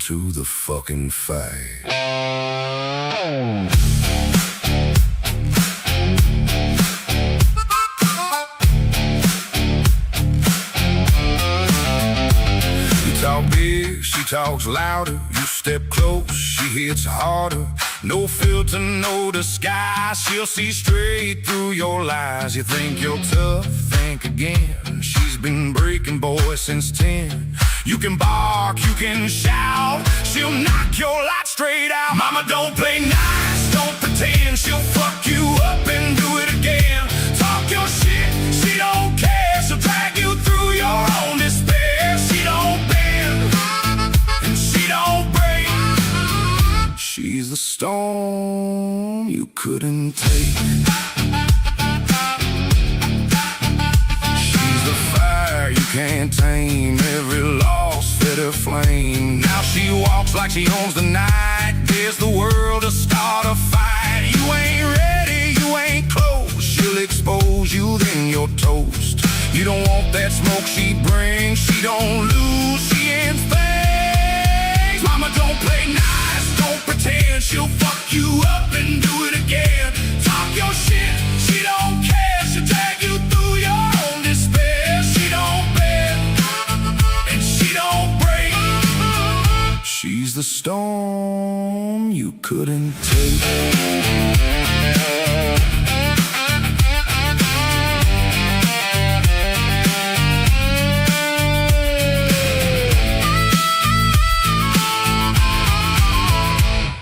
to the fucking fight. You talk big, she talks louder. You step close, she hits harder. No filter, no disguise. She'll see straight through your lies. You think you're tough, think again. She's been breaking boys since 10. You can bark, you can shout. She'll knock your light straight out. Mama, don't play nice, don't pretend. She'll fuck you up and do it again. Talk your shit, she don't care. She'll drag you through your own despair. She don't bend, and she don't break. She's the storm you couldn't take. She's the fire you can't tame. Every loss fed her flame. Now she walks like she owns the night. Dares the world to start a fight. You ain't ready, you ain't close. She'll expose you, then you're toast. You don't want that smoke she brings. She don't lose, she ends things. Mama, don't play nice, don't pretend. She'll fuck you up and do it again. Talk your shit, she don't care. She'll drag you through your own despair. She don't bend, and she don't break. She's the storm you couldn't take.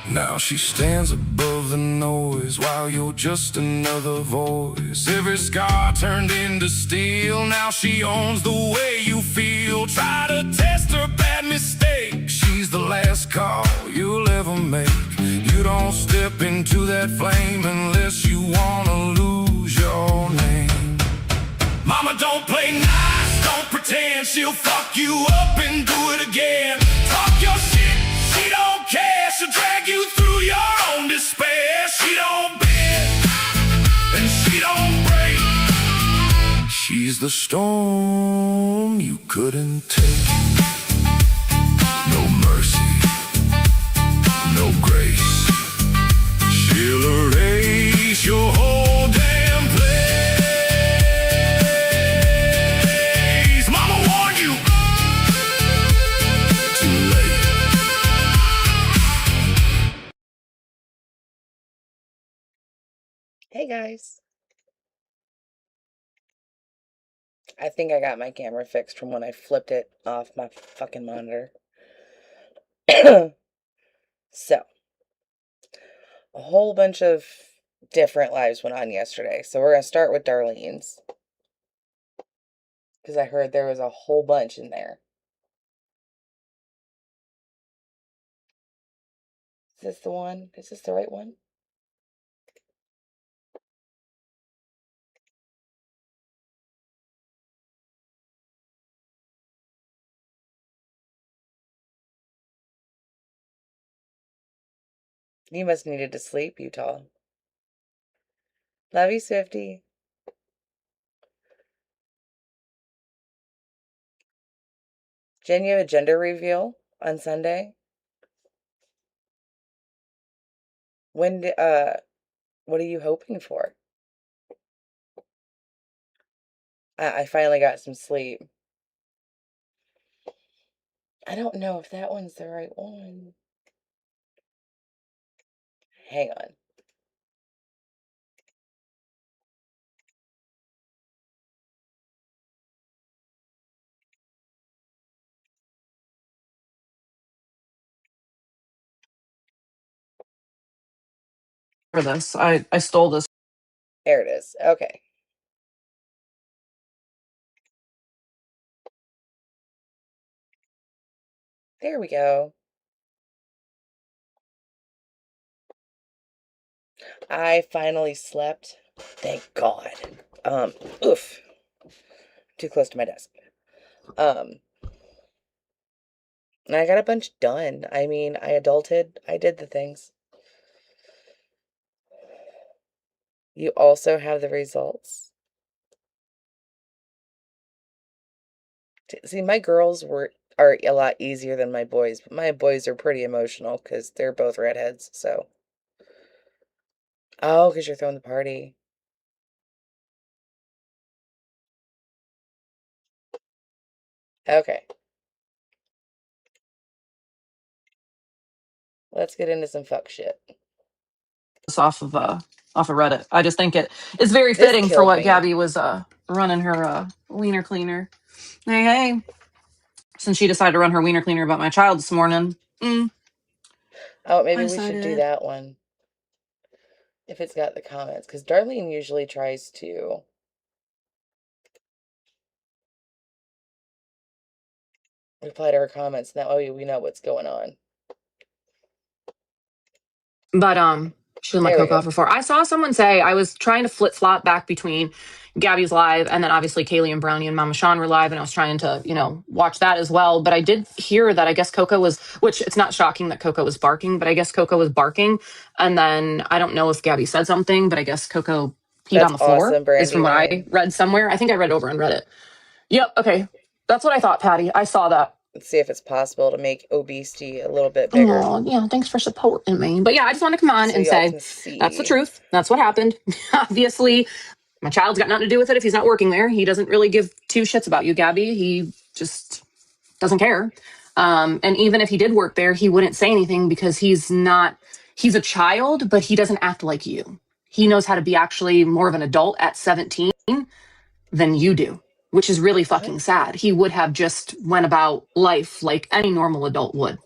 Now she stands above the noise while you're just another voice. Every scar turned into steel. Now she owns the way you feel. Try to test her bad mistake. She's the last call you'll ever make. You don't step into that flame unless you wanna lose your name. Mama, don't play nice, don't pretend. She'll fuck you up and do it again. Talk your shit, she don't care. She'll drag you through your own despair. She don't bend, and she don't break. She's the storm you couldn't take. No mercy, no grace. She'll erase your whole damn place. Mama warned you. Too late. Hey guys. I think I got my camera fixed from when I flipped it off my fucking monitor. So, a whole bunch of different lives went on yesterday. So we're going to start with Darlene's. Because I heard there was a whole bunch in there. Is this the one? Is this the right one? You must needed to sleep, Utah. Love you, Swifty. Jen, you have a gender reveal on Sunday? When, what are you hoping for? I finally got some sleep. I don't know if that one's the right one. Hang on. For this, I stole this. There it is. Okay. There we go. I finally slept. Thank God. Oof. Too close to my desk. And I got a bunch done. I mean, I adulted. I did the things. You also have the results. See, my girls were are a lot easier than my boys, but my boys are pretty emotional because they're both redheads, so. Oh, because you're throwing the party. Okay. Let's get into some fuck shit. This off of Reddit. I just think it's very This fitting for killed what me. Gabby was running her wiener cleaner. Hey, since she decided to run her wiener cleaner about my child this morning. Oh, maybe I we should do decided. that one. If it's got the comments, because Darlene usually tries to reply to her comments, and that way we know what's going on. But she didn't let There we Coco go. off before. I saw someone say I was trying to flip flop back between Gabby's live and then obviously Kaylee and Brownie and Mama Sean were live, and I was trying to, watch that as well. But I did hear that I guess Coco was, which it's not shocking that Coco was barking, but I guess Coco was barking. And then I don't know if Gabby said something, but I guess Coco peed on That's the floor, awesome, is from what I Brandywine. read somewhere. I think I read over on Reddit. Yep. Okay. That's what I thought, Patty. I saw that. Let's see if it's possible to make obesity a little bit bigger. Oh, yeah. Thanks for supporting me. But yeah, I just want to come on So and y'all say can see. that's the truth. That's what happened. Obviously, my child's got nothing to do with it if he's not working there. He doesn't really give two shits about you, Gabby. He just doesn't care. And even if he did work there, he wouldn't say anything because he's a child, but he doesn't act like you. He knows how to be actually more of an adult at 17 than you do, which is really fucking sad. He would have just went about life like any normal adult would,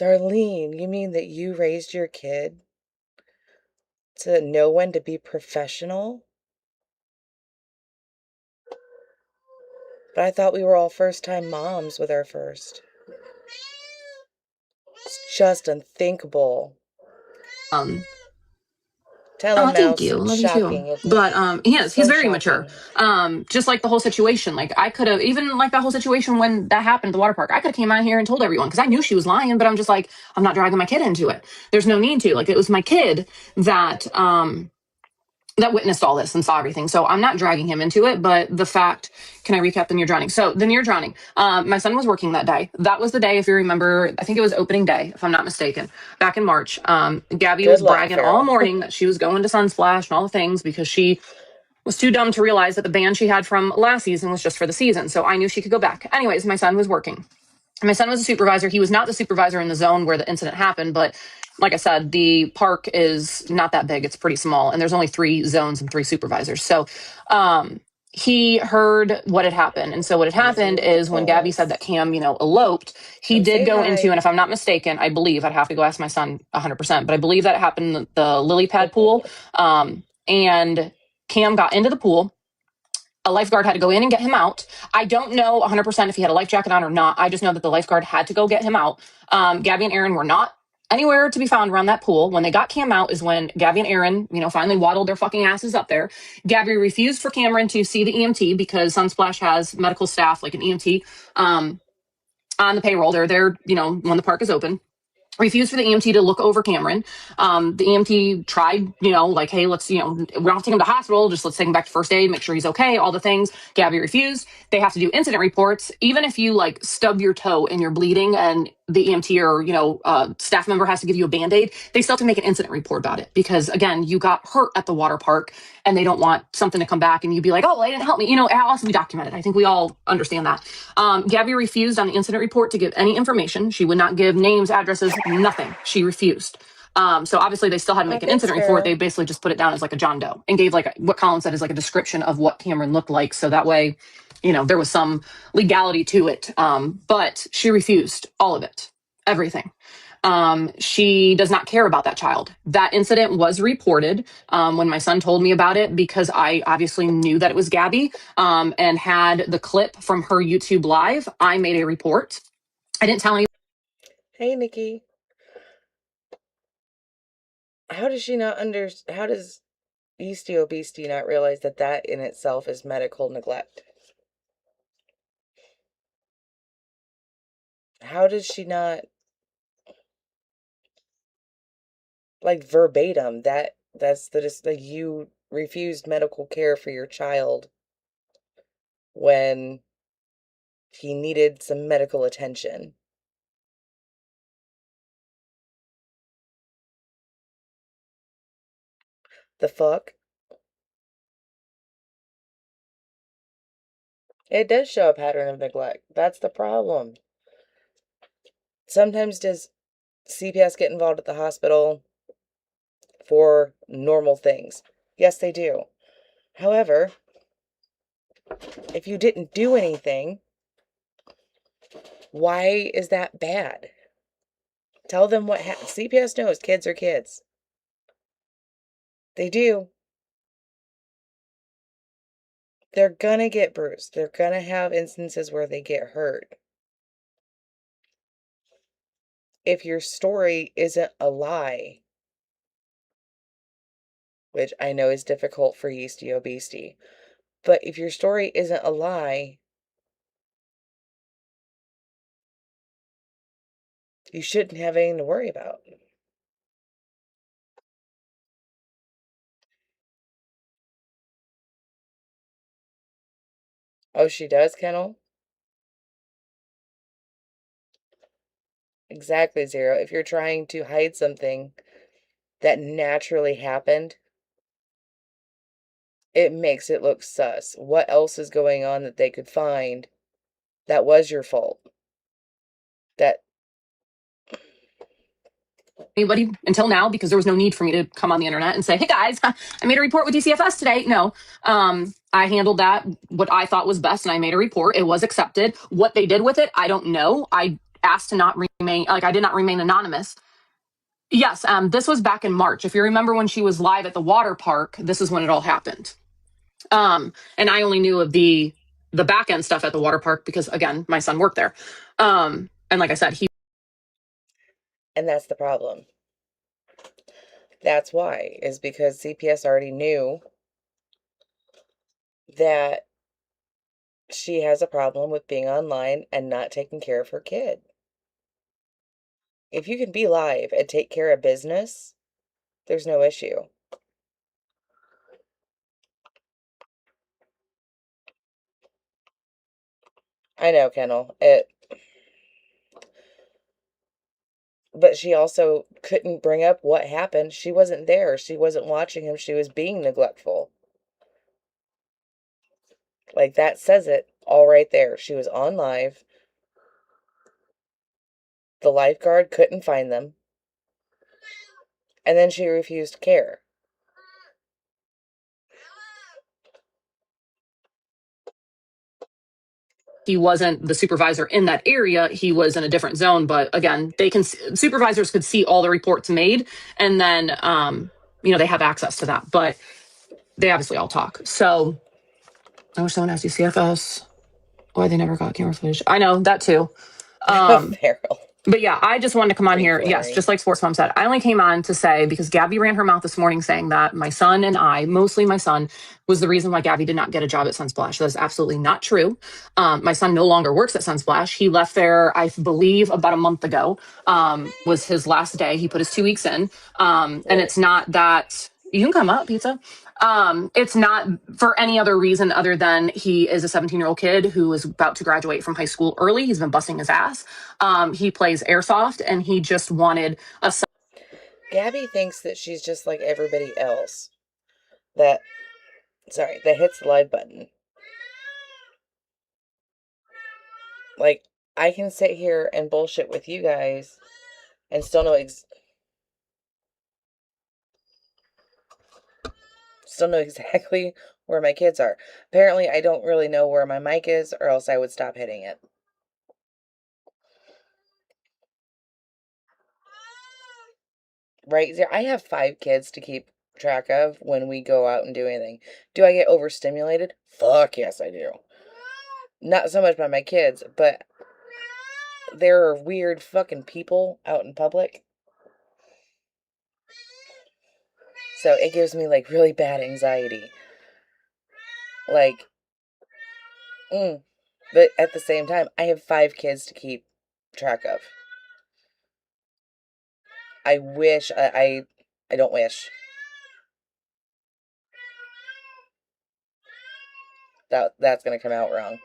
Darlene, you mean that you raised your kid to know when to be professional? But I thought we were all first-time moms with our first. It's just unthinkable. Tell him, Thank Mouse. you. It's love you too. shocking. It's But he's so very mature. shocking. Just like the whole situation, like I could have, even like that whole situation when that happened at the water park, I could have came out here and told everyone because I knew she was lying, but I'm just like, I'm not dragging my kid into it. There's no need to. Like, it was my kid that witnessed all this and saw everything. So I'm not dragging him into it. But the fact, can I recap the near drowning? So the near drowning, my son was working that day. That was the day, if you remember, I think it was opening day, if I'm not mistaken, back in March. Gabby Good was luck, bragging all Farrell. morning that she was going to Sunsplash and all the things because she was too dumb to realize that the band she had from last season was just for the season. So I knew she could go back. Anyways, my son was working. My son was a supervisor. He was not the supervisor in the zone where the incident happened, but like I said, the park is not that big. It's pretty small, and there's only 3 zones and 3 supervisors. So he heard what had happened. And so what had happened is when Gabby said that Cam, eloped, he Come did say go hi. into, and if I'm not mistaken, I believe, I'd have to go ask my son 100%, but I believe that it happened in the lily pad pool. And Cam got into the pool. A lifeguard had to go in and get him out. I don't know 100% if he had a life jacket on or not. I just know that the lifeguard had to go get him out. Gabby and Aaron were not anywhere to be found around that pool. When they got Cam out is when Gabby and Aaron, finally waddled their fucking asses up there. Gabby refused for Cameron to see the EMT because Sunsplash has medical staff, like an EMT, on the payroll. They're there, when the park is open. Refused for the EMT to look over Cameron. The EMT tried, like, hey, let's, we don't have to take him to hospital. Just let's take him back to first aid, make sure he's okay, all the things. Gabby refused. They have to do incident reports. Even if you like stub your toe and you're bleeding and the EMT or, staff member has to give you a Band-Aid, they still have to make an incident report about it. Because again, you got hurt at the water park and they don't want something to come back and you be like, oh, well, they didn't help me. It has to be documented. I think we all understand that. Gabby refused on the incident report to give any information. She would not give names, addresses, nothing. She refused. So obviously they still had to make an incident report. They basically just put it down as like a John Doe and gave like what Colin said is like a description of what Cameron looked like. So that way, there was some legality to it. But she refused all of it, everything. She does not care about that child. That incident was reported when my son told me about it because I obviously knew that it was Gabby and had the clip from her YouTube live. I made a report. I didn't tell anyone. Hey, Nikki. How does she not how does Beastie Obesity not realize that that in itself is medical neglect? How does she not, like, verbatim, that's like, you refused medical care for your child when He needed some medical attention. The fuck? It does show a pattern of neglect. That's the problem. Sometimes does CPS get involved at the hospital for normal things? Yes, they do. However, if you didn't do anything, why is that bad? Tell them what happened. CPS knows kids are kids. They do. They're gonna get bruised. They're gonna have instances where they get hurt. If your story isn't a lie, which I know is difficult for Yeasty Obesity, but if your story isn't a lie, you shouldn't have anything to worry about. Oh, she does, Kennel? Exactly, Zero. If you're trying to hide something that naturally happened, it makes it look sus. What else is going on that they could find that was your fault? That Anybody until now, because there was no need for me to come on the internet and say, "Hey guys, I made a report with DCFS today." No, I handled that what I thought was best, and I made a report. It was accepted. What they did with it, I don't know. I asked to not remain, like I did not remain anonymous. Yes, this was back in March. If you remember when she was live at the water park, this is when it all happened. And I only knew of the back end stuff at the water park because again, my son worked there. And like I said, he and that's the problem. That's why, is because CPS already knew that she has a problem with being online and not taking care of her kid. If you can be live and take care of business, there's no issue. I know, Kennel. But she also couldn't bring up what happened. She wasn't there. She wasn't watching him. She was being neglectful. Like, that says it all right there. She was on live. The lifeguard couldn't find them. And then she refused care. wasn't the supervisor in that area. He was in a different zone. But again, supervisors could see all the reports made, and then they have access to that. But they obviously all talk. So I wish someone asked you CFS why they never got camera footage. I know that too. Feral. But yeah, I just wanted to come on Free here. flurry. Yes, just like Sports Mom said, I only came on to say, because Gabby ran her mouth this morning saying that my son and I, mostly my son, was the reason why Gabby did not get a job at Sunsplash. That is absolutely not true. My son no longer works at Sunsplash. He left there, I believe, about a month ago. Was his last day. He put his 2 weeks in. And it's not that you can come up, pizza. It's not for any other reason other than he is a 17-year-old kid who is about to graduate from high school early. He's been busting his ass. He plays airsoft, and he just wanted a. Gabby thinks that she's just like everybody else. That hits the live button. Like, I can sit here and bullshit with you guys and still know exactly where my kids are. Apparently, I don't really know where my mic is, or else I would stop hitting it. Right there. I have 5 kids to keep track of when we go out and do anything. Do I get overstimulated? Fuck yes, I do. Not so much by my kids, but there are weird fucking people out in public. So it gives me like really bad anxiety. Like, but at the same time, I have 5 kids to keep track of. I wish, I don't wish. That's going to come out wrong.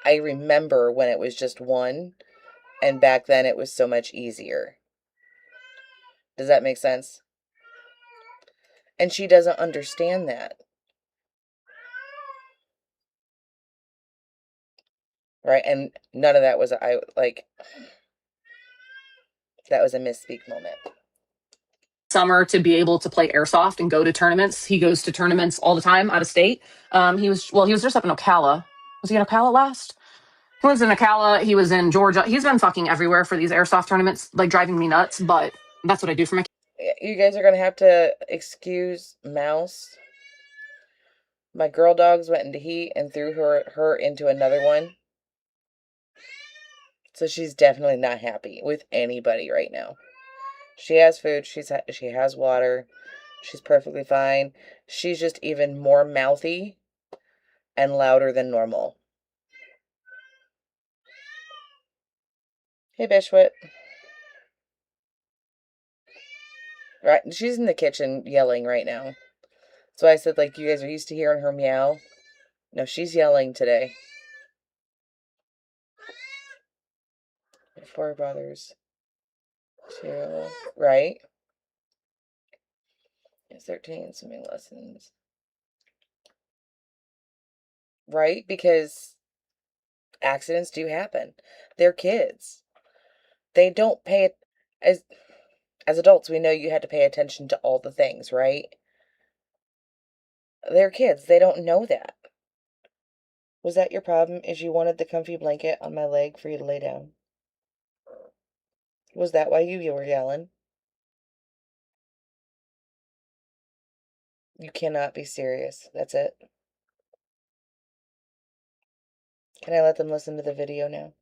I remember when it was just one, and back then it was so much easier. Does that make sense? And she doesn't understand that. Right? And none of that was, that was a misspeak moment. Summer to be able to play airsoft and go to tournaments. He goes to tournaments all the time out of state. He was just up in Ocala. Was he in Ocala last? He was in Ocala. He was in Georgia. He's been fucking everywhere for these airsoft tournaments, like driving me nuts. But that's what I do for my. You guys are gonna have to excuse Mouse. My girl dogs went into heat and threw her into another one. So she's definitely not happy with anybody right now. She has food. She has water. She's perfectly fine. She's just even more mouthy and louder than normal. Hey, Bishwit. Right, she's in the kitchen yelling right now. So I said, like, you guys are used to hearing her meow. No, she's yelling today. 4 brothers. 2, right? 13 swimming lessons. Right? Because accidents do happen. They're kids. They don't pay it as adults, we know you had to pay attention to all the things, right? They're kids. They don't know that. Was that your problem? Is you wanted the comfy blanket on my leg for you to lay down? Was that why you were yelling? You cannot be serious. That's it. Can I let them listen to the video now?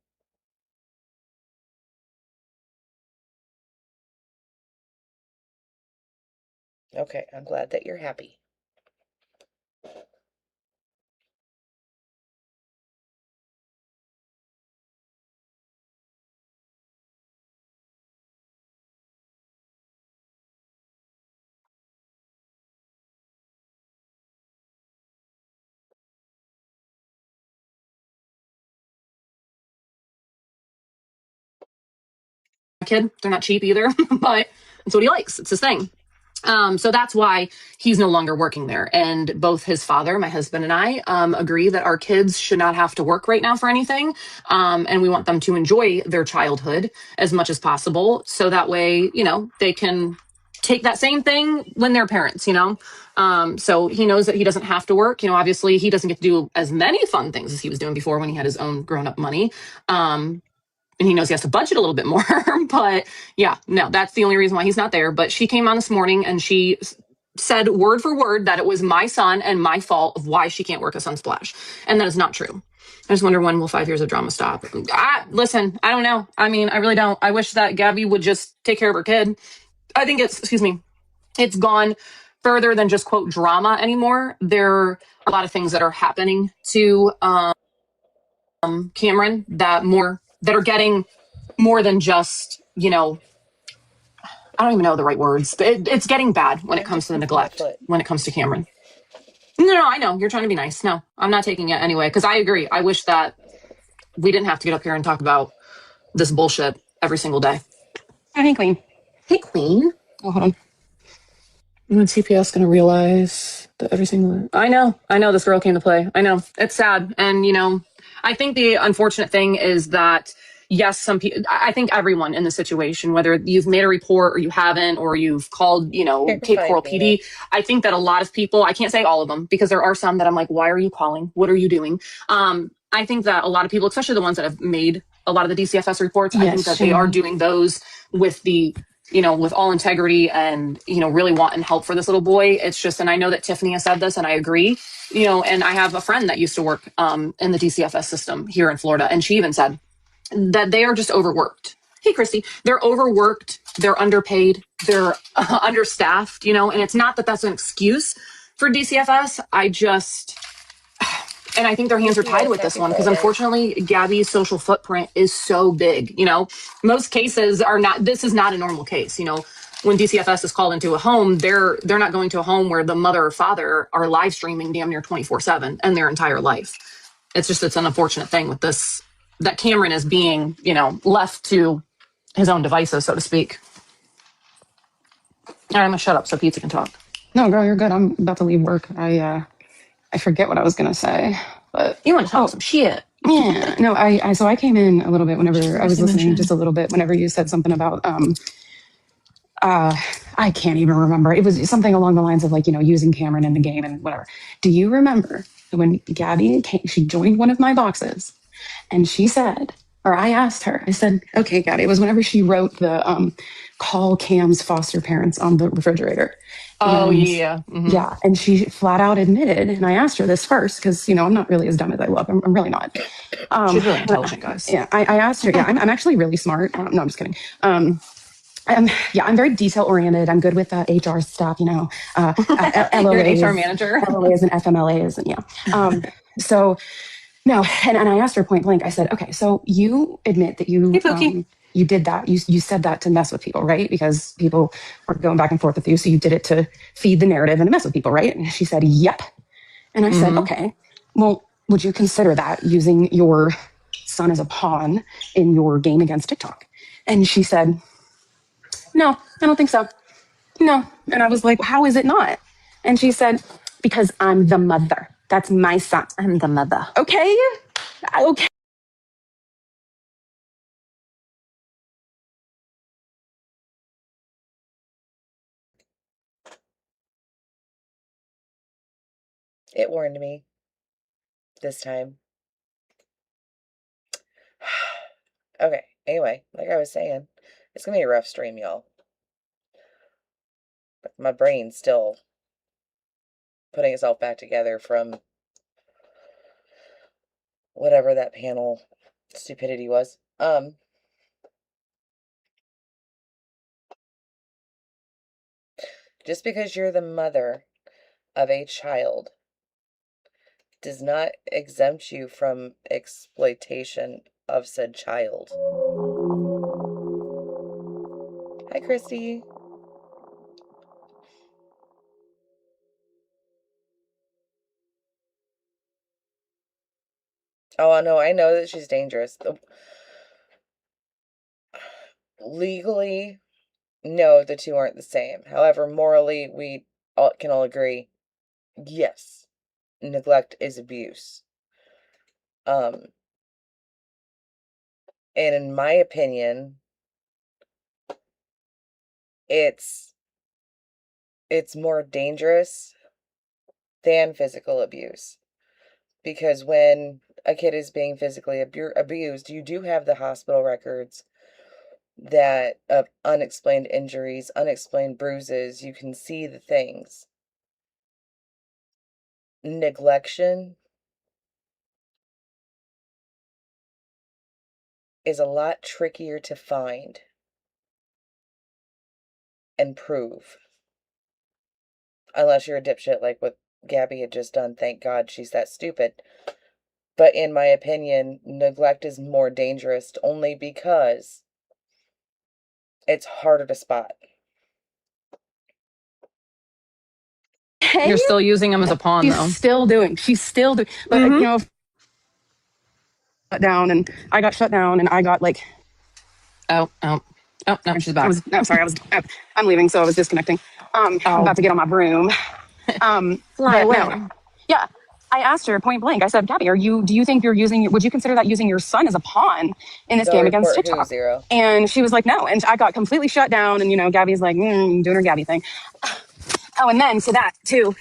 Okay, I'm glad that you're happy. Kid. They're not cheap either, but it's what he likes. It's his thing. So that's why he's no longer working there. And both his father, my husband, and I agree that our kids should not have to work right now for anything. And we want them to enjoy their childhood as much as possible. So that way, they can take that same thing when they're parents, So he knows that he doesn't have to work. Obviously, he doesn't get to do as many fun things as he was doing before when he had his own grown up money. And he knows he has to budget a little bit more. But yeah, no, that's the only reason why he's not there. But she came on this morning and she said word for word that it was my son and my fault of why she can't work at Sunsplash. And that is not true. I just wonder when will 5 years of drama stop? Listen, I don't know. I mean, I really don't. I wish that Gabby would just take care of her kid. I think it's gone further than just quote drama anymore. There are a lot of things that are happening to Cameron that are getting more than just, I don't even know the right words. It's getting bad when it comes to the neglect, when it comes to Cameron. No, I know. You're trying to be nice. No, I'm not taking it anyway, because I agree. I wish that we didn't have to get up here and talk about this bullshit every single day. Hey, Queen. Hey, Queen. Oh, hold on. When CPS going to realize that every single... I know this girl came to play. I know. It's sad. And, I think the unfortunate thing is that, yes, some people, I think everyone in the situation, whether you've made a report or you haven't, or you've called, Cape Coral PD, I think that a lot of people, I can't say all of them, because there are some that I'm like, why are you calling? What are you doing? I think that a lot of people, especially the ones that have made a lot of the DCFS reports, I think that they are doing those with the, with all integrity and, really wanting help for this little boy. It's just, and I know that Tiffany has said this and I agree, and I have a friend that used to work in the DCFS system here in Florida. And she even said that they are just overworked. Hey, Christy, they're overworked. They're underpaid. They're understaffed, and it's not that that's an excuse for DCFS. And I think their hands are tied with this one because unfortunately, Gabby's social footprint is so big. Most cases are not, this is not a normal case. When DCFS is called into a home, they're not going to a home where the mother or father are live streaming damn near 24/7 and their entire life. it's an unfortunate thing with this, that Cameron is being, left to his own devices, so to speak. All right, I'm gonna shut up so Pizza can talk. No, girl, you're good. I'm about to leave work. I forget what I was gonna say, but You want to talk some shit? yeah, no, so I came in a little bit whenever I was listening, just a little bit whenever you said something about I can't even remember. It was something along the lines of like, using Cameron in the game and whatever. Do you remember when Gabby came, she joined one of my boxes and she said, or I asked her, I said, okay, Gabby, it was whenever she wrote the call Cam's foster parents on the refrigerator. Oh, And, yeah. Mhm. Yeah. And she flat out admitted, and I asked her this first because, I'm not really as dumb as I look. I'm really not. She's really intelligent, guys. Yeah. I asked her, yeah, I'm actually really smart. No, I'm just kidding. I'm very detail oriented. I'm good with HR stuff, You're an LOAs, HR manager. LOAs and FMLAs, and yeah. So no, and I asked her point blank. I said, okay, so you admit that you Hey, Pookie. you did that. You said that to mess with people, right? Because people were going back and forth with you, so you did it to feed the narrative and to mess with people, right? And she said, yep. And I said, okay, well, would you consider that using your son as a pawn in your game against TikTok? And she said, no, I don't think so. No. And I was like, how is it not? And she said, because I'm the mother. That's my son. I'm the mother. Okay. Okay. It warned me this time. Okay, anyway, like I was saying, it's gonna be a rough stream, y'all. But my brain's still putting itself back together from whatever that panel stupidity was. Just because you're the mother of a child does not exempt you from exploitation of said child. Hi, Christy. Oh, no, I know that she's dangerous. Legally, no, the two aren't the same. However, morally, we can all agree, yes, neglect is abuse. And in my opinion, it's more dangerous than physical abuse. Because when a kid is being physically abused, you do have the hospital records that of unexplained injuries, unexplained bruises. You can see the things. Neglection is a lot trickier to find and prove. Unless you're a dipshit like what Gabby had just done. Thank God she's that stupid. But in my opinion, neglect is more dangerous only because it's harder to spot. You're still using him as a pawn, though. She's still doing. But shut down, and I got shut down, and I got like. Oh, no, she's back. I'm leaving, so I was disconnecting. I'm about to get on my broom. Fly away. No. Yeah. I asked her point blank. I said, Gabby, do you think would you consider that using your son as a pawn in this game against TikTok? Zero. And she was like, no. And I got completely shut down. And, Gabby's like, doing her Gabby thing. Oh, and then, so that too,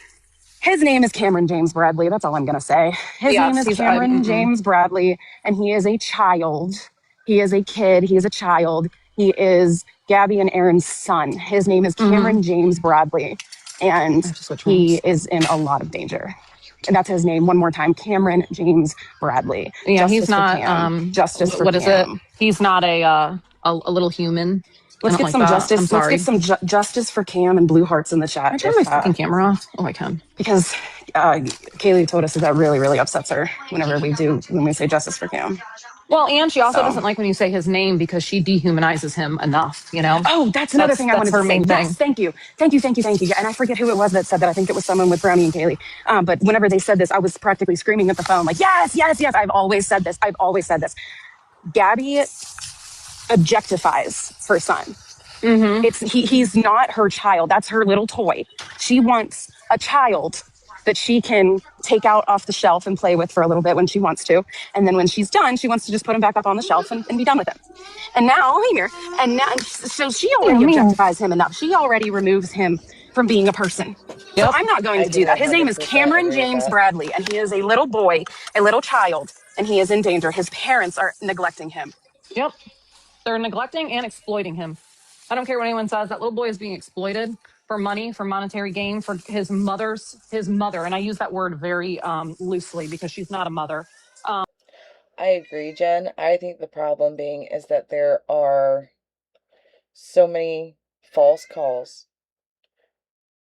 his name is Cameron James Bradley. That's all I'm going to say. His name is Cameron James Bradley, and he is a child. He is a kid. He is a child. He is Gabby and Aaron's son. His name is Cameron James Bradley, and he is in a lot of danger. And that's his name. One more time, Cameron James Bradley. Yeah, he's not. Justice for what Cam. is it? He's not a little human. Let's get some justice. Let's get some justice for Cam and blue hearts in the chat. Can I turn my fucking camera off? Oh, I can. Because Kaylee told us that really, really upsets her when we say justice for Cam. Well, and she also So, doesn't like when you say his name because she dehumanizes him enough, you know? Oh, that's another thing I wanted her to say. main Yes, thing. thank you. Thank you, thank you, thank you. Yeah, and I forget who it was that said that. I think it was someone with Brownie and Kaylee. But whenever they said this, I was practically screaming at the phone, like, yes, yes, yes. I've always said this. I've always said this. Gabby objectifies her son. He's not her child. That's her little toy. She wants a child that she can take out off the shelf and play with for a little bit when she wants to. And then when she's done, she wants to just put him back up on the shelf and be done with him. And now, hey, Mir, and now, so she already objectifies him enough. She already removes him from being a person. So Yep. I'm not going I to do do that. His name is 100% Cameron agree with James that. Bradley, and he is a little boy, a little child, and he is in danger. His parents are neglecting him. Yep. They're neglecting and exploiting him. I don't care what anyone says. That little boy is being exploited for money, for monetary gain, for his mother. And I use that word very loosely because she's not a mother. I agree, Jen. I think the problem being is that there are so many false calls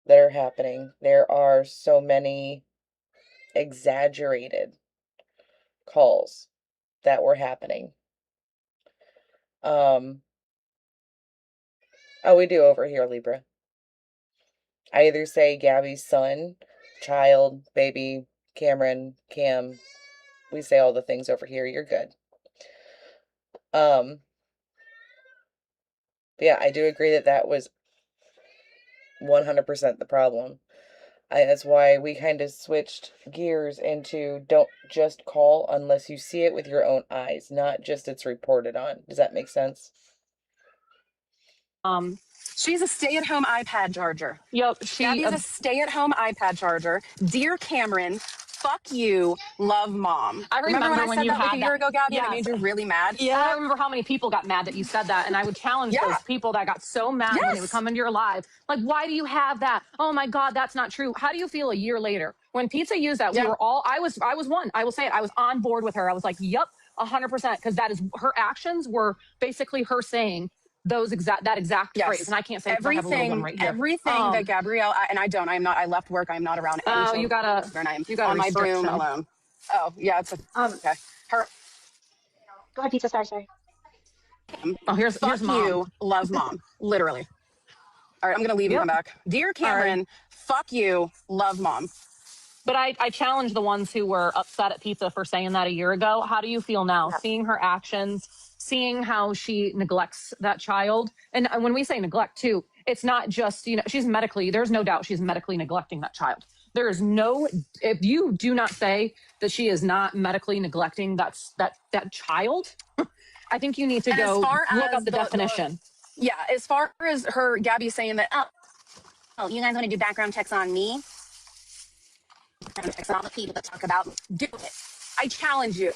that are happening. There are so many exaggerated calls that were happening. Oh, we do over here, Libra. I either say Gabby's son, child, baby, Cameron, Cam. We say all the things over here. You're good. Yeah, I do agree that that was 100% the problem. That's why we kind of switched gears into don't just call unless you see it with your own eyes, not just it's reported on. Does that make sense? She's a stay-at-home iPad charger. Yep. Gabby's a stay-at-home iPad charger. Dear Cameron, fuck you, love mom. I remember when I when said you that like had a year ago, Gabby, and it Yes. made you really mad? Yeah. I remember how many people got mad that you said that. And I would challenge those people that got so mad when they would come into your live. Like, why do you have that? Oh my God, that's not true. How do you feel a year later? When Pizza used that, we were all, I was one. I will say it. I was on board with her. I was like, yep, 100%. Because that is her actions were basically her saying that exact phrase. And I can't say it because I have a little one right here. Everything that Gabrielle, I left work. I'm not around any children. You gotta on my broom restriction. alone. Oh, yeah, it's okay. Her. Go ahead, Pizza. Sorry. Oh, here's mom. You, love mom. Literally. All right, I'm going to leave and come back. Dear Cameron, fuck you, love mom. But I challenge the ones who were upset at Pizza for saying that a year ago. How do you feel now? Yeah. Seeing her actions, seeing how she neglects that child. And when we say neglect too, it's not just, there's no doubt she's medically neglecting that child. There is if you do not say that she is not medically neglecting that child, I think you need to go look up the definition. As far as her, Gabby saying that, oh, you guys want to do background checks on me? Checks on all the people that talk about, do it. I challenge you.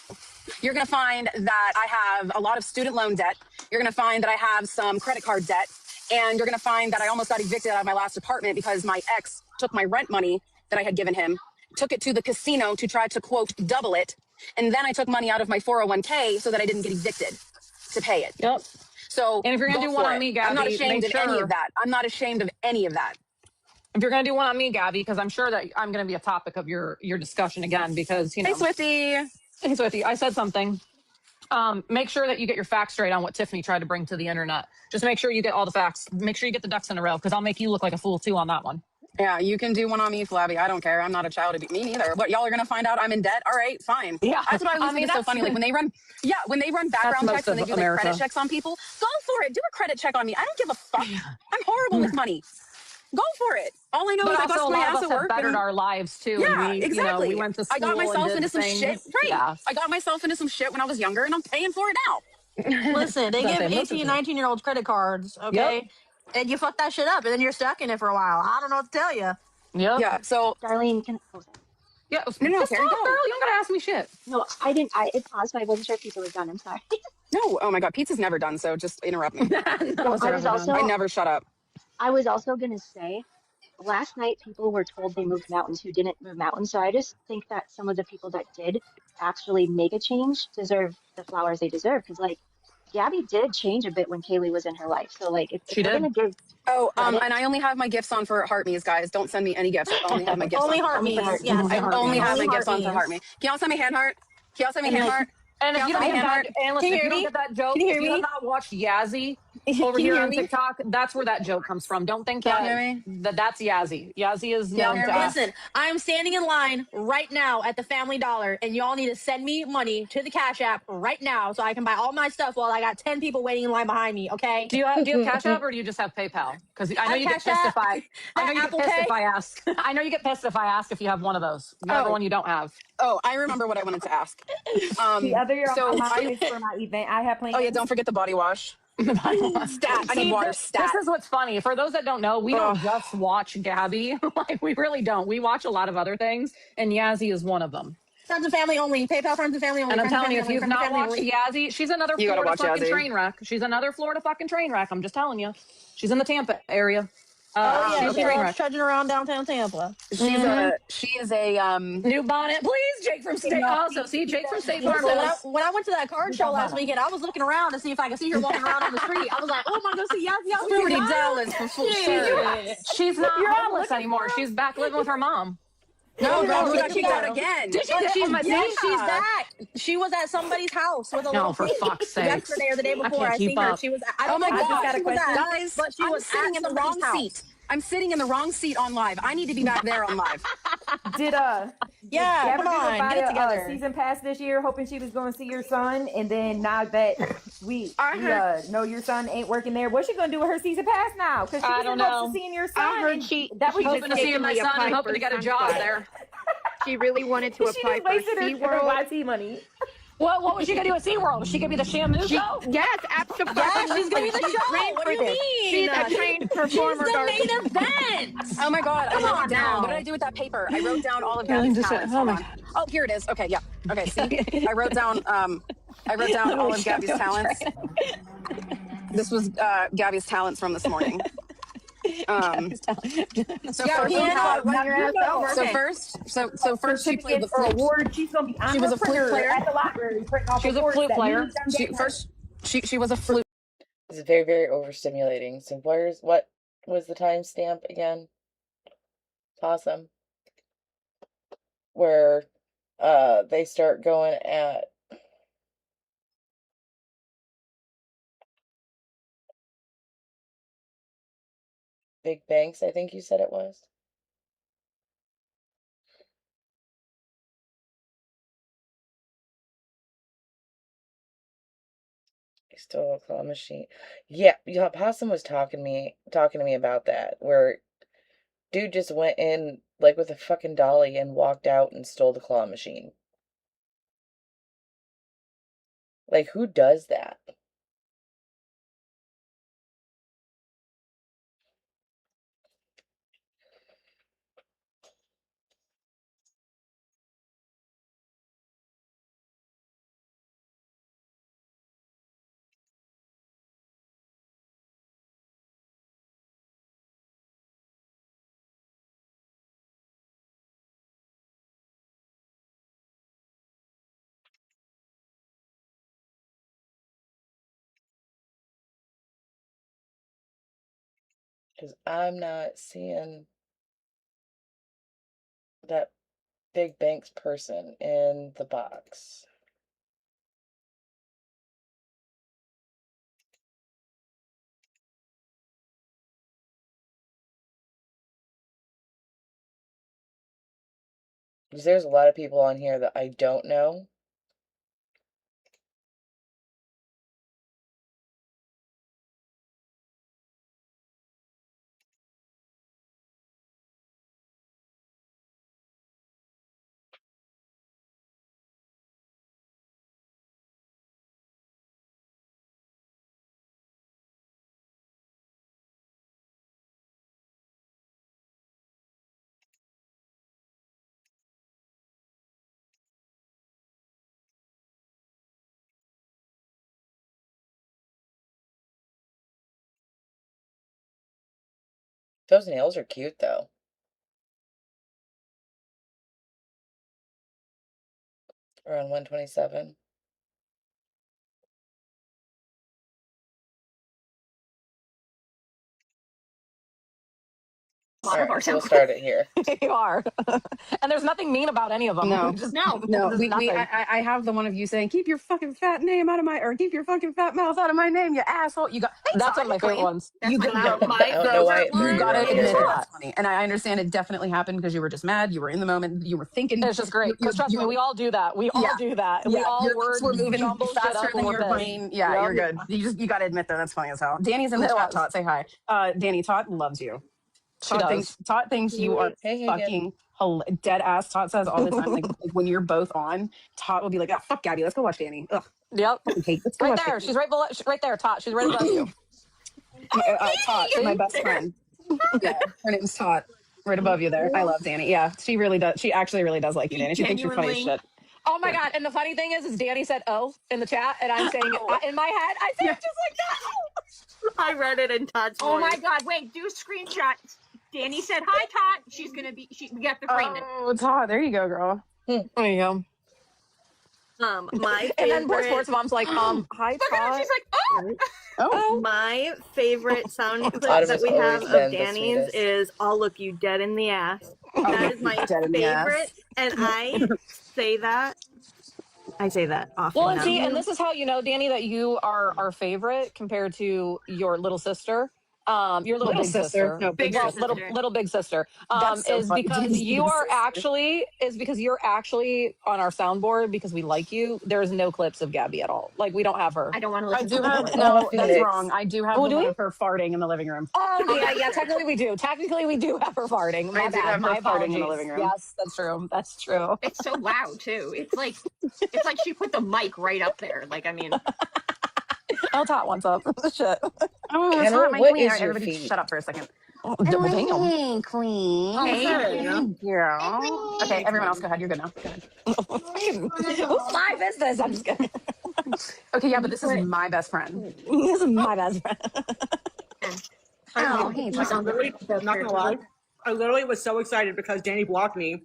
You're going to find that I have a lot of student loan debt. You're going to find that I have some credit card debt. And you're going to find that I almost got evicted out of my last apartment because my ex took my rent money that I had given him, took it to the casino to try to, quote, double it. And then I took money out of my 401k so that I didn't get evicted to pay it. Yep. So, and if you're going to do one on me, Gabby, I'm not ashamed of any of that. I'm not ashamed of any of that. If you're going to do one on me, Gabby, because I'm sure that I'm going to be a topic of your discussion again, because, Hey, Swifty. Hey, Swifty, I said something. Make sure that you get your facts straight on what Tiffany tried to bring to the internet. Just make sure you get all the facts. Make sure you get the ducks in a row, because I'll make you look like a fool too on that one. Yeah, you can do one on me, Flabby. I don't care. I'm not a child of me neither. What, y'all are gonna find out I'm in debt? All right, fine. Yeah, that's what I always think is so funny. Like when they run background checks and they do like credit checks on people. Go for it. Do a credit check on me. I don't give a fuck. I'm horrible with money. Go for it. All I know is I bust my ass at work. Bettered our lives too. Yeah, exactly. We went to school. I got myself into some shit. Right. Yeah. I got myself into some shit when I was younger, and I'm paying for it now. Listen, they give 18 and 19-year-olds credit cards, okay? Yep. And you fuck that shit up, and then you're stuck in it for a while. I don't know what to tell you. Yep. Yeah. So, Darlene, yeah. No, just Karen, talk, girl. You don't gotta ask me shit. No, I didn't. It paused, but I wasn't sure if Pizza was done. I'm sorry. No. Oh my God, Pizza's never done. So just interrupt me. I never shut up. I was also gonna say, last night people were told they moved mountains who didn't move mountains. So I just think that some of the people that did actually make a change deserve the flowers they deserve. Because like Gabby did change a bit when Kaylee was in her life. So like if she we're did. Gonna give and I only have my gifts on for Heart-Me's, guys. Don't send me any gifts. I only have my gifts only on. Heart-Me's. Yeah, I only have my gifts on for Heart-Me. Can y'all send me hand heart? Can y'all send me hand heart? And if you don't I get am that, not- and listen, Can you if hear you don't me? get that joke, Can you if hear you have me? not watched Yazzie over Can you here hear on me? TikTok, that's where that joke comes from. Don't think Can you that, hear me? that's Yazzie. Yazzie is Can you known hear to me? us. Listen, I'm standing in line right now at the Family Dollar, and y'all need to send me money to the Cash App right now so I can buy all my stuff while I got 10 people waiting in line behind me. Okay? Do you have Cash App or do you just have PayPal? Because I know you get Cash pissed App, if I know you get Apple pissed Pay. if I ask. I know you get pissed if I ask if you have one of those. Whatever Oh, one you don't have. I remember what I wanted to ask. The other year on So my I, list for my event, I have oh yeah, plans. don't forget the body wash. Stat. I need See, water. this Stat. is what's funny. For those that don't know, we don't Oh, just watch Gabby. Like, we really don't. We watch a lot of other things, and Yazzie is one of them. Friends and family only. PayPal friends and family only. And I'm Friends and telling family you, if only. you've Friends and not family watched only. Yazzie, she's another you gotta Florida watch fucking Yazzie. train wreck. She's another Florida fucking train wreck. I'm just telling you. She's in the Tampa area. Oh yeah, She's a she train loves wreck. trudging around downtown Tampa. She is a New bonnet, please. Jake from State. Also, see, Jake from State Farm Listen, knows. when I went to that card show last weekend, I was looking around to see if I could see her walking around on the street. I was like, oh, am I going to see Yazzie out here? $40 for full shirt. She's not You're all homeless looking anymore. for She's back living with her mom. No, girl, no, she got she kicked got- out again. Did she? But Oh my God. she's back. She was at somebody's house with a No, little for kid fuck's sake. yesterday or the day before. can't I keep seen her. up. She was. I Oh don't my know God, where she was at, guys! but she I'm was sitting at in the wrong somebody's house. seat. I'm sitting in the wrong seat on live. I need to be back there on live. Did Yeah, Gabby come on, buy get it a together. season pass this year, hoping she was going to see your son, and then now that we know your son ain't working there, what's she going to do with her season pass now? Because she I was don't in hopes know. of seeing your son. I heard and she that was she Hoping to see my mistakenly son and applied hoping for to get a Sunspot. job there. She really wanted to she apply just for wasted her SeaWorld. YT money. What was she gonna do at SeaWorld? Was she gonna be the Shamu show? Yes, absolutely. Yeah, she's gonna be the She's show. trained What for do you this. mean? She's a trained performer. She's the darling. main event. Oh my God, I Come wrote on it down. now. What did I do with that paper? I wrote down all of Really Gabby's just- talents. oh Hold my on. Oh, here it is. Okay, yeah. Okay, see? I wrote down all of Gabby's talents. This was Gabby's talents from this morning. So Yeah, first, piano. Now you know. so first she played the Certificates or flute. award. She's going to be on She was her a flute printer player. at the library printing off She was a awards flute that player. means I'm getting her. She was a flute. This is very, very overstimulating. So what was the timestamp again? Possum. Where they start going at big banks, I think you said it was. I stole a claw machine. Yeah, Possum was talking to me about that, where dude just went in like with a fucking dolly and walked out and stole the claw machine. Like, who does that? Because I'm not seeing that big banks person in the box. Because there's a lot of people on here that I don't know. Those nails are cute, though. Around 127. All right, so we'll start it here. You are. And there's nothing mean about any of them. No. Just, No. No, there's nothing. I have the one of you saying, "Keep your fucking fat name out of my, or keep your fucking fat mouth out of my name, you asshole." You got That's one of my favorite ones. That's You my got- mouth. I don't know why it threw You you gotta off. admit there. that's funny, and I understand it definitely happened because you were just mad. You were in the moment. You were thinking. It's just great. Because trust me, we all do that. We all Yeah. do that. Yeah, We all your lips were moving jumble shit faster up than when your we're pissed. brain. Yeah, Yep. you're good. You got to admit though, that's funny as hell. Danny's in the It chat. was. Tot, say hi. Danny, Tot loves you. She does. Tot thinks you are Hey, fucking dead ass. Tot says all the time, like when you're both on, Tot will be like, "Oh fuck, Gabby, let's go watch Danny." Ugh, Yep. okay, let's go Right watch there. Danny. She's right below. Right there, Tot. She's right above you. Tot, my best friend. Yeah, her name's Tot. Right above you there. I love Danny. Yeah, she really does. She actually really does like you, Danny. She thinks you're funny as shit. Oh my God. And the funny thing is Danny said, "Oh," in the chat. And I'm saying it in my head. I said it just like that. I read it in Todd's Oh voice. my God! Wait, do a screenshot. Danny said, "Hi, Todd." She's gonna be. We have to frame it. Oh, Tot, there you go, girl. There you go. My favorite. And then poor sports mom's like, "Hi, Look at her. Tot." She's like, "Oh." Oh, My favorite sound clip Autumn that has we have always of been the Danny's sweetest. is "I'll look you dead in the ass." That is my dead in the ass. favorite, and I say that. I say that often. Well, and now. see, and this is how you know, Danny, that you are our favorite compared to your little sister. Your little Little big sister. sister. No, big Well, sister. little big sister. That's so Is funny. because Danny's you big are sister. because you're actually on our soundboard because we like you. There's no clips of Gabby at all. Like we don't have her. I don't want to I listen do to have it. no. Oh, That's Phoenix. wrong. I do have Oh, the do one we? of her farting in the living room. Oh yeah. Technically we do. Technically we do have her farting. My I do bad. have her My farting apologies. in the living room. Yes, that's true. That's true. It's so loud too. It's like she put the mic right up there. Like, I mean, El Tot wants up. Shit. Oh, it's Kendall, not my what queen. is All right, your everybody, feed? shut up for a second. Oh, damn. Hey, queen. Hey. Girl. Okay, everyone else, go ahead. You're good now. Go ahead. Whose live is this? I'm just kidding. Okay, yeah, but this is my best friend. This is my best friend. Oh, hey, I'm literally, not gonna lie, I literally was so excited because Danny blocked me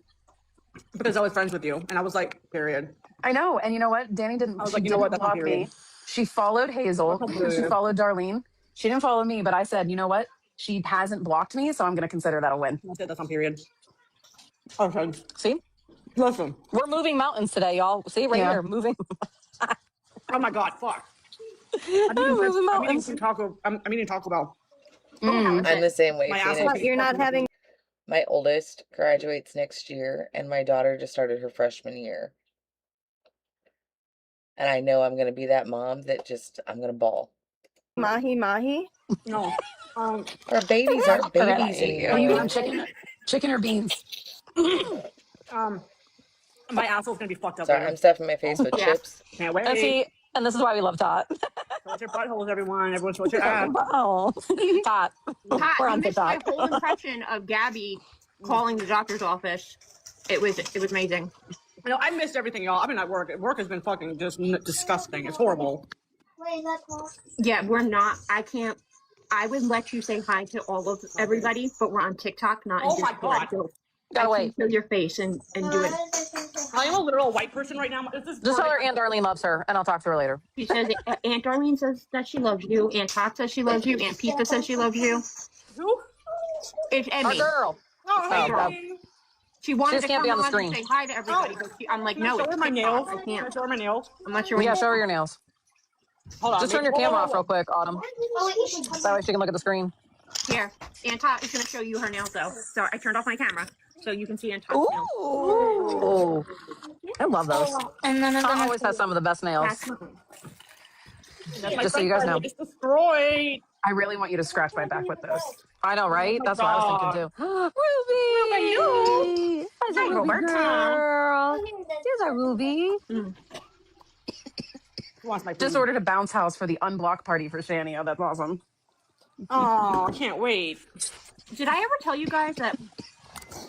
because I was friends with you, and I was like, period. I know, and you know what? Danny didn't. I was She like, you know what? didn't That's not block me. period. She followed Hazel. She followed Darlene. She didn't follow me, but I said, you know what? She hasn't blocked me, so I'm going to consider that a win. That's it. That's on period. Okay, See? listen. We're moving mountains today, y'all. See right Yeah. here, moving. Oh my god, fuck. Moving I'm eating mountains. some taco. I'm eating Taco Bell. I'm the same way. My Phoenix. asshole. You're not having. My oldest graduates next year, and my daughter just started her freshman year. And I know I'm gonna be that mom that I'm gonna bawl. Mahi mahi. No. Our babies aren't babies Are you anymore. eating chicken or beans? My asshole's gonna be fucked up. Sorry, later. I'm stuffing my face with Yeah. chips. Can't wait. And see, and this is why we love Tot. Watch your buttholes, everyone. Everyone, watch your ass. Oh, Tot. We're Pat, on you missed my TikTok. whole impression of Gabby calling the doctor's office. It was amazing. You know, I missed everything, y'all. I've been at work. Work has been fucking just disgusting. It's horrible. Yeah, we're not. I can't. I would let you say hi to all of everybody, but we're on TikTok, not in Oh my Discord. God. So Gotta I wait. can show your face and do it. I am a literal white person right now. Is this Just tell her Aunt Darlene loves her, and I'll talk to her later. She says Aunt Darlene says that she loves you. Aunt Tot says she loves you. Aunt Pizza says she loves you. Who? It's Our Emmy. girl. Oh, hey, Oh, hey. She wanted She just to can't come be on the on screen. and say hi to everybody, but I'm like, Can I no, show it's her my TikTok. nails? I Can I can't. show her my nails? I'm not sure. Yeah, show her your nails. Hold on. Just turn your camera off real quick, Autumn. That way she can look at the screen. Here, Aunt Tot is gonna show you her nails though. So I turned off my camera so you can see Aunt Tot's nails. Ooh. I love those. Tot always has some of the best nails. That's my Just so you guys know. It's destroyed. I really want you to scratch my back with those. I know, right? That's what I was thinking too. Ruby! That's a Hi, Ruby Roberta. girl. Here's a Ruby. Who wants my Just food? ordered a bounce house for the unblock party for Shania. That's awesome. Oh, I can't wait. Did I ever tell you guys that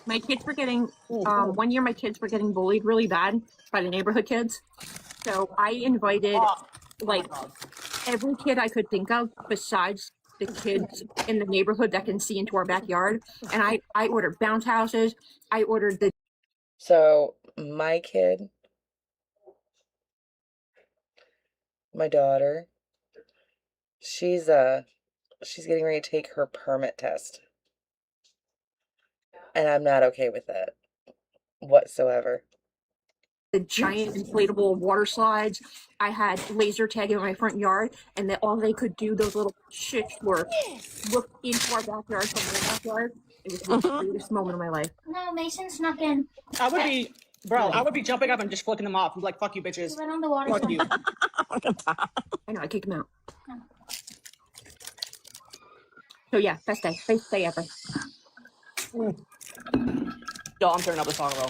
my kids were getting, one year my kids were getting bullied really bad by the neighborhood kids? So I invited like every kid I could think of besides the kids in the neighborhood that can see into our backyard. And I ordered bounce houses. I ordered the So my kid, my daughter, she's getting ready to take her permit test. And I'm not okay with that whatsoever. The giant inflatable water slides. I had laser tag in my front yard, and that all they could do, those little shits, were look into our backyard from their backyard. It was the greatest moment of my life. No, Mason snuck in. I would be jumping up and just flicking them off. I'm like, fuck you, bitches. He went on the water Fuck you. I know, I kicked him out. So yeah, best day ever. Yo, I'm turning up this taco.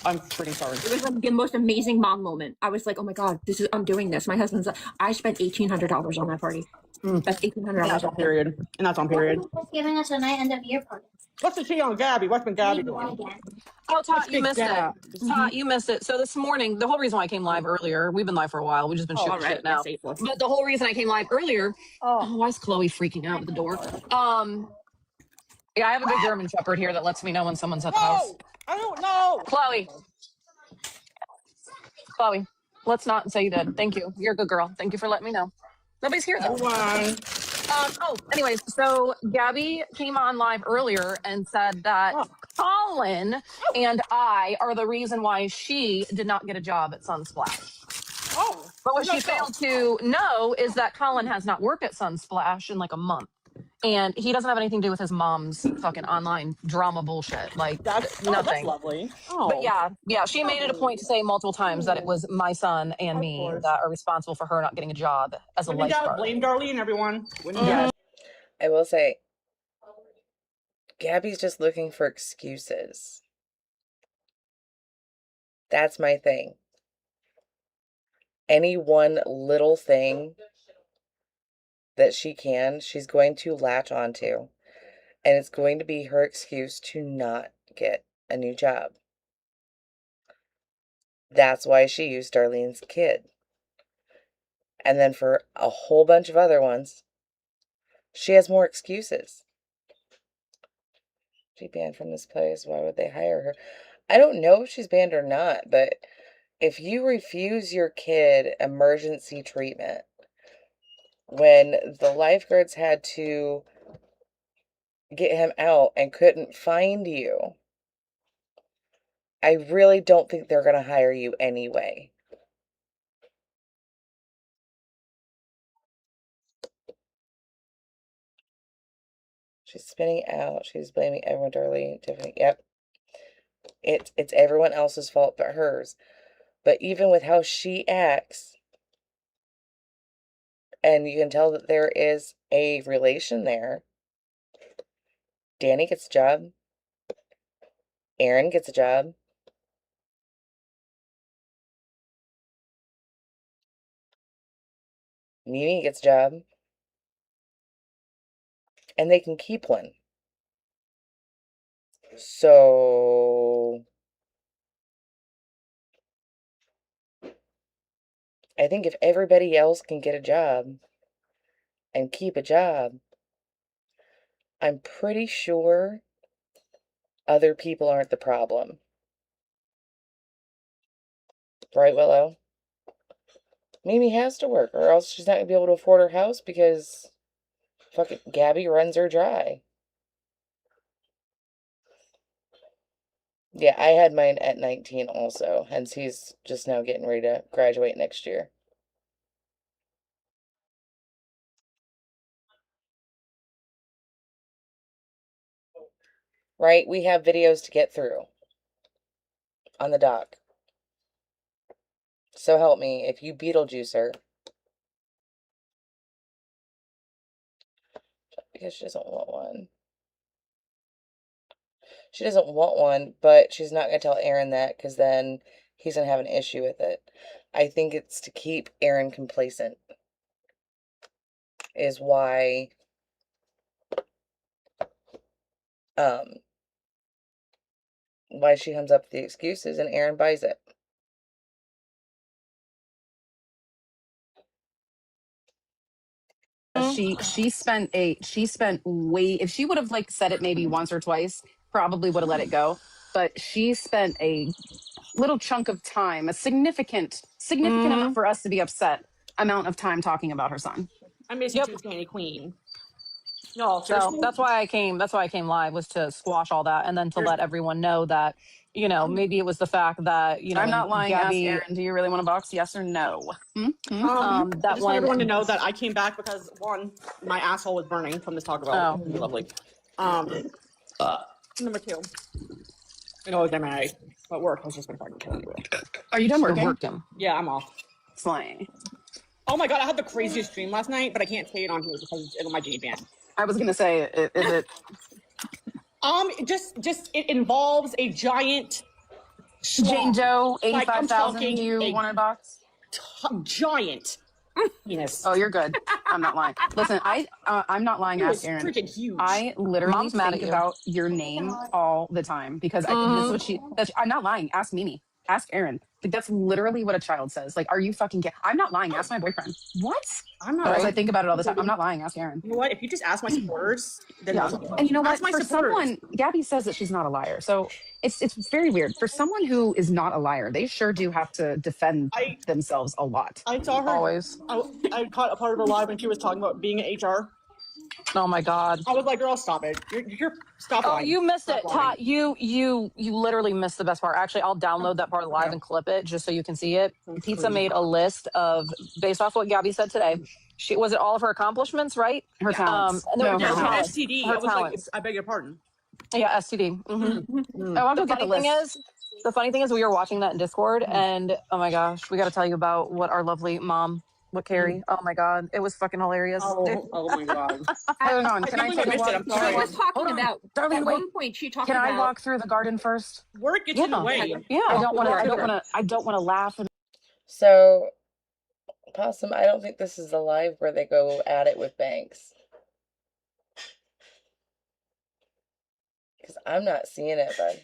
I'm freaking sorry. It was like the most amazing mom moment. I was like, oh my god, I'm doing this. My husband's like, I spent $1,800 on that party. That's $1,800. That's on period. And that's on period. He's giving us a night end of year party. What's the tea on Gabby? What's been Gabby doing? Again. Oh, Tot, you big missed gap. it. Tot, you missed it. So this morning, the whole reason why I came live earlier, we've been live for a while. We've just been shooting All right, shit now. that's April. But the whole reason I came live earlier, why is Chloe freaking out at the door? Yeah, I have a big German Shepherd here that lets me know when someone's at the house. No! I don't know! Chloe, let's not say you did. Thank you. You're a good girl. Thank you for letting me know. Nobody's here though. Everyone. Anyways, so Gabby came on live earlier and said that Colin and I are the reason why she did not get a job at Sunsplash. Oh. But what she failed to know is that Colin has not worked at Sunsplash in like a month. And he doesn't have anything to do with his mom's fucking online drama bullshit. Like, That's nothing. lovely. Oh. But yeah, she made it a point to say multiple times that it was my son and me that are responsible for her not getting a job as a When you gotta lifeguard. blame Darlene, everyone. When you Yeah. I will say, Gabby's just looking for excuses. That's my thing. Any one little thing that she can, she's going to latch onto. And it's going to be her excuse to not get a new job. That's why she used Darlene's kid. And then for a whole bunch of other ones, she has more excuses. She banned from this place. Why would they hire her? I don't know if she's banned or not, but if you refuse your kid emergency treatment when the lifeguards had to get him out and couldn't find you, I really don't think they're going to hire you anyway. She's spinning out. She's blaming everyone, Darlene, Tiffany. Yep. It's everyone else's fault but hers. But even with how she acts, and you can tell that there is a relation there. Danny gets a job. Aaron gets a job. Mimi gets a job. And they can keep one. So I think if everybody else can get a job and keep a job, I'm pretty sure other people aren't the problem. Right, Willow? Mimi has to work, or else she's not going to be able to afford her house because fucking Gabby runs her dry. Yeah, I had mine at 19 also, hence he's just now getting ready to graduate next year. Right? We have videos to get through on the dock. So help me, if you Beetlejuice her. Because she doesn't want one. She doesn't want one, but she's not going to tell Aaron that because then he's going to have an issue with it. I think it's to keep Aaron complacent. Is why she comes up with the excuses and Aaron buys it. She spent way, if she would have like said it maybe once or twice, probably would have let it go. But she spent a little chunk of time, a significant enough for us to be upset amount of time talking about her son. I miss you too, Danny Queen. No, So seriously? that's why I came. That's why I came live, was to squash all that, and then to let everyone know that, you know, maybe it was the fact that, you know, I'm not when lying. Ask Gabby, Aaron. Do you really want a box? Yes or no? I that just want everyone to one, know that I came back because one, my asshole was burning from this Taco Bell. oh, Lovely. Number two, I know it's MIA, but work has just been fucking killing me. Are you done should have working? worked him. Yeah, I'm off. Slang. Oh my god, I had the craziest dream last night, but I can't say it on here because it's in my game ban. I was gonna say, is it? It involves a giant Jane schlong. Joe, Like, I'm 85,000. talking Do you a want a box? giant penis. Oh, you're good. I'm not lying. Listen, I'm not lying. It Ask was Aaron. freaking huge. I literally Mom's mad at think you. about your name all the time because this is what she. I'm not lying. Ask Mimi. Ask Aaron. Like that's literally what a child says. Like, are you fucking? I'm not lying. Ask my boyfriend. What? I'm not. But as I lying. think about it all the time, I'm not lying. Ask Aaron. You know what? If you just ask my supporters, then Yeah. they'll know. And you know what? Ask my For supporters. someone, Gabby says that she's not a liar. So it's very weird. For someone who is not a liar, they sure do have to defend themselves a lot. I saw her. Always. I caught a part of her live when she was talking about being an HR. Oh my God. I was like, girl, stop it. You're stop Oh, lying. you missed Stop it, lying. Tot. You literally missed the best part. Actually, I'll download that part of the live and clip it just so you can see it. Pizza made a list of, based off what Gabby said today. She was it all of her accomplishments, right? Her talents. No, No, her Yeah, talents. STD. Her I was like, talents. I beg your pardon. Yeah, STD. Oh, I'll go The get the funny thing list. is, the funny thing is, we were watching that in Discord, and oh my gosh, we got to tell you about what our lovely mom, what Carrie. Oh my God, it was fucking hilarious. Oh my god. Hold on. Can I believe I take a missed walk? it. I'm She sorry. was talking about Darlene, at wait. one point. She talked Can I about walk through the garden first? Work gets in the way. Yeah. I don't want to. I don't want to laugh. So, Possum, I don't think this is the live where they go at it with Banks. Because I'm not seeing it, bud.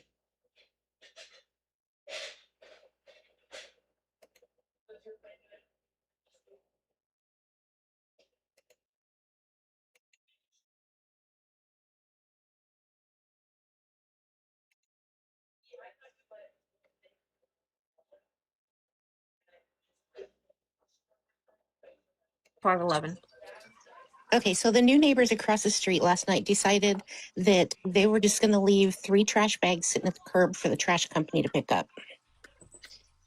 Okay, so the new neighbors across the street last night decided that they were just going to leave 3 trash bags sitting at the curb for the trash company to pick up.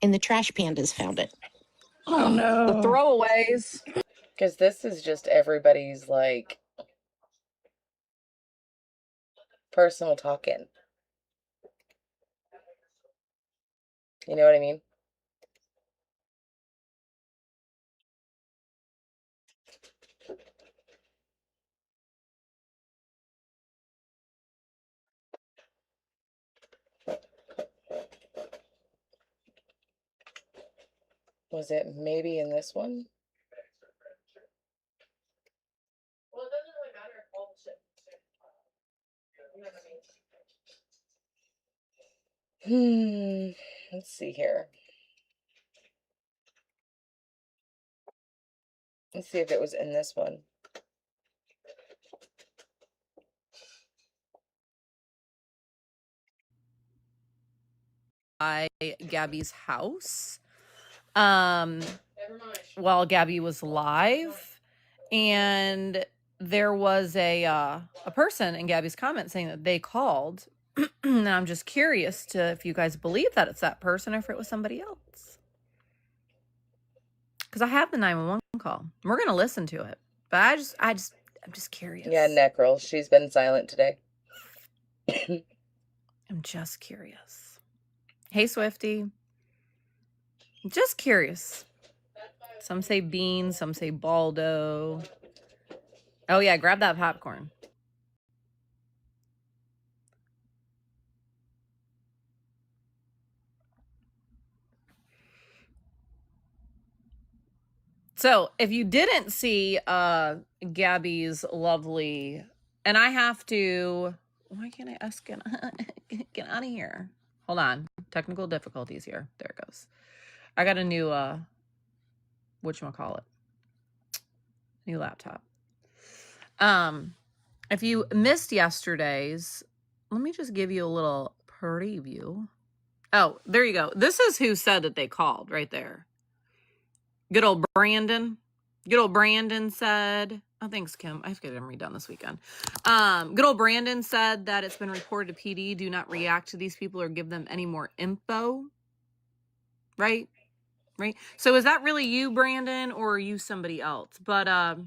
And the trash pandas found it. Oh no. The throwaways. Because this is just everybody's, like, personal talking. You know what I mean? Was it maybe in this one? Well, it doesn't really matter if all the shit. You know what I mean? Let's see here. Let's see if it was in this one. By Gabby's house while Gabby was live, and there was a person in Gabby's comment saying that they called. And I'm just curious to if you guys believe that it's that person or if it was somebody else, because I have the 911 call. We're gonna listen to it, but I'm just curious. Yeah, Necrol. She's been silent today. I'm just curious. Hey, Swifty. Just curious. Some say beans, some say Baldo. Oh, yeah, grab that popcorn. So, if you didn't see Gabby's lovely... And I have to... Why can't I ask get out of here? Hold on. Technical difficulties here. There it goes. I got a new... whatchamacallit? New laptop. If you missed yesterday's... Let me just give you a little preview. Oh, there you go. This is who said that they called right there. Good old Brandon. Good old Brandon said, Oh, thanks, Kim. I have to get them redone this weekend. Good old Brandon said that it's been reported to PD. Do not react to these people or give them any more info. Right? Right? So is that really you, Brandon, or are you somebody else? But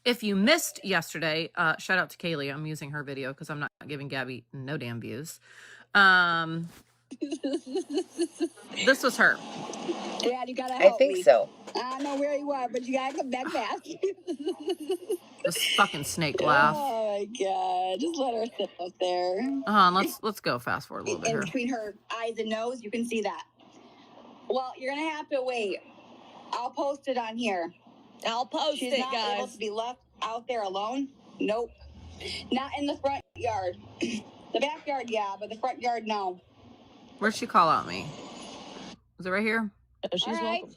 if you missed yesterday, shout out to Kaylee. I'm using her video because I'm not giving Gabby no damn views. This was her. Dad, you gotta I help think me. so. I don't know where you are, but you gotta come back fast. This fucking snake laugh. Oh my god. Just let her sit up there. Let's go fast forward a little bit In here. between her eyes and nose, you can see that. Well, you're gonna have to wait. I'll post it on here. I'll post She's it, not able guys. to be left out there alone. Nope. Not in the front yard. The backyard, yeah, but the front yard, no. Where'd she call out me? Is it right here? She's welcome.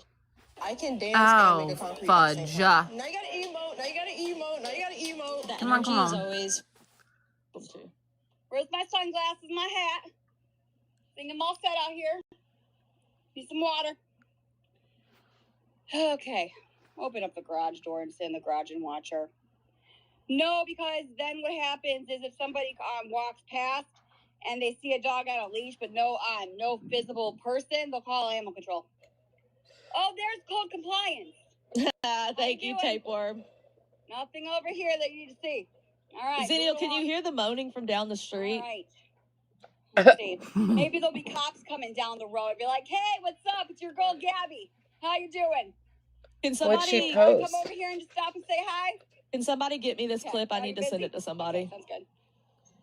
I can dance and make a concrete fudge. Now you gotta emote. Now you gotta emote. Now you gotta emote. That Come on, come energy is on. always. Where's my sunglasses, my hat? Think I'm all set out here. Need some water. Okay. Open up the garage door and sit in the garage and watch her. No, because then what happens is if somebody walks past and they see a dog on a leash but no visible person, they'll call animal control. Oh, there's code compliance. Thank you, Tapeworm. Nothing over here that you need to see. All right. Xenial, can you hear the moaning from down the street? All right. Let's see. Maybe there'll be cops coming down the road. Be like, hey, what's up? It's your girl, Gabby. How you doing? Can What'd she somebody post? Come over here and just stop and say hi. can somebody get me this Okay. clip? I Are need you to send busy? it to somebody. Okay, sounds good.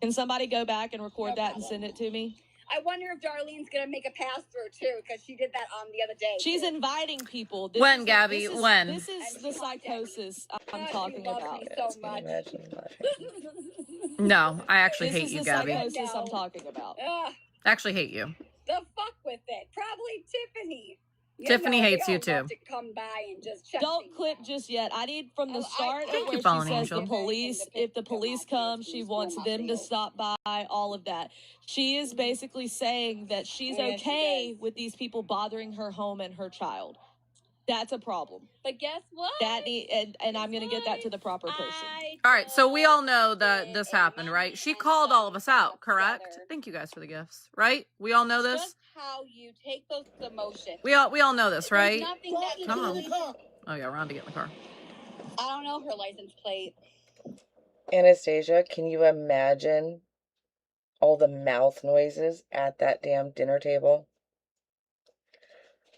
Can somebody go back and record No that and problem. send it to me? I wonder if Darlene's gonna make a pass through too, because she did that the other day. She's too. inviting people. When, Gabby? When? This is the psychosis I'm She talking loves about. me Yes, so can you much. imagine laughing? No, I actually This hate is you, the Gabby. psychosis I'm talking about. Ugh, I actually hate you. the fuck with it. Probably Tiffany. Tiffany hates they you, all love too. to come by and just check Don't things clip out. just yet. I need from the Oh, start I- Thank where you, she Fallen says Angel. the police, if the police come, she wants them to stop by, all of that. She is basically saying that she's Yeah, she okay does. with these people bothering her home and her child. That's a problem. But guess what? And I'm going to get that to the proper person. All right, so we all know that this happened, right? She called all of us out, correct? Thank you guys for the gifts, right? We all know this. Just how you take those emotions. We all know this, right? There's nothing that Come on. really- Oh yeah, Rhonda, get in the car. I don't know her license plate. Anastasia, can you imagine all the mouth noises at that damn dinner table?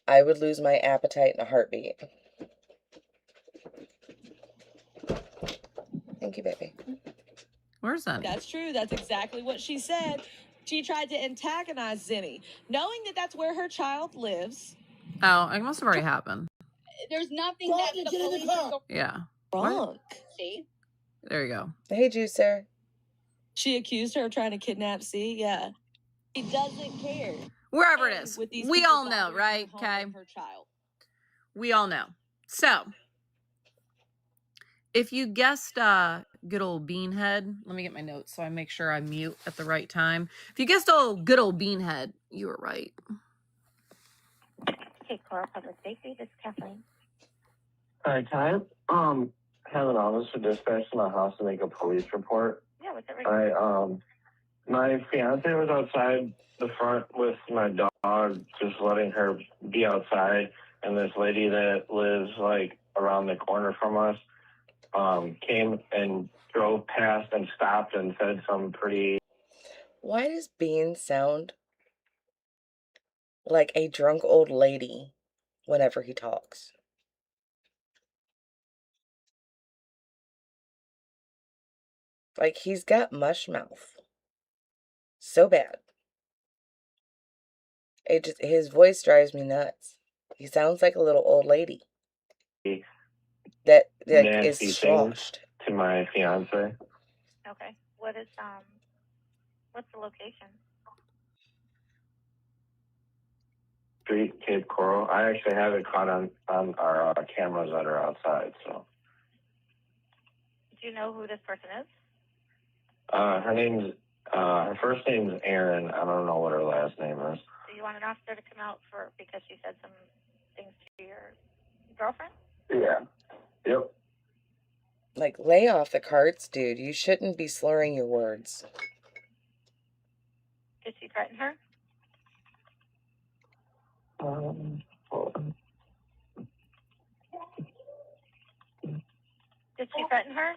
I would lose my appetite in a heartbeat. Thank you, baby. Where's that? That's true. That's exactly what she said. She tried to antagonize Zinni, knowing that that's where her child lives. Oh, it must have already happened. There's nothing that the police go Yeah. Wrong. see. There you go. Hey, Juicer. She accused her of trying to kidnap C. Yeah. He doesn't care. Wherever it is. With these We people all know, bothering right? her home Okay. and her child. We all know. So, if you guessed good old Beanhead, let me get my notes so I make sure I mute at the right time. If you guessed good old Beanhead, you were right. Okay, Coral Public Safety, this is Kathleen. Hi, can I have an officer dispatched to my house to make a police report? Yeah, what's it? My fiance was outside the front with my dog, just letting her be outside, and this lady that lives like around the corner from us came and drove past and stopped and said some pretty. Why does Bean sound like a drunk old lady whenever he talks? Like, he's got mush mouth. So bad. His voice drives me nuts. He sounds like a little old lady that is nasty things sloshed. to my fiance. Okay. What's the location? Street, Cape Coral. I actually have it caught on our cameras that are outside. So Do you know who this person is? her first name's Erin. I don't know what her last name is. Do you want an officer to come out because she said some things to your girlfriend? Yeah. Yep. Like, lay off the carts, dude. You shouldn't be slurring your words. Did she threaten her? Hold on. Did she threaten her?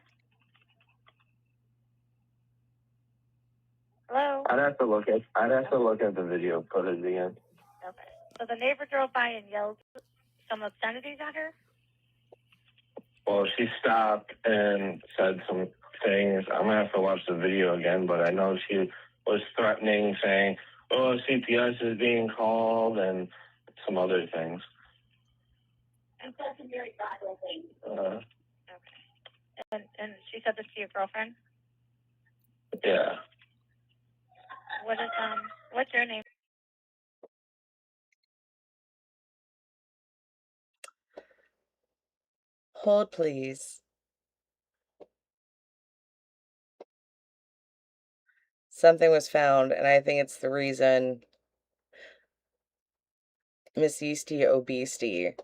Hello? I'd have to look at the video footage again. Okay. So the neighbor drove by and yelled some obscenities at her? Well, she stopped and said some things. I'm gonna have to watch the video again, but I know she was threatening, saying, "Oh, CPS is being called," and some other things. And some very fragile things. Okay. And she said this to your girlfriend? Yeah. What's your name? Hold, please. Something was found, and I think it's the reason Miss Yeasty Obesity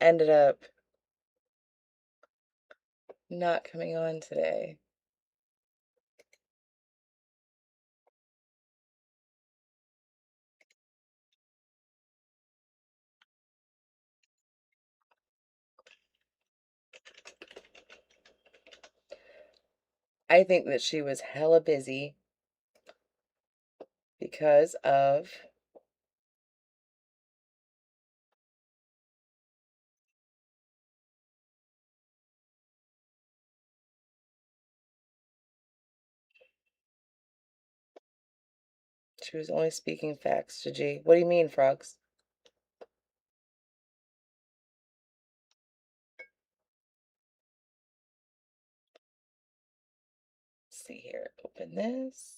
ended up not coming on today. I think that she was hella busy because of she was only speaking facts to G. What do you mean, frogs? Let's see here. Open this.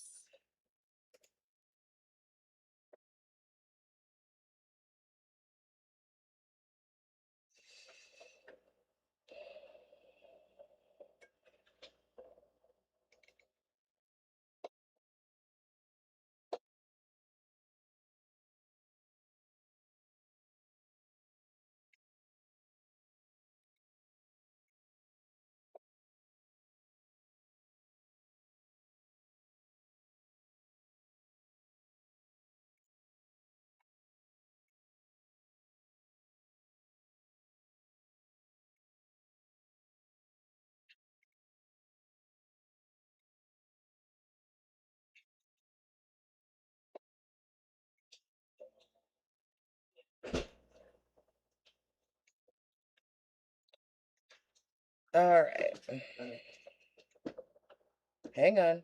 All right. Hang on.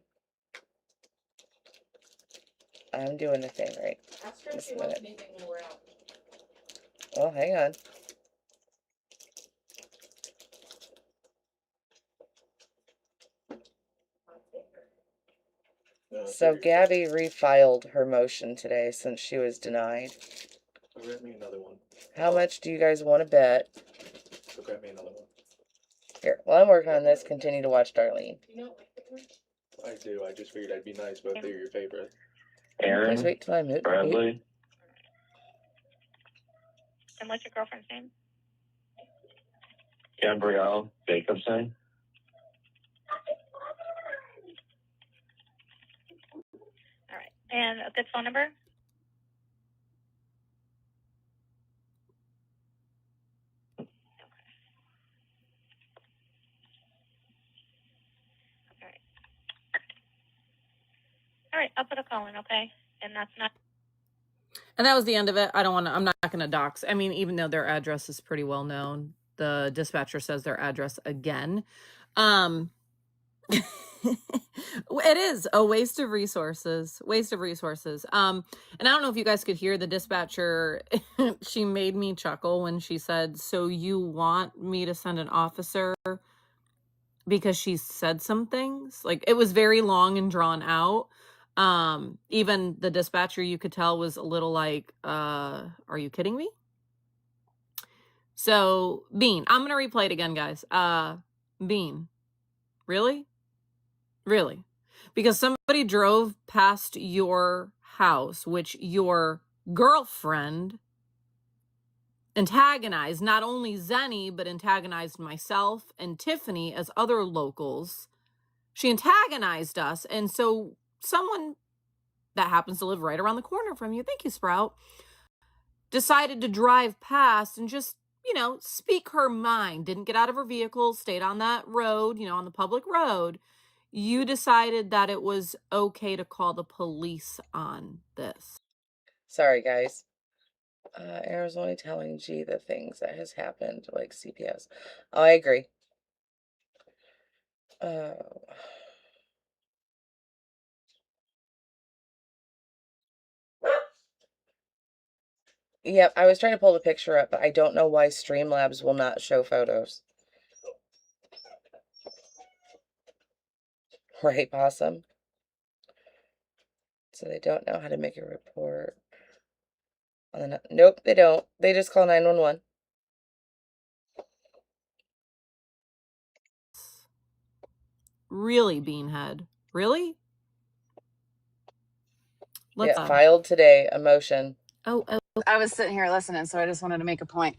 I'm doing the thing right this minute. Oh, hang on. So Gabby refiled her motion today since she was denied. Grab me another one. How much do you guys want to bet? So grab me another one. Here, while I'm working on this, continue to watch Darlene. I do. I just figured I'd be nice, but they're your favorite. Aaron. Please wait till I mute. Bradley. And what's your girlfriend's name? Gabrielle Jacobson. All right. And a good phone number? All right, I'll put a call in, okay? And that's not. And that was the end of it. I'm not going to dox. I mean, even though their address is pretty well known, the dispatcher says their address again. It is a waste of resources. And I don't know if you guys could hear the dispatcher. She made me chuckle when she said, "So you want me to send an officer because she said some things?" Like, it was very long and drawn out. Even the dispatcher, you could tell, was a little like, are you kidding me? So Bean, I'm going to replay it again, guys. Bean, really? Because somebody drove past your house, which your girlfriend antagonized not only Zenny, but antagonized myself and Tiffany as other locals. She antagonized us. And so someone that happens to live right around the corner from you, thank you, Sprout, decided to drive past and just, you know, speak her mind. Didn't get out of her vehicle, stayed on that road, you know, on the public road. You decided that it was okay to call the police on this. Sorry, guys. Aaron's only telling G the things that has happened, like CPS. Oh, I agree. Yep, I was trying to pull the picture up, but I don't know why Streamlabs will not show photos. Right, Possum? So they don't know how to make a report. Nope, they don't. They just call 911. Really, Beanhead? Really? Yeah, filed today, a motion. Oh, I was sitting here listening, so I just wanted to make a point.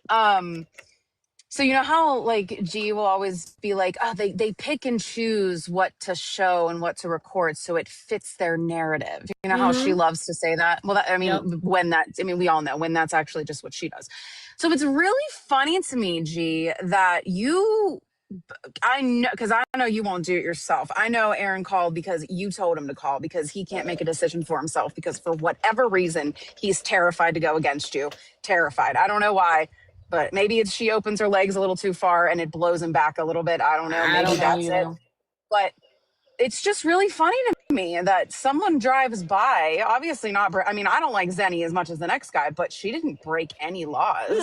So you know how like G will always be like, oh, they pick and choose what to show and what to record so it fits their narrative. You know how she loves to say that? Well, we all know when that's actually just what she does. So it's really funny to me, G, that I know, because I know you won't do it yourself. I know Aaron called because you told him to call, because he can't make a decision for himself, because for whatever reason, he's terrified to go against you. Terrified. I don't know why, but maybe it's she opens her legs a little too far and it blows him back a little bit. I don't know. Maybe that's it. But it's just really funny to me that someone drives by, obviously not, I mean, I don't like Zenny as much as the next guy, but she didn't break any laws.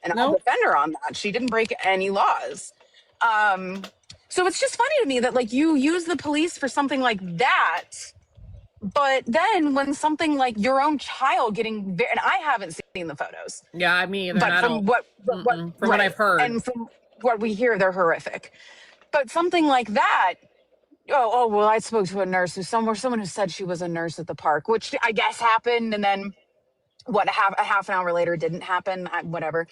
And I'll defend her on that. She didn't break any laws. So it's just funny to me that like you use the police for something like that, but then when something like your own child and I haven't seen the photos. Yeah, me either. But from what I've heard and from what we hear, they're horrific. But something like that. Oh, well, I spoke to a nurse someone who said she was a nurse at the park, which I guess happened. And then a half an hour later, it didn't happen, whatever.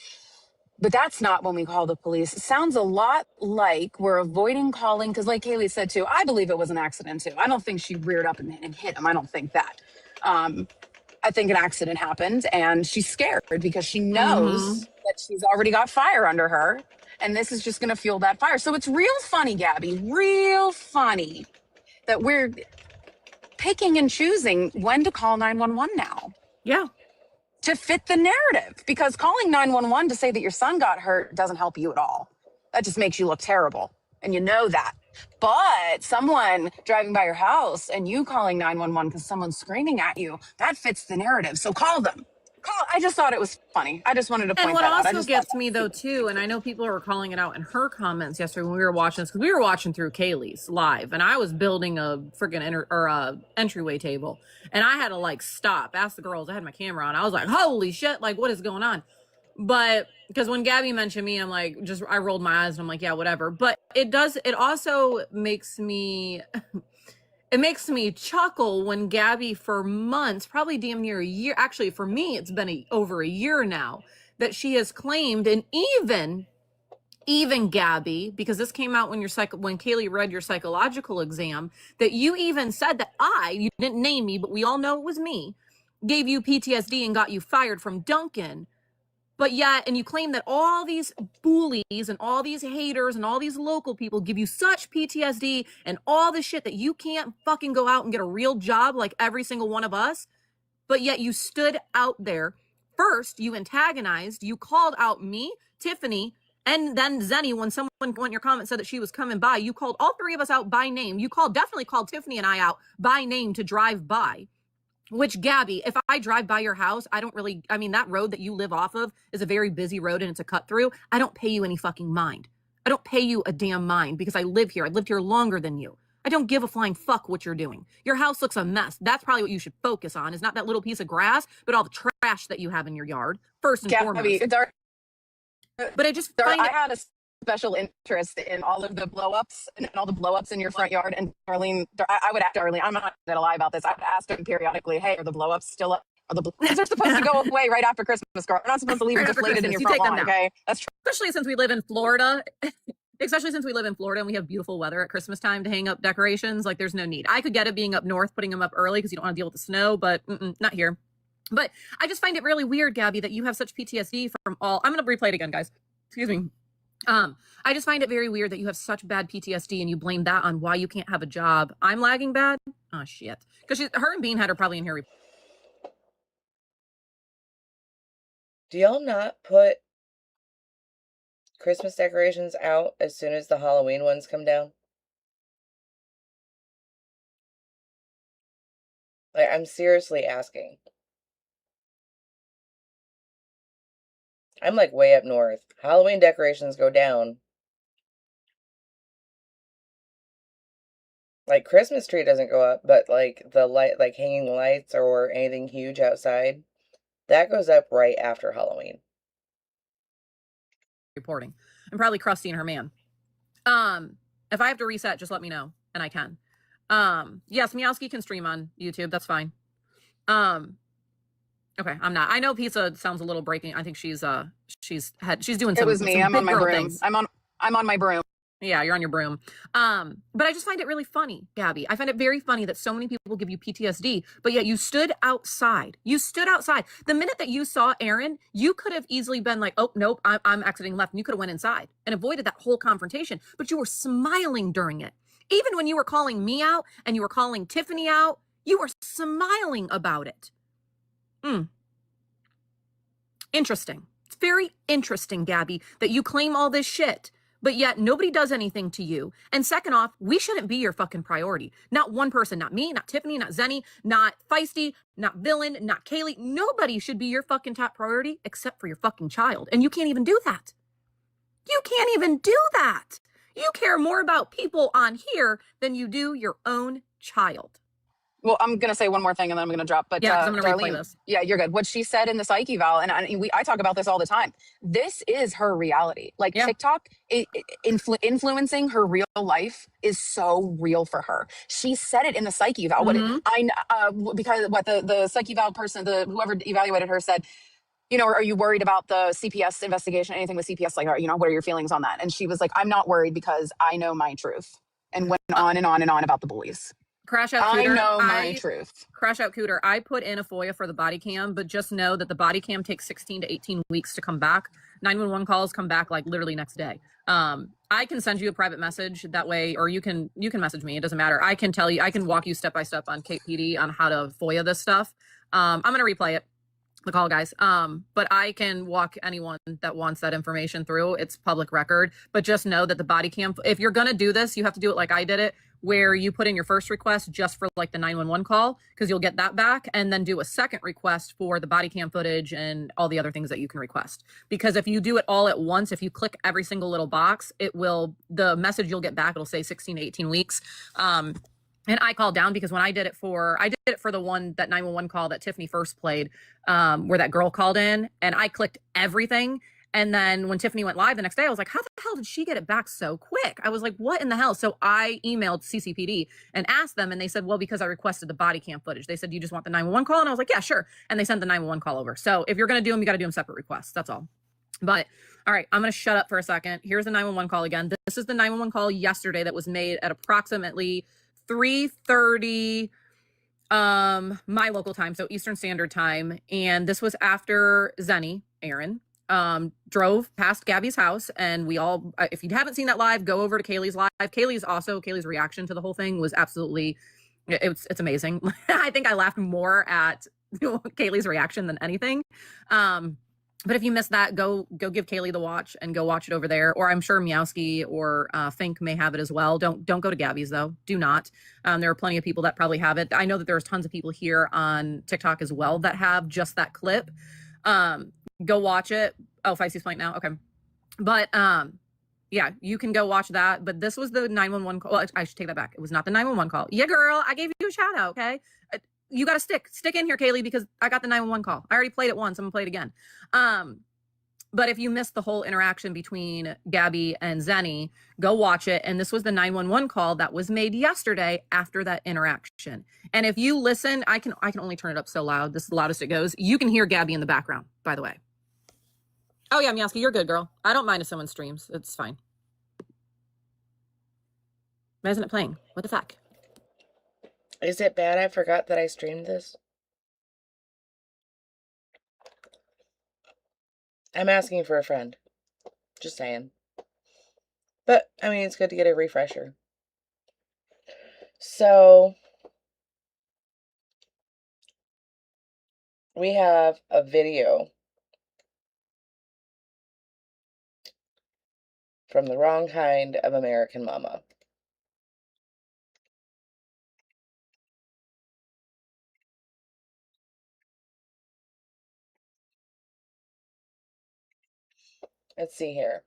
But that's not when we call the police. It sounds a lot like we're avoiding calling, because like Kaylee said too, I believe it was an accident too. I don't think she reared up and hit him. I don't think that. I think an accident happened and she's scared because she knows that she's already got fire under her, and this is just going to fuel that fire. So it's real funny, Gabby, real funny that we're picking and choosing when to call 911 now. Yeah. To fit the narrative, because calling 911 to say that your son got hurt doesn't help you at all. That just makes you look terrible. And you know that. But someone driving by your house and you calling 911 because someone's screaming at you, that fits the narrative. So call them. I just thought it was funny. I just wanted to point that out. And what also gets me though too, and I know people were calling it out in her comments yesterday when we were watching this, because we were watching through Kaylee's live, and I was building a freaking entryway table, and I had to like stop, ask the girls. I had my camera on. I was like, holy shit, like what is going on? But because when Gabby mentioned me, I'm like, I rolled my eyes and I'm like, yeah, whatever. But it also makes me. It makes me chuckle when Gabby, for months, probably damn near a year, actually for me, it's been over a year now, that she has claimed, and even Gabby, because this came out when Kaylee read your psychological exam, that you even said that you didn't name me, but we all know it was me, gave you PTSD and got you fired from Dunkin'. But yet, and you claim that all these bullies and all these haters and all these local people give you such PTSD and all the shit that you can't fucking go out and get a real job like every single one of us. But yet you stood out there. First, you antagonized, you called out me, Tiffany, and then Zenny. When someone went in your comment said that she was coming by, you called all three of us out by name. You definitely called Tiffany and I out by name to drive by. Which, Gabby, if I drive by your house, that road that you live off of is a very busy road and it's a cut through. I don't pay you any fucking mind. I don't pay you a damn mind because I live here. I lived here longer than you. I don't give a flying fuck what you're doing. Your house looks a mess. That's probably what you should focus on, is not that little piece of grass, but all the trash that you have in your yard, first and foremost. But I just find special interest in all of the blow-ups and all the blow-ups in your front yard. And Darlene, I would ask Darlene, I'm not gonna lie about this. I would ask her periodically, hey, are the blow-ups still up? Because they're supposed to go away right after Christmas, girl. We're not supposed to leave them deflated in your front lawn, okay? That's true. Especially since we live in Florida. Especially since we live in Florida and we have beautiful weather at Christmas time to hang up decorations. Like, there's no need. I could get it being up north, putting them up early because you don't want to deal with the snow, but not here. But I just find it really weird, Gabby, that you have such PTSD from all. I'm going to replay it again, guys. Excuse me. I just find it very weird that you have such bad PTSD and you blame that on why you can't have a job. I'm lagging bad? Oh, shit. Because her and Beanhead are probably in here. Do y'all not put Christmas decorations out as soon as the Halloween ones come down? Like, I'm seriously asking. I'm like way up north. Halloween decorations go down. Like, Christmas tree doesn't go up, but like the light, like hanging lights or anything huge outside, that goes up right after Halloween. Reporting. I'm probably Krusty and her man. If I have to reset, just let me know, and I can. Yes, Meowski can stream on YouTube. That's fine. Okay, I'm not. I know Pizza sounds a little breaking. I think she's doing some. It was me. Some I'm on my broom. things. I'm on my broom. Yeah, you're on your broom. But I just find it really funny, Gabby. I find it very funny that so many people give you PTSD, but yet you stood outside. You stood outside. The minute that you saw Aaron, you could have easily been like, oh, nope, I'm exiting left. And you could have went inside and avoided that whole confrontation, but you were smiling during it. Even when you were calling me out and you were calling Tiffany out, you were smiling about it. Interesting. It's very interesting, Gabby, that you claim all this shit, but yet nobody does anything to you. And second off, we shouldn't be your fucking priority. Not one person, not me, not Tiffany, not Zenny, not Feisty, not Villain, not Kaylee. Nobody should be your fucking top priority except for your fucking child. And you can't even do that. You can't even do that. You care more about people on here than you do your own child. Well, I'm going to say one more thing and then I'm going to drop. But yeah, I'm going to replay this. Yeah, you're good. What she said in the psych eval, and I talk about this all the time. This is her reality. Like TikTok influencing her real life is so real for her. She said it in the psych eval. Because what the psych eval person, whoever evaluated her said, you know, are you worried about the CPS investigation, anything with CPS? Like, you know, what are your feelings on that? And she was like, I'm not worried because I know my truth. And went on and on and on about the bullies. Crash Out Cooter. I know my truth. Crash Out Cooter. I put in a FOIA for the body cam, but just know that the body cam takes 16 to 18 weeks to come back. 911 calls come back like literally next day. I can send you a private message that way, or you can message me. It doesn't matter. I can tell you, I can walk you step by step on KPD on how to FOIA this stuff. I'm going to replay it. The call, guys. But I can walk anyone that wants that information through. It's public record. But just know that the body cam, if you're going to do this, you have to do it like I did it, where you put in your first request just for like the 911 call, because you'll get that back, and then do a second request for the body cam footage and all the other things that you can request. Because if you do it all at once, if you click every single little box, the message you'll get back, it'll say 16 to 18 weeks. And I called down because when I did it for the one, that 911 call that Tiffany first played, where that girl called in, and I clicked everything. And then when Tiffany went live the next day, I was like, how the hell did she get it back so quick? I was like, what in the hell? So I emailed CCPD and asked them, and they said, well, because I requested the body cam footage. They said, you just want the 911 call? And I was like, yeah, sure. And they sent the 911 call over. So if you're going to do them, you got to do them separate requests. That's all. But all right, I'm going to shut up for a second. Here's the 911 call again. This is the 911 call yesterday that was made at approximately 3:30 my local time, so Eastern Standard Time. And this was after Zenny, Aaron, drove past Gabby's house, and we all, if you haven't seen that live, go over to Kaylee's live. Kaylee's reaction to the whole thing was absolutely, it's amazing. I think I laughed more at Kaylee's reaction than anything. But if you missed that, go give Kaylee the watch and go watch it over there. Or I'm sure Meowski or Fink may have it as well. Don't go to Gabby's though. Do not. There are plenty of people that probably have it. I know that there's tons of people here on TikTok as well that have just that clip. Go watch it. Oh, Feisty's playing now. Okay. But yeah, you can go watch that. But this was the 911 call. Well, I should take that back. It was not the 911 call. Yeah, girl, I gave you a shout out. Okay. You got to stick in here, Kaylee, because I got the 911 call. I already played it once. I'm gonna play it again. But if you missed the whole interaction between Gabby and Zenny, go watch it. And this was the 911 call that was made yesterday after that interaction. And if you listen, I can only turn it up so loud. This is the loudest it goes. You can hear Gabby in the background, by the way. Oh yeah, Miaski, you're good, girl. I don't mind if someone streams. It's fine. Why isn't it playing? What the fuck? Is it bad I forgot that I streamed this? I'm asking for a friend. Just saying. But, I mean, it's good to get a refresher. So, we have a video from the wrong kind of American Mama. Let's see here.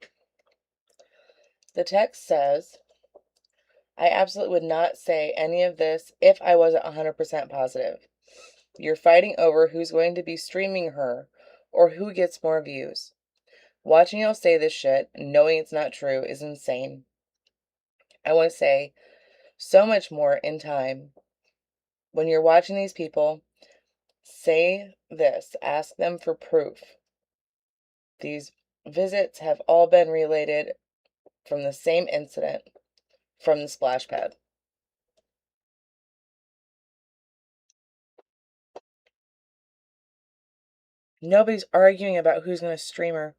The text says, I absolutely would not say any of this if I wasn't 100% positive. You're fighting over who's going to be streaming her or who gets more views. Watching y'all say this shit, knowing it's not true, is insane. I want to say so much more in time. When you're watching these people say this, ask them for proof. These visits have all been related from the same incident from the splash pad. Nobody's arguing about who's going to stream her.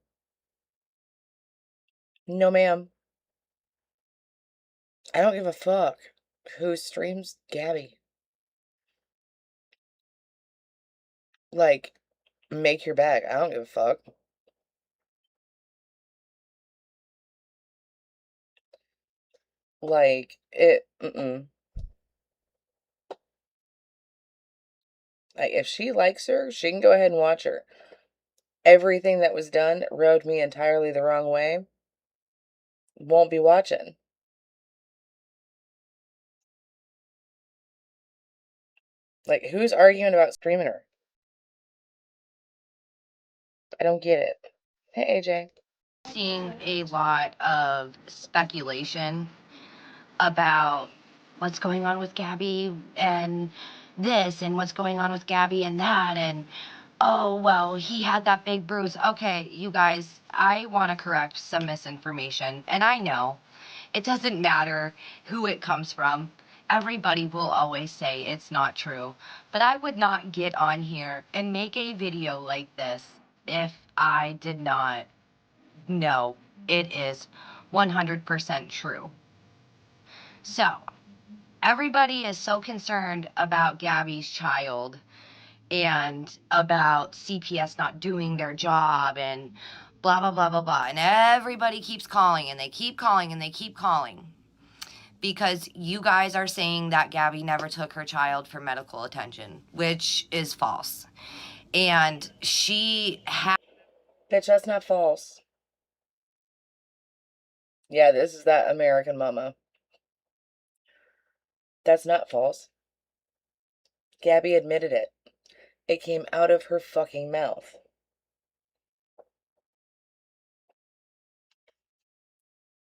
No, ma'am. I don't give a fuck who streams Gabby. Like, make your bag. I don't give a fuck. Like, Like, if she likes her, she can go ahead and watch her. Everything that was done rubbed me entirely the wrong way. Won't be watching. Like, who's arguing about streaming her? I don't get it. Hey, AJ. Seeing a lot of speculation about what's going on with Gabby and this and what's going on with Gabby and that and oh well he had that big bruise. Okay, you guys, I want to correct some misinformation, and I know it doesn't matter who it comes from. Everybody will always say it's not true, but I would not get on here and make a video like this if I did not know it is 100% true. So, everybody is so concerned about Gabby's child and about CPS not doing their job and blah, blah, blah, blah, blah. And everybody keeps calling and they keep calling and they keep calling because you guys are saying that Gabby never took her child for medical attention, which is false. And she had... Bitch, that's not false. Yeah, this is that American Mama. That's not false. Gabby admitted it. It came out of her fucking mouth.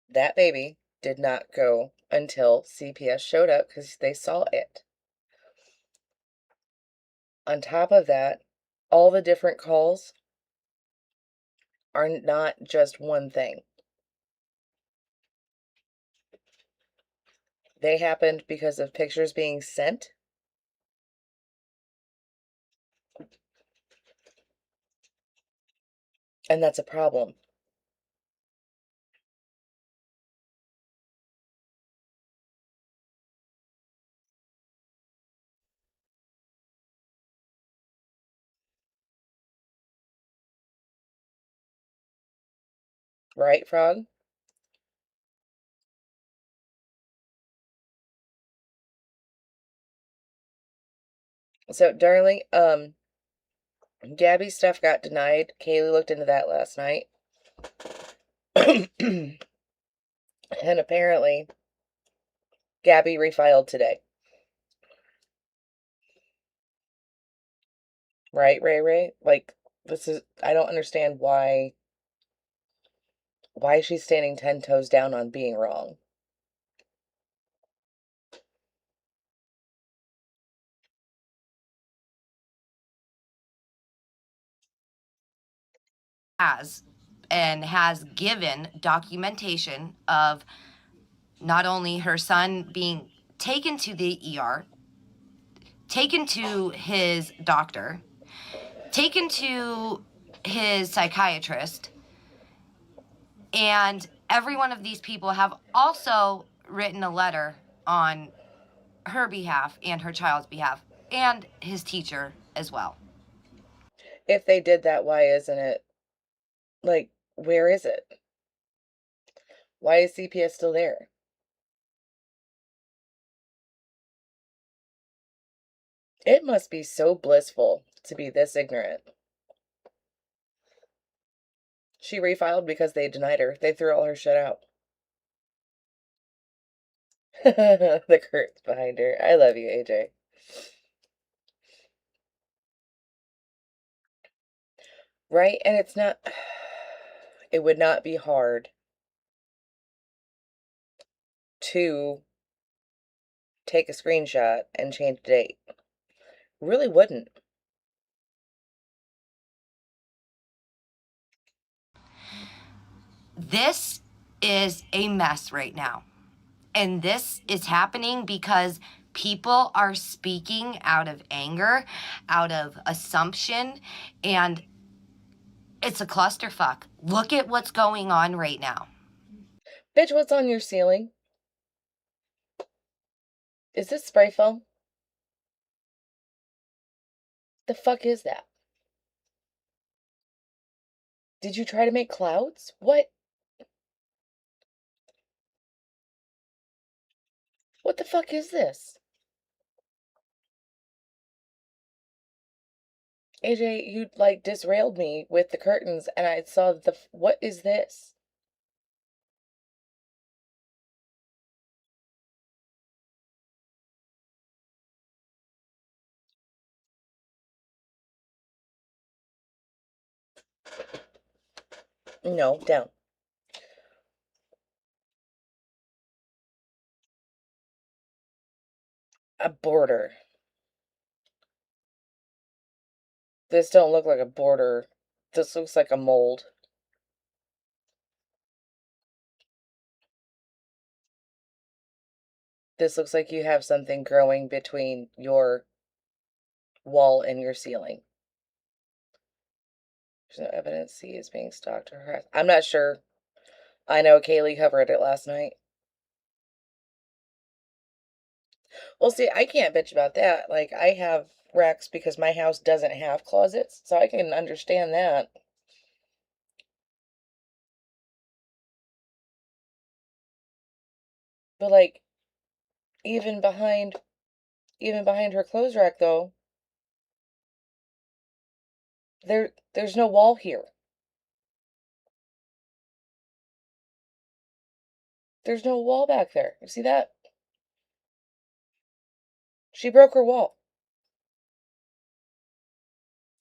That baby did not go until CPS showed up because they saw it. On top of that, all the different calls are not just one thing. They happened because of pictures being sent. And that's a problem. Right, Frog? So, darling, Gabby's stuff got denied. Kaylee looked into that last night. And apparently, Gabby refiled today. Right, Ray Ray? Like, this is... I don't understand why Why is she standing 10 toes down on being wrong? Has given documentation of not only her son being taken to the ER, taken to his doctor, taken to his psychiatrist, and every one of these people have also written a letter on her behalf and her child's behalf, and his teacher as well. If they did that, why isn't it? Like, where is it? Why is CPS still there? It must be so blissful to be this ignorant. She refiled because they denied her. They threw all her shit out. The curtains behind her. I love you, AJ. Right? And it's not... It would not be hard to take a screenshot and change the date. Really wouldn't. This is a mess right now. And this is happening because people are speaking out of anger, out of assumption, and it's a clusterfuck. Look at what's going on right now. Bitch, what's on your ceiling? Is this spray foam? The fuck is that? Did you try to make clouds? What? What the fuck is this? AJ, you like disrailed me with the curtains and I saw the... What is this? No, down. A border. This don't look like a border. This looks like a mold. This looks like you have something growing between your wall and your ceiling. There's no evidence C is being stalked or harassed. I'm not sure. I know Kaylee covered it last night. Well, see, I can't bitch about that. Like, I have racks because my house doesn't have closets, so I can understand that. But, like, even behind her clothes rack, though, there's no wall here. There's no wall back there. You see that? She broke her wall.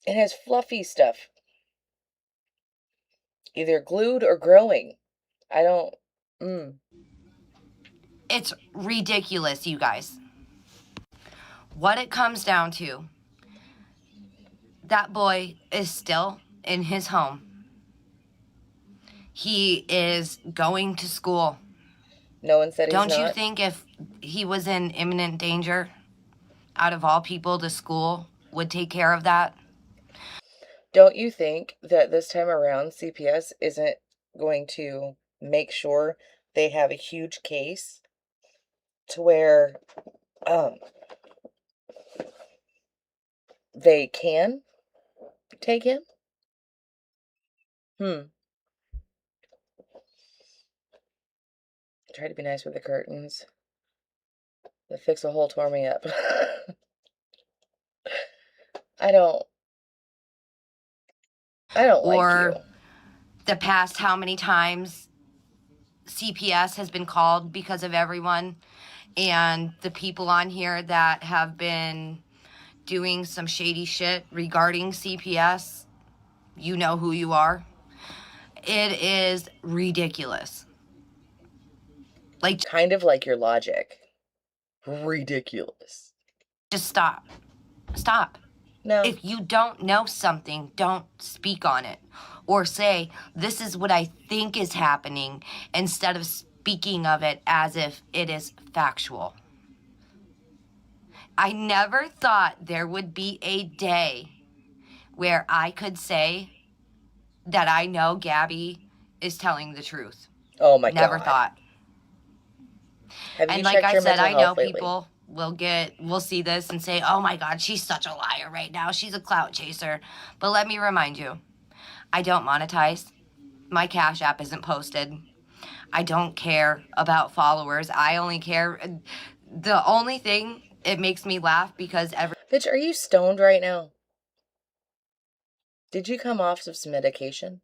It has fluffy stuff. Either glued or growing. I don't... It's ridiculous, you guys. What it comes down to, that boy is still in his home. He is going to school. No one said he's not. Don't you think if he was in imminent danger, out of all people, the school would take care of that? Don't you think that this time around CPS isn't going to make sure they have a huge case to where they can take him? Try to be nice with the curtains. The fix a hole tore me up. I don't Or like you. the past how many times CPS has been called because of everyone, and the people on here that have been doing some shady shit regarding CPS, you know who you are. It is ridiculous. Like, kind of like your logic. Ridiculous. just stop. Stop. No. If you don't know something, don't speak on it. Or say, this is what I think is happening, instead of speaking of it as if it is factual. I never thought there would be a day where I could say that I know Gabby is telling the truth. Oh my Never God. thought. Have you And like checked I your said, mental I know health lately? people will see this and say, oh my God, she's such a liar right now. She's a clout chaser. But let me remind you, I don't monetize. My Cash App isn't posted. I don't care about followers. I only care. The only thing, it makes me laugh because Bitch, are you stoned right now? Did you come off of some medication?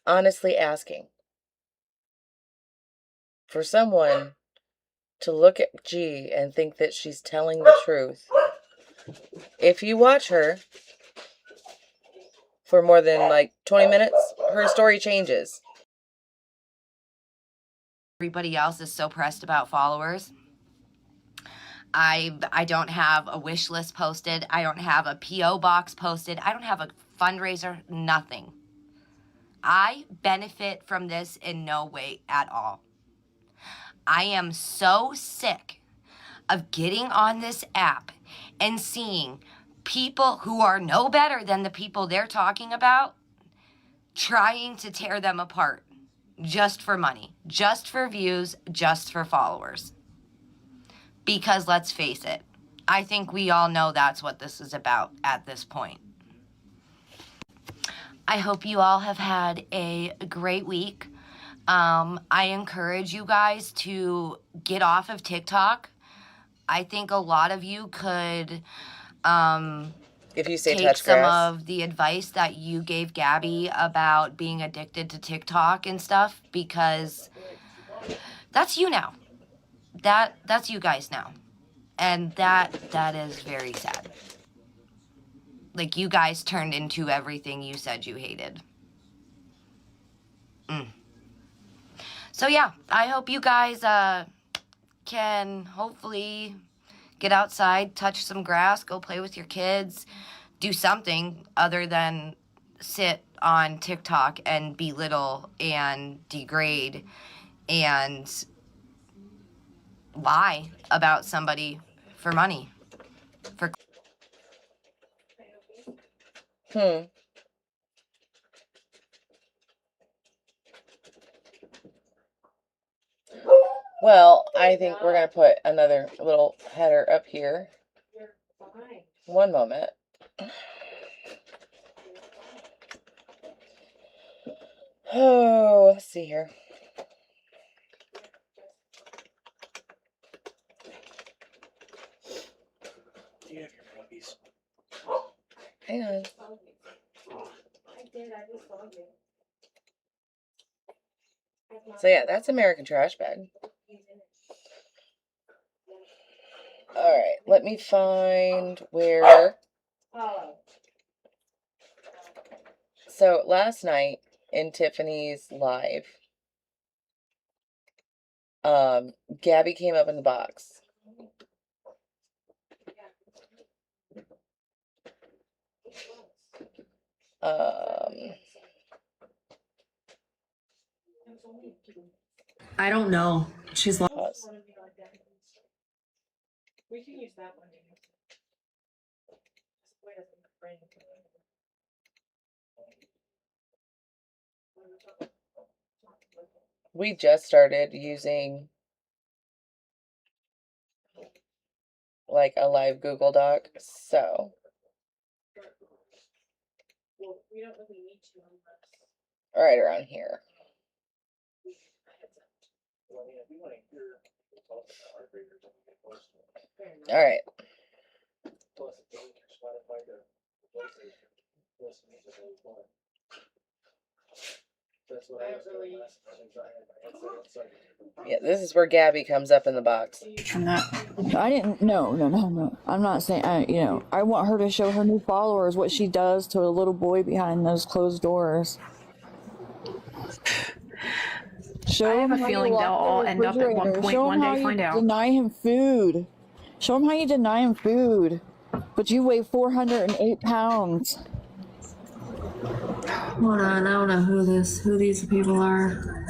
Honestly asking. For someone to look at G and think that she's telling the truth, if you watch her for more than like 20 minutes, her story changes. everybody else is so pressed about followers. I don't have a wish list posted. I don't have a P.O. box posted. I don't have a fundraiser, nothing. I benefit from this in no way at all. I am so sick of getting on this app and seeing people who are no better than the people they're talking about trying to tear them apart just for money, just for views, just for followers. Because let's face it, I think we all know that's what this is about at this point. I hope you all have had a great week. I encourage you guys to get off of TikTok. I think a lot of you could if you say take touch some grass. of the advice that you gave Gabby about being addicted to TikTok and stuff, because that's you now. That's you guys now. And that is very sad. Like, you guys turned into everything you said you hated. So yeah, I hope you guys can hopefully get outside, touch some grass, go play with your kids, do something other than sit on TikTok and belittle and degrade and lie about somebody for money. Well, I think we're going to put another little header up here. One moment. Oh, let's see here. Do you have your puppies? Hang on. So yeah, that's American Trash Bag. Alright, let me find where... So last night in Tiffany's live, Gabby came up in the box. I don't know. She's lost. We can use that one. We just started using like a live Google Doc, so right around here. All right. Yeah, this is where Gabby comes up in the box. I didn't. No. I'm not saying. I want her to show her new followers what she does to a little boy behind those closed doors. Show I have him a how you feeling they'll lock all the end up at one refrigerator. point Show one him day how you find out. deny him food. Show him how you deny him food. But you weigh 408 pounds. Hold on, I don't know who these people are.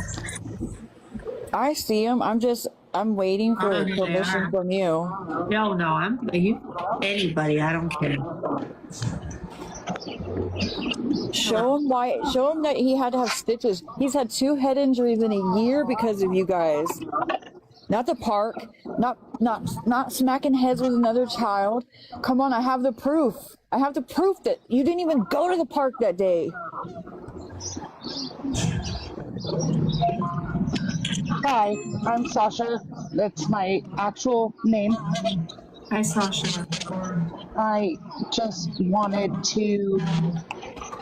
I see him. I'm waiting for permission from you. No, I'm anybody. I don't care. Show him that he had to have stitches. He's had 2 head injuries in a year because of you guys. Not the park, not smacking heads with another child. Come on, I have the proof. I have the proof that you didn't even go to the park that day. Hi, I'm Sasha. That's my actual name. Hi, Sasha. I just wanted to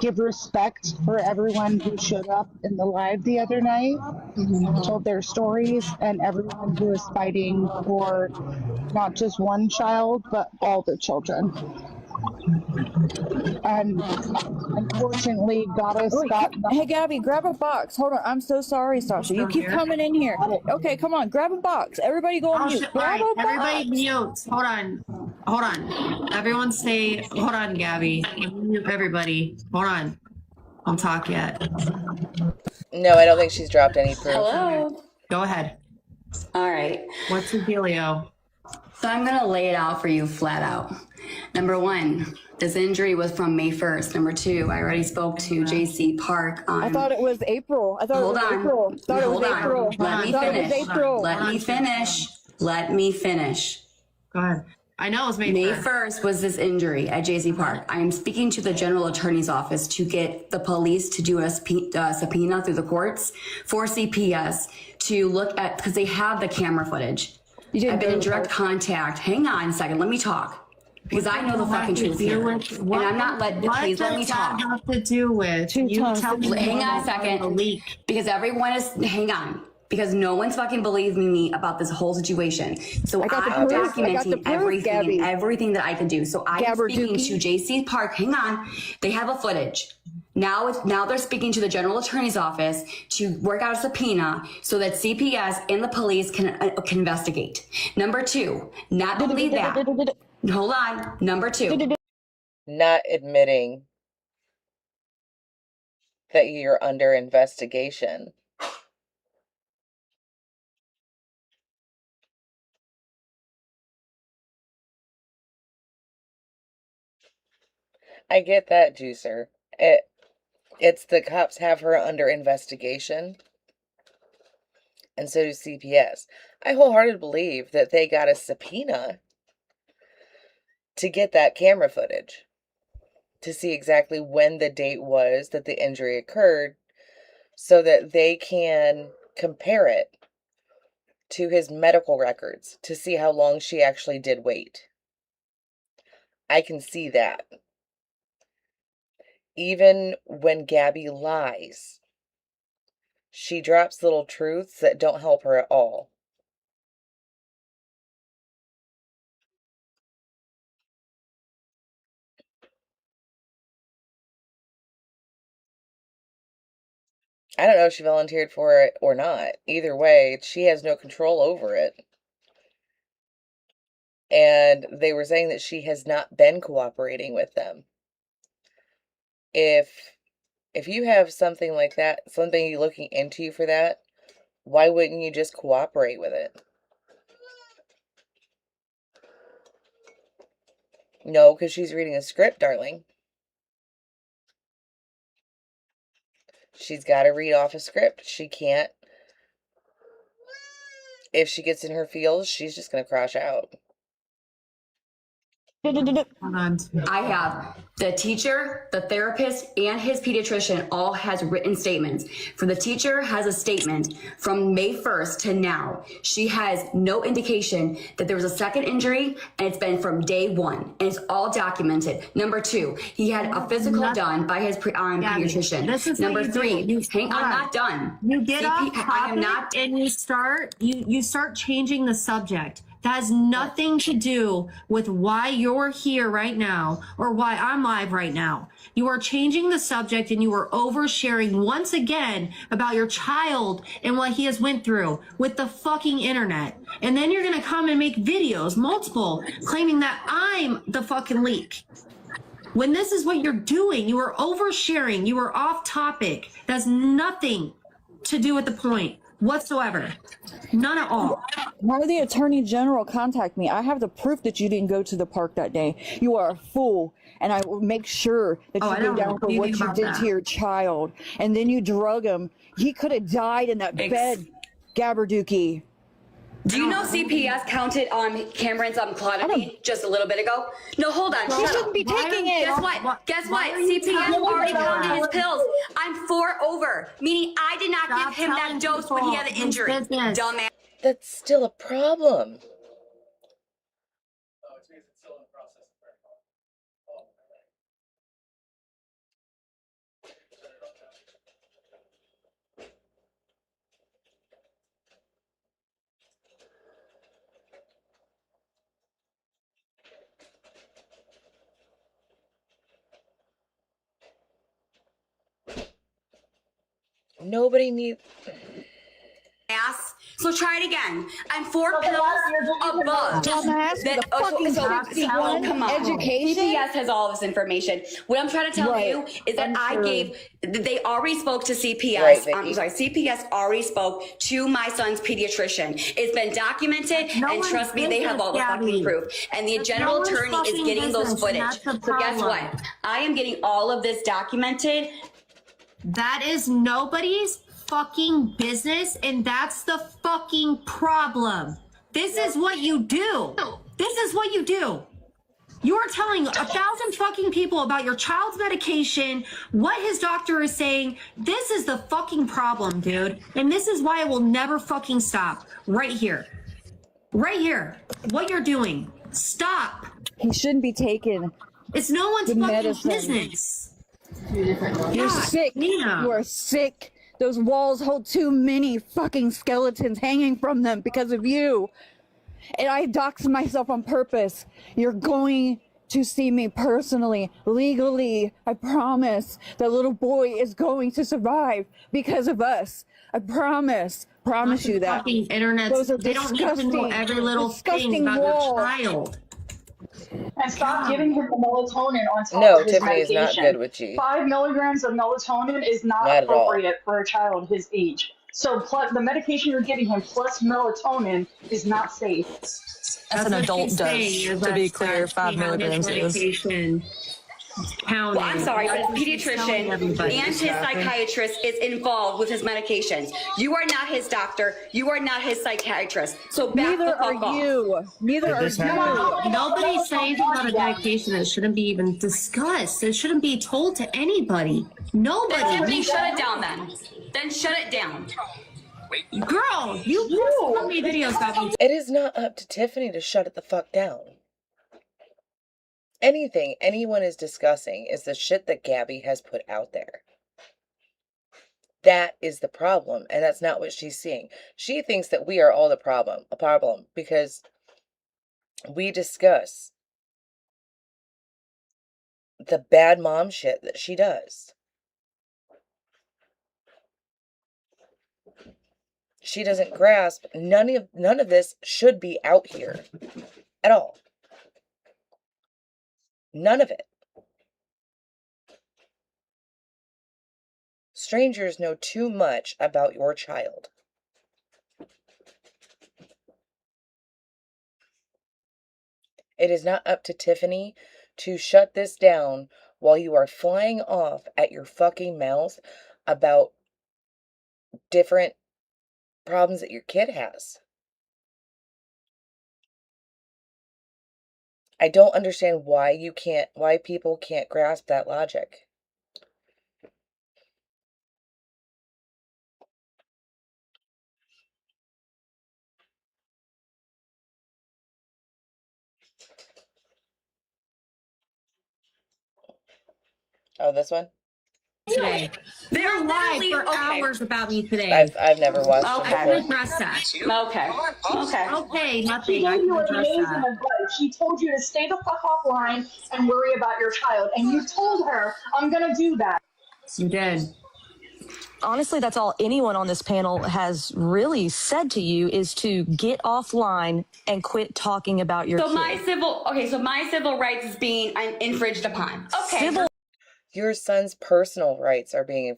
give respect for everyone who showed up in the live the other night, told their stories, and everyone who is fighting for not just one child, but all the children. And unfortunately, Hey, Gabby, grab a box. Hold on. I'm so sorry, Sasha. You keep coming in here. Okay, come on. Grab a box. Everybody go on mute. Grab a box. Everybody mute. Hold on. Everyone stay. Hold on, Gabby. Mute everybody. Hold on. Don't talk yet. No, I don't think she's dropped any proof. Hello. Go ahead. All right. What's the dealio? So I'm going to lay it out for you flat out. Number 1, this injury was from May 1st. Number 2, I already spoke to JC Park on... I thought it was April. Hold on. Let me finish. Go ahead. I know it was May 1st was this injury at JC Park. I am speaking to the General Attorney's Office to get the police to do a subpoena through the courts for CPS to look at, because they have the camera footage. I've been in direct contact. Hang on a second. Let me talk. Because I know the fucking truth here. And I'm not please let me talk. What does that have to do with you tell me? Hang on a second. Because everyone is, hang on. Because no one's fucking believing me about this whole situation. So I'm documenting everything that I can do. So I'm speaking to JC Park. Hang on. They have a footage. Now they're speaking to the General Attorney's Office to work out a subpoena so that CPS and the police can investigate. Number 2, not believe that. Hold on. Number 2. Not admitting that you're under investigation. I get that, Juicer. It's the cops have her under investigation, and so do CPS. I wholeheartedly believe that they got a subpoena to get that camera footage, to see exactly when the date was that the injury occurred, so that they can compare it to his medical records to see how long she actually did wait. I can see that. Even when Gabby lies, she drops little truths that don't help her at all. I don't know if she volunteered for it or not. Either way, she has no control over it. And they were saying that she has not been cooperating with them. If you have something like that, something looking into you for that, why wouldn't you just cooperate with it? No, because she's reading a script, darling. She's got to read off a script. She can't. If she gets in her feels, she's just going to crash out. I have the teacher, the therapist, and his pediatrician all has written statements. For the teacher has a statement from May 1st to now. She has no indication that there was a second injury, and it's been from day one, and it's all documented. Number 2, he had a physical done by his pediatrician. This is Number what 3, you do. I'm not done. You get off I am topic not. and you start changing the subject. That has nothing to do with why you're here right now or why I'm live right now. You are changing the subject and you are oversharing once again about your child and what he has went through with the fucking internet. And then you're going to come and make videos, multiple, claiming that I'm the fucking leak. When this is what you're doing, you are oversharing. You are off topic. That has nothing to do with the point whatsoever. None at all. Why did the Attorney General contact me? I have the proof that you didn't go to the park that day. You are a fool, and I will make sure that you go down for what you did to your child. And then you drug him. He could have died in that bed, Gabarduki. Do you know CPS counted on Cameron's clonidine just a little bit ago? No, hold on. He shouldn't be taking it. Guess what? CPS already counted his pills. I'm 4 over, meaning I did not give him that dose when he had an injury. Dumbass. That's still a problem. Nobody needs. So try it again. I'm 4 pills above. Dumbass, the fucking 61 come on. education. CPS has all this information. What I'm trying to tell you is that they already spoke to CPS. I'm sorry, CPS already spoke to my son's pediatrician. It's been documented, and trust me, they have all the fucking proof. And the general attorney is getting those footage. So guess what? I am getting all of this documented. That is nobody's fucking business, and that's the fucking problem. This is what you do. This is what you do. You are telling 1,000 fucking people about your child's medication, what his doctor is saying. This is the fucking problem, dude. And this is why it will never fucking stop. Right here. Right here. What you're doing. Stop. He shouldn't be taking. It's no one's fucking business. You're sick. Nina. You are sick. Those walls hold too many fucking skeletons hanging from them because of you. And I doxed myself on purpose. You're going to see me personally, legally. I promise. That little boy is going to survive because of us. I promise. Promise you that. Fucking internet. Those are they don't need to know every little thing about your child. And stop giving him the melatonin on top No, of his Tiffany is medication. not good with G. 5 milligrams of melatonin is not Not at all. appropriate for a child his age. So plus, the medication you're giving him plus melatonin is not safe. That's an adult dose. To be clear, 5 milligrams is. Well, I'm sorry, but his pediatrician and his psychiatrist is involved with his medications. You are not his doctor. You are not his psychiatrist. So back the fuck off. Neither are you. Nobody's saying about a medication that shouldn't be even discussed. It shouldn't be told to anybody. Nobody. Then Tiffany, shut it down then. Then shut it down. Girl, you post so many videos about me. It is not up to Tiffany to shut it the fuck down. Anything anyone is discussing is the shit that Gabby has put out there. That is the problem, and that's not what she's seeing. She thinks that we are all a problem because we discuss the bad mom shit that she does. She doesn't grasp none of this should be out here at all. None of it. Strangers know too much about your child. It is not up to Tiffany to shut this down while you are flying off at your fucking mouth about different problems that your kid has. I don't understand why people can't grasp that logic. Oh, this one? Today. They're live for hours about me today. I've never watched I it can before. address that. Okay. Okay, She nothing. gave I you can an address amazing that. advice. She told you to stay the fuck offline and worry about your child. And you told her, I'm going to do that. You did. Honestly, that's all anyone on this panel has really said to you is to get offline and quit talking about your So kid. my civil rights is being infringed upon. Okay. Your son's personal rights are being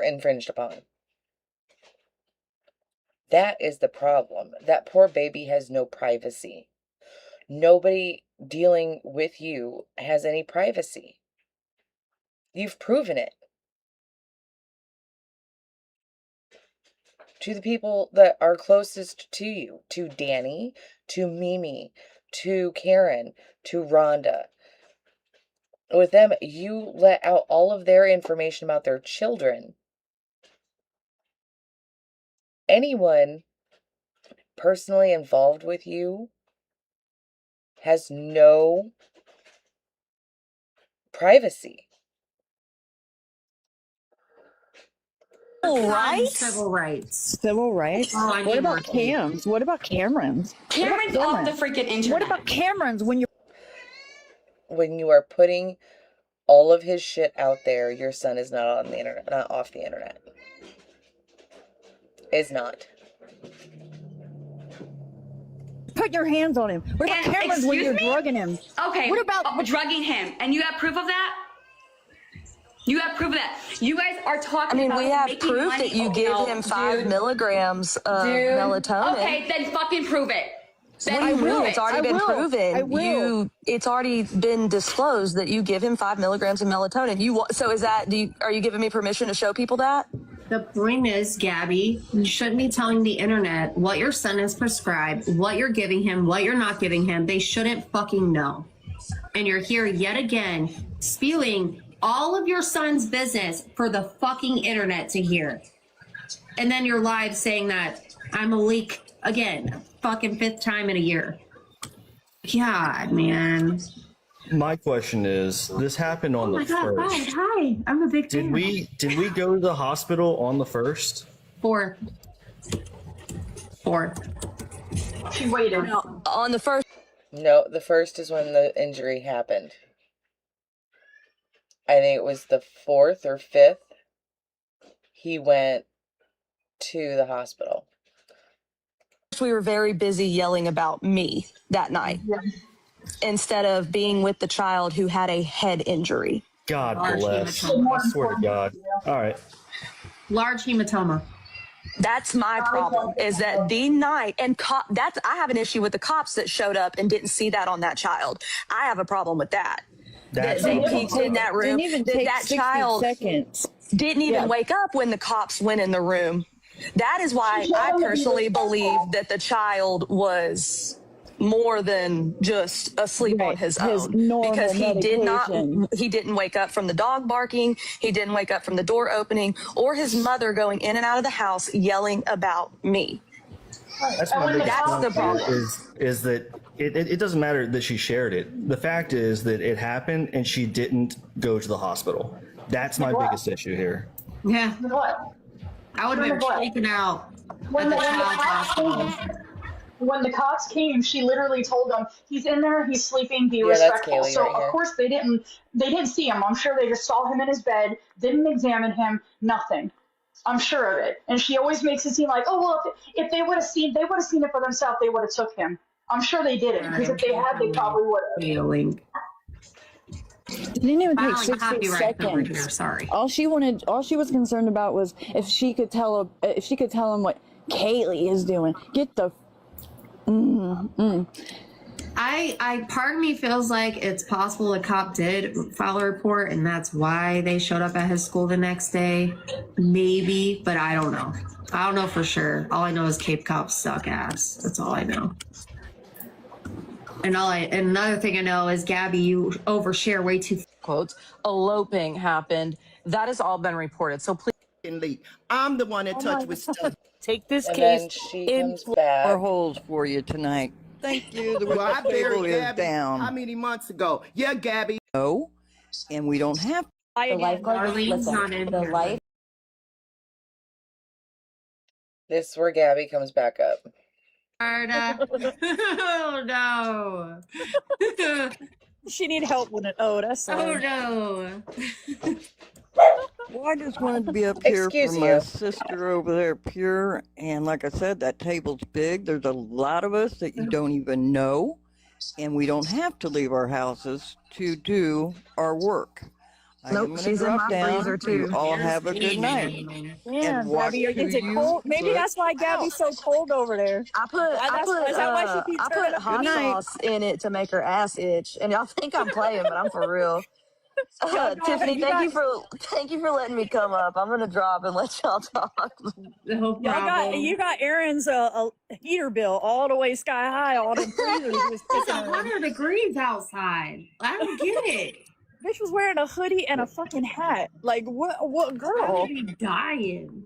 infringed upon. That is the problem. That poor baby has no privacy. Nobody dealing with you has any privacy. You've proven it. To the people that are closest to you, to Danny, to Mimi, to Karen, to Rhonda. With them, you let out all of their information about their children. Anyone personally involved with you has no privacy. Civil rights. Civil rights? Oh, I What need about more tea. Cam's? What about Cameron's? Cameron's off the freaking internet. What about Cameron's when you're When you are putting all of his shit out there, your son is not on the internet, not off the internet. Is not. putting your hands on him? What about Cameron's when you're drugging him? Okay. What about drugging him? And you have proof of that? You have proof of that. You guys are talking I mean, about we have making proof money. that you give him 5 milligrams of melatonin. Okay, then fucking prove it. Then I will. prove It's it. already been proven. I will. It's already been disclosed that you give him 5 milligrams of melatonin. So is that? Are you giving me permission to show people that? The point is, Gabby, you shouldn't be telling the internet what your son is prescribed, what you're giving him, what you're not giving him. They shouldn't fucking know. And you're here yet again spewing all of your son's business for the fucking internet to hear. And then you're live saying that I'm a leak again, fucking 5th time in a year. God, man. My question is, this happened on Oh the my God, first. hi. I'm a big Did fan. we go to the hospital on the first? 4. She waited. No, on the first. No, the first is when the injury happened. I think it was the 4th or 5th. He went to the hospital. We were very busy yelling about me that night instead of being with the child who had a head injury. God Large bless. hematoma. I swear to God. All right. Large hematoma. That's my problem, is that the night, and I have an issue with the cops that showed up and didn't see that on that child. I have a problem with that. That's They peeked in that room. Didn't even take that 60 child seconds. didn't even wake up when the cops went in the room. That is why I personally believe that the child was more than just asleep on his own, because he didn't wake up from the dog barking, he didn't wake up from the door opening, or his mother going in and out of the house yelling about me. That's my biggest That's the problem problem. is that it doesn't matter that she shared it. The fact is that it happened and she didn't go to the hospital. That's my biggest issue here. Yeah. What? I would have been freaking out When at the the child's cops hospital. came, when the cops came, she literally told them, "He's in there. He's sleeping. Be Yeah, that's respectful." Kaylee So right here. of course they didn't see him. I'm sure they just saw him in his bed, didn't examine him, nothing. I'm sure of it. And she always makes it seem like, oh well, if they would have seen it for themselves, they would have took him. I'm sure they did it, because if they had, they probably would have. Feeling. It didn't even take Filing 60 copyright over here, seconds. sorry. All she was concerned about was if she could tell him what Kaylee is doing. Get the. I part of me feels like it's possible the cop did file a report and that's why they showed up at his school the next day. Maybe, but I don't know. I don't know for sure. All I know is Cape Cops suck ass. That's all I know. And another thing I know is, Gabby, you overshare way too. Quotes, eloping happened. That has all been reported. So please. I'm the one that touched with stuff. Take this And case then she in comes back. holes for you tonight. Thank you. The Well, I table buried is Gabby down. how many months ago? Yeah, Gabby. No, and we don't have. The lifeguard, listen, the life. This is where Gabby comes back up. Oh no. She need help with it. Oh, that's Oh no. Well, I just wanted to be up here Excuse for my you. sister over there, Pure. And like I said, that table's big. There's a lot of us that you don't even know. And we don't have to leave our houses to do our work. I am gonna drop down. You all have a good night. Yeah, And watch Gabby, is it who cold? you Maybe put that's why Gabby's so cold over there. I put Is that why she keeps turning up? hot sauce in it to make her ass itch, and y'all think I'm playing, but I'm for real. Tiffany, thank you for letting me come up. I'm gonna drop and let y'all talk. No You got Aaron's heater bill all the way sky high. All the freezers was It's kicking her. 100 degrees outside. I don't get it. Bitch was wearing a hoodie and a fucking hat. Like what girl? I'm dying.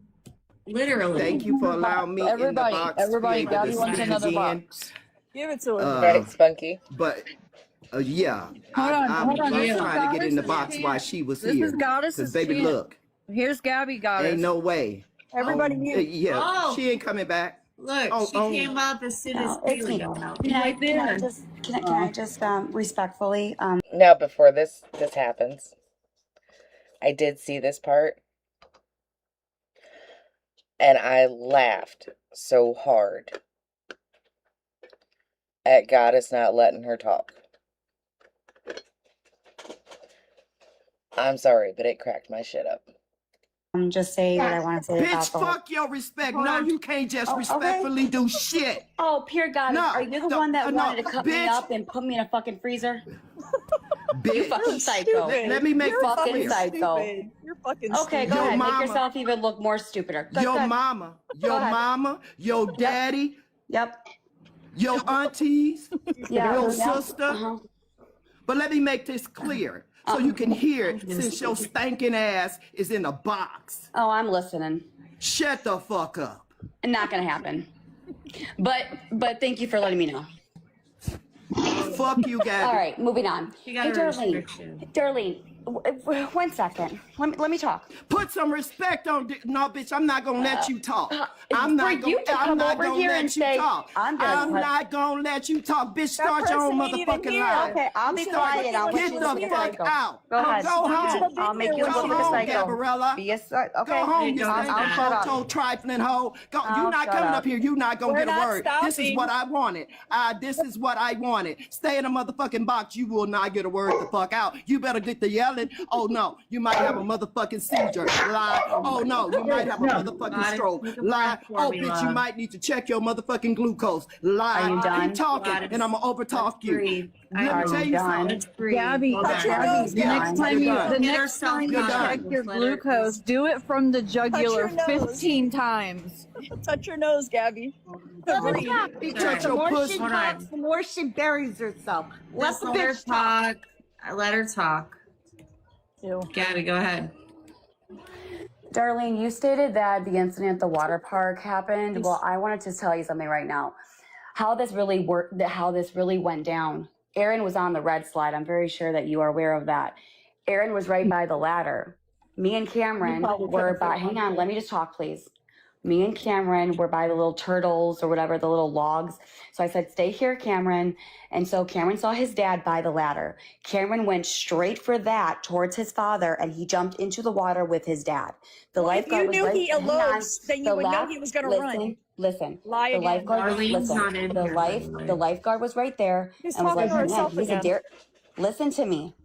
Literally. Thank you for allowing me in the box. Everybody, to be able Gabby to wants see another again. box. Give it to her. Right, Spunky. But yeah, Hold on. I'm This is trying to get in the box Goddess's while she was This here. is Goddess's Because baby, chance. look, Here's Gabby Goddess. ain't no way. Everybody mute. Yeah, Oh. she ain't coming back. Look, she came up as soon as It's me. Can I just respectfully Now, before this happens, I did see this part, and I laughed so hard at Goddess not letting her talk. I'm sorry, but it cracked my shit up. just say what I want to say about Bitch, the whole. fuck your respect. Hold No, on. you can't just Oh, okay. respectfully do shit. Oh, pure goddess, No, are you the no, one that no, wanted to cut me bitch. up and put me in a fucking freezer? Bitch. You fucking psycho. Let me make You're this fucking clear. psycho. You're fucking Okay, stupid. go Your ahead. mama- Make yourself even look more stupider. Go Your ahead. mama, Go your ahead. mama, your daddy, Yep. your aunties, Yeah. your Yeah. sister. Uh-huh. But let me make this clear so you can hear it since your stinking ass is in a box. Oh, I'm listening. Shut the fuck up. Not gonna happen. But thank you for letting me know. Fuck you, Gabby. All right, moving on. She got Hey, a Darlene. restriction. Darlene, 1 second. Let me talk. Put some respect on. No, bitch, I'm not gonna let you talk. I'm for not you gonna. to I'm come not over gonna here let and you say, talk. I'm done. not gonna let you talk, bitch. Start your own person ain't even motherfucking here. life. Okay, I'll be Start- quiet. I'll let Get you the look like a fuck psycho. out. Go ahead. Go home. I'll make you Go look like a home, psycho. Gabriella. Be a psycho. Okay. Go home, you I'll stinking shut up. hoe, trifling hoe. Go. I'll You're not shut coming up. up here. You're not gonna We're get a not word. This is stopping. what I wanted. This is what I wanted. Stay in a motherfucking box. You will not get a word the fuck out. You better get to yelling. Oh no, you might have a motherfucking seizure. Lie. Oh no, you might have a motherfucking stroke. Lie. Oh bitch, you might need to check your motherfucking glucose. Lie. Are you done? Keep talking, and I'm gonna overtalk you. Let me tell you something. Gabby, Gabby, the next time you you're done. check done. your glucose, do it from the jugular Touch your nose. 15 times. Touch your nose, Gabby. Touch your pussy. The more she buries herself. Let the bitch talk. Let her talk. Gabby, go ahead. Darlene, you stated that the incident at the water park happened. Well, I wanted to tell you something right now. How this really worked, how this really went down. Aaron was on the red slide. I'm very sure that you are aware of that. Aaron was right by the ladder. Me and Cameron were by, hang on, let me just talk, please. Me and Cameron were by the little turtles or whatever, the little logs. So I said, stay here, Cameron. And so Cameron saw his dad by the ladder. Cameron went straight for that towards his father, and he jumped into the water with his dad. The Well, if lifeguard you was knew right, he hang on. eloped, then you The would know laf- he was gonna listen, run. Listen, Lie the again. lifeguard was, Darlene's listen, not in the here, by the way. lifeguard was right there She's and was talking like, to man, herself he's a again. deer. Listen to me.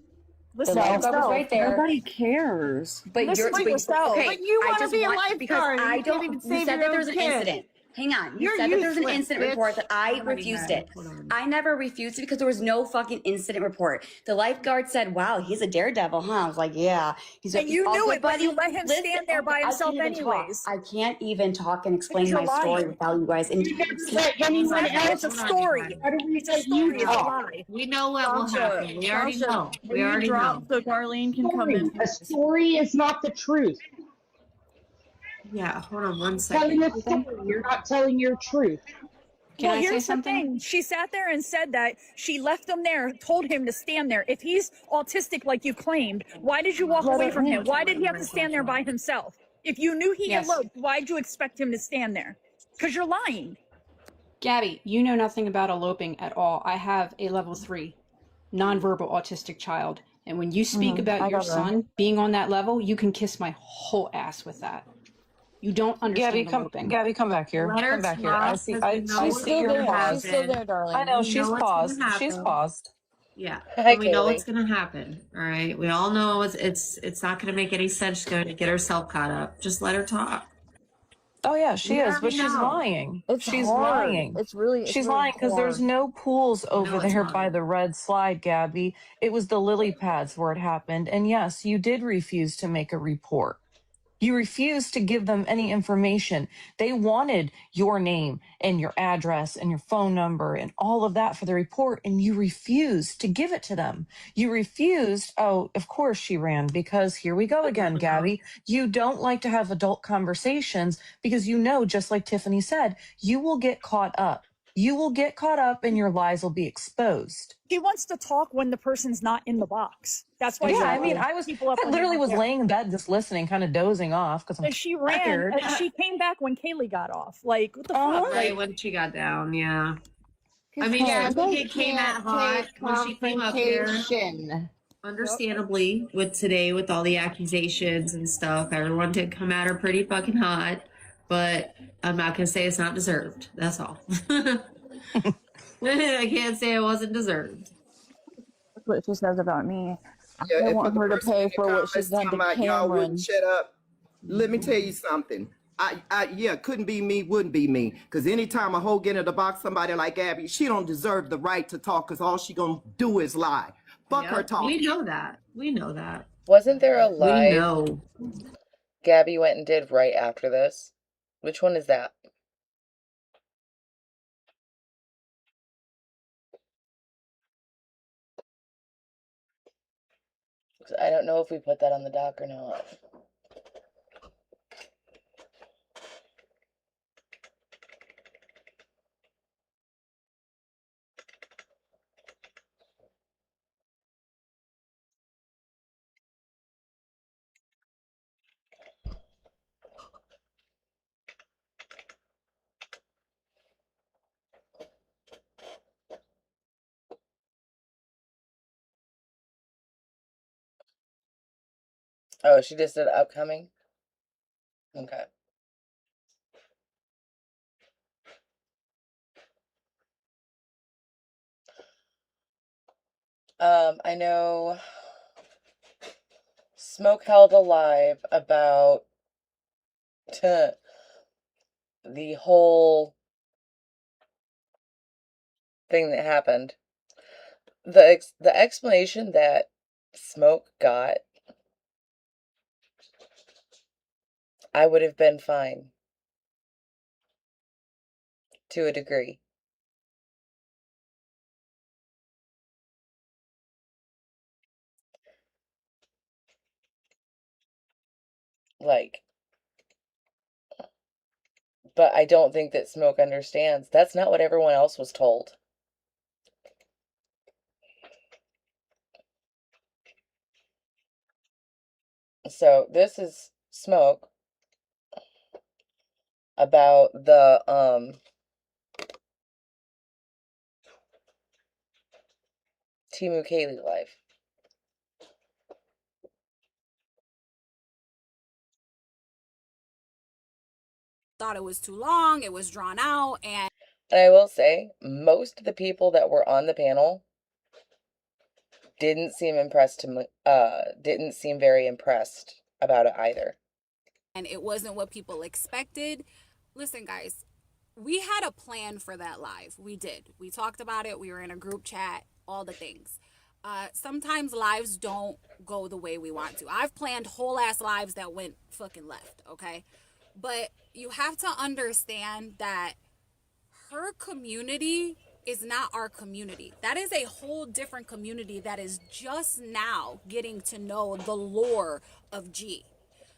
Listen The to lifeguard was yourself. right there. Nobody cares. But Listen you're to yourself. okay. But you I wanna just be a want, because lifeguard and I you can't don't. even You save said your that own there was an kid. incident. Hang on. You You're said that there's an useless, incident bitch. report that I Hold on, refused guys. it. Hold on. I never refused it because there was no fucking incident report. The lifeguard said, wow, he's a daredevil, huh? I was like, yeah. He's And you all knew good, it, but you buddy. let him Listen, stand there by I himself can't even talk. anyways. I can't even talk and Because explain you're my story lying. without you guys. And You never let anyone else. It's a story. It's a story. It's a lie. We know what will happen. We already know. We already know. so Darlene can come in. A story is not the truth. Yeah, hold on one Telling second. a story, you're not telling your truth. Well, here's the thing. She sat there and said that she left him there, told him to stand there. If he's autistic like you claimed, why did you walk away from him? Why did he have to stand there by himself? If you knew he eloped, why'd you expect him to stand there? Because you're lying. Gabby, you know nothing about eloping at all. I have a level 3 nonverbal autistic child. And when you speak about your son being on that level, you can kiss my whole ass with that. You don't understand eloping. Gabby, come back here. Let her Come back here. talk, I see. I because we see know your what's gonna pause. happen. darling. I know We she's know what's paused. gonna She's happen. paused. Yeah, Hi, we know Kaylee. what's gonna happen. All right, we all know it's not gonna make any sense. She's going to get herself caught up. Just let her talk. Oh yeah, she We is, but already she's know. lying. It's She's hard. lying. It's really Lying because there's hard. no pools over it's there hard. by the red slide, Gabby. It was the lily pads where it happened. And yes, you did refuse to make a report. You refused to give them any information. They wanted your name and your address and your phone number and all of that for the report, and you refused to give it to them. You refused. Oh, of course she ran, because here we go again, Gabby. You don't like to have adult conversations because you know, just like Tiffany said, you will get caught up. You will get caught up and your lies will be exposed. He wants to talk when the person's not in the box. That's why. Yeah, I mean, I literally was laying in bed just listening, kind of dozing off because I'm And she ran. tired. And she came back when Kaylee got off. Like, what the fuck? Right Like, when she got down, yeah. I mean, it came out hot when she came up here. Understandably, with today, with all the accusations and stuff, everyone did come at her pretty fucking hot. But I'm not gonna say it's not deserved. That's all. I can't say it wasn't deserved. That's what she says about me. Yeah, I and want for the her to person pay in the for what comments she's done to talking about y'all Cameron. wouldn't shut up. Let me tell you something. Yeah, couldn't be me, wouldn't be me. Because anytime a hoe get in the box, somebody like Abby, she don't deserve the right to talk because all she gonna do is lie. Fuck her talk. We know that. We know that. Wasn't there a We live know. Gabby went and did right after this? Which one is that? I don't know if we put that on the doc or not. Oh, she just said upcoming? Okay. I know Smoke held a live about the whole thing that happened. The explanation that Smoke got, I would have been fine to a degree. Like, but I don't think that Smoke understands. That's not what everyone else was told. So this is Smoke about the Timu Kaylee life. Thought it was too long, it was drawn out, and I will say, most of the people that were on the panel didn't seem didn't seem very impressed about it either. it wasn't what people expected. Listen, guys, we had a plan for that live. We did. We talked about it. We were in a group chat, all the things. Sometimes lives don't go the way we want to. I've planned whole ass lives that went fucking left, okay? But you have to understand that her community is not our community. That is a whole different community that is just now getting to know the lore of G.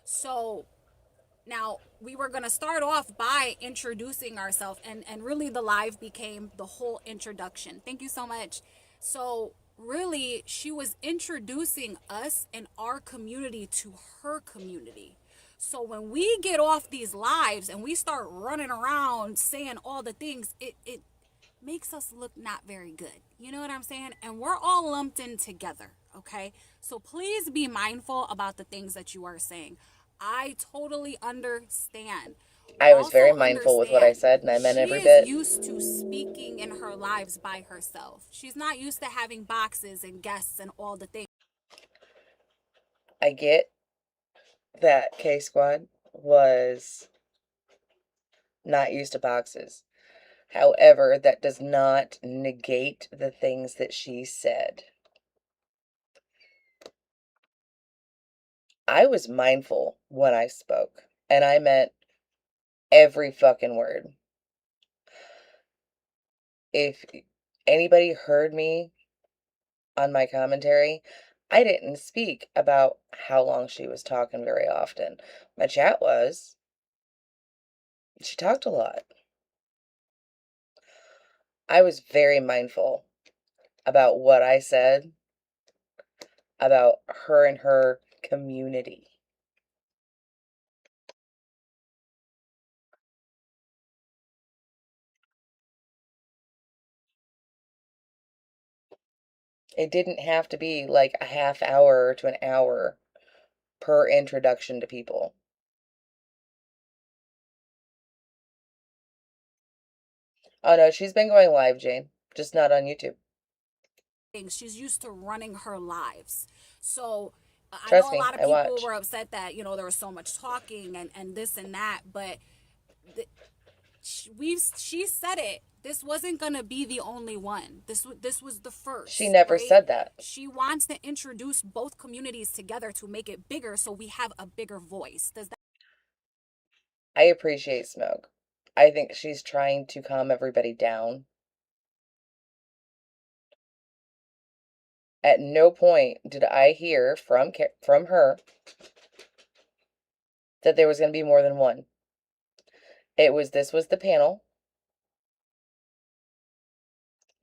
So now we were going to start off by introducing ourselves, and really the live became the whole introduction. Thank you so much. So really she was introducing us and our community to her community. So when we get off these lives and we start running around saying all the things, it makes us look not very good. You know what I'm saying? And we're all lumped in together, okay? So please be mindful about the things that you are saying. I totally understand. I was very mindful with what I said, and I meant every bit. She is used to speaking in her lives by herself. She's not used to having boxes and guests and all the things. I get that K-Squad was not used to boxes. However, that does not negate the things that she said. I was mindful when I spoke, and I meant every fucking word. If anybody heard me on my commentary, I didn't speak about how long she was talking very often. My chat was. She talked a lot. I was very mindful about what I said about her and her community. It didn't have to be like a half hour to an hour per introduction to people. Oh no, she's been going live, Jane. Just not on YouTube. She's used to running her lives. So Trust I know a me, lot of I people watch. were upset that, you know, there was so much talking and this and that, but she said it. This wasn't going to be the only one. This was the first. She never said that. She wants to introduce both communities together to make it bigger so we have a bigger voice. Does that I appreciate Smoke. I think she's trying to calm everybody down. At no point did I hear from her that there was going to be more than one. This was the panel.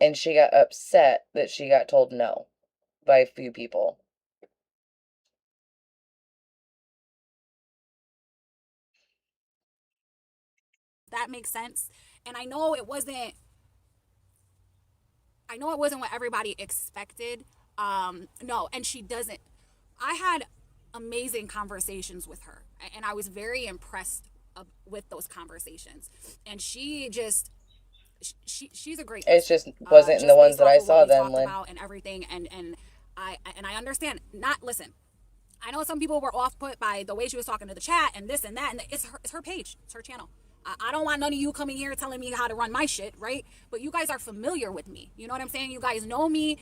And she got upset that she got told no by a few people. makes sense? And I know it wasn't what everybody expected. No, and she doesn't. I had amazing conversations with her, and I was very impressed with those conversations. And she just, she's a great. It just wasn't in the ones that I saw then, Lynn. And everything, and I understand. Listen. I know some people were off put by the way she was talking to the chat and this and that, and it's her page, it's her channel. I don't want none of you coming here telling me how to run my shit, right? But you guys are familiar with me. You know what I'm saying? You guys know me,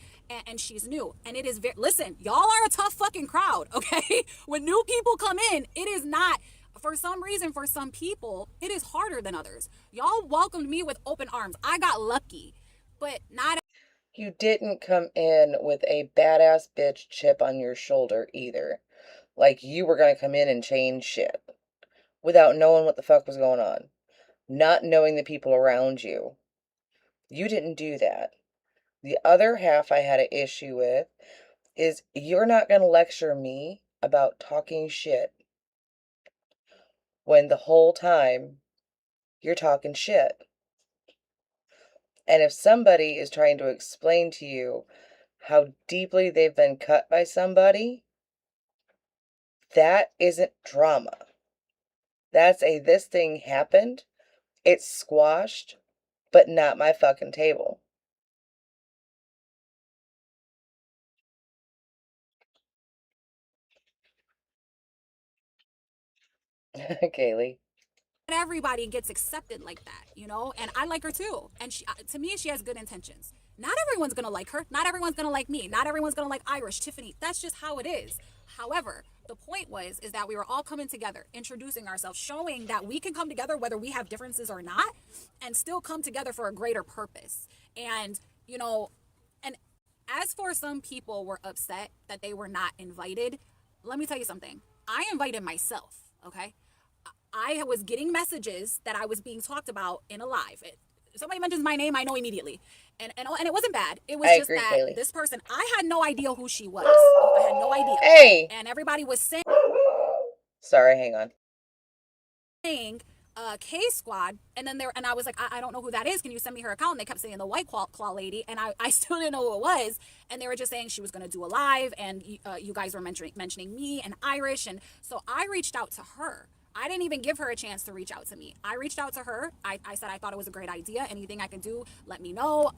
and she's new. And it is listen, y'all are a tough fucking crowd, okay? When new people come in, it is not, for some reason, for some people, it is harder than others. Y'all welcomed me with open arms. I got lucky, but not. You didn't come in with a badass bitch chip on your shoulder either. Like you were going to come in and change shit without knowing what the fuck was going on. Not knowing the people around you. You didn't do that. The other half I had an issue with is you're not going to lecture me about talking shit when the whole time you're talking shit. And if somebody is trying to explain to you how deeply they've been cut by somebody, that isn't drama. That's this thing happened, it's squashed, but not my fucking table. Kaylee. everybody gets accepted like that, you know? And I like her too. And she, to me, she has good intentions. Not everyone's gonna like her. Not everyone's gonna like me. Not everyone's gonna like Irish, Tiffany. That's just how it is. However, the point is that we were all coming together, introducing ourselves, showing that we can come together whether we have differences or not, and still come together for a greater purpose. And, you know, and as for some people were upset that they were not invited, let me tell you something. I invited myself, okay? I was getting messages that I was being talked about in a live. Somebody mentions my name, I know immediately. And it wasn't bad. It was just that Kaylee. This person, I had no idea who she was. I had no idea. Hey! And everybody was saying... Sorry, hang on. ...saying, K-Squad, and I was like, I don't know who that is. Can you send me her account? And they kept saying the White Claw lady, and I still didn't know who it was. And they were just saying she was going to do a live, and you guys were mentioning me and Irish. And so I reached out to her. I didn't even give her a chance to reach out to me. I reached out to her. I said I thought it was a great idea. Anything I could do, let me know.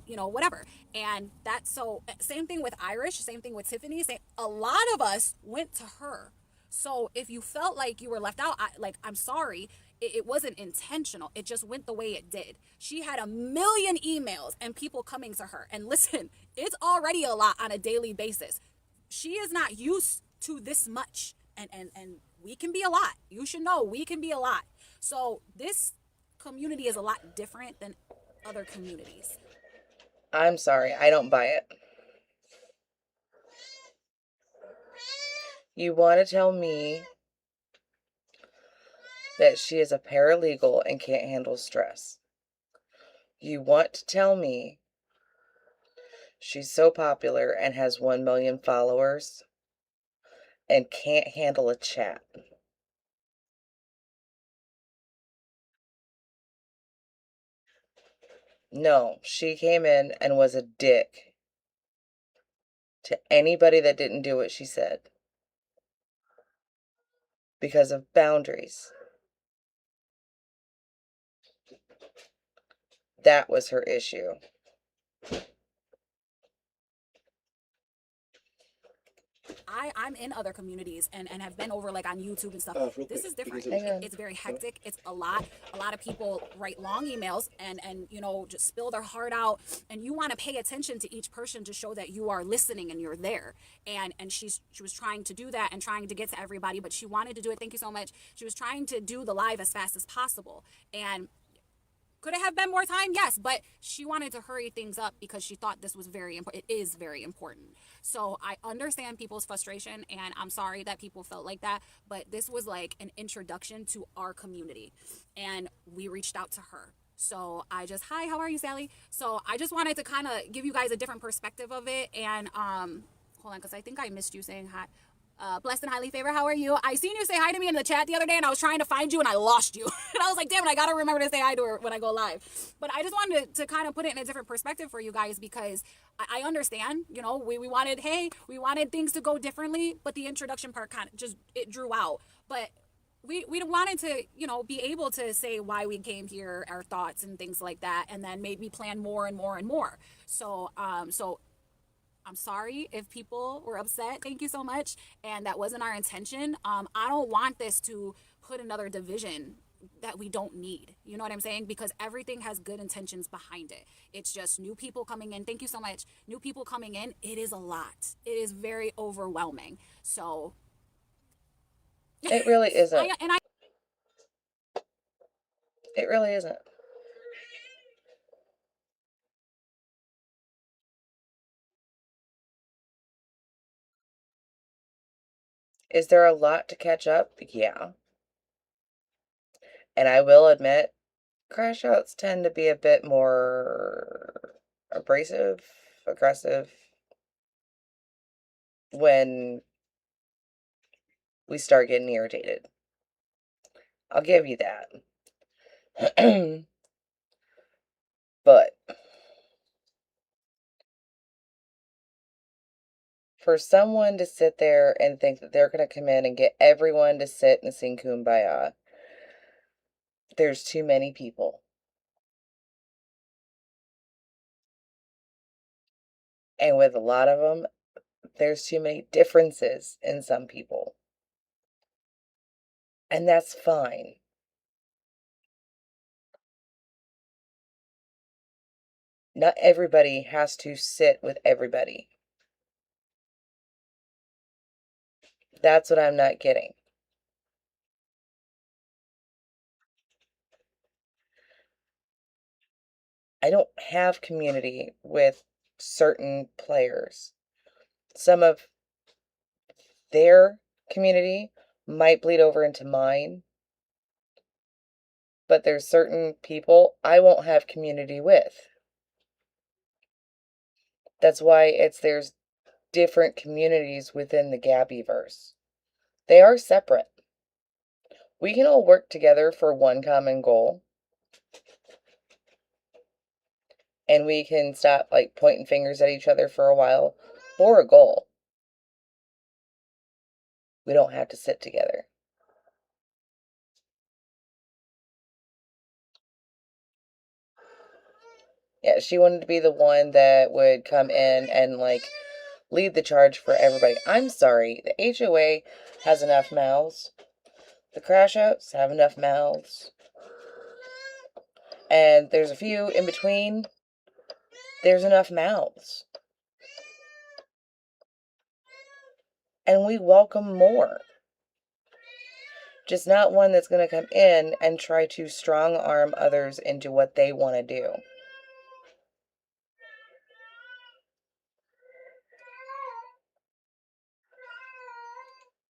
You know, whatever. And so same thing with Irish, same thing with Tiffany. A lot of us went to her. So if you felt like you were left out, I'm sorry. It wasn't intentional. It just went the way it did. She had 1 million emails and people coming to her. And listen, it's already a lot on a daily basis. She is not used to this much. And we can be a lot. You should know we can be a lot. So this community is a lot different than other communities. I'm sorry. I don't buy it. You want to tell me that she is a paralegal and can't handle stress. You want to tell me she's so popular and has 1 million followers and can't handle a chat. No, she came in and was a dick to anybody that didn't do what she said because of boundaries. That was her issue. I'm in other communities and have been over like on YouTube and stuff. This is different. It's very hectic. It's a lot of people write long emails and you know, just spill their heart out, and you want to pay attention to each person to show that you are listening and you're there. And she was trying to do that and trying to get to everybody, but she wanted to do it. Thank you so much. She was trying to do the live as fast as possible. And could it have been more time? Yes, but she wanted to hurry things up because she thought this was very important. It is very important. So I understand people's frustration, and I'm sorry that people felt like that, but this was like an introduction to our community, and we reached out to her. So I just, hi, how are you, Sally? So I just wanted to kind of give you guys a different perspective of it, and hold on, because I think I missed you saying hi. Blessed and highly favored, how are you? I seen you say hi to me in the chat the other day, and I was trying to find you and I lost you. And I was like, damn it, I gotta remember to say hi to her when I go live. But I just wanted to kind of put it in a different perspective for you guys, because I understand, you know, we wanted things to go differently, but the introduction part kind of just, it drew out. But we wanted to, you know, be able to say why we came here, our thoughts and things like that, and then maybe plan more and more and more. So I'm sorry if people were upset. Thank you so much. And that wasn't our intention. I don't want this to put another division that we don't need. You know what I'm saying? Because everything has good intentions behind it. It's just new people coming in. Thank you so much. New people coming in. It is a lot. It is very overwhelming. So. It really isn't. It really isn't. Is there a lot to catch up? Yeah. And I will admit, crash outs tend to be a bit more abrasive, aggressive when we start getting irritated. I'll give you that. But for someone to sit there and think that they're going to come in and get everyone to sit and sing Kumbaya, there's too many people. And with a lot of them, there's too many differences in some people. And that's fine. Not everybody has to sit with everybody. That's what I'm not getting. I don't have community with certain players. Some of their community might bleed over into mine, but there's certain people I won't have community with. That's why there's different communities within the Gabbyverse. They are separate. We can all work together for one common goal. And we can stop like pointing fingers at each other for a while for a goal. We don't have to sit together. Yeah, she wanted to be the one that would come in and like lead the charge for everybody. I'm sorry, the HOA has enough mouths. The crash outs have enough mouths. And there's a few in between. There's enough mouths. And we welcome more. Just not one that's going to come in and try to strong arm others into what they want to do.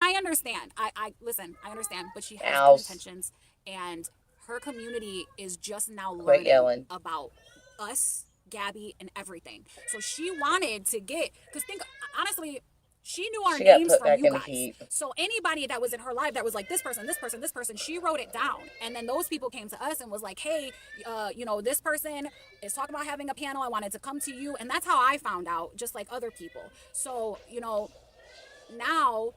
I understand. I listen, I understand, but she has Ow. good intentions, and her community is just now learning about us, Gabby, and everything. So she wanted to get, because think, honestly, she knew our names from you guys. So anybody that was in her life that was like, this person, this person, this person, she wrote it down. And then those people came to us and was like, hey, this person is talking about having a panel. I wanted to come to you. And that's how I found out, just like other people. So, now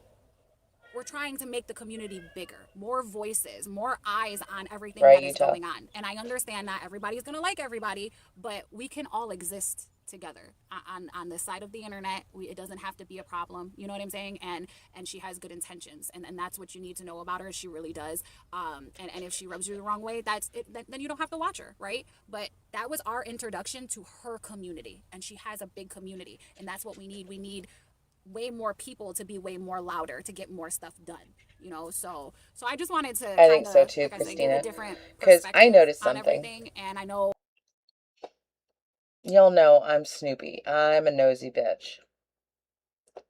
we're trying to make the community bigger, more voices, more eyes on everything that is going on. And I understand not everybody's going to like everybody, but we can all exist together on this side of the internet. It doesn't have to be a problem. You know what I'm saying? And she has good intentions. And that's what you need to know about her. She really does. And if she rubs you the wrong way, that's it. Then you don't have to watch her, right? But that was our introduction to her community. And she has a big community. And that's what we need. We need way more people to be way more louder to get more stuff done, so I just wanted to I think so too, Christina, because I noticed something, and I know y'all know I'm Snoopy. I'm a nosy bitch.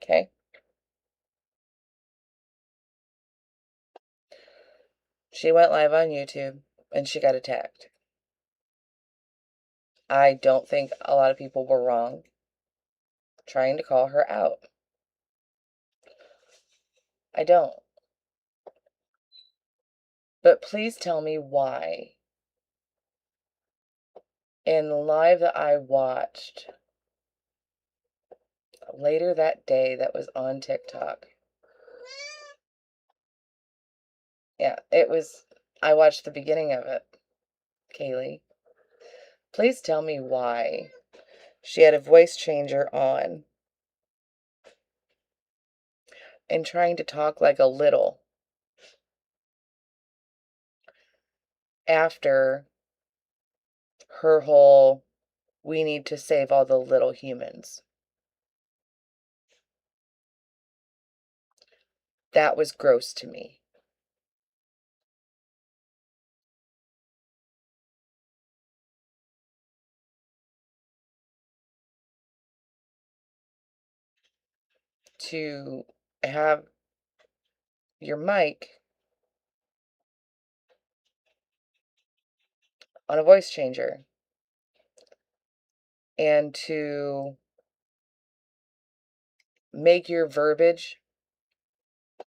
Okay, she went live on YouTube and she got attacked. I don't think a lot of people were wrong trying to call her out. I don't. But please tell me why. In the live that I watched later that day that was on TikTok. Yeah, I watched the beginning of it, Kaylee. Please tell me why she had a voice changer on and trying to talk like a little after her whole, we need to save all the little humans. That was gross to me. To have your mic on a voice changer and to make your verbiage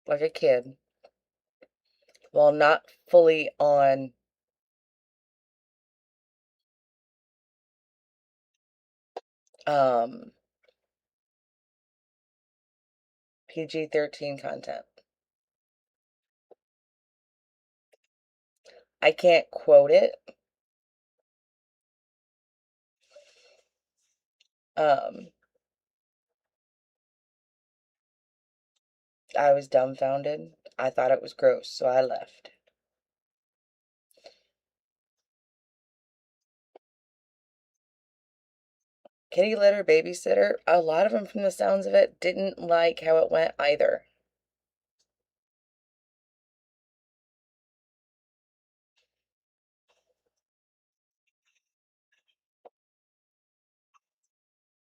like a kid while not fully on PG-13 content. I can't quote it. I was dumbfounded. I thought it was gross, so I left. kitty litter babysitter, a lot of them, from the sounds of it, didn't like how it went either.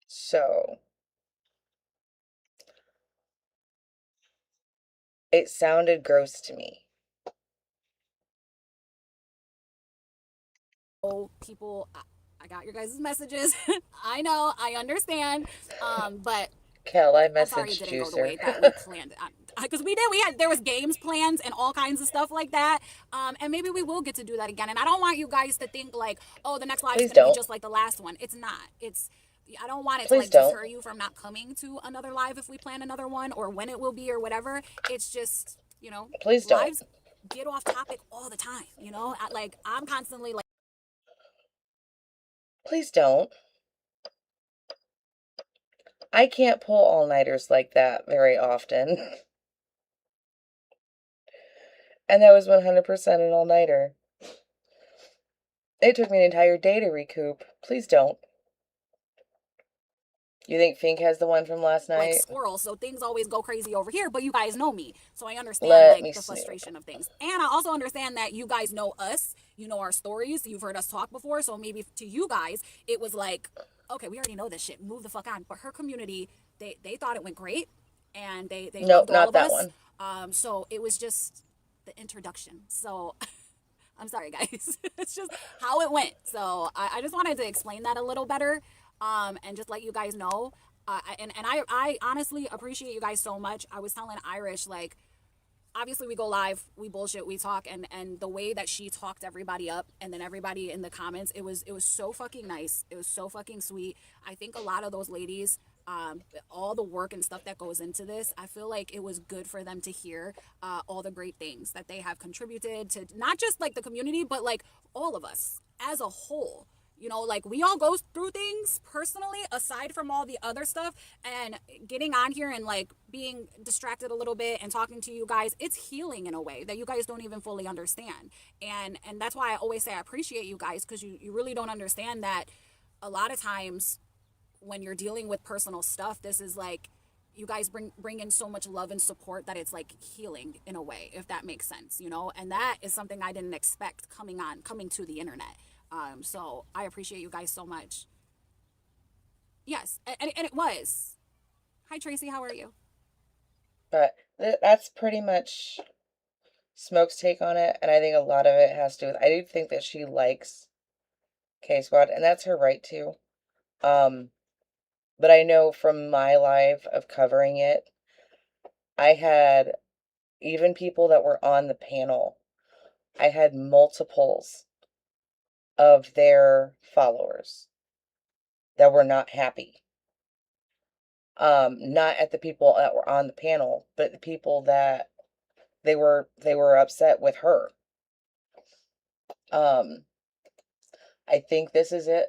So it sounded gross to me. Oh, people, I got your guys' messages. I know, I understand, but Kel, I I'm sorry it messaged didn't you, go the sir. way that we planned. Because there was games plans and all kinds of stuff like that. And maybe we will get to do that again. And I don't want you guys to think like, oh, the next live is going to be just like the last one. It's not. I don't want it to like deter you from not coming to another live if we plan another one, or when it will be or whatever. It's just, Please don't. Lives get off topic all the time. I'm constantly like, Please don't. I can't pull all-nighters like that very often. And that was 100% an all-nighter. It took me an entire day to recoup. Please don't. You think Fink has the one from last night? Like squirrels, so things always go crazy over here, but you guys know me, so I understand the frustration of things. And I also understand that you guys know us, you know our stories, you've heard us talk before, so maybe to you guys, it was like, okay, we already know this shit, move the fuck on. But her community, they thought it went great, and they loved all of us. One. So it was just the introduction. So I'm sorry, guys. It's just how it went. So I just wanted to explain that a little better. And just let you guys know, and I honestly appreciate you guys so much. I was telling Irish, like, obviously we go live, we bullshit, we talk, and the way that she talked everybody up, and then everybody in the comments, it was so fucking nice. It was so fucking sweet. I think a lot of those ladies, all the work and stuff that goes into this, I feel like it was good for them to hear all the great things that they have contributed to, not just like the community, but like all of us as a whole. Like we all go through things personally, aside from all the other stuff, and getting on here and like being distracted a little bit and talking to you guys, it's healing in a way that you guys don't even fully understand. And that's why I always say I appreciate you guys, because you really don't understand that a lot of times when you're dealing with personal stuff, this is like, you guys bring in so much love and support that it's like healing in a way, if that makes sense, and that is something I didn't expect coming to the internet. So I appreciate you guys so much. Yes, and it was. Hi, Tracy, how are you? But that's pretty much Smoke's take on it, and I think a lot of it has to do with, I do think that she likes K-Squad, and that's her right to. But I know from my life of covering it, I had even people that were on the panel, I had multiples of their followers that were not happy. Not at the people that were on the panel, but the people that they were upset with her. I think this is it.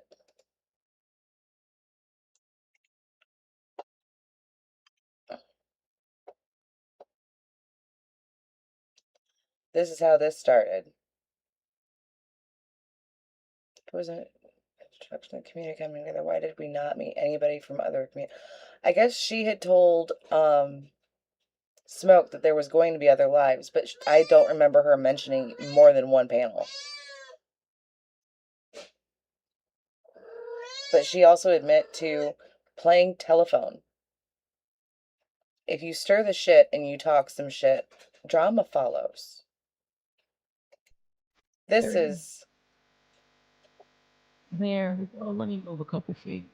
This is how this started. It was an introduction to the community coming together. Why did we not meet anybody from other community? I guess she had told Smoke that there was going to be other lives, but I don't remember her mentioning more than one panel. But she also admitted to playing telephone. If you stir the shit and you talk some shit, drama follows. This is... There. Oh, let me move a couple feet.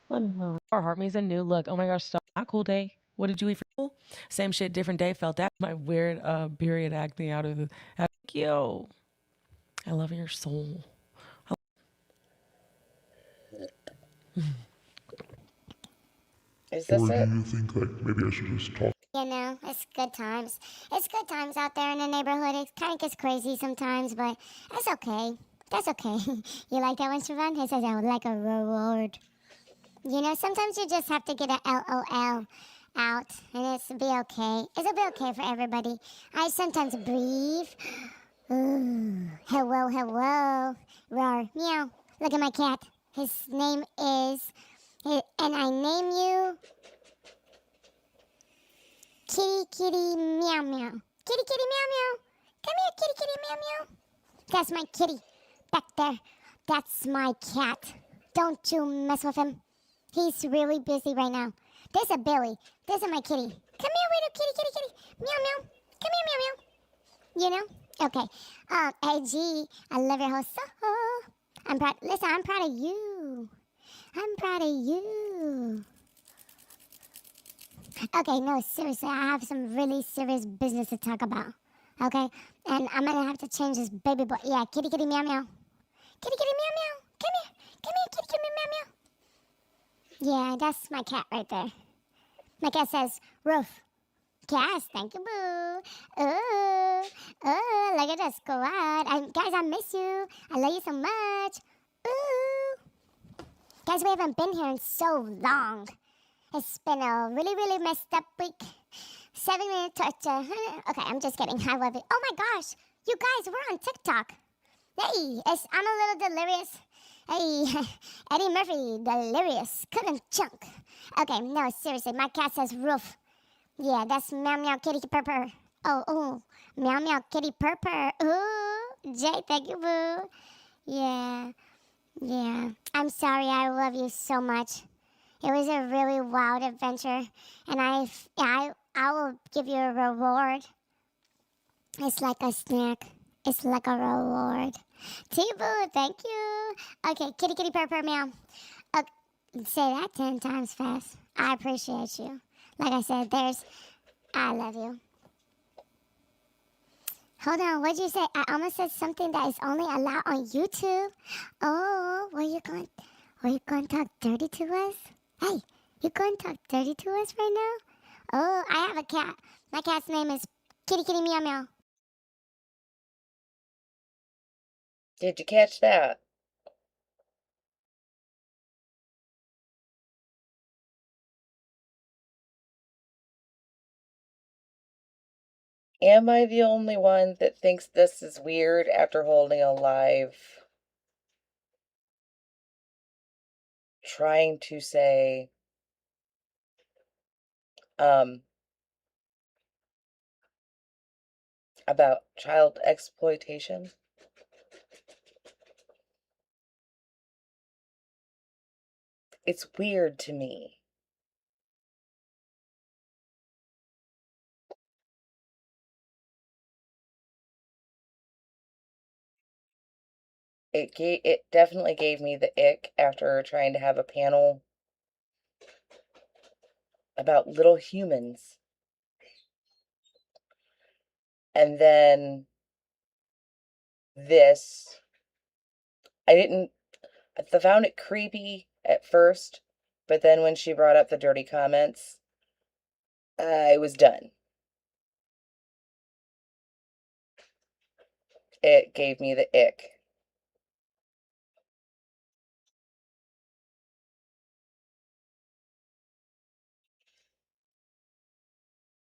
Let me move. Our heart means a new look. Oh my gosh, so a cool day. What did you eat for school? Same shit, different day. Felt that my weird period acting out of the. Yo, I love your soul. Is this or it? do you think like maybe I should just talk? It's good times. It's good times out there in the neighborhood. It kind of gets crazy sometimes, but that's okay. That's okay. You like that one, Siobhan? It says I would like a reward. Sometimes you just have to get a LOL out, and it'll be okay. It'll be okay for everybody. I sometimes breathe. Ooh, hello, hello. Roar, meow. Look at my cat. His name is And I name you Kitty Kitty Meow Meow. Kitty Kitty Meow Meow. Come here, Kitty Kitty Meow Meow. That's my kitty back there. That's my cat. Don't you mess with him. He's really busy right now. There's a Billy. This is my kitty. Come here, little kitty, kitty, kitty. Meow, meow. Come here, meow, meow. You know? Okay. Hey, G, I love your whole soul. I'm proud. Listen, I'm proud of you. I'm proud of you. Okay, no, seriously, I have some really serious business to talk about. Okay? And I'm gonna have to change this baby boy. Yeah, kitty, kitty, meow, meow. Kitty, kitty, meow, meow. Come here. Come here, kitty, kitty, meow, meow. Yeah, that's my cat right there. My cat says, roof. Yes, thank you, boo. Look at the squad. Guys, I miss you. I love you so much. Ooh. Guys, we haven't been here in so long. It's been a really, really messed up week. 7 minutes torture. Okay, I'm just kidding. I love it. Oh my gosh. You guys, we're on TikTok. Hey, I'm a little delirious. Hey, Eddie Murphy, delirious. Couldn't chunk. Okay, no, seriously, my cat says roof. Yeah, that's meow meow kitty purr. Oh, meow meow kitty purr. Ooh, Jay, thank you, boo. Yeah. I'm sorry, I love you so much. It was a really wild adventure, and I will give you a reward. It's like a snack. It's like a reward. T-Boo, thank you. Okay, kitty kitty purr meow. Say that 10 times fast. I appreciate you. Like I said, I love you. Hold on, what'd you say? I almost said something that is only allowed on YouTube. Oh, were you going to talk dirty to us? Hey, you going to talk dirty to us right now? Oh, I have a cat. My cat's name is Kitty Kitty Meow Meow. Did you catch that? Am I the only one that thinks this is weird after holding a live trying to say about child exploitation? It's weird to me. It definitely gave me the ick after trying to have a panel about little humans. And then this, I found it creepy at first, but then when she brought up the dirty comments, I was done. It gave me the ick.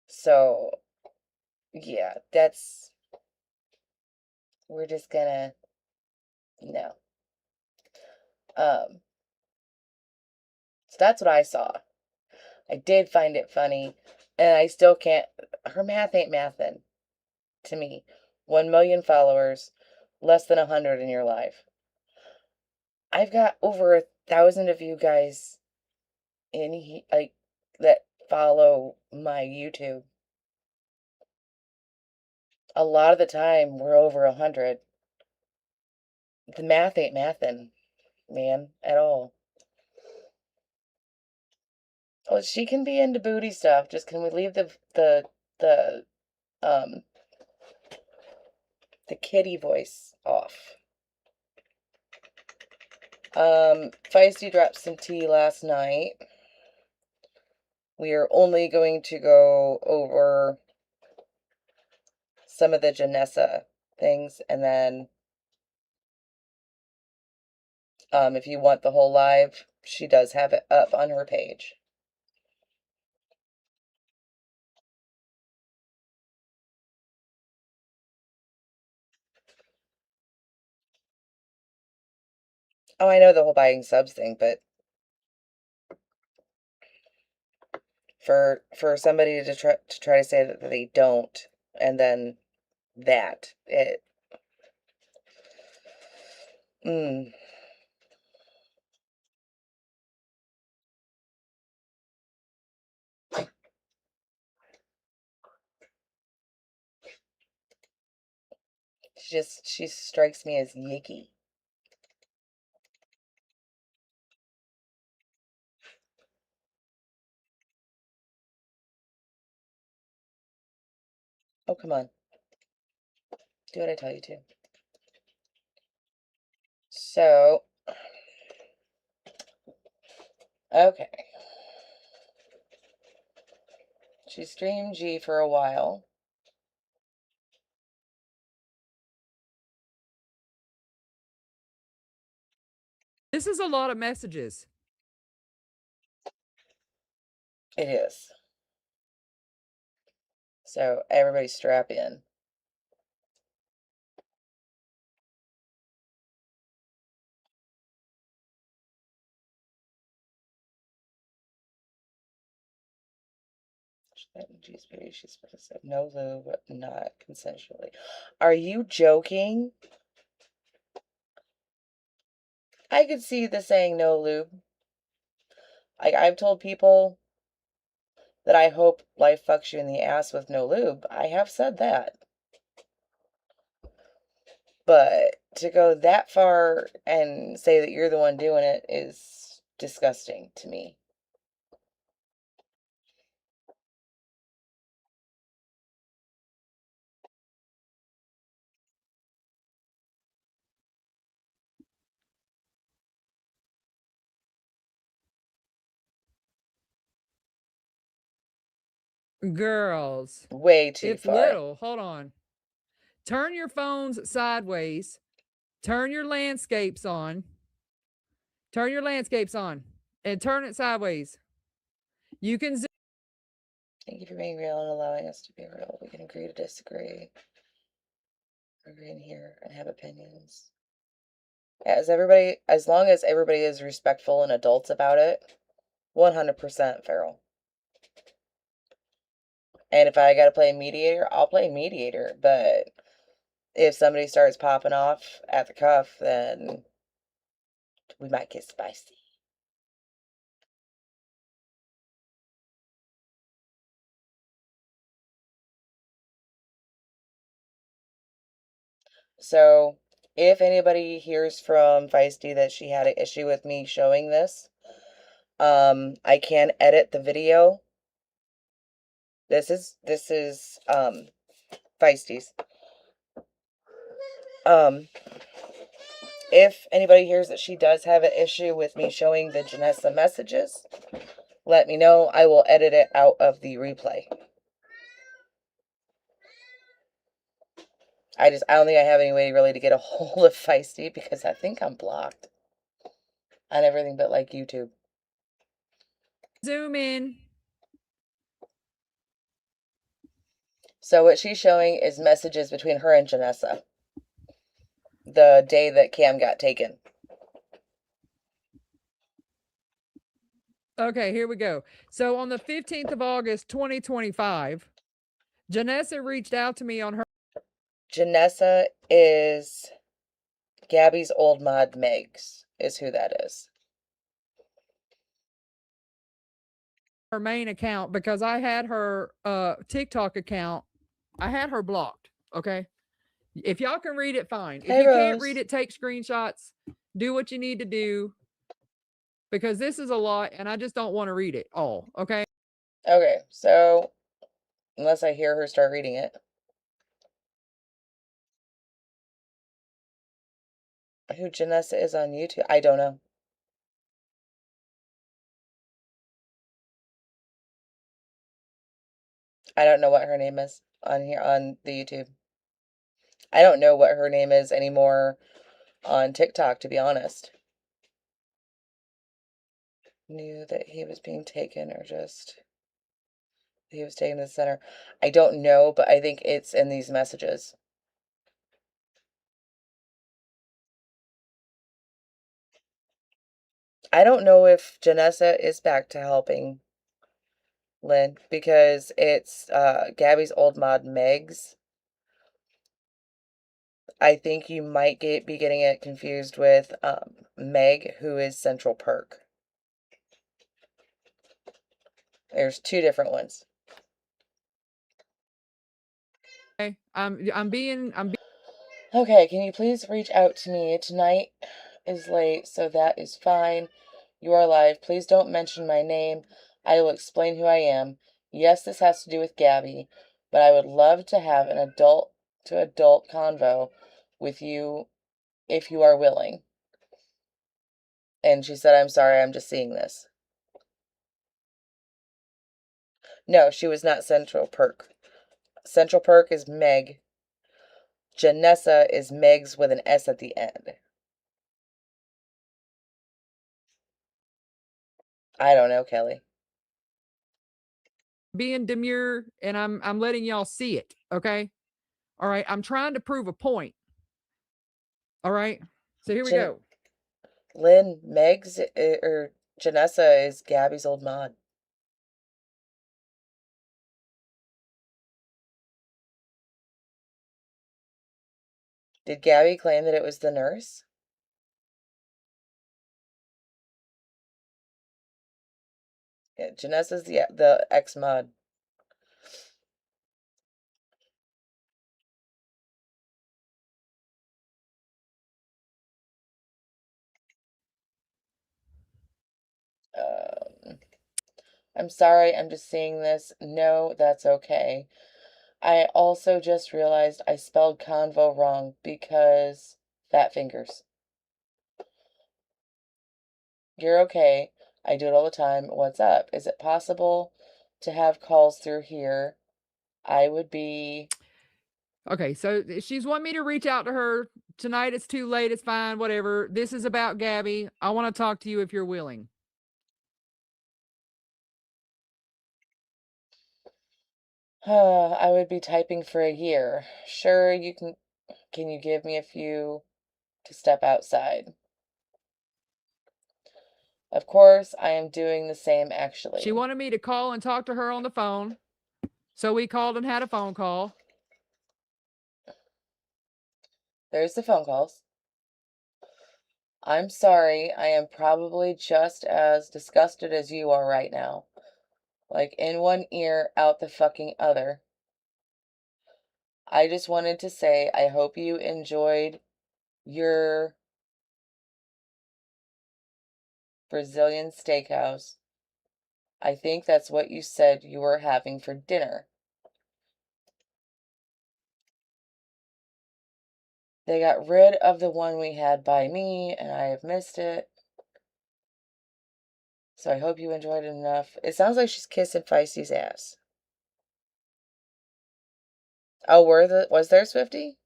So, yeah, we're just gonna, no. So that's what I saw. I did find it funny, and I still can't, her math ain't mathin' to me. 1 million followers, less than 100 in your life. I've got over 1,000 of you guys that follow my YouTube. A lot of the time, we're over 100. The math ain't mathin', man, at all. Oh, she can be into booty stuff. Just can we leave the kitty voice off? Feisty dropped some tea last night. We are only going to go over some of the Janessa things, and then if you want the whole live, she does have it up on her page. Oh, I know the whole buying subs thing, but For somebody to try to say that they don't, and then that it. Mm. She strikes me as yicky. Oh, come on. Do what I tell you to. So, okay. She streamed G for a while. This is a lot of messages. It is. So, everybody strap in. G's baby, she's supposed to say no lube, not consensually. Are you joking? I could see the saying no lube. Like, I've told people that I hope life fucks you in the ass with no lube. I have said that. But to go that far and say that you're the one doing it is disgusting to me. Girls. Way too it's far. Little. Hold on. Turn your phones sideways. Turn your landscapes on. Turn your landscapes on. And turn it sideways. You can zoom. Thank you for being real and allowing us to be real. We can agree to disagree. Agree in here and have opinions. As long as everybody is respectful and adults about it, 100% feral. And if I gotta play mediator, I'll play mediator. But if somebody starts popping off at the cuff, then we might get spicy. So, if anybody hears from Feisty that she had an issue with me showing this, I can edit the video. This is Feisty's. If anybody hears that she does have an issue with me showing the Janessa messages, let me know. I will edit it out of the replay. I don't think I have any way really to get a hold of Feisty because I think I'm blocked on everything but like YouTube. Zoom in. So what she's showing is messages between her and Janessa. The day that Cam got taken. Okay, here we go. So on the 15th of August, 2025, Janessa reached out to me on her. Janessa is Gabby's old mod Megs, is who that is. Her main account because I had her TikTok account. I had her blocked. Okay. If y'all can read it, fine. If you can't read it, take screenshots. Do what you need to do. Because this is a lot and I just don't want to read it all. Okay. Okay, so unless I hear her start reading it. Who Janessa is on YouTube? I don't know. I don't know what her name is on here on the YouTube. I don't know what her name is anymore on TikTok, to be honest. Knew that he was being taken or just he was taken to the center. I don't know, but I think it's in these messages. I don't know if Janessa is back to helping Lynn, because it's Gabby's old mod, Meg's. I think you might be getting it confused with Meg, who is Central Perk. There's two different ones. Okay, I'm being. Okay, can you please reach out to me? Tonight is late, so that is fine. You are live. Please don't mention my name. I will explain who I am. Yes, this has to do with Gabby, but I would love to have an adult-to-adult convo with you if you are willing. And she said, I'm sorry, I'm just seeing this. No, she was not Central Perk. Central Perk is Meg. Janessa is Meg's with an S at the end. I don't know, Kelly. Being demure, and I'm letting y'all see it. Okay. All right. I'm trying to prove a point. All right. So here we go. Lynn, Meg's or Janessa is Gabby's old mod. Did Gabby claim that it was the nurse? Yeah, Janessa's the ex-mod. I'm sorry, I'm just seeing this. No, that's okay. I also just realized I spelled convo wrong because fat fingers. You're okay. I do it all the time. What's up? Is it possible to have calls through here? I would be... Okay, so she's wanting me to reach out to her tonight. It's too late. It's fine. Whatever. This is about Gabby. I want to talk to you if you're willing. I would be typing for a year. Sure, you can. Can you give me a few to step outside? Of course, I am doing the same, actually. She wanted me to call and talk to her on the phone. So we called and had a phone call. There's the phone calls. I'm sorry, I am probably just as disgusted as you are right now. Like, in one ear, out the fucking other. I just wanted to say, I hope you enjoyed your Brazilian steakhouse. I think that's what you said you were having for dinner. They got rid of the one we had by me, and I have missed it. So I hope you enjoyed it enough. It sounds like she's kissing Feisty's ass. Oh, was there Swifty?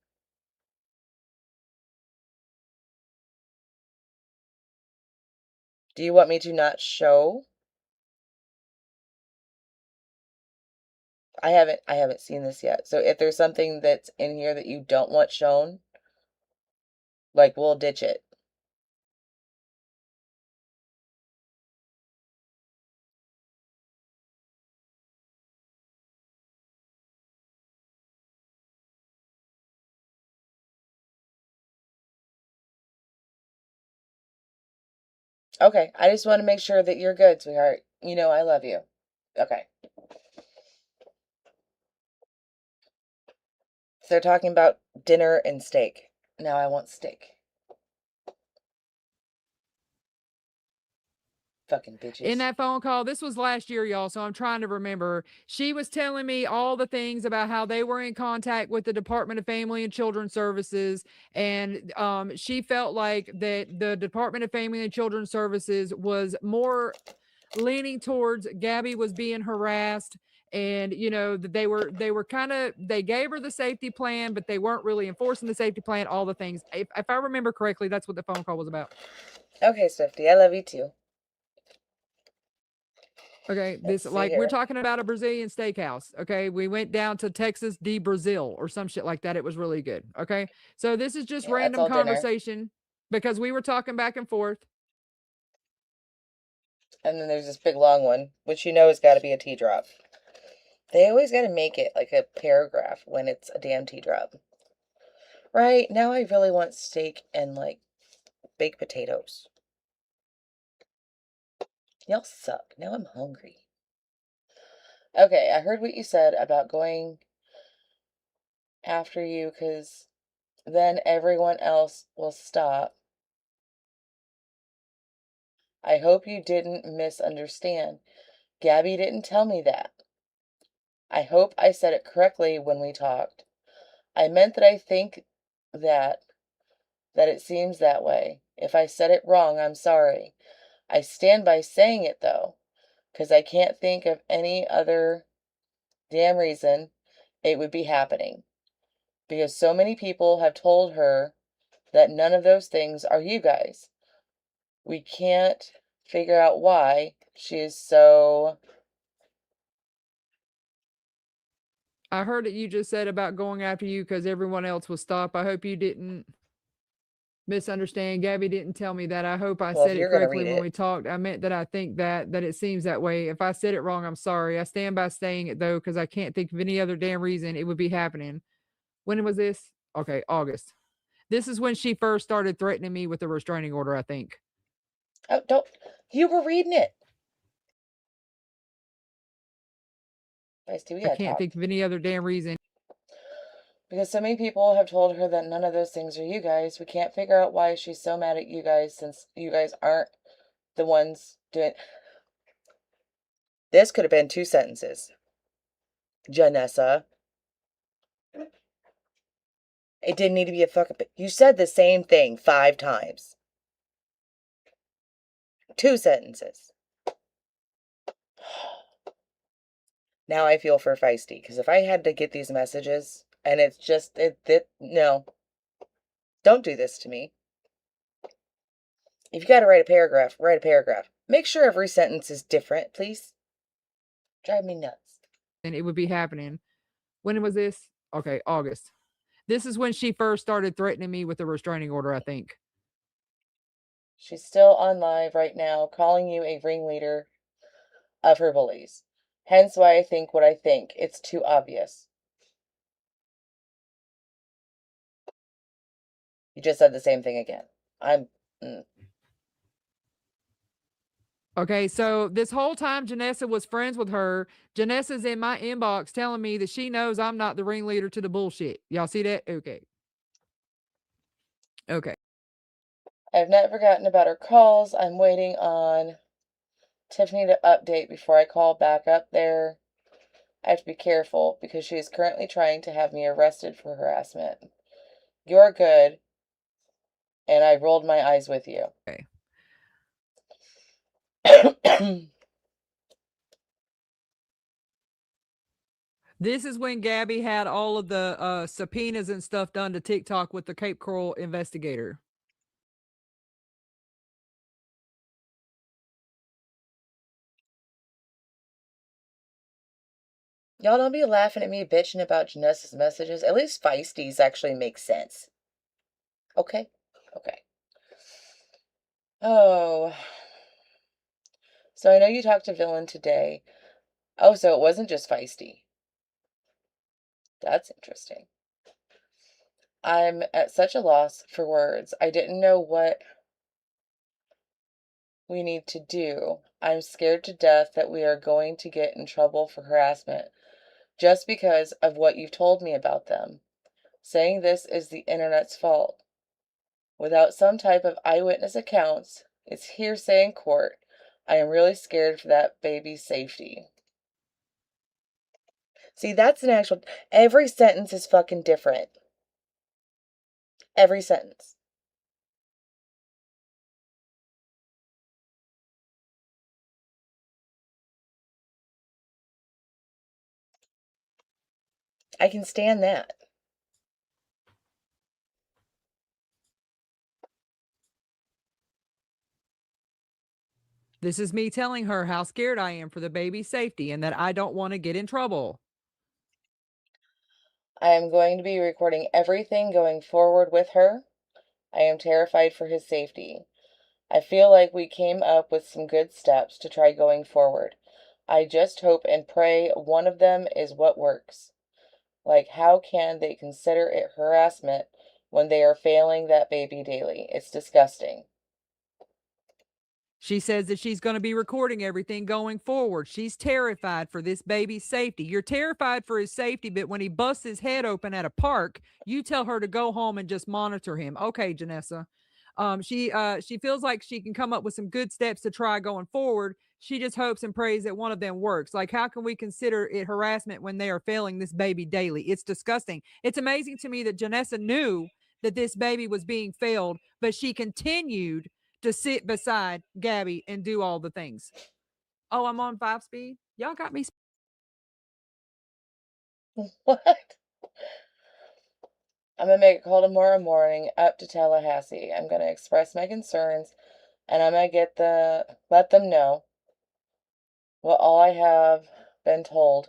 Do you want me to not show? I haven't seen this yet. So if there's something that's in here that you don't want shown, like, we'll ditch it. Okay, I just want to make sure that you're good, sweetheart. You know I love you. Okay. So they're talking about dinner and steak. Now I want steak. Fucking bitches. In that phone call, this was last year, y'all, so I'm trying to remember. She was telling me all the things about how they were in contact with the Department of Family and Children's Services, and she felt like that the Department of Family and Children's Services was more leaning towards Gabby was being harassed, and you know that they were kind of, they gave her the safety plan, but they weren't really enforcing the safety plan, all the things. If I remember correctly, that's what the phone call was about. Okay, Swifty, I love you too. Okay, this, like, we're talking about a Brazilian steakhouse. Okay, we went down to Texas de Brazil or some shit like that. It was really good. Okay, so this is just random conversation because we were talking back and forth. And then there's this big long one, which you know has got to be a tea drop. They always got to make it like a paragraph when it's a damn tea drop. Right, now I really want steak and, like, baked potatoes. Y'all suck. Now I'm hungry. Okay, I heard what you said about going after you, because then everyone else will stop. I hope you didn't misunderstand. Gabby didn't tell me that. I hope I said it correctly when we talked. I meant that I think that it seems that way. If I said it wrong, I'm sorry. I stand by saying it, though, because I can't think of any other damn reason it would be happening. Because so many people have told her that none of those things are you guys. We can't figure out why she is so... I heard that you just said about going after you because everyone else will stop. I hope you didn't misunderstand. Gabby didn't tell me that. I hope I said it correctly when we talked. I meant that I think that it seems that way. If I said it wrong, I'm sorry. I stand by saying it, though, because I can't think of any other damn reason it would be happening. When was this? Okay, August. This is when she first started threatening me with a restraining order, I think. Oh, don't... You were reading it. I can't think of any other damn reason. Because so many people have told her that none of those things are you guys. We can't figure out why she's so mad at you guys since you guys aren't the ones doing... This could have been 2 sentences. Janessa. It didn't need to be a fucking... You said the same thing 5 times. 2 sentences. Now I feel for Feisty, because if I had to get these messages, and it's just... no. Don't do this to me. If you gotta write a paragraph, write a paragraph. Make sure every sentence is different, please. Drive me nuts. And it would be happening. When was this? Okay, August. This is when she first started threatening me with a restraining order, I think. She's still on live right now, calling you a ringleader of her bullies. Hence why I think what I think. It's too obvious. You just said the same thing again. Okay, so this whole time Janessa was friends with her. Janessa's in my inbox telling me that she knows I'm not the ringleader to the bullshit. Y'all see that? Okay. Okay. I've not forgotten about her calls. I'm waiting on Tiffany to update before I call back up there. I have to be careful because she is currently trying to have me arrested for harassment. You're good. And I rolled my eyes with you. Okay. This is when Gabby had all of the subpoenas and stuff done to TikTok with the Cape Coral investigator. Y'all don't be laughing at me bitching about Janessa's messages. At least Feisty's actually makes sense. Okay? Okay. Oh. So I know you talked to Villain today. Oh, so it wasn't just Feisty. That's interesting. I'm at such a loss for words. I didn't know what we need to do. I'm scared to death that we are going to get in trouble for harassment just because of what you've told me about them. Saying this is the internet's fault. Without some type of eyewitness accounts, it's hearsay in court. I am really scared for that baby's safety. See, that's an actual... Every sentence is fucking different. Every sentence. I can stand that. This is me telling her how scared I am for the baby's safety and that I don't want to get in trouble. I am going to be recording everything going forward with her. I am terrified for his safety. I feel like we came up with some good steps to try going forward. I just hope and pray one of them is what works. Like, how can they consider it harassment when they are failing that baby daily? It's disgusting. She says that she's going to be recording everything going forward. She's terrified for this baby's safety. You're terrified for his safety, but when he busts his head open at a park, you tell her to go home and just monitor him. Okay, Janessa. She feels like she can come up with some good steps to try going forward. She just hopes and prays that one of them works. Like, how can we consider it harassment when they are failing this baby daily? It's disgusting. It's amazing to me that Janessa knew that this baby was being failed, but she continued to sit beside Gabby and do all the things. Oh, I'm on 5 speed. Y'all got me. What? I'm going to make a call tomorrow morning up to Tallahassee. I'm going to express my concerns, and I'm going to let them know what all I have been told.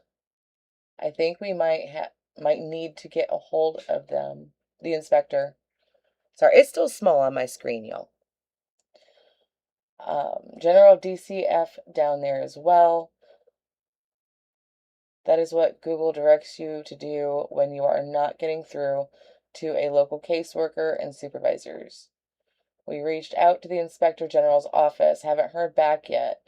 I think we might need to get a hold of them, the inspector. Sorry, it's still small on my screen, y'all. General DCF down there as well. That is what Google directs you to do when you are not getting through to a local caseworker and supervisors. We reached out to the Inspector General's office. Haven't heard back yet.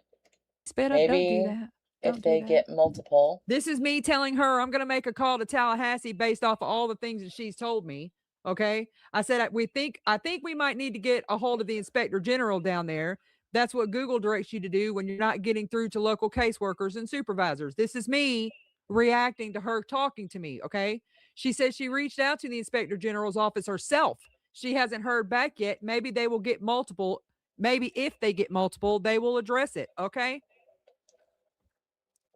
Maybe don't do that. If they get multiple. This is me telling her I'm going to make a call to Tallahassee based off of all the things that she's told me. Okay. I said, I think we might need to get a hold of the Inspector General down there. That's what Google directs you to do when you're not getting through to local caseworkers and supervisors. This is me reacting to her talking to me. Okay. She says she reached out to the Inspector General's office herself. She hasn't heard back yet. Maybe they will get multiple. Maybe if they get multiple, they will address it. Okay.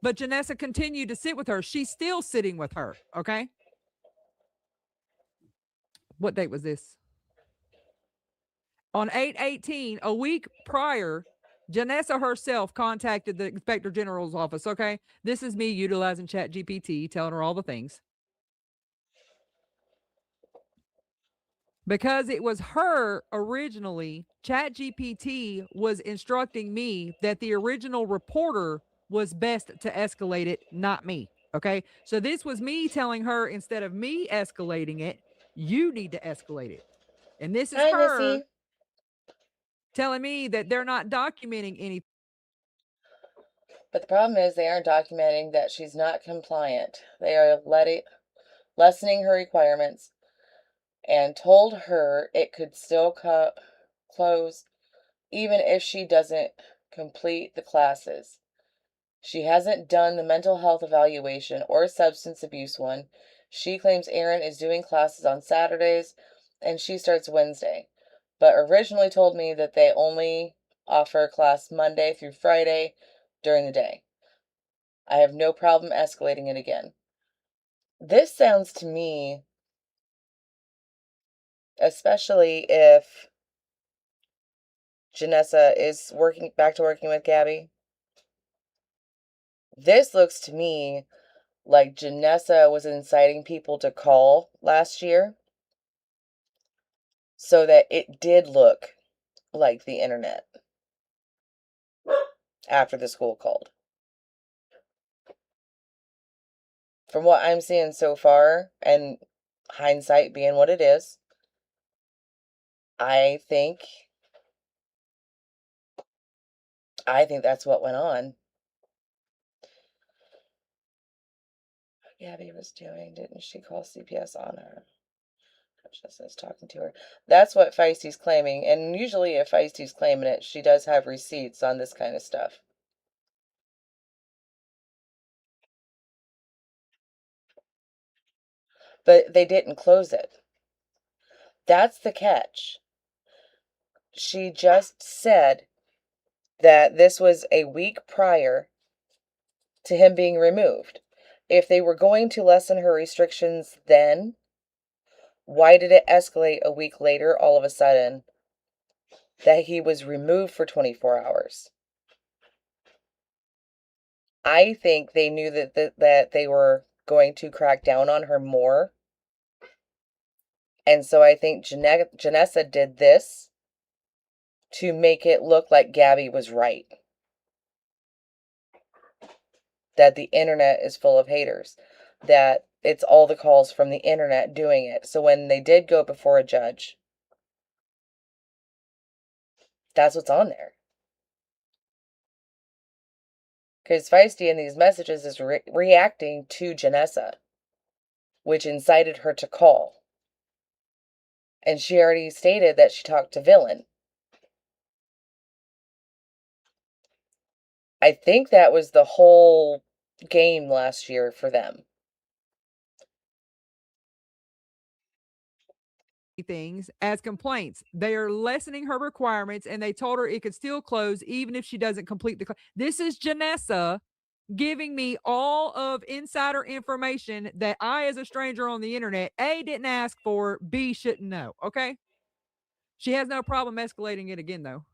But Janessa continued to sit with her. She's still sitting with her. Okay. What date was this? On 8/18, a week prior, Janessa herself contacted the Inspector General's office. Okay. This is me utilizing ChatGPT, telling her all the things. Because it was her originally, ChatGPT was instructing me that the original reporter was best to escalate it, not me. Okay. So this was me telling her, instead of me escalating it, you need to escalate it. And this is her Missy. telling me that they're not documenting anything. But the problem is they aren't documenting that she's not compliant. They are lessening her requirements and told her it could still close even if she doesn't complete the classes. She hasn't done the mental health evaluation or substance abuse one. She claims Aaron is doing classes on Saturdays and she starts Wednesday, but originally told me that they only offer class Monday through Friday during the day. I have no problem escalating it again. This sounds to me, especially if Janessa is back to working with Gabby. This looks to me like Janessa was inciting people to call last year so that it did look like the internet after the school called. From what I'm seeing so far, and hindsight being what it is, I think that's what went on. Gabby was doing, didn't she call CPS on her? Just as talking to her. That's what Feisty's claiming, and usually if Feisty's claiming it, she does have receipts on this kind of stuff. But they didn't close it. That's the catch. She just said that this was a week prior to him being removed. If they were going to lessen her restrictions then, why did it escalate a week later all of a sudden that he was removed for 24 hours? I think they knew that they were going to crack down on her more. And so I think Janessa did this to make it look like Gabby was right. That the internet is full of haters. That it's all the calls from the internet doing it. So when they did go before a judge, that's what's on there. Because Feisty in these messages is reacting to Janessa, which incited her to call. And she already stated that she talked to Villain. I think that was the whole game last year for them. Things as complaints. They are lessening her requirements, and they told her it could still close even if she doesn't complete the. This is Janessa giving me all of insider information that I, as a stranger on the internet, A, didn't ask for, B, shouldn't know. Okay? She has no problem escalating it again, though.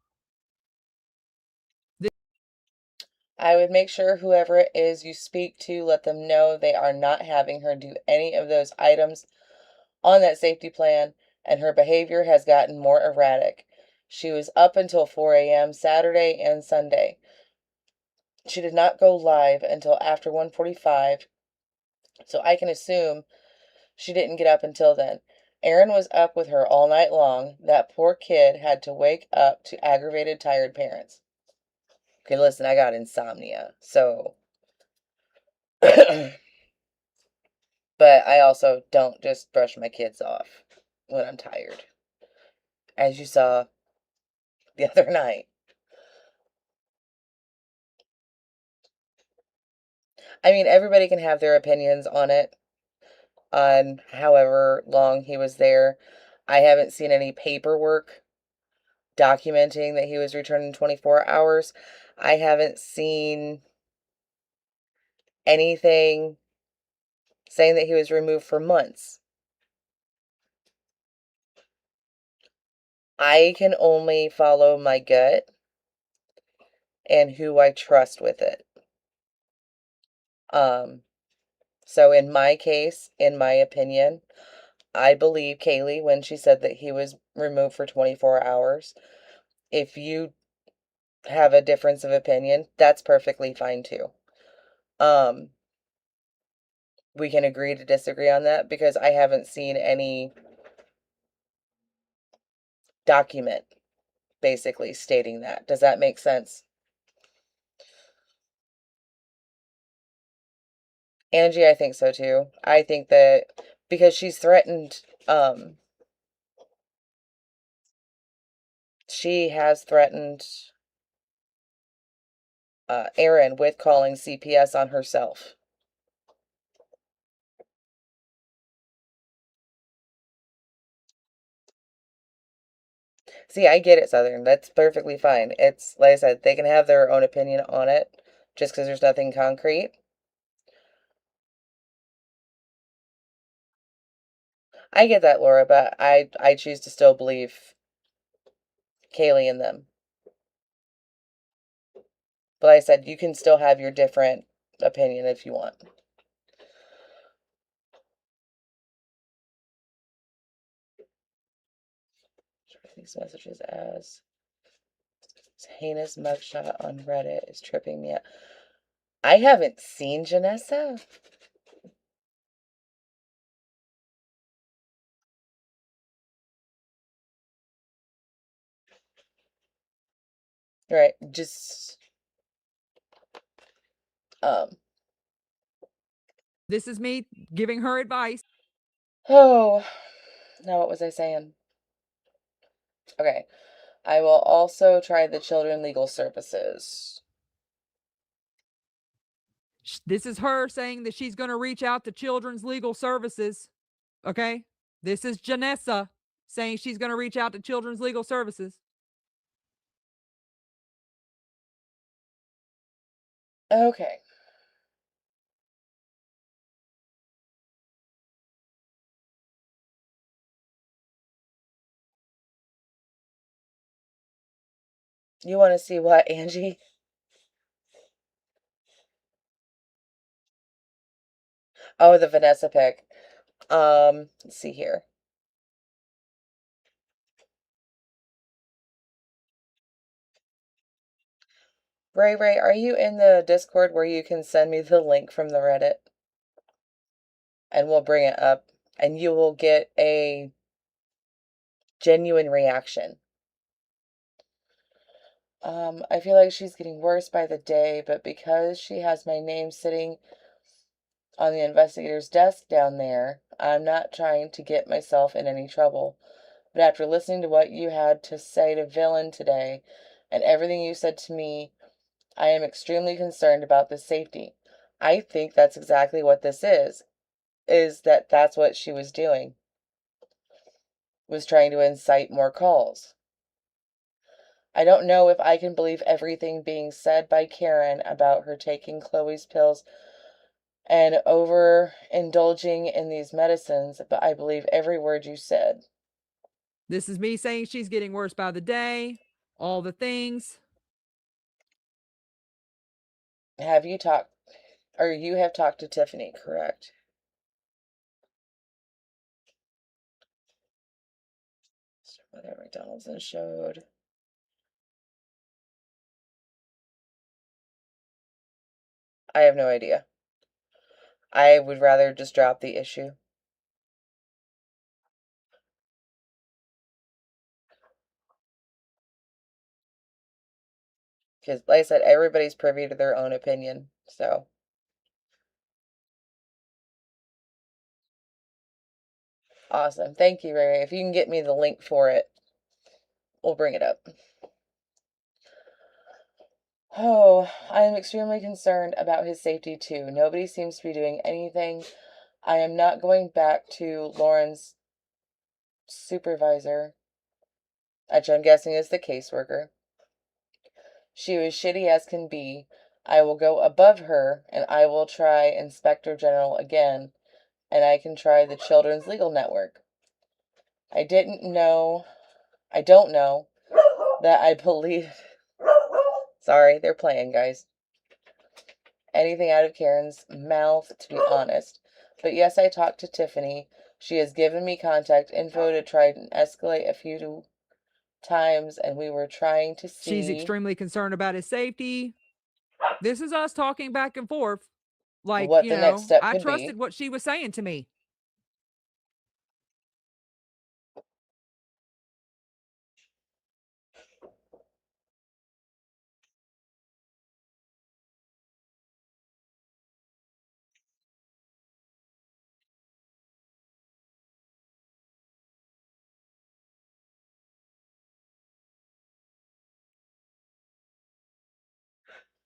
I would make sure whoever it is you speak to, let them know they are not having her do any of those items on that safety plan, and her behavior has gotten more erratic. She was up until 4 a.m. Saturday and Sunday. She did not go live until after 1:45, so I can assume she didn't get up until then. Aaron was up with her all night long. That poor kid had to wake up to aggravated, tired parents. Okay, listen, I got insomnia, so... But I also don't just brush my kids off when I'm tired. As you saw the other night. I mean, everybody can have their opinions on it, on however long he was there. I haven't seen any paperwork documenting that he was returned in 24 hours. I haven't seen anything saying that he was removed for months. I can only follow my gut and who I trust with it. So in my case, in my opinion, I believe Kaylee when she said that he was removed for 24 hours. If you have a difference of opinion, that's perfectly fine too. We can agree to disagree on that because I haven't seen any document basically stating that. Does that make sense? Angie, I think so too. I think that because she's threatened, she has threatened Aaron with calling CPS on herself. See, I get it, Southern. That's perfectly fine. It's, like I said, they can have their own opinion on it just because there's nothing concrete. I get that, Laura, but I choose to still believe Kaylee and them. But like I said, you can still have your different opinion if you want. These messages as heinous mugshot on Reddit is tripping me out. I haven't seen Janessa. Right, just This is me giving her advice. Oh, now what was I saying? Okay, I will also try the Children Legal Services. This is her saying that she's going to reach out to Children's Legal Services. Okay? This is Janessa saying she's going to reach out to Children's Legal Services. Okay. You want to see what, Angie? Oh, the Vanessa pick. Let's see here. Ray, are you in the Discord where you can send me the link from the Reddit? And we'll bring it up, and you will get a genuine reaction. I feel like she's getting worse by the day, but because she has my name sitting on the investigator's desk down there, I'm not trying to get myself in any trouble. But after listening to what you had to say to Villain today, and everything you said to me, I am extremely concerned about the safety. I think that's exactly what this is that's what she was doing. Was trying to incite more calls. I don't know if I can believe everything being said by Karen about her taking Chloe's pills and overindulging in these medicines, but I believe every word you said. This is me saying she's getting worse by the day, all the things. You have talked to Tiffany, correct? Whether McDonald's and showed. I have no idea. I would rather just drop the issue. Because, like I said, everybody's privy to their own opinion, so. Awesome. Thank you, Ray. If you can get me the link for it, we'll bring it up. Oh, I am extremely concerned about his safety too. Nobody seems to be doing anything. I am not going back to Lauren's supervisor, which I'm guessing is the caseworker. She was shitty as can be. I will go above her, and I will try Inspector General again, and I can try the Children's Legal Network. I don't know that I believe... Sorry, they're playing, guys. Anything out of Karen's mouth, to be honest. But yes, I talked to Tiffany. She has given me contact info to try and escalate a few times, and we were trying to see... She's extremely concerned about his safety. This is us talking back and forth. Like, what the next step I could trusted be. what she was saying to me.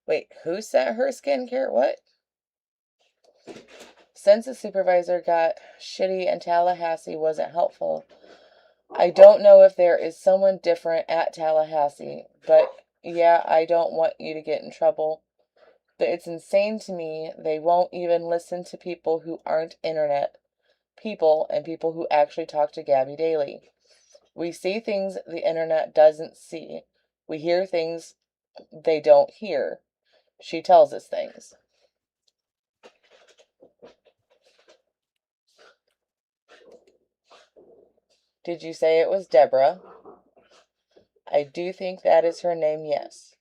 Wait, who sent her skincare? What? Since the supervisor got shitty and Tallahassee wasn't helpful, I don't know if there is someone different at Tallahassee, but yeah, I don't want you to get in trouble. But it's insane to me they won't even listen to people who aren't internet people and people who actually talk to Gabby daily. We see things the internet doesn't see. We hear things they don't hear. She tells us things. Did you say it was Deborah? I do think that is her name, yes.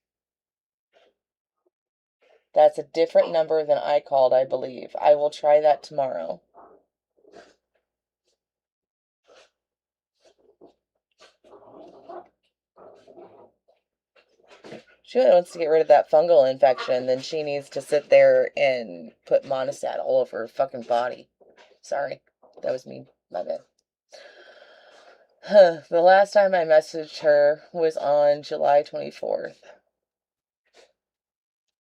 That's a different number than I called, I believe. I will try that tomorrow. She wants to get rid of that fungal infection, then she needs to sit there and put Monistat all over her fucking body. Sorry, that was me. My bad. The last time I messaged her was on July 24th.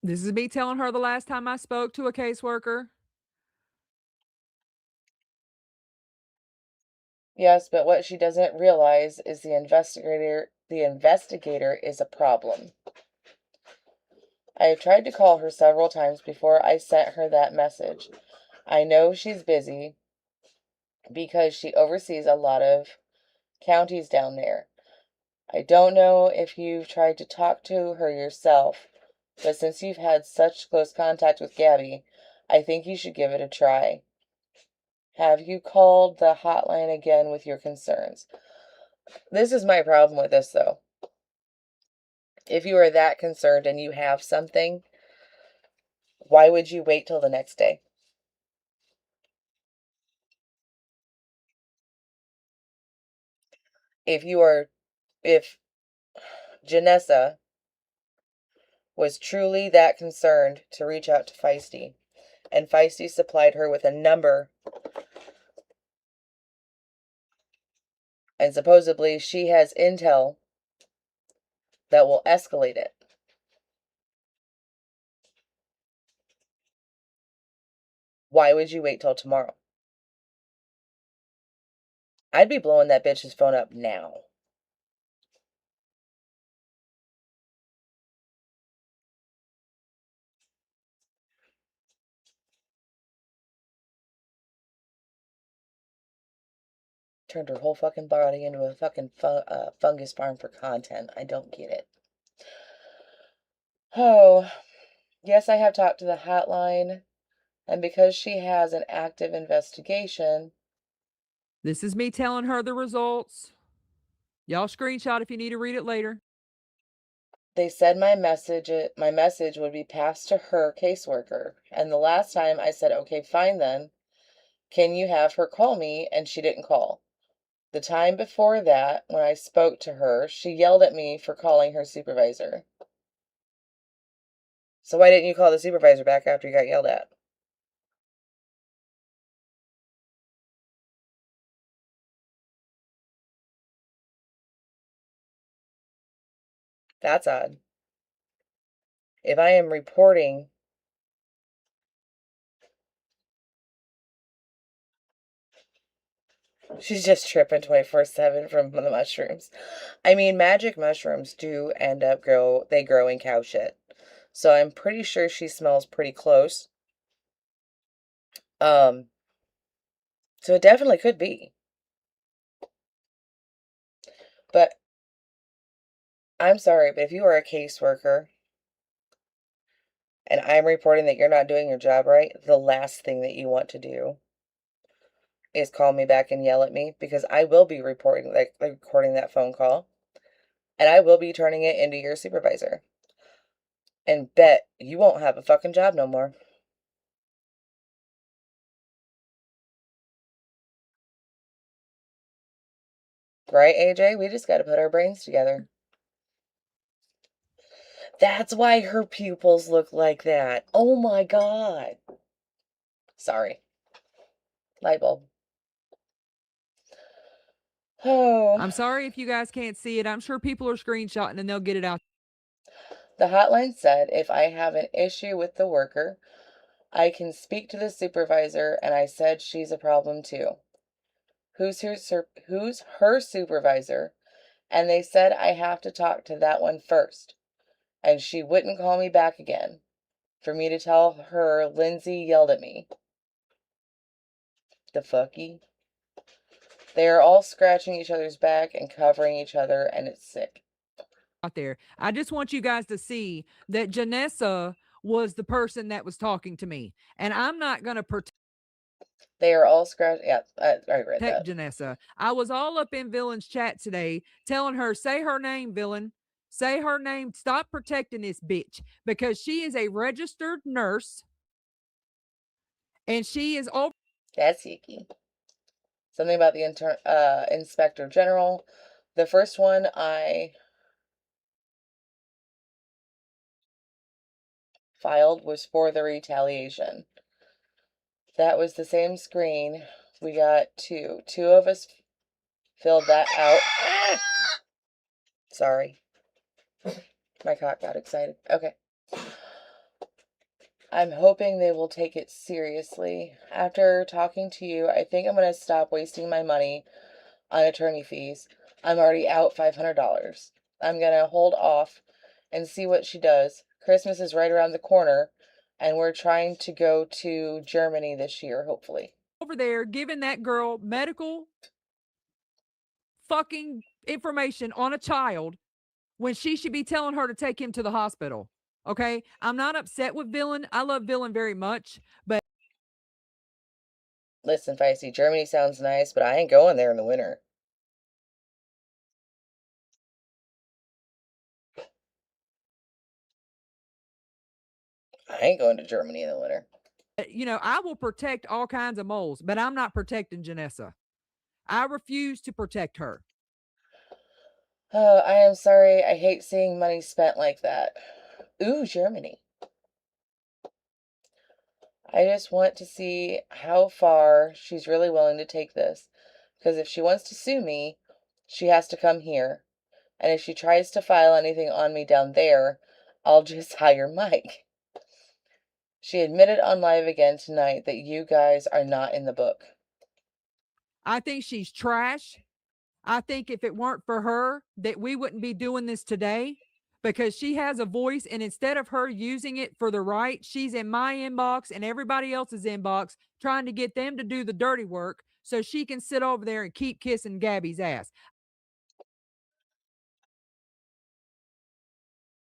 This is me telling her the last time I spoke to a caseworker. Yes, but what she doesn't realize is the investigator is a problem. I have tried to call her several times before I sent her that message. I know she's busy because she oversees a lot of counties down there. I don't know if you've tried to talk to her yourself, but since you've had such close contact with Gabby, I think you should give it a try. Have you called the hotline again with your concerns? This is my problem with this, though. If you are that concerned and you have something, why would you wait till the next day? If Janessa was truly that concerned to reach out to Feisty, and Feisty supplied her with a number, and supposedly she has intel that will escalate it. Why would you wait till tomorrow? I'd be blowing that bitch's phone up now. Turned her whole fucking body into a fucking fungus farm for content. I don't get it. Oh, yes, I have talked to the hotline, and because she has an active investigation. This is me telling her the results. Y'all screenshot if you need to read it later. They said my message would be passed to her caseworker. And the last time I said, okay, fine then. Can you have her call me? And she didn't call. The time before that, when I spoke to her, she yelled at me for calling her supervisor. So why didn't you call the supervisor back after you got yelled at? That's odd. If I am reporting, she's just tripping 24/7 from the mushrooms. I mean, magic mushrooms do end up they grow in cow shit. So I'm pretty sure she smells pretty close. So it definitely could be. But I'm sorry, but if you are a caseworker and I'm reporting that you're not doing your job right, the last thing that you want to do is call me back and yell at me, because I will be recording that phone call, and I will be turning it into your supervisor. And bet you won't have a fucking job no more. Right, AJ? We just got to put our brains together. That's why her pupils look like that. Oh my God. Sorry. Light bulb. Oh. I'm sorry if you guys can't see it. I'm sure people are screenshotting and they'll get it out. The hotline said if I have an issue with the worker, I can speak to the supervisor, and I said she's a problem too. Who's her supervisor? And they said I have to talk to that one first. And she wouldn't call me back again. For me to tell her Lindsay yelled at me. The fucky. They are all scratching each other's back and covering each other, and it's sick. Out there. I just want you guys to see that Janessa was the person that was talking to me. And I'm not going to protect. They are all scratching. Yeah, I read that. Janessa. I was all up in Villain's chat today telling her, say her name, Villain. Say her name. Stop protecting this bitch, because she is a registered nurse. And she is over. That's icky. Something about the Inspector General. The first one I filed was for the retaliation. That was the same screen. We got two. Two of us filled that out. Sorry. My cock got excited. Okay. I'm hoping they will take it seriously. After talking to you, I think I'm going to stop wasting my money on attorney fees. I'm already out $500. I'm going to hold off and see what she does. Christmas is right around the corner, and we're trying to go to Germany this year, hopefully. Over there giving that girl medical fucking information on a child when she should be telling her to take him to the hospital. Okay? I'm not upset with Villain. I love Villain very much, but listen, Feisty, Germany sounds nice, but I ain't going there in the winter. I ain't going to Germany in the winter. You know, I will protect all kinds of moles, but I'm not protecting Janessa. I refuse to protect her. Oh, I am sorry. I hate seeing money spent like that. Ooh, Germany. I just want to see how far she's really willing to take this. Because if she wants to sue me, she has to come here. And if she tries to file anything on me down there, I'll just hire Mike. She admitted on live again tonight that you guys are not in the book. I think she's trash. I think if it weren't for her, that we wouldn't be doing this today, because she has a voice, and instead of her using it for the right, she's in my inbox and everybody else's inbox trying to get them to do the dirty work so she can sit over there and keep kissing Gabby's ass.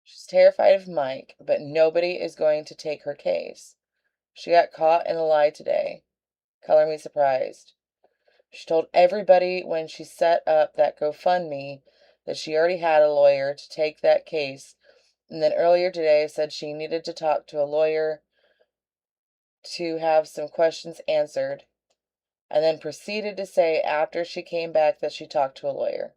She's terrified of Mike, but nobody is going to take her case. She got caught in a lie today. Color me surprised. She told everybody when she set up that GoFundMe that she already had a lawyer to take that case, and then earlier today said she needed to talk to a lawyer to have some questions answered, and then proceeded to say after she came back that she talked to a lawyer.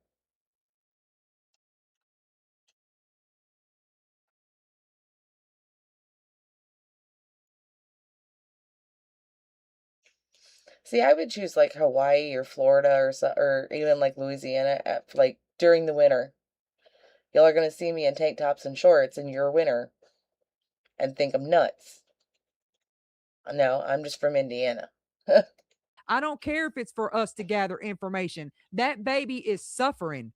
See, I would choose like Hawaii or Florida or even like Louisiana like during the winter. Y'all are going to see me in tank tops and shorts in your winter and think I'm nuts. No, I'm just from Indiana. I don't care if it's for us to gather information. That baby is suffering.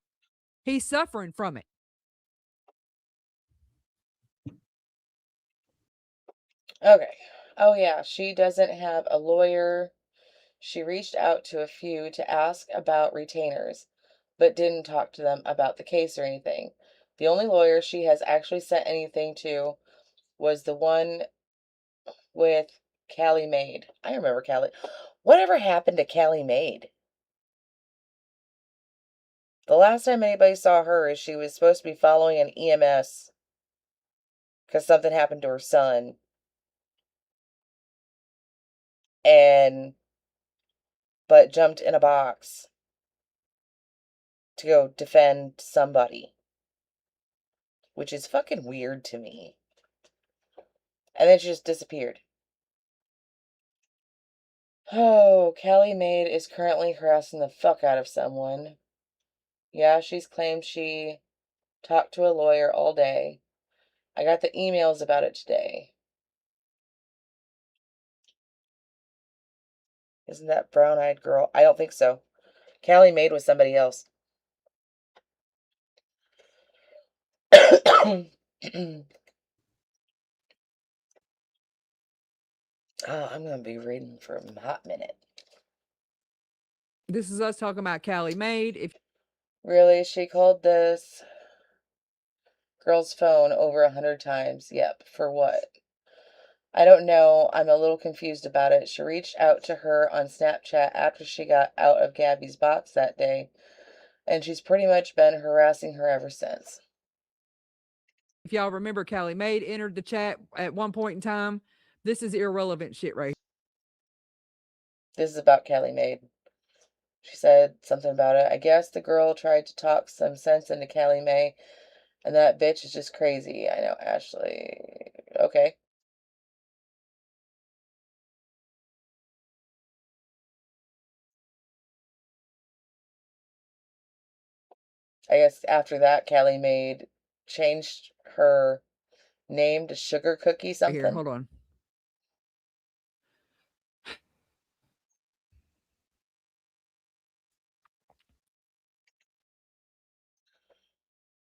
He's suffering from it. Okay. Oh, yeah. She doesn't have a lawyer. She reached out to a few to ask about retainers, but didn't talk to them about the case or anything. The only lawyer she has actually sent anything to was the one with Callie Maid. I remember Callie. Whatever happened to Callie Maid? The last time anybody saw her is she was supposed to be following an EMS because something happened to her son. But jumped in a box to go defend somebody, which is fucking weird to me. And then she just disappeared. Oh, Callie Maid is currently harassing the fuck out of someone. Yeah, she's claimed she talked to a lawyer all day. I got the emails about it today. Isn't that brown-eyed girl? I don't think so. Callie Maid was somebody else. Oh, I'm going to be reading for a hot minute. This is us talking about Callie Maid. Really? She called this girl's phone over 100 times. Yep. For what? I don't know. I'm a little confused about it. She reached out to her on Snapchat after she got out of Gabby's box that day, and she's pretty much been harassing her ever since. If y'all remember, Callie Maid entered the chat at one point in time. This is irrelevant shit right here. This is about Callie Maid. She said something about it. I guess the girl tried to talk some sense into Callie Mae, and that bitch is just crazy. I know, Ashley. Okay. I guess after that, Callie Maid changed her name to Sugar Cookie something. Here, hold on.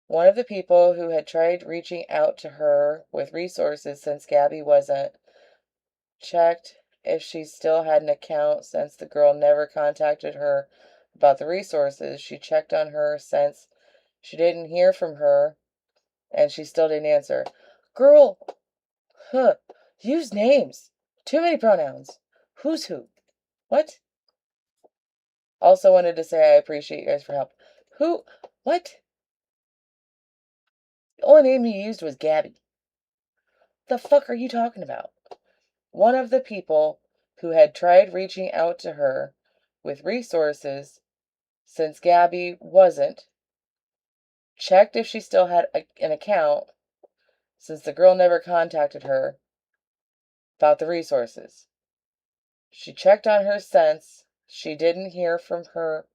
One of the people who had tried reaching out to her with resources since Gabby wasn't checked if she still had an account since the girl never contacted her about the resources. She checked on her since she didn't hear from her and she still didn't answer. Girl, use names. Too many pronouns. Who's who? What? Also wanted to say I appreciate you guys for help. Who? What? The only name you used was Gabby. The fuck are you talking about? One of the people who had tried reaching out to her with resources since Gabby wasn't, checked if she still had an account since the girl never contacted her about the resources. She checked on her since she didn't hear from her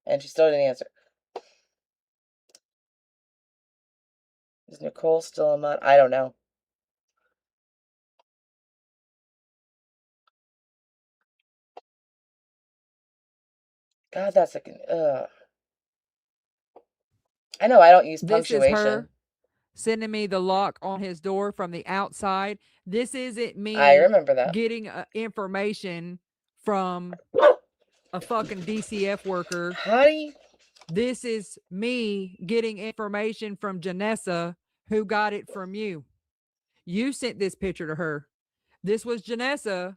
and she still didn't answer. Is Nicole still a mod? I don't know. God, that's like I know I don't use punctuation. This is her sending me the lock on his door from the outside. This isn't me. I remember that. Getting information from a fucking DCF worker. Honey. This is me getting information from Janessa, who got it from you. You sent this picture to her. This was Janessa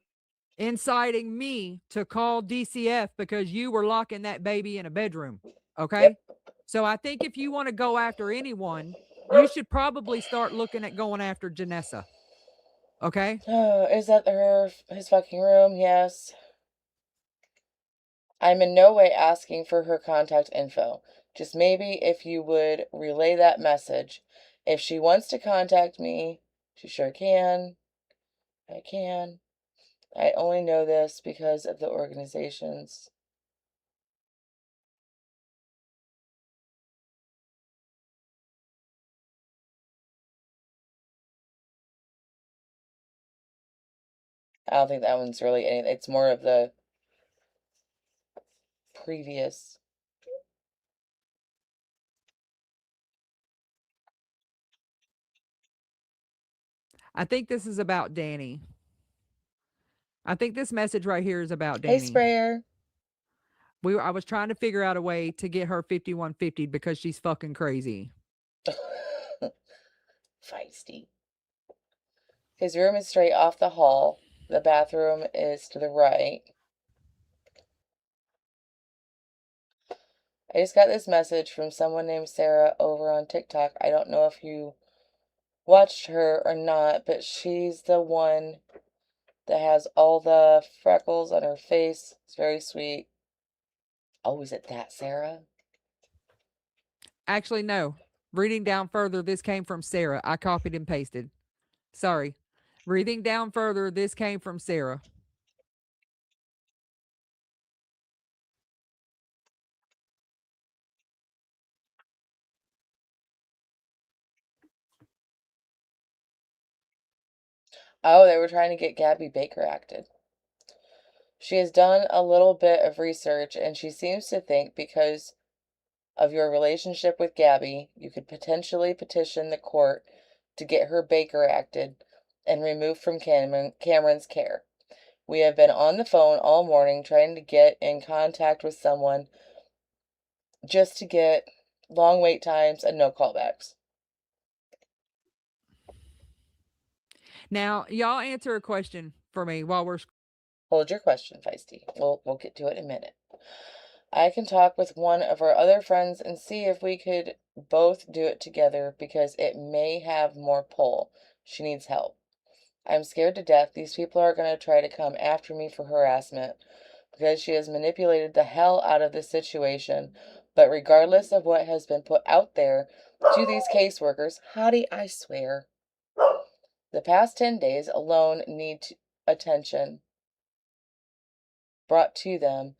inciting me to call DCF because you were locking that baby in a bedroom. Okay? Yep. So I think if you want to go after anyone, you should probably start looking at going after Janessa. Okay? Is that his fucking room? Yes. I'm in no way asking for her contact info. Just maybe if you would relay that message. If she wants to contact me, she sure can. I can. I only know this because of the organizations. I don't think that one's really anything. It's more of the previous. I think this is about Danny. I think this message right here is about Danny. Hey, Sprayer. I was trying to figure out a way to get her 5150 because she's fucking crazy. Feisty. His room is straight off the hall. The bathroom is to the right. I just got this message from someone named Sarah over on TikTok. I don't know if you watched her or not, but she's the one that has all the freckles on her face. It's very sweet. Oh, is it that Sarah? Actually, no. Reading down further, this came from Sarah. I copied and pasted. Sorry. Reading down further, this came from Sarah. Oh, they were trying to get Gabby Baker acted. She has done a little bit of research, and she seems to think because of your relationship with Gabby, you could potentially petition the court to get her Baker acted and removed from Cameron's care. We have been on the phone all morning trying to get in contact with someone just to get long wait times and no callbacks. Now, y'all answer a question for me while we're... Hold your question, Feisty. We'll get to it in a minute. I can talk with one of our other friends and see if we could both do it together because it may have more pull. She needs help. I'm scared to death. These people are going to try to come after me for harassment because she has manipulated the hell out of this situation. But regardless of what has been put out there to these caseworkers, Hottie, I swear, the past 10 days alone need attention brought to them.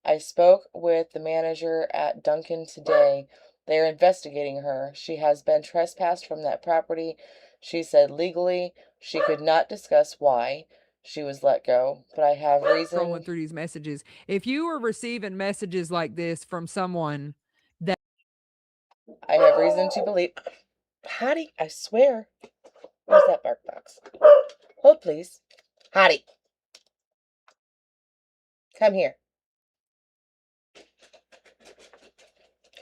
I spoke with the manager at Duncan today. They are investigating her. She has been trespassed from that property. She said legally she could not discuss why she was let go, but I have reason. Scrolling through these messages. If you are receiving messages like this from someone that... I have reason to believe... Hottie, I swear. Where's that bark box? Hold, please. Hottie. Come here.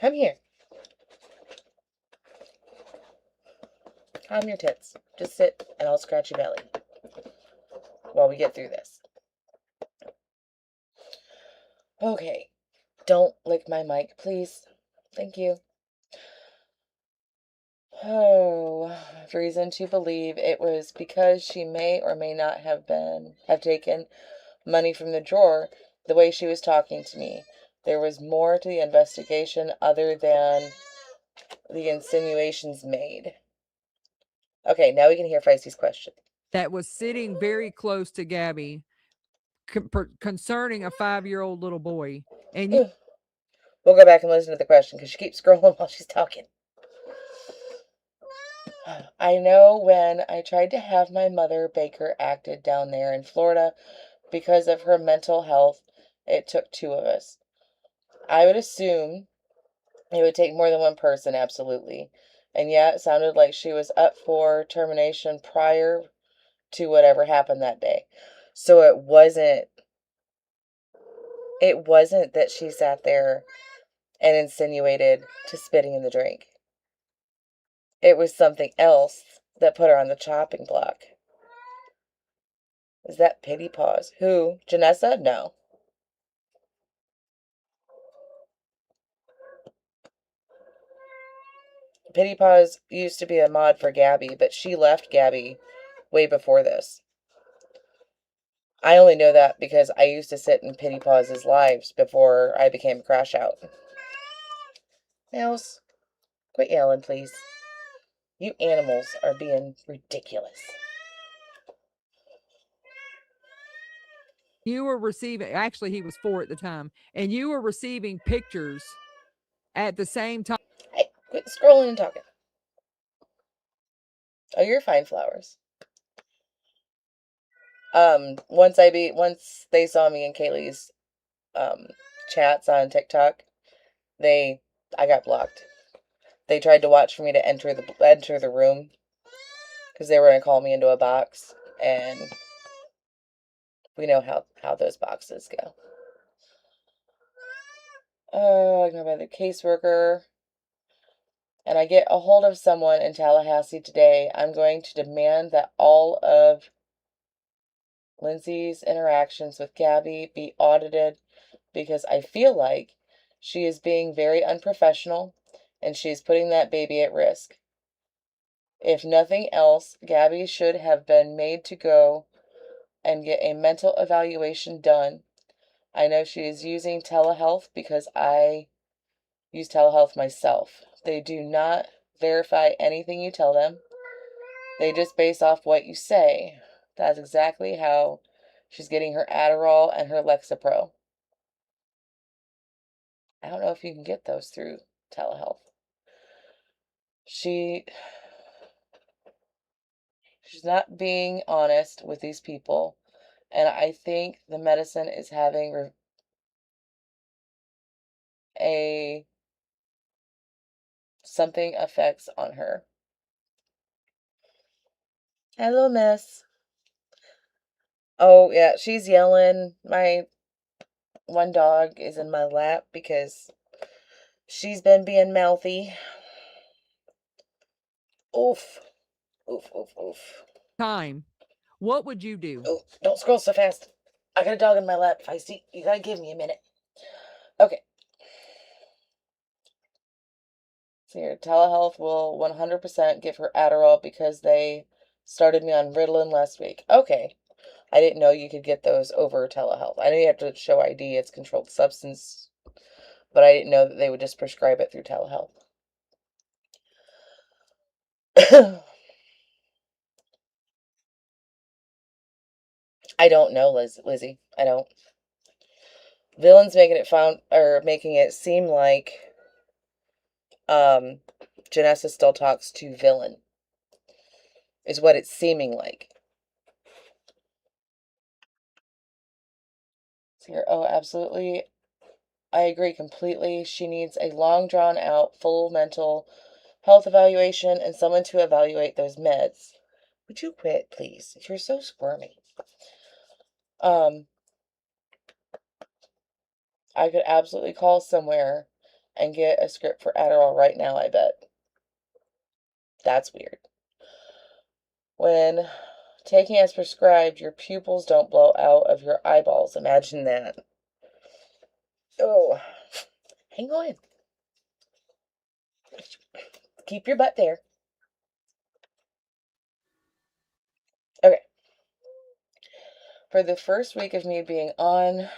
Come here. Calm your tits. Just sit and I'll scratch your belly while we get through this. Okay. Don't lick my mic, please. Thank you. Oh, I have reason to believe it was because she may or may not have taken money from the drawer the way she was talking to me. There was more to the investigation other than the insinuations made. Okay, now we can hear Feisty's question. That was sitting very close to Gabby concerning a 5-year-old little boy. And you. We'll go back and listen to the question because she keeps scrolling while she's talking. I know when I tried to have my mother Baker acted down there in Florida because of her mental health, it took 2 of us. I would assume it would take more than one person, absolutely. And yeah, it sounded like she was up for termination prior to whatever happened that day. So it wasn't that she sat there and insinuated to spitting in the drink. It was something else that put her on the chopping block. Is that Pity Paws? Who? Janessa? No. Pity Paws used to be a mod for Gabby, but she left Gabby way before this. I only know that because I used to sit in Pity Paws' lives before I became a Crash Out. Mouse, quit yelling, please. You animals are being ridiculous. You were receiving, actually he was 4 at the time, and you were receiving pictures at the same time. Hey, quit scrolling and talking. Oh, you're fine, Flowers. Once they saw me in Kaylee's chats on TikTok, I got blocked. They tried to watch for me to enter the room because they were going to call me into a box, and we know how those boxes go. I'm going by the caseworker, and I get a hold of someone in Tallahassee today. I'm going to demand that all of Lindsay's interactions with Gabby be audited because I feel like she is being very unprofessional and she's putting that baby at risk. If nothing else, Gabby should have been made to go and get a mental evaluation done. I know she is using telehealth because I use telehealth myself. They do not verify anything you tell them. They just base off what you say. That's exactly how she's getting her Adderall and her Lexapro. I don't know if you can get those through telehealth. She's not being honest with these people, and I think the medicine is having something effects on her. Hello, miss. Oh, yeah, she's yelling. My one dog is in my lap because she's been being mouthy. Oof. Oof, oof, oof. Time. What would you do? Oh, don't scroll so fast. I got a dog in my lap, Feisty. You gotta give me a minute. Okay. So here, telehealth will 100% give her Adderall because they started me on Ritalin last week. Okay. I didn't know you could get those over telehealth. I know you have to show ID, it's controlled substance, but I didn't know that they would just prescribe it through telehealth. I don't know, Lizzie. I don't. Villain's making it seem like Janessa still talks to Villain. Is what it's seeming like. So here, oh, absolutely. I agree completely. She needs a long drawn out, full mental health evaluation and someone to evaluate those meds. Would you quit, please? You're so squirmy. I could absolutely call somewhere and get a script for Adderall right now, I bet. That's weird. When taking as prescribed, your pupils don't blow out of your eyeballs. Imagine that. Oh, hang on. Keep your butt there. For the first week of me being on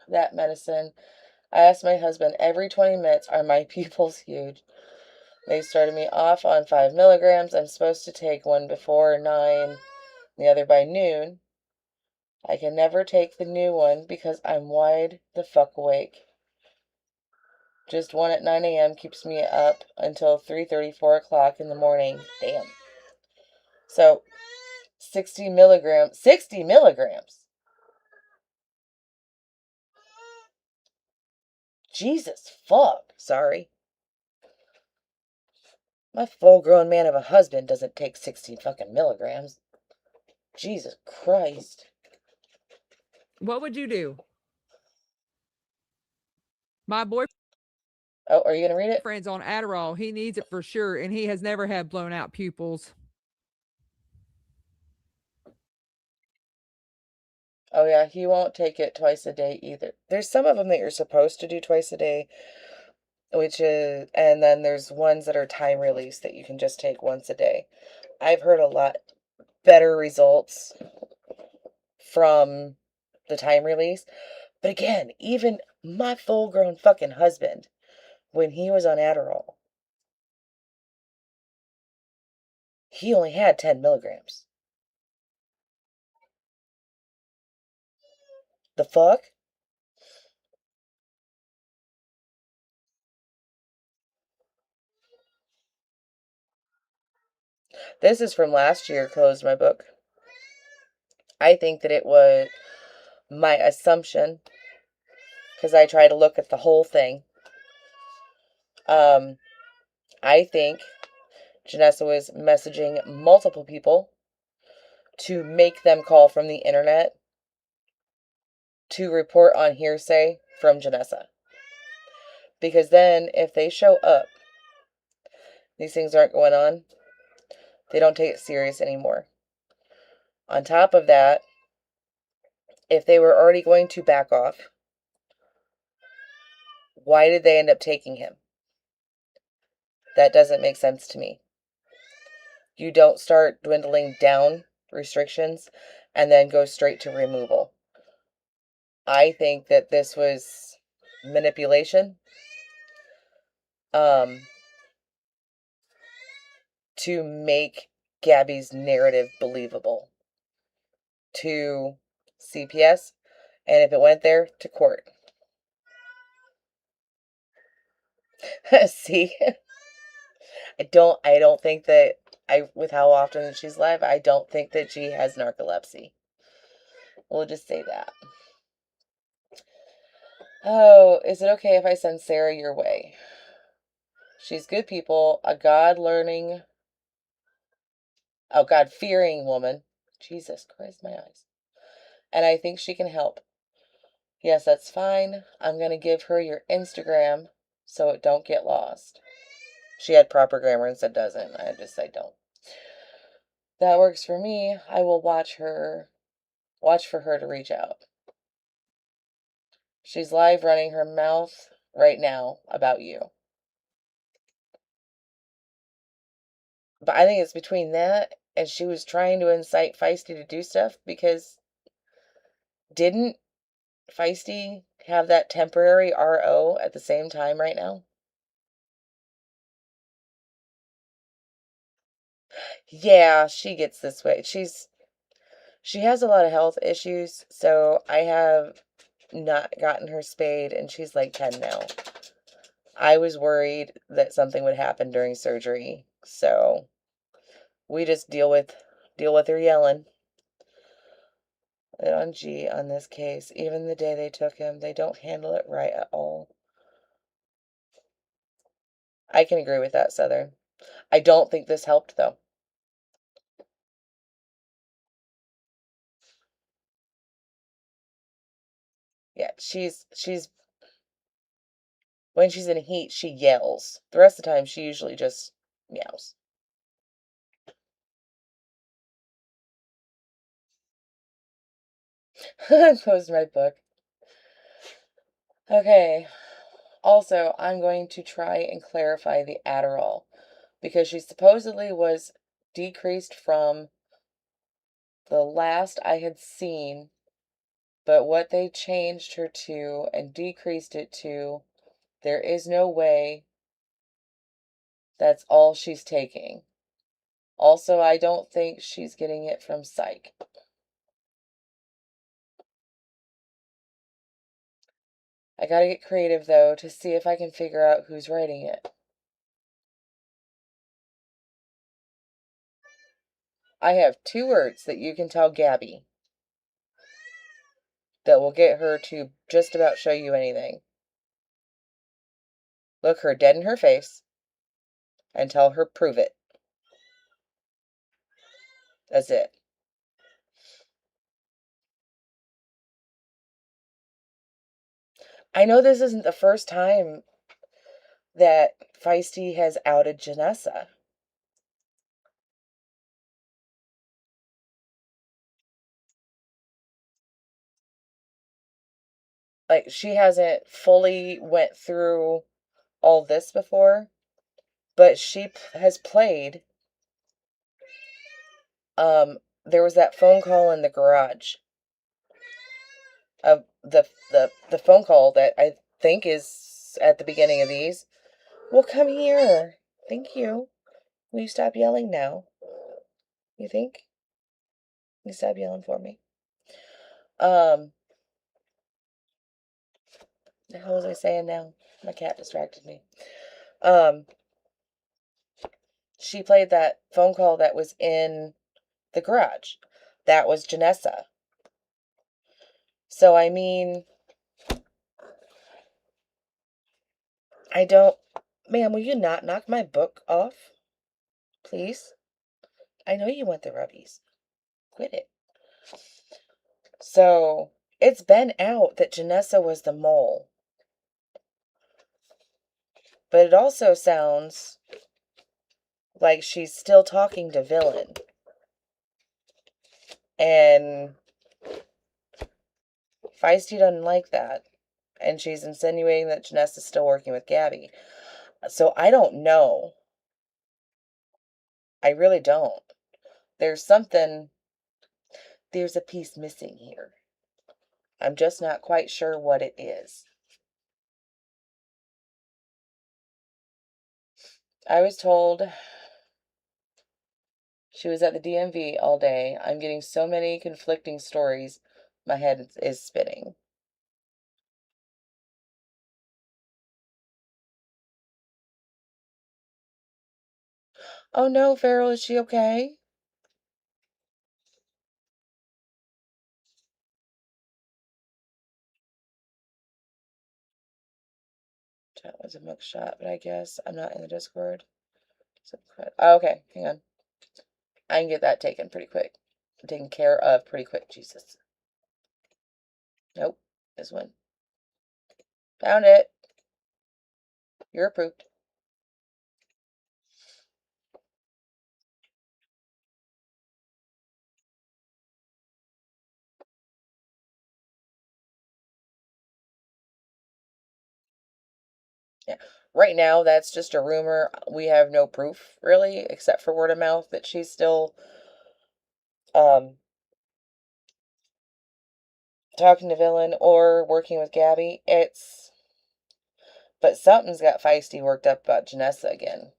that medicine, I asked my husband every 20 minutes, are my pupils huge? They started me off on 5 milligrams. I'm supposed to take one before 9, the other by noon. I can never take the new one because I'm wide the fuck awake. Just one at 9 a.m. keeps me up until 3:30, 4 o'clock in the morning. Damn. So, 60 milligrams. 60 milligrams! Jesus fuck. Sorry. My full-grown man of a husband doesn't take 60 fucking milligrams. Jesus Christ. What would you do? My boyfriend. Oh, are you going to read it? Friend's on Adderall. He needs it for sure, and he has never had blown out pupils. Oh, yeah, he won't take it twice a day either. There's some of them that you're supposed to do twice a day, which is, and then there's ones that are time release that you can just take once a day. I've heard a lot better results from the time release. But again, even my full-grown fucking husband, when he was on Adderall, he only had 10 milligrams. The fuck? This is from last year, Closed My Book. I think that it was my assumption, because I try to look at the whole thing. I think Janessa was messaging multiple people to make them call from the internet to report on hearsay from Janessa. Because then, if they show up, these things aren't going on, they don't take it serious anymore. On top of that, if they were already going to back off, why did they end up taking him? That doesn't make sense to me. You don't start dwindling down restrictions and then go straight to removal. I think that this was manipulation to make Gabby's narrative believable to CPS, and if it went there, to court. See? I don't think that with how often she's live, I don't think that she has narcolepsy. We'll just say that. Oh, is it okay if I send Sarah your way? She's good people, a God-fearing woman. Jesus Christ, my eyes. And I think she can help. Yes, that's fine. I'm going to give her your Instagram so it don't get lost. She had proper grammar and said doesn't. I just say don't. That works for me. I will watch for her to reach out. She's live running her mouth right now about you. But I think it's between that and she was trying to incite Feisty to do stuff, because didn't Feisty have that temporary RO at the same time right now? Yeah, she gets this way. She has a lot of health issues, so I have not gotten her spayed, and she's like 10 now. I was worried that something would happen during surgery, so we just deal with her yelling. On G on this case, even the day they took him, they don't handle it right at all. I can agree with that, Southern. I don't think this helped, though. Yeah, she's when she's in heat, she yells. The rest of the time, she usually just meows. Closed my book. Okay. Also, I'm going to try and clarify the Adderall, because she supposedly was decreased from the last I had seen But what they changed her to and decreased it to, there is no way that's all she's taking. Also, I don't think she's getting it from psych. I gotta get creative, though, to see if I can figure out who's writing it. I have 2 words that you can tell Gabby that will get her to just about show you anything. Look her dead in her face and tell her prove it. That's it. I know this isn't the first time that Feisty has outed Janessa. Like, she hasn't fully went through all this before, but she has played. There was that phone call in the garage. The phone call that I think is at the beginning of these. Well, come here. Thank you. Will you stop yelling now? You think? You stop yelling for me. The hell was I saying now? My cat distracted me. She played that phone call that was in the garage. That was Janessa. So, I mean, I don't... Ma'am, will you not knock my book off? Please? I know you want the rubbies. Quit it. So, it's been out that Janessa was the mole. But it also sounds like she's still talking to Villain. And Feisty doesn't like that. And she's insinuating that Janessa's still working with Gabby. So I don't know. I really don't. There's a piece missing here. I'm just not quite sure what it is. I was told she was at the DMV all day. I'm getting so many conflicting stories. My head is spinning. Oh no, Farrell, is she okay? That was a mugshot, but I guess I'm not in the Discord. Oh, okay, hang on. I can get that taken pretty quick. Taken care of pretty quick, Jesus. Nope, this one. Found it. You're approved. Yeah. Right now, that's just a rumor. We have no proof, really, except for word of mouth, that she's still talking to Villain or working with Gabby. But something's got Feisty worked up about Janessa again.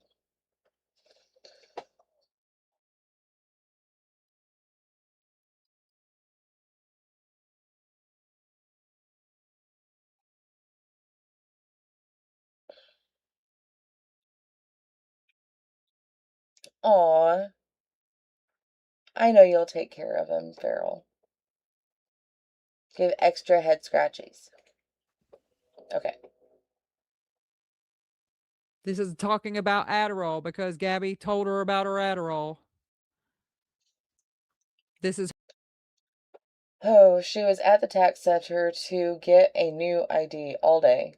Aw. I know you'll take care of him, Farrell. Give extra head scratchies. Okay. This is talking about Adderall because Gabby told her about her Adderall. This is... Oh, she was at the tax center to get a new ID all day.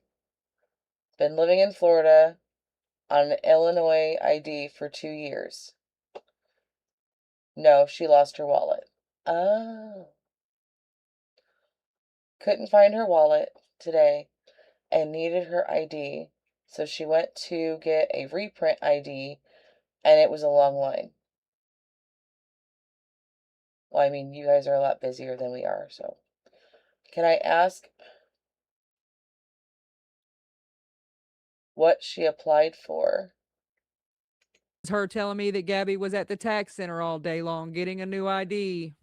Been living in Florida on an Illinois ID for 2 years. No, she lost her wallet. Oh. Couldn't find her wallet today and needed her ID. So she went to get a reprint ID and it was a long line. Well, I mean, you guys are a lot busier than we are, so. Can I ask what she applied for? It's her telling me that Gabby was at the tax center all day long getting a new ID.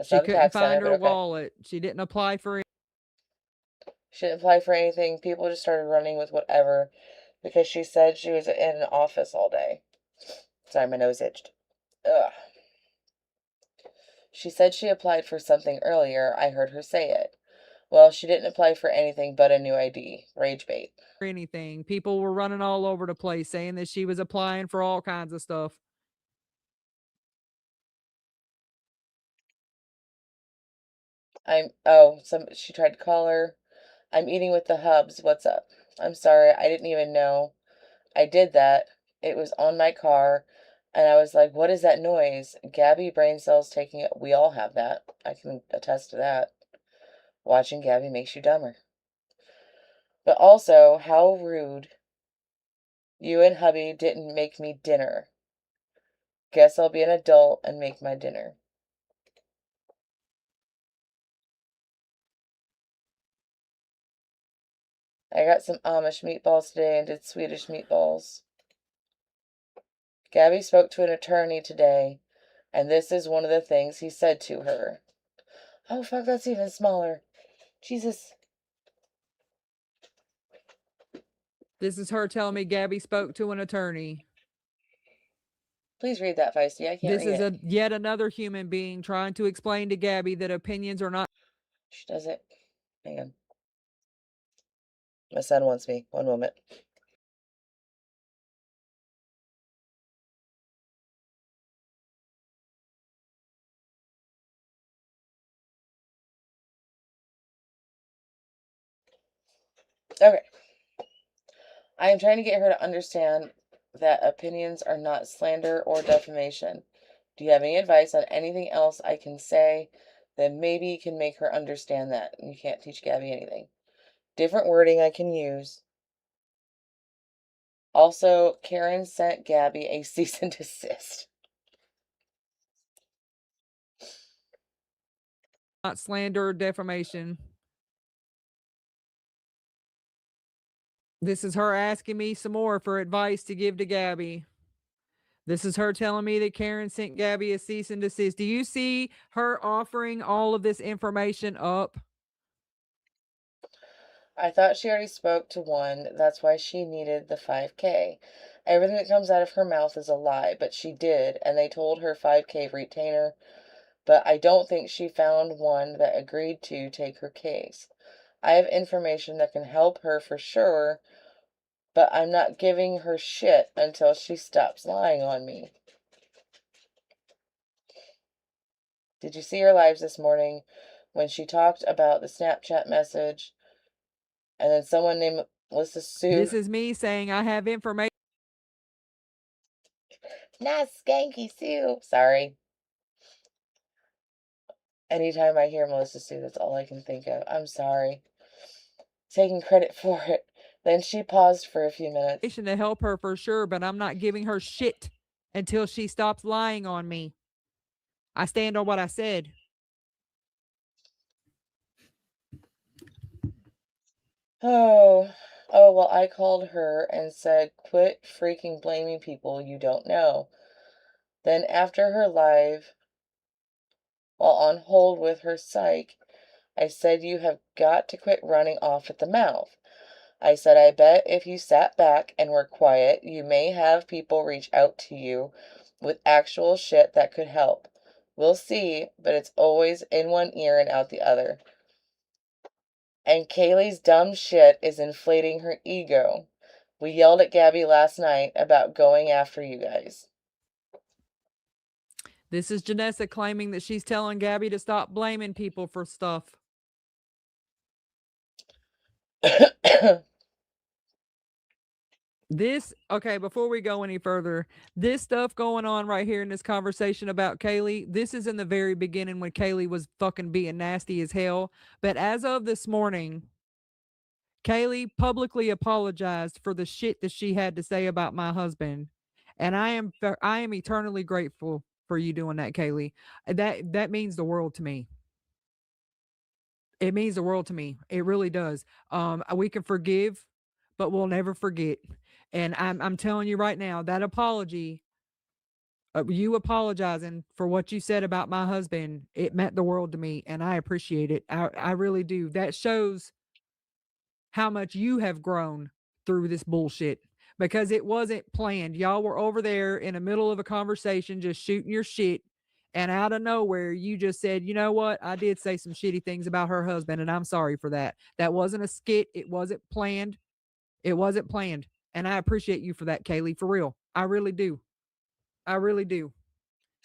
She couldn't find her wallet. She didn't apply for it. She didn't apply for anything. People just started running with whatever because she said she was in an office all day. Sorry, my nose itched. Ugh. She said she applied for something earlier. I heard her say it. Well, she didn't apply for anything but a new ID. Rage bait. Anything. People were running all over the place saying that she was applying for all kinds of stuff. She tried to call her. I'm eating with the Hubs. What's up? I'm sorry. I didn't even know I did that. It was on my car. And I was like, what is that noise? Gabby brain cells taking it. We all have that. I can attest to that. Watching Gabby makes you dumber. But also, how rude. You and hubby didn't make me dinner. Guess I'll be an adult and make my dinner. I got some Amish meatballs today and did Swedish meatballs. Gabby spoke to an attorney today, and this is one of the things he said to her. Oh, fuck, that's even smaller. Jesus. This is her telling me Gabby spoke to an attorney. Please read that, Feisty. I can't read it. Yet another human being trying to explain to Gabby that opinions are not... She does it. Hang on. My son wants me. One moment. Okay. I am trying to get her to understand that opinions are not slander or defamation. Do you have any advice on anything else I can say that maybe can make her understand that? You can't teach Gabby anything. Different wording I can use. Also, Karen sent Gabby a cease and desist. Not slander or defamation. This is her asking me some more for advice to give to Gabby. This is her telling me that Karen sent Gabby a cease and desist. Do you see her offering all of this information up? I thought she already spoke to one. That's why she needed the 5K. Everything that comes out of her mouth is a lie, but she did, and they told her 5K retainer. But I don't think she found one that agreed to take her case. I have information that can help her for sure, but I'm not giving her shit until she stops lying on me. Did you see her lives this morning when she talked about the Snapchat message and then someone named Melissa Sue? This is me saying I have information. Not Skanky Sue. Sorry. Anytime I hear Melissa Sue, that's all I can think of. I'm sorry. Taking credit for it. Then she paused for a few minutes. To help her for sure, but I'm not giving her shit until she stops lying on me. I stand on what I said. Oh, well, I called her and said, quit freaking blaming people you don't know. Then after her live, while on hold with her psych, I said, you have got to quit running off at the mouth. I said, I bet if you sat back and were quiet, you may have people reach out to you with actual shit that could help. We'll see, but it's always in one ear and out the other. And Kaylee's dumb shit is inflating her ego. We yelled at Gabby last night about going after you guys. This is Janessa claiming that she's telling Gabby to stop blaming people for stuff. Okay, before we go any further, this stuff going on right here in this conversation about Kaylee, this is in the very beginning when Kaylee was fucking being nasty as hell. But as of this morning, Kaylee publicly apologized for the shit that she had to say about my husband. And I am eternally grateful for you doing that, Kaylee. That means the world to me. It means the world to me. It really does. We can forgive, but we'll never forget. And I'm telling you right now, that apology, you apologizing for what you said about my husband, it meant the world to me, and I appreciate it. I really do. That shows how much you have grown through this bullshit, because it wasn't planned. Y'all were over there in the middle of a conversation, just shooting your shit. And out of nowhere, you just said, you know what? I did say some shitty things about her husband, and I'm sorry for that. That wasn't a skit. It wasn't planned. It wasn't planned. And I appreciate you for that, Kaylee, for real. I really do. I really do.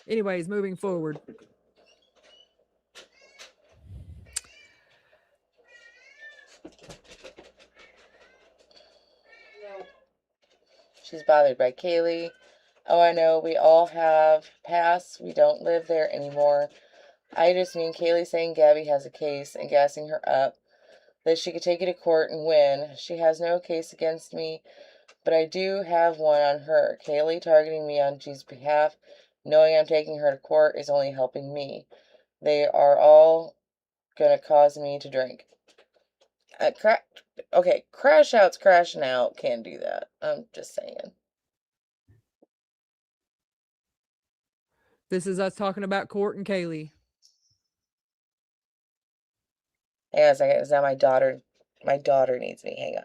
Anyways, moving forward. She's bothered by Kaylee. Oh, I know, we all have pasts. We don't live there anymore. I just mean Kaylee saying Gabby has a case and gassing her up, that she could take it to court and win. She has no case against me, but I do have one on her. Kaylee targeting me on G's behalf, knowing I'm taking her to court, is only helping me. They are all gonna cause me to drink. Okay, crash out's crashing out. Can't do that. I'm just saying. This is us talking about Court and Kaylee. Hang on a second. Is that my daughter? My daughter needs me. Hang on.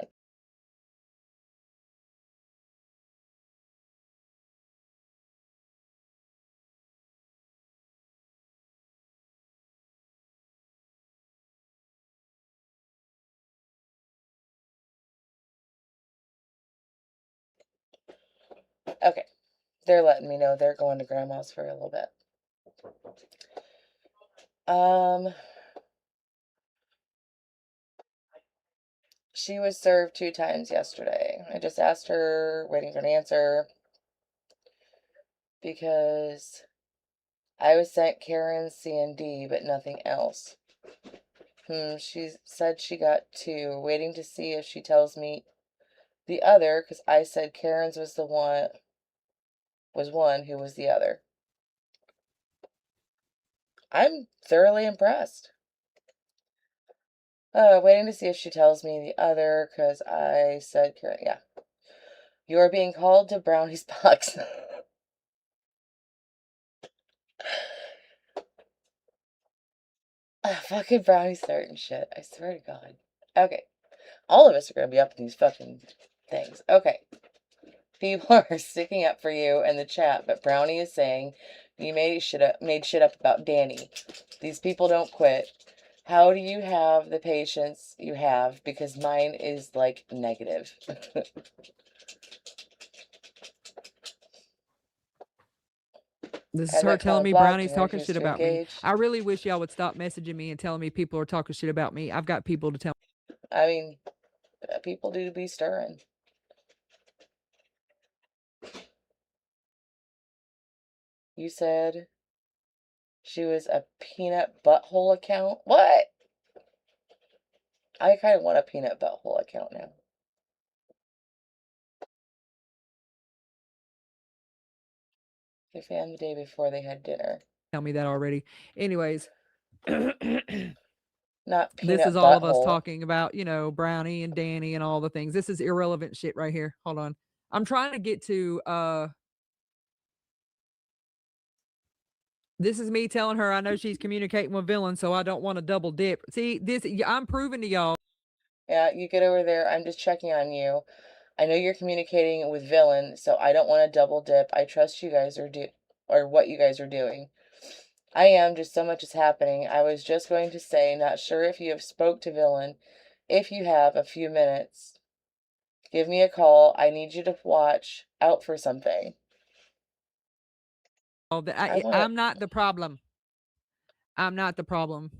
Okay. They're letting me know they're going to grandma's for a little bit. She was served 2 times yesterday. I just asked her, waiting for an answer, because I was sent Karen's C&D, but nothing else. She said she got 2, waiting to see if she tells me the other, because I said Karen's was one who was the other. I'm thoroughly impressed. Waiting to see if she tells me the other, because I said Karen, yeah. You are being called to Brownie's box. Fucking Brownie starting shit. I swear to God. Okay. All of us are going to be up in these fucking things. Okay. People are sticking up for you in the chat, but Brownie is saying you made shit up about Danny. These people don't quit. How do you have the patience you have? Because mine is, like, negative. This is her telling me Brownie's talking shit about me. I really wish y'all would stop messaging me and telling me people are talking shit about me. I've got people to tell me. I mean, people do be stirring. You said she was a peanut butthole account? What? I kind of want a peanut butthole account now. They found the day before they had dinner. Tell me that already. Anyways. Not peanut This is all of us butthole. talking about, you know, Brownie and Danny and all the things. This is irrelevant shit right here. Hold on. I'm trying to get to, this is me telling her I know she's communicating with Villain, so I don't want to double dip. See, this, I'm proving to y'all. Yeah, you get over there. I'm just checking on you. I know you're communicating with Villain, so I don't want to double dip. I trust you guys or what you guys are doing. I am, just so much is happening. I was just going to say, not sure if you have spoke to Villain. If you have a few minutes, give me a call. I need you to watch out for something. Oh, I'm not the problem. I'm not the problem.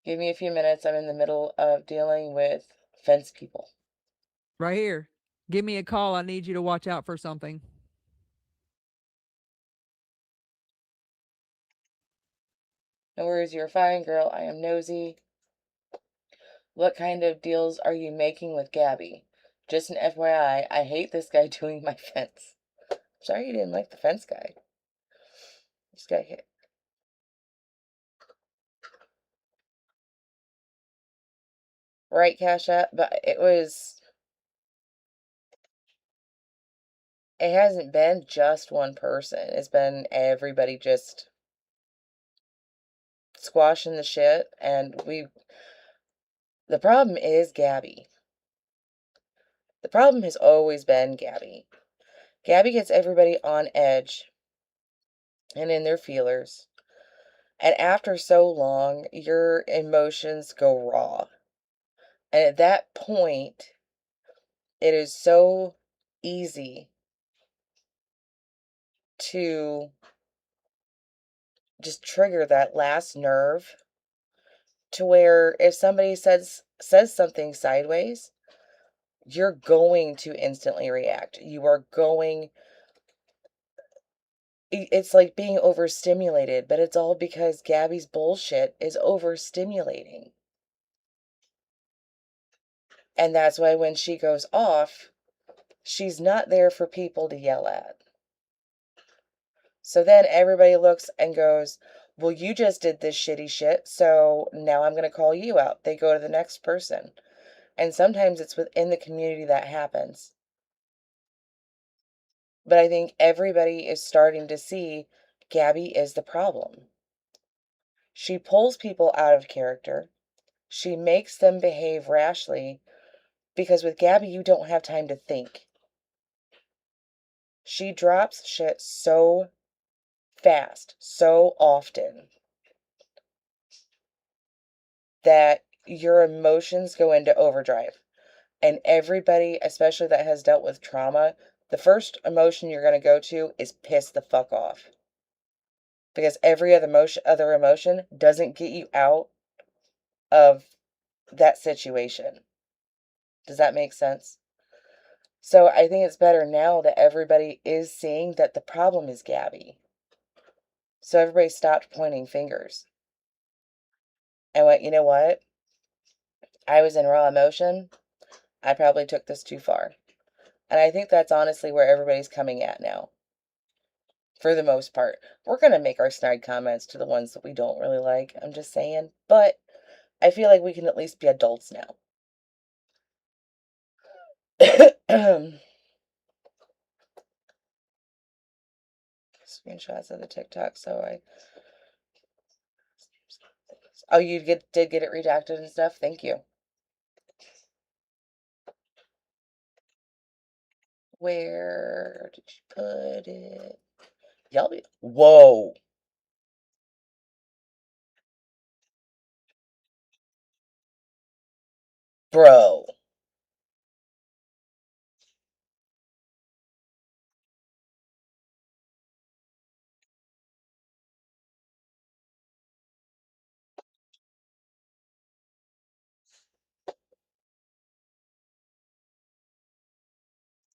Give me a few minutes. I'm in the middle of dealing with fence people. Right here. Give me a call. I need you to watch out for something. No worries, you're fine, girl. I am nosy. What kind of deals are you making with Gabby? Just an FYI, I hate this guy doing my fence. Sorry you didn't like the fence guy. This guy hit. right, Cash App? But it hasn't been just one person. It's been everybody just squashing the shit. And the problem is Gabby. The problem has always been Gabby. Gabby gets everybody on edge and in their feelers. And after so long, your emotions go raw. And at that point, it is so easy to just trigger that last nerve to where if somebody says something sideways, you're going to instantly react. It's like being overstimulated, but it's all because Gabby's bullshit is overstimulating. And that's why when she goes off, she's not there for people to yell at. So then everybody looks and goes, well, you just did this shitty shit, so now I'm going to call you out. They go to the next person. And sometimes it's within the community that happens. But I think everybody is starting to see Gabby is the problem. She pulls people out of character. She makes them behave rashly because with Gabby, you don't have time to think. She drops shit so fast, so often, that your emotions go into overdrive. And everybody, especially that has dealt with trauma, the first emotion you're going to go to is piss the fuck off. Because every other emotion doesn't get you out of that situation. Does that make sense? So I think it's better now that everybody is seeing that the problem is Gabby. So everybody stopped pointing fingers. And you know what? I was in raw emotion. I probably took this too far. And I think that's honestly where everybody's coming at now. For the most part. We're going to make our snide comments to the ones that we don't really like. I'm just saying. But I feel like we can at least be adults now. Screenshots of the TikTok, oh, you did get it redacted and stuff? Thank you. Where did you put it? Whoa. Bro.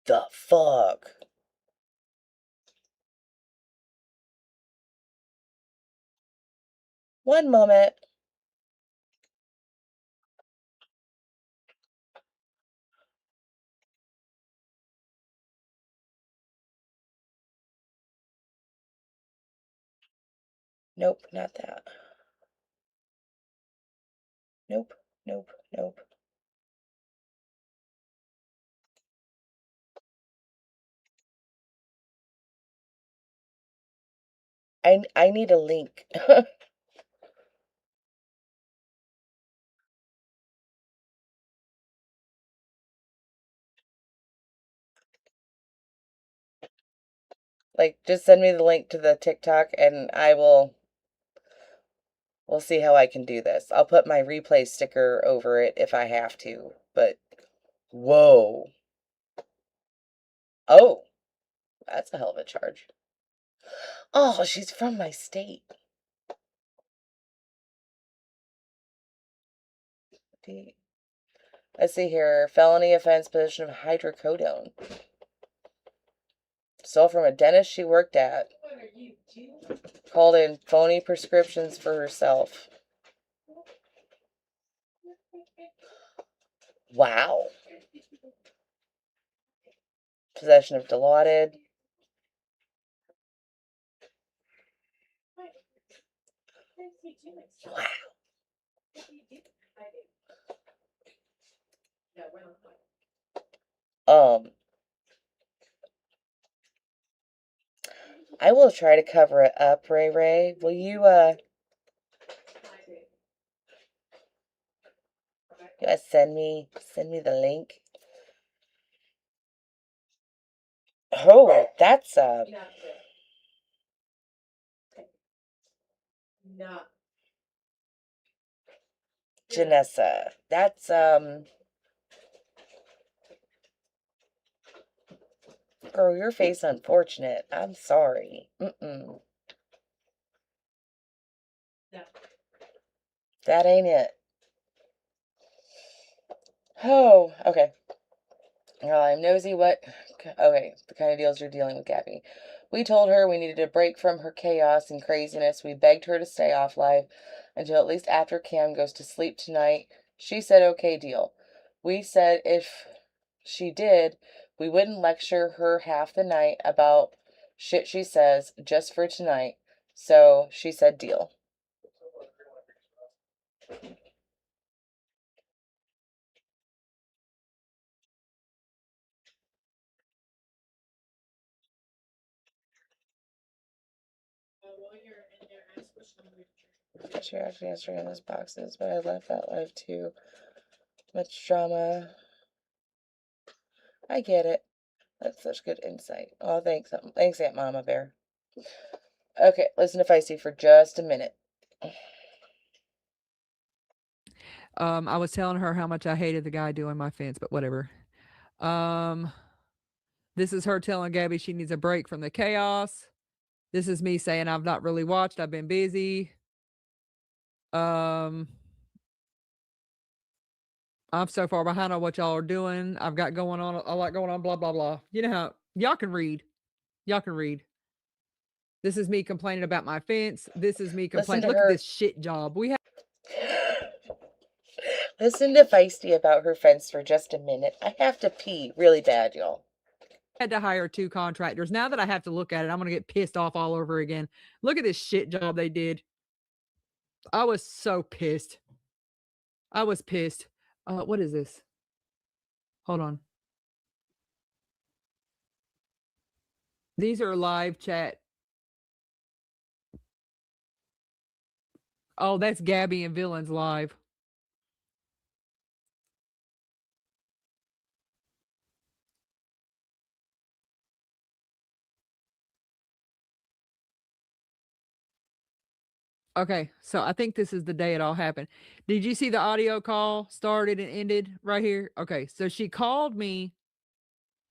The fuck? One moment. Nope, not that. Nope, nope, nope. I need a link. Like, just send me the link to the TikTok and we'll see how I can do this. I'll put my replay sticker over it if I have to, but whoa. Oh, that's a hell of a charge. Oh, she's from my state. Let's see here. Felony offense, possession of hydrocodone. Stole from a dentist she worked at. Called in phony prescriptions for herself. Wow. Possession of Dilaudid. Wow. I will try to cover it up, Ray Ray. Will you, send me the link? Oh, that's, Janessa. That's, girl, your face unfortunate. I'm sorry. That ain't it. Oh, okay. Well, I'm nosy what... Okay, the kind of deals you're dealing with, Gabby. We told her we needed a break from her chaos and craziness. We begged her to stay off live until at least after Cam goes to sleep tonight. She said, okay, deal. We said if she did, we wouldn't lecture her half the night about shit she says just for tonight. So she said, deal. She actually answered in those boxes, but I left that live too. Much drama. I get it. That's such good insight. Oh, thanks. Thanks, Aunt Mama Bear. Okay, listen to Feisty for just a minute. I was telling her how much I hated the guy doing my fence, but whatever. This is her telling Gabby she needs a break from the chaos. This is me saying I've not really watched. I've been busy. I'm so far behind on what y'all are doing. I've got going on a lot going on, blah, blah, blah. You know how y'all can read. Y'all can read. This is me complaining about my fence. This is me complaining. Look at this shit job. We have. Listen to Feisty about her fence for just a minute. I have to pee really bad, y'all. Had to hire 2 contractors. Now that I have to look at it, I'm going to get pissed off all over again. Look at this shit job they did. I was so pissed. I was pissed. What is this? Hold on. These are live chat. Oh, that's Gabby and Villains live. Okay, so I think this is the day it all happened. Did you see the audio call started and ended right here? Okay, so she called me.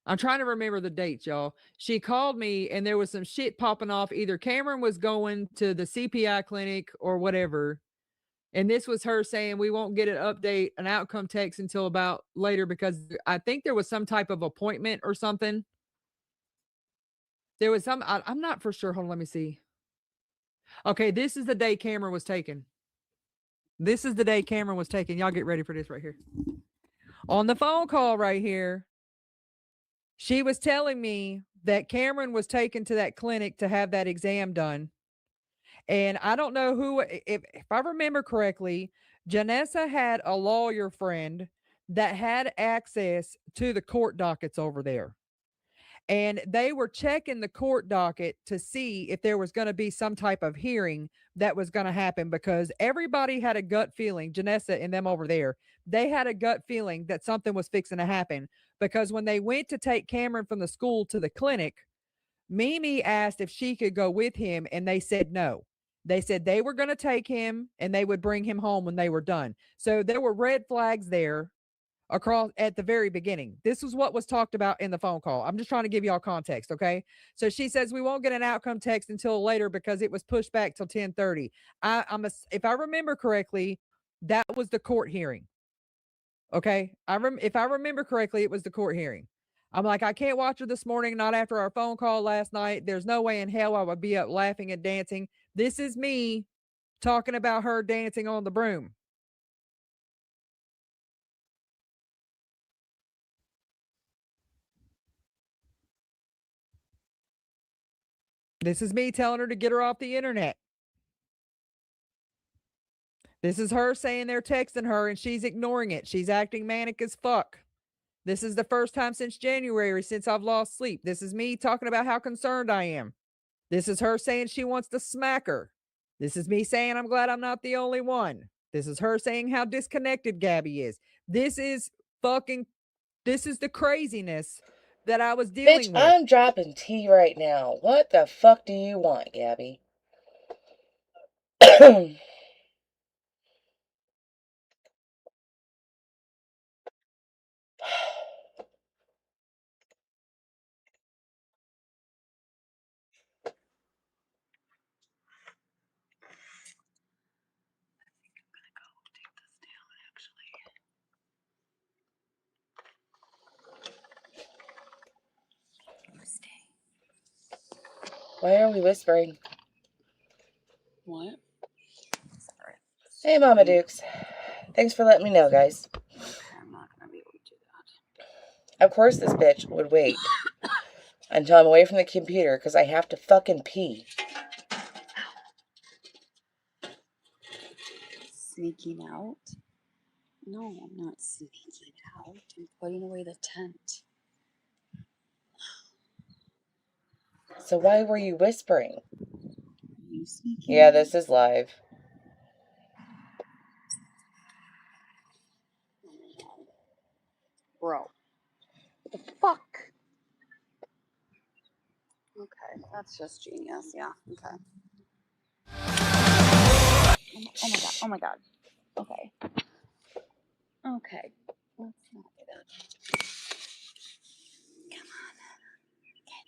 I'm trying to remember the dates, y'all. She called me and there was some shit popping off. Either Cameron was going to the CPI clinic or whatever. And this was her saying we won't get an outcome text until about later because I think there was some type of appointment or something. There was I'm not for sure. Hold on, let me see. Okay, this is the day Cameron was taken. This is the day Cameron was taken. Y'all get ready for this right here. On the phone call right here, she was telling me that Cameron was taken to that clinic to have that exam done. And I don't know who, if I remember correctly, Janessa had a lawyer friend that had access to the court dockets over there. And they were checking the court docket to see if there was going to be some type of hearing that was going to happen because everybody had a gut feeling, Janessa and them over there, they had a gut feeling that something was fixing to happen because when they went to take Cameron from the school to the clinic, Mimi asked if she could go with him and they said no. They said they were going to take him and they would bring him home when they were done. So there were red flags there across at the very beginning. This was what was talked about in the phone call. I'm just trying to give y'all context, okay? So she says we won't get an outcome text until later because it was pushed back till 10:30. If I remember correctly, that was the court hearing. Okay? If I remember correctly, it was the court hearing. I'm like, I can't watch her this morning, not after our phone call last night. There's no way in hell I would be up laughing and dancing. This is me talking about her dancing on the broom. This is me telling her to get her off the internet. This is her saying they're texting her and she's ignoring it. She's acting manic as fuck. This is the first time since January since I've lost sleep. This is me talking about how concerned I am. This is her saying she wants to smack her. This is me saying I'm glad I'm not the only one. This is her saying how disconnected Gabby is. This is the craziness that I was dealing Bitch, with. I'm dropping tea right now. What the fuck do you want, Gabby? Why are we whispering? What? Hey, Mama Dukes. Thanks for letting me know, guys. I'm not gonna be able to do that. Of course this bitch would wait until I'm away from the computer because I have to fucking pee. Sneaking out? No, I'm not sneaking out. I'm putting away the tent. So why were you whispering? You sneaking Yeah, out? this is live. Bro. What the fuck? Okay, that's just genius. Yeah, okay. Oh my god, oh my god. Okay. Okay. Let's not do that. Come on. Okay.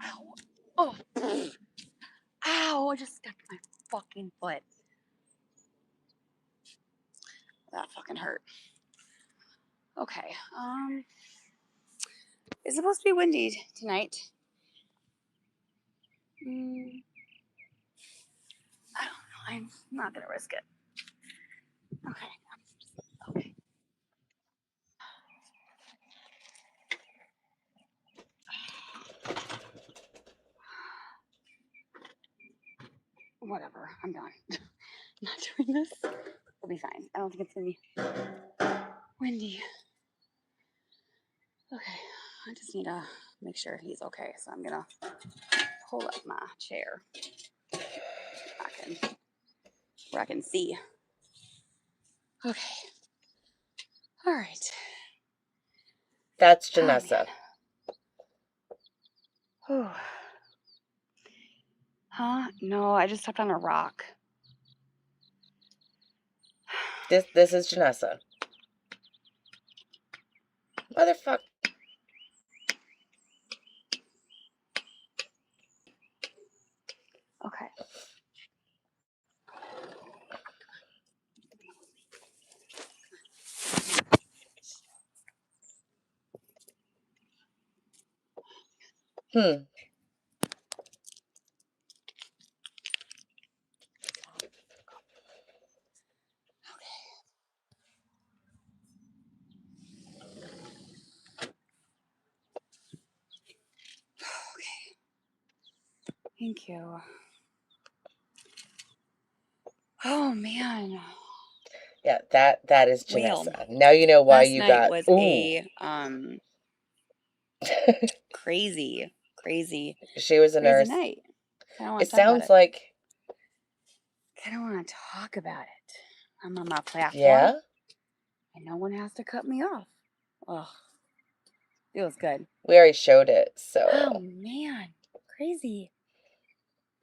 Ow. Oh. Ow, I just stuck my fucking foot. That fucking hurt. Okay. It's supposed to be windy tonight. I don't know. I'm not gonna risk it. Okay. Okay. Whatever. I'm done. I'm not doing this. It'll be fine. I don't think it's gonna be windy. Okay. I just need to make sure he's okay. So I'm gonna pull up my chair. Where I can see. Okay. All right. That's Janessa. Oh, huh? No, I just stepped on a rock. This is Janessa. Motherfucker. Okay. Thank you. Oh man. Yeah, that is Well, Janessa. Now you know why last you night got was ooh. crazy. She was a nurse. Night. I don't want It to talk about sounds it. like I don't want to talk about it. I'm on my platform. yeah. And no one has to cut me off. Ugh. Feels good. We already showed it, so Oh man. Crazy.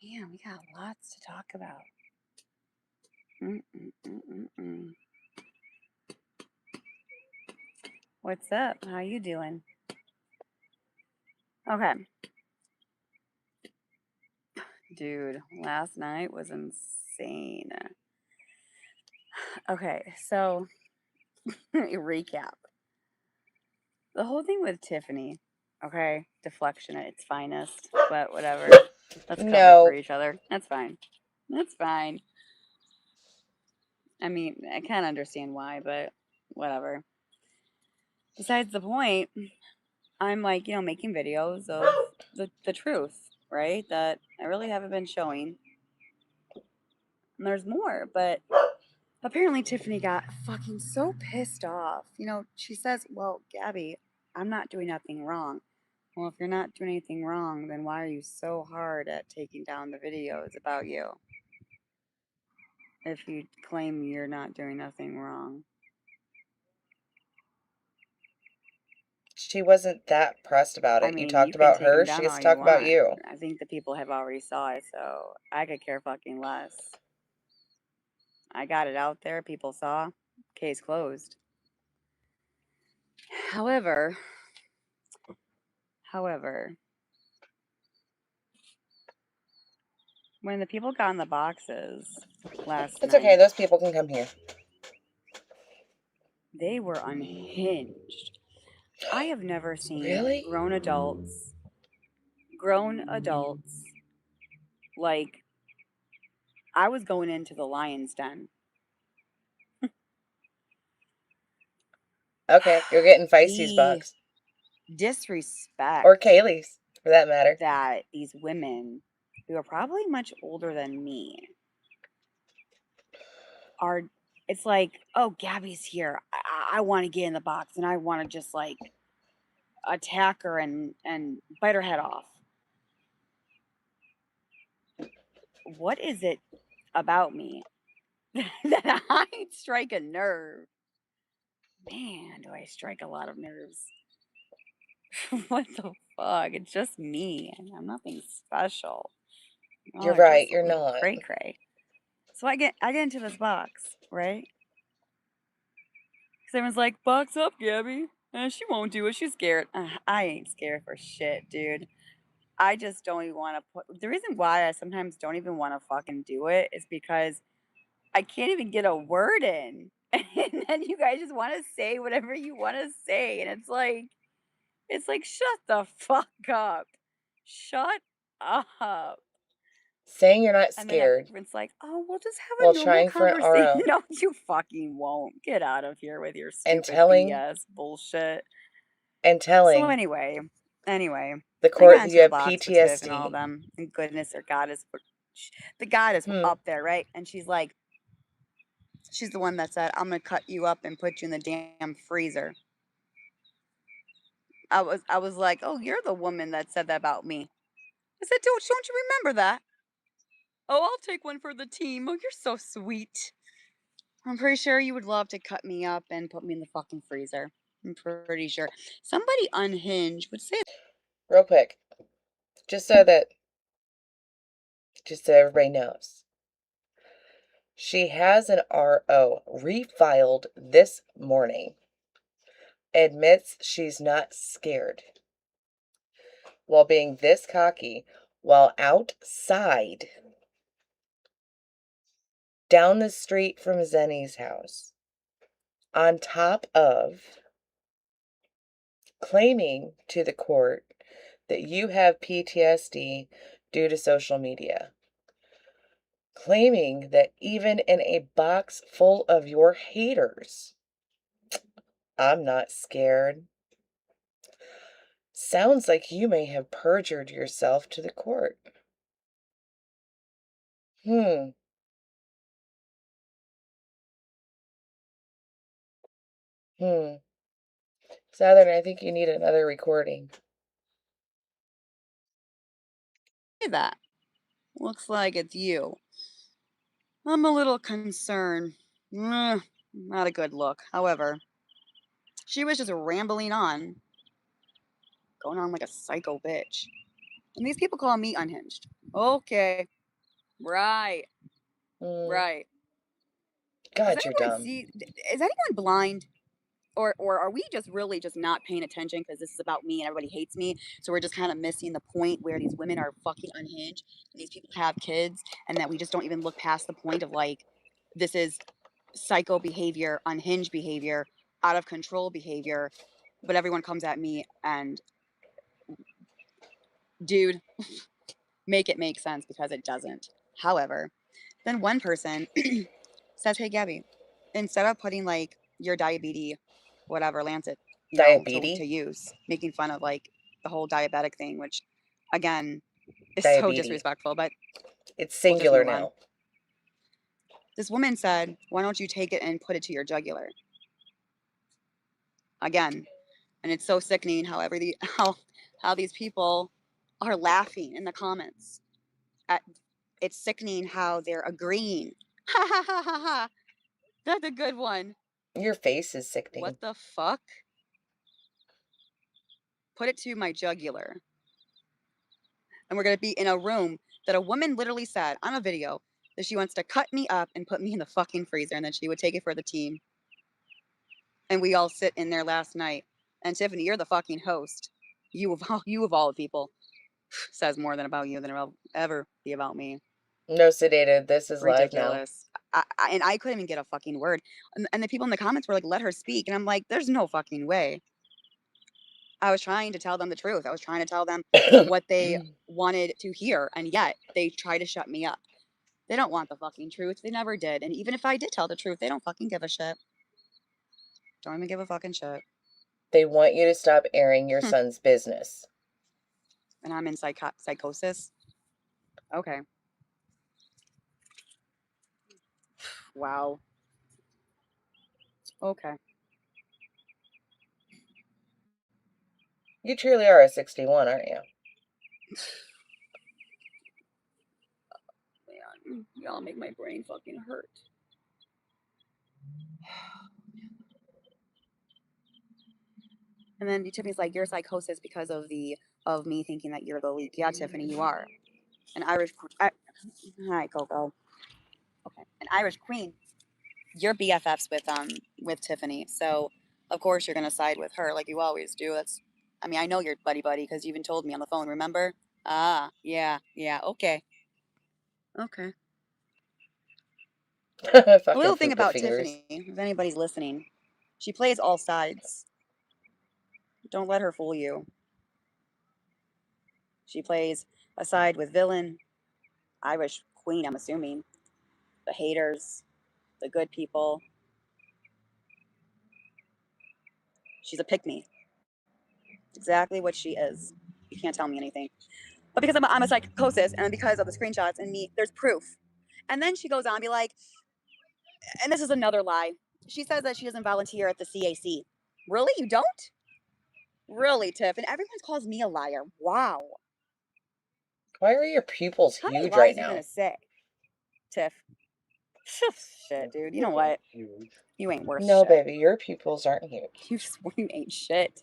Man, we got lots to talk about. What's up? How you doing? Okay. Dude, last night was insane. Okay, so recap. The whole thing with Tiffany, okay, deflection at its finest, but whatever. Let's cover for each other. That's fine. That's fine. I mean, I can't understand why, but whatever. Besides the point, I'm like, making videos of the truth, right? That I really haven't been showing. And there's more, but apparently Tiffany got fucking so pissed off. You know, she says, well, Gabby, I'm not doing nothing wrong. Well, if you're not doing anything wrong, then why are you so hard at taking down the videos about you? If you claim you're not doing nothing wrong. She wasn't that pressed about it. I mean, you talked you can about take them her, down she gets all to you talk about want. you. I think the people have already saw it, so I could care fucking less. I got it out there, people saw, case closed. However, when the people got in the boxes last It's night, okay, those people can come here. they were unhinged. I have never seen Really? grown adults, like, I was going into the lion's den. Okay, you're getting Feisty's The box. disrespect Or Kaylee's, for that matter. that these women, who are probably much older than me, are, it's like, oh, Gabby's here. I want to get in the box and I want to just like attack her and bite her head off. What is it about me that I strike a nerve? Man, do I strike a lot of nerves. What the fuck? It's just me. I'm nothing special. You're right, you're just not. cray cray. So I get into this box, right? Because everyone's like, box up, Gabby. She won't do it. She's scared. I ain't scared for shit, dude. I just don't even want to put. The reason why I sometimes don't even want to fucking do it is because I can't even get a word in. And then you guys just want to say whatever you want to say. And it's like, shut the fuck up. Shut up. Saying you're not And then scared everyone's like, oh, we'll just have a while normal trying for an conversation. RO. No, you fucking won't. Get out of here with your And stupid telling BS bullshit. and So telling anyway, the I court got that into you the have box with Tiff and all PTSD. them. And goodness, their God is, the God is up there, right? And she's like, she's the one that said, I'm going to cut you up and put you in the damn freezer. I was like, oh, you're the woman that said that about me. I said, don't you remember that? Oh, I'll take one for the team. Oh, you're so sweet. I'm pretty sure you would love to cut me up and put me in the fucking freezer. I'm pretty sure. Somebody unhinged would say. Real quick, just so everybody knows. She has an RO refiled this morning. Admits she's not scared. While being this cocky, while outside, down the street from Zenny's house, on top of claiming to the court that you have PTSD due to social media. Claiming that even in a box full of your haters, I'm not scared. Sounds like you may have perjured yourself to the court. Southern, I think you need another recording. That. Looks like it's you. I'm a little concerned. Not a good look. However, she was just rambling on. Going on like a psycho bitch. And these people call me unhinged. Okay. Right. Right. God, Does you're anyone dumb. see? Is anyone blind? Or are we just really just not paying attention because this is about me and everybody hates me? So we're just kind of missing the point where these women are fucking unhinged and these people have kids and that we just don't even look past the point of like, this is psycho behavior, unhinged behavior, out of control behavior. But everyone comes at me and, dude, make it make sense because it doesn't. However, then one person says, hey, Gabby, instead of putting like your diabetes, whatever, Lancet, to use, making fun of like the whole diabetic thing, which again, is so Diabetes. disrespectful, but It's singular move on. now. This woman said, "Why don't you take it and put it to your jugular?" Again, and it's so sickening how how these people are laughing in the comments. It's sickening how they're agreeing. Ha ha ha ha ha. That's a good one. Your face is sickening. What the fuck? Put it to my jugular. And we're going to be in a room that a woman literally said on a video that she wants to cut me up and put me in the fucking freezer, and then she would take it for the team. And we all sit in there last night. And Tiffany, you're the fucking host. You of all people. Says more than about you than it'll ever be about me. No, sedated. This is ridiculous. Live now. And I couldn't even get a fucking word. And the people in the comments were like, "Let her speak." And I'm like, there's no fucking way. I was trying to tell them the truth. I was trying to tell them what they wanted to hear. And yet they try to shut me up. They don't want the fucking truth. They never did. And even if I did tell the truth, they don't fucking give a shit. Don't even give a fucking shit. They want you to stop airing your son's business. And I'm in psychosis. Okay. Wow. Okay. You truly are a 61, aren't you? Man, y'all make my brain fucking hurt. And then Tiffany's like, "You're psychosis because of me thinking that you're the leak." Yeah, Tiffany, you are. An Irish. Hi, Coco. Okay, an Irish queen. You're BFFs with Tiffany, so of course you're gonna side with her like you always do. I mean, I know you're buddy because you even told me on the phone. Remember? Ah, yeah, okay. A little thing about Tiffany, if anybody's listening, she plays all sides. Don't let her fool you. She plays a side with villain, Irish queen, I'm assuming, the haters, the good people. She's a pick-me. Exactly what she is. You can't tell me anything. But because I'm a psychosis, and because of the screenshots and me, there's proof. And then she goes on to be like, and this is another lie. She says that she doesn't volunteer at the CAC. Really? You don't? Really, Tiff? And everyone calls me a liar. Wow. Why are your pupils How many huge lies right are you now? gonna say, Tiff? Shit, dude. You know what? You ain't worth No, shit. baby, your pupils aren't huge. You ain't shit.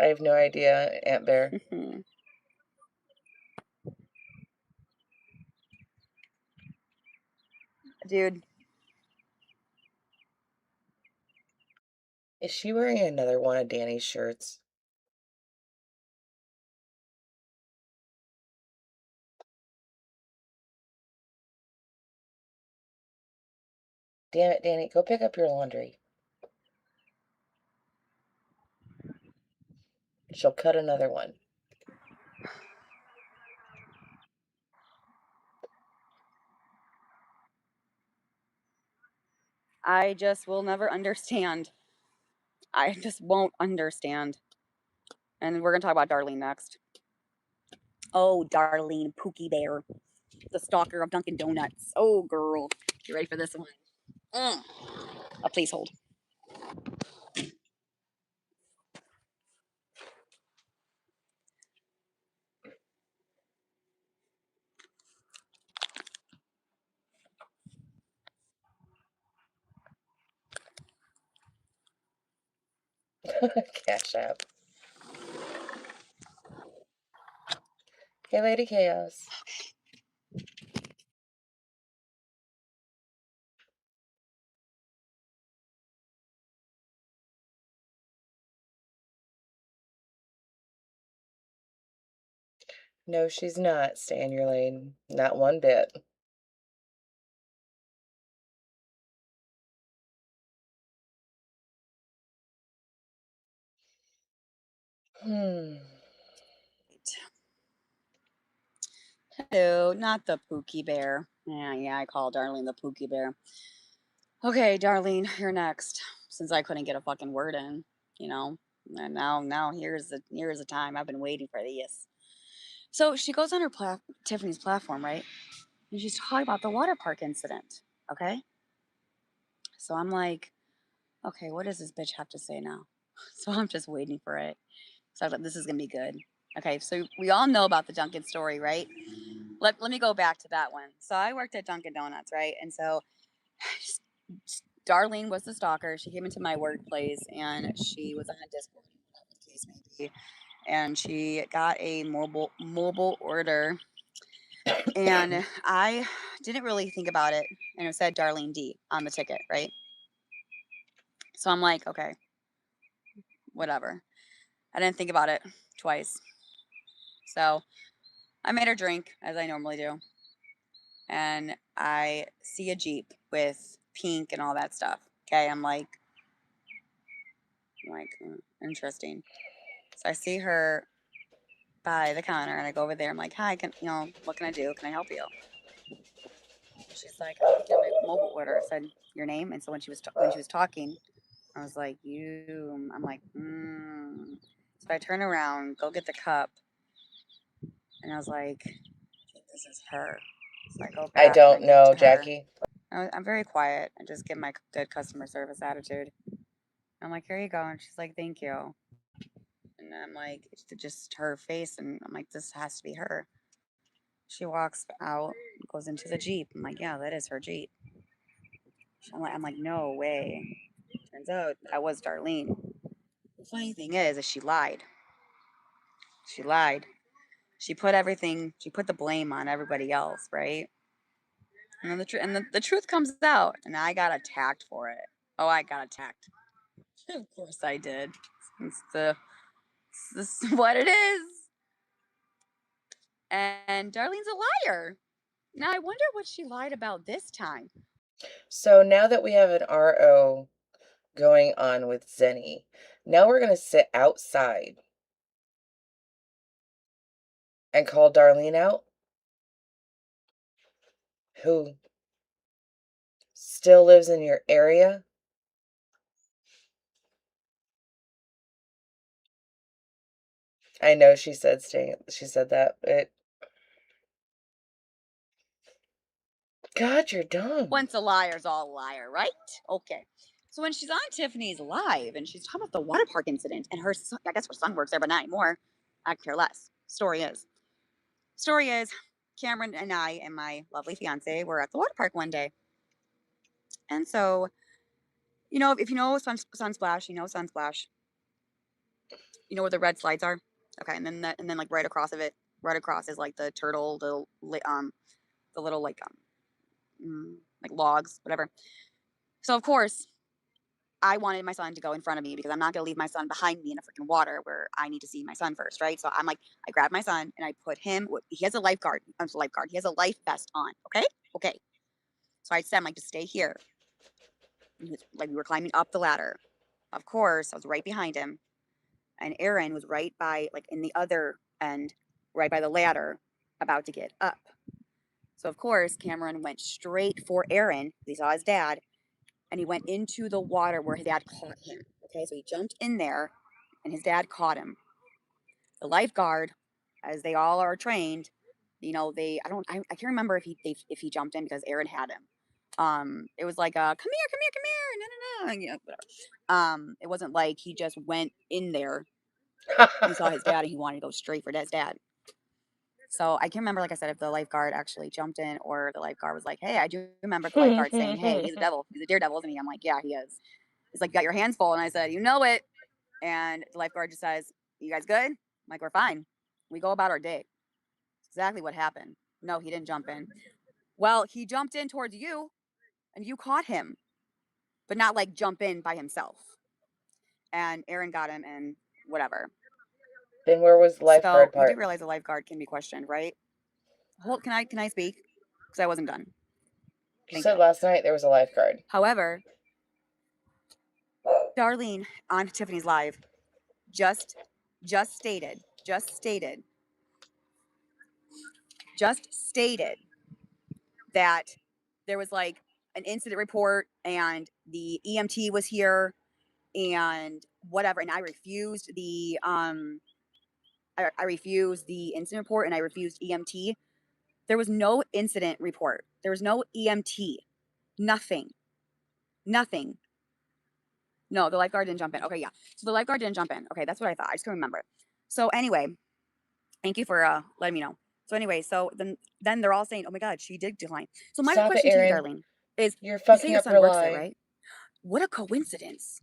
I have no idea, Aunt Bear. Dude. Is she wearing another one of Danny's shirts? Damn it, Danny, go pick up your laundry. She'll cut another one. I just will never understand. I just won't understand. And we're going to talk about Darlene next. Oh, Darlene Pookie Bear. The stalker of Dunkin' Donuts. Oh, girl. You ready for this one? Please hold. Cash App. Hey, Lady Chaos. No, she's not. Stay in your lane. Not one bit. Hello, not the Pookie Bear. Yeah, I call Darlene the Pookie Bear. Okay, Darlene, you're next. Since I couldn't get a fucking word in, you know. And now here's the time. I've been waiting for this. So she goes on her Tiffany's platform, right? And she's talking about the water park incident. Okay. So I'm like, okay, what does this bitch have to say now? So I'm just waiting for it. So I was like, this is gonna be good. Okay, so we all know about the Dunkin' story, right? Let me go back to that one. So I worked at Dunkin' Donuts, right? And so Darlene was the stalker. She came into my workplace and she was on a Discord, whatever the case may be, and she got a mobile order, and I didn't really think about it, and it said Darlene D on the ticket, right? So I'm like, okay, whatever. I didn't think about it twice. So I made her drink as I normally do, and I see a Jeep with pink and all that stuff. Okay, I'm like, interesting. So I see her by the counter, and I go over there. I'm like, hi, what can I do? Can I help you? She's like, I get my mobile order. I said, your name? And so when she was talking, I was like, I'm like, So I turn around, go get the cup, and I was like, I think this is her. So I go back. I don't know, Jackie. I'm very quiet. I just give my good customer service attitude. I'm like, here you go. And she's like, thank you. And I'm like, it's just her face. And I'm like, this has to be her. She walks out, goes into the Jeep. I'm like, yeah, that is her Jeep. I'm like, no way. Turns out that was Darlene. The funny thing is she lied. She lied. She put the blame on everybody else, right? And then the truth comes out, and I got attacked for it. Oh, I got attacked. Of course I did. This is what it is. And Darlene's a liar. Now I wonder what she lied about this time. So now that we have an RO going on with Zenny, now we're going to sit outside and call Darlene out, who still lives in your area. I know she said that, but God, you're dumb. Once a liar's all a liar, right? Okay. So when she's on Tiffany's live and she's talking about the water park incident, and I guess her son works there, but not anymore. I could care less. Story is, Cameron and I and my lovely fiance were at the water park one day. And so, if you know Sunsplash, Sunsplash. You know where the red slides are? Okay, and then like right across is like the turtle, the little like logs, whatever. So of course, I wanted my son to go in front of me because I'm not going to leave my son behind me in the freaking water where I need to see my son first, right? So I'm like, I grabbed my son and I put him, he has a lifeguard. He has a life vest on, okay? Okay. So I said, I'm like, just stay here. Like we were climbing up the ladder. Of course, I was right behind him. And Aaron was right by, like in the other end, right by the ladder, about to get up. So of course, Cameron went straight for Aaron. He saw his dad. And he went into the water where his dad caught him. Okay, so he jumped in there, and his dad caught him. The lifeguard, as they all are trained, I can't remember if he jumped in because Aaron had him. It was like come here, no, whatever. It wasn't like he just went in there. He saw his dad and he wanted to go straight for his dad. So I can't remember, like I said, if the lifeguard actually jumped in or the lifeguard was like, hey, I do remember the lifeguard saying, hey, he's a devil. He's a daredevil, isn't he? I'm like, yeah, he is. He's like, you got your hands full. And I said, you know it. And the lifeguard just says, you guys good? I'm like, we're fine. We go about our day. That's exactly what happened. No, he didn't jump in. Well, he jumped in towards you and you caught him, but not like jump in by himself. And Aaron got him and whatever. Then where was the lifeguard part? You do realize the lifeguard can be questioned, right? Can I speak? Because I wasn't done. You said last night there was a lifeguard. However, Darlene on Tiffany's live just stated that there was like an incident report and the EMT was here and whatever. And I refused the I refused the incident report, and I refused EMT. There was no incident report. There was no EMT. Nothing. Nothing. No, the lifeguard didn't jump in. Okay, yeah. So the lifeguard didn't jump in. Okay, that's what I thought. I just couldn't remember. So anyway, thank you for letting me know. So anyway, so then they're all saying, "Oh my God, she did decline." So my Stop it, question to you, Erin. darling, is: You're you say fucking your up son her works there, lie. right? What a coincidence!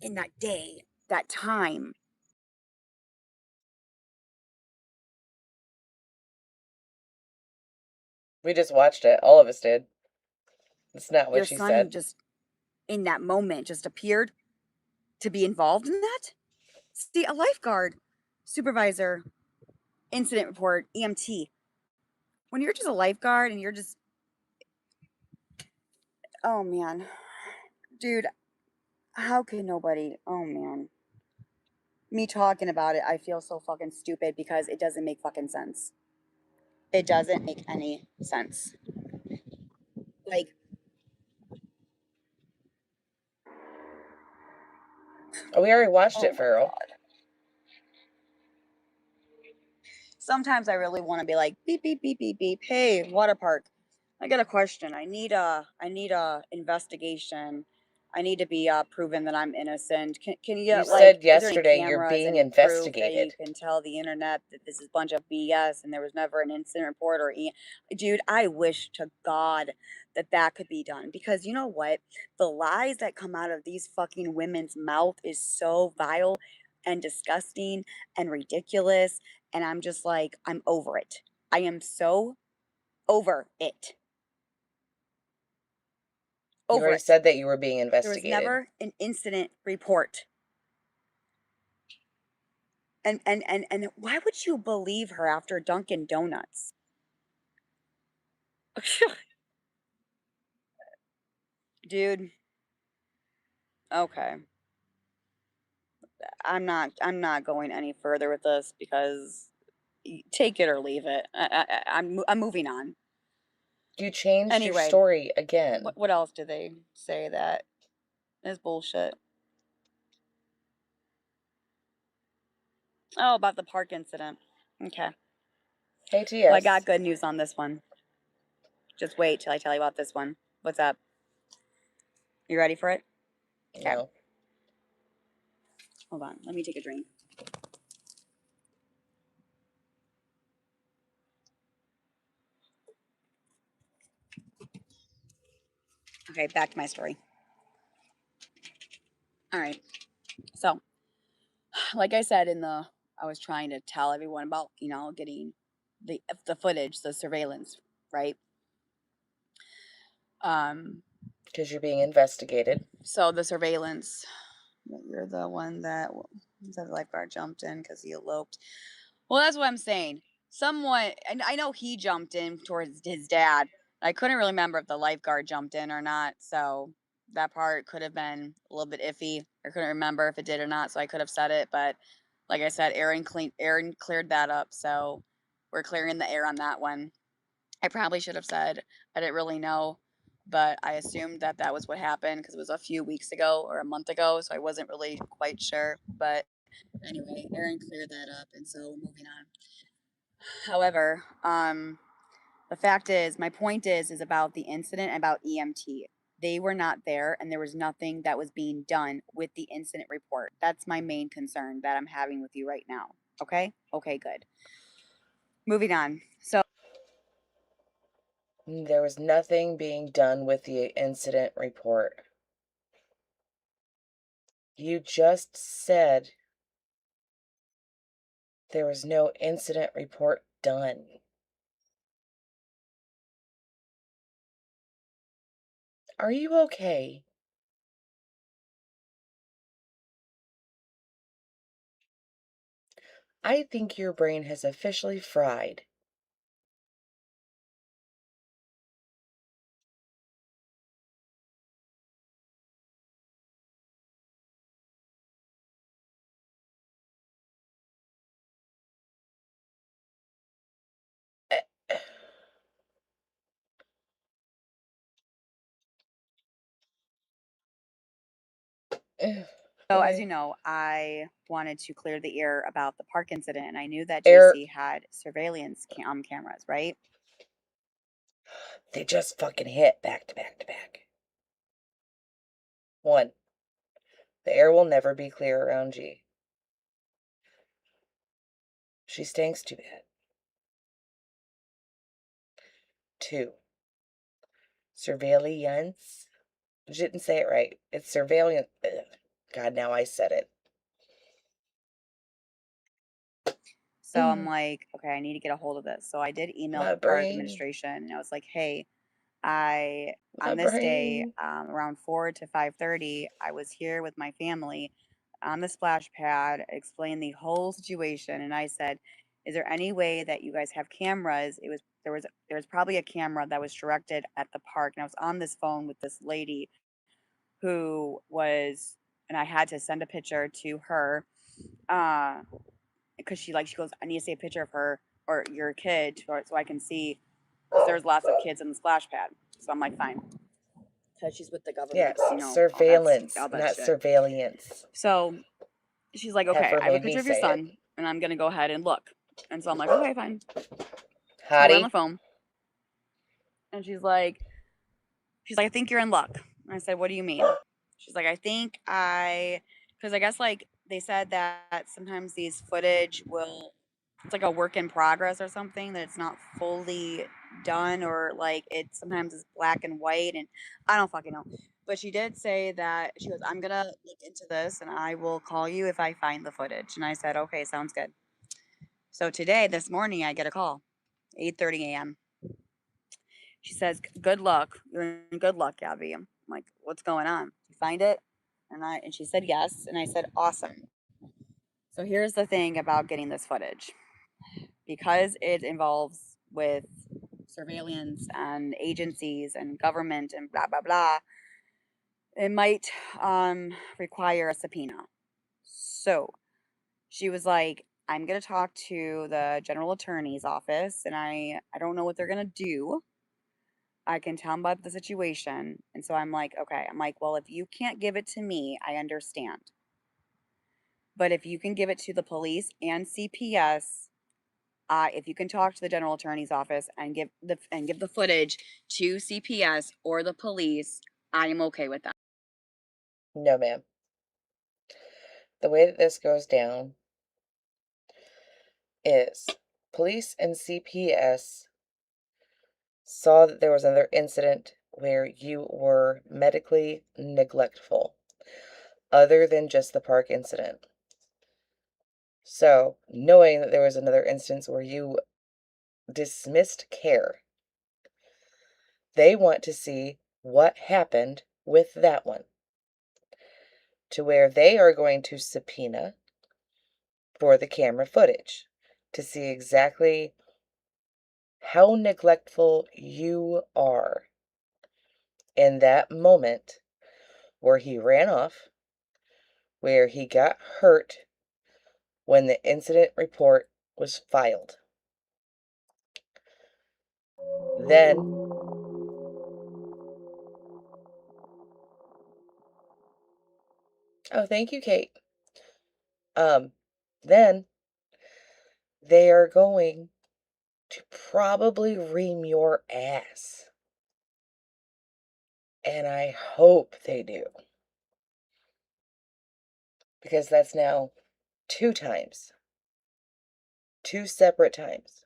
In that day, that time. We just watched it. All of us did. That's not Your what she son said. just in that moment just appeared to be involved in that. See, a lifeguard, supervisor, incident report, EMT. When you're just a lifeguard and you're just, oh man, dude, how can nobody, oh man. Me talking about it, I feel so fucking stupid because it doesn't make fucking sense. It doesn't make any sense. Like, Oh, we already watched oh it, Farrell. God. Sometimes I really want to be like, beep, beep, beep, beep, beep. Hey, water park. I got a question. I need a investigation. I need to be proven that I'm innocent. Can you You like, said is there any yesterday you're cameras, being any proof that you investigated. can tell the internet that this is a bunch of BS and there was never an incident report or dude, I wish to God that could be done, because you know what? The lies that come out of these fucking women's mouth is so vile and disgusting and ridiculous, and I'm just like, I'm over it. I am so over it. You Over already it. said that you were being There was investigated. never an incident report. And why would you believe her after Dunkin' Donuts? Dude. Okay. I'm not going any further with this because take it or leave it. I'm moving on. You changed your Anyway, story again. What else do they say that is bullshit? Oh, about the park incident. Okay. Hey, TS. Well, I got good news on this one. Just wait till I tell you about this one. What's up? You ready for it? Okay. No. Hold on. Let me take a drink. Okay, back to my story. All right. So, like I said I was trying to tell everyone about, getting the footage, the surveillance, right? Because you're being investigated. So the surveillance, you're the one that the lifeguard jumped in because he eloped. Well, that's what I'm saying. Someone, and I know he jumped in towards his dad. I couldn't really remember if the lifeguard jumped in or not, so that part could have been a little bit iffy. I couldn't remember if it did or not, so I could have said it. But like I said, Erin cleared that up, so we're clearing the air on that one. I probably should have said I didn't really know, but I assumed that was what happened because it was a few weeks ago or a month ago, so I wasn't really quite sure. But anyway, Erin cleared that up, and so moving on. However, the fact is, my point is about the incident, about EMT. They were not there, and there was nothing that was being done with the incident report. That's my main concern that I'm having with you right now. Okay? Okay, good. Moving on. So there was nothing being done with the incident report. You just said there was no incident report done. Are you okay? I think your brain has officially fried. So as you know, I wanted to clear the air about the park incident, and I knew that Air. JC had surveillance cameras, right? They just fucking hit back to back to back. 1. The air will never be clear around G. She stinks too bad. 2. Surveillance. I didn't say it right. It's surveillance. Ugh. God, now I said it. So I'm like, okay, I need to get a hold of this. So I did email My the park brain. administration, and I was like, hey, on My this day, brain. around 4 to 5:30, I was here with my family on the splash pad, explained the whole situation, and I said, is there any way that you guys have cameras? There was probably a camera that was directed at the park, and I was on this phone with this lady who was, and I had to send a picture to her, because she goes, I need to see a picture of her or your kid so I can see, because there's lots of kids in the splash pad. So I'm like, fine, because she's with the government, Yes, surveillance, all that not shit. surveillance. So she's like, okay, Heifer I have a made me picture of your say son, and I'm gonna go ahead and look. And so I'm like, okay, fine. So we're on the Hottie. phone, and she's like, I think you're in luck. And I said, what do you mean? She's like, because I guess like they said that sometimes these footage it's like a work in progress or something, that it's not fully done, or like it sometimes is black and white, and I don't fucking know. But she did say that she goes, I'm gonna look into this and I will call you if I find the footage. And I said, okay, sounds good. So this morning, I get a call, 8:30 a.m. She says, good luck. You're in good luck, Gabby. I'm like, what's going on? You find it? And she said yes. And I said, awesome. So here's the thing about getting this footage. Because it involves with surveillance and agencies and government and blah, blah, blah, it might require a subpoena. So she was like, I'm going to talk to the general attorney's office, and I don't know what they're going to do. I can tell them about the situation. And so I'm like, okay. I'm like, well, if you can't give it to me, I understand. But if you can give it to the police and CPS, if you can talk to the general attorney's office and give the footage to CPS or the police, I am okay with that. No, ma'am. The way that this goes down is police and CPS saw that there was another incident where you were medically neglectful, other than just the park incident. So, knowing that there was another instance where you dismissed care, they want to see what happened with that one, to where they are going to subpoena for the camera footage to see exactly how neglectful you are in that moment where he ran off, where he got hurt when the incident report was filed. Then oh, thank you, Kate. Then they are going to probably ream your ass. And I hope they do. Because that's now 2 times. 2 separate times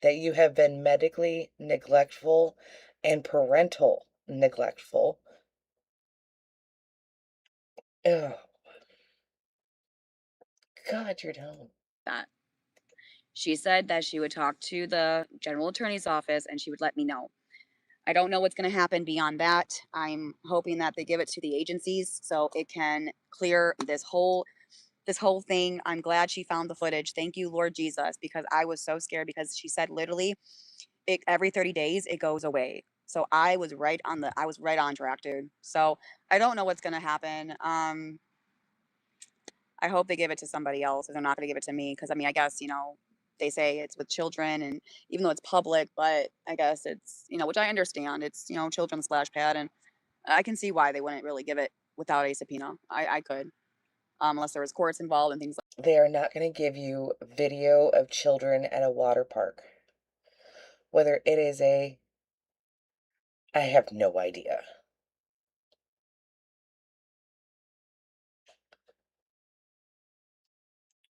that you have been medically neglectful and parental neglectful. Ugh. God, you're dumb. That. She said that she would talk to the general attorney's office and she would let me know. I don't know what's going to happen beyond that. I'm hoping that they give it to the agencies so it can clear this whole thing. I'm glad she found the footage. Thank you, Lord Jesus, because I was so scared, because she said literally every 30 days it goes away. So I was right on track, dude. So I don't know what's going to happen. I hope they give it to somebody else, and they're not going to give it to me, because I mean, I guess, they say it's with children, and even though it's public, but I guess it's, which I understand, it's, children's splash pad, and I can see why they wouldn't really give it without a subpoena. I could, unless there was courts involved and things like. They are not going to give you video of children at a water park. Whether it is I have no idea.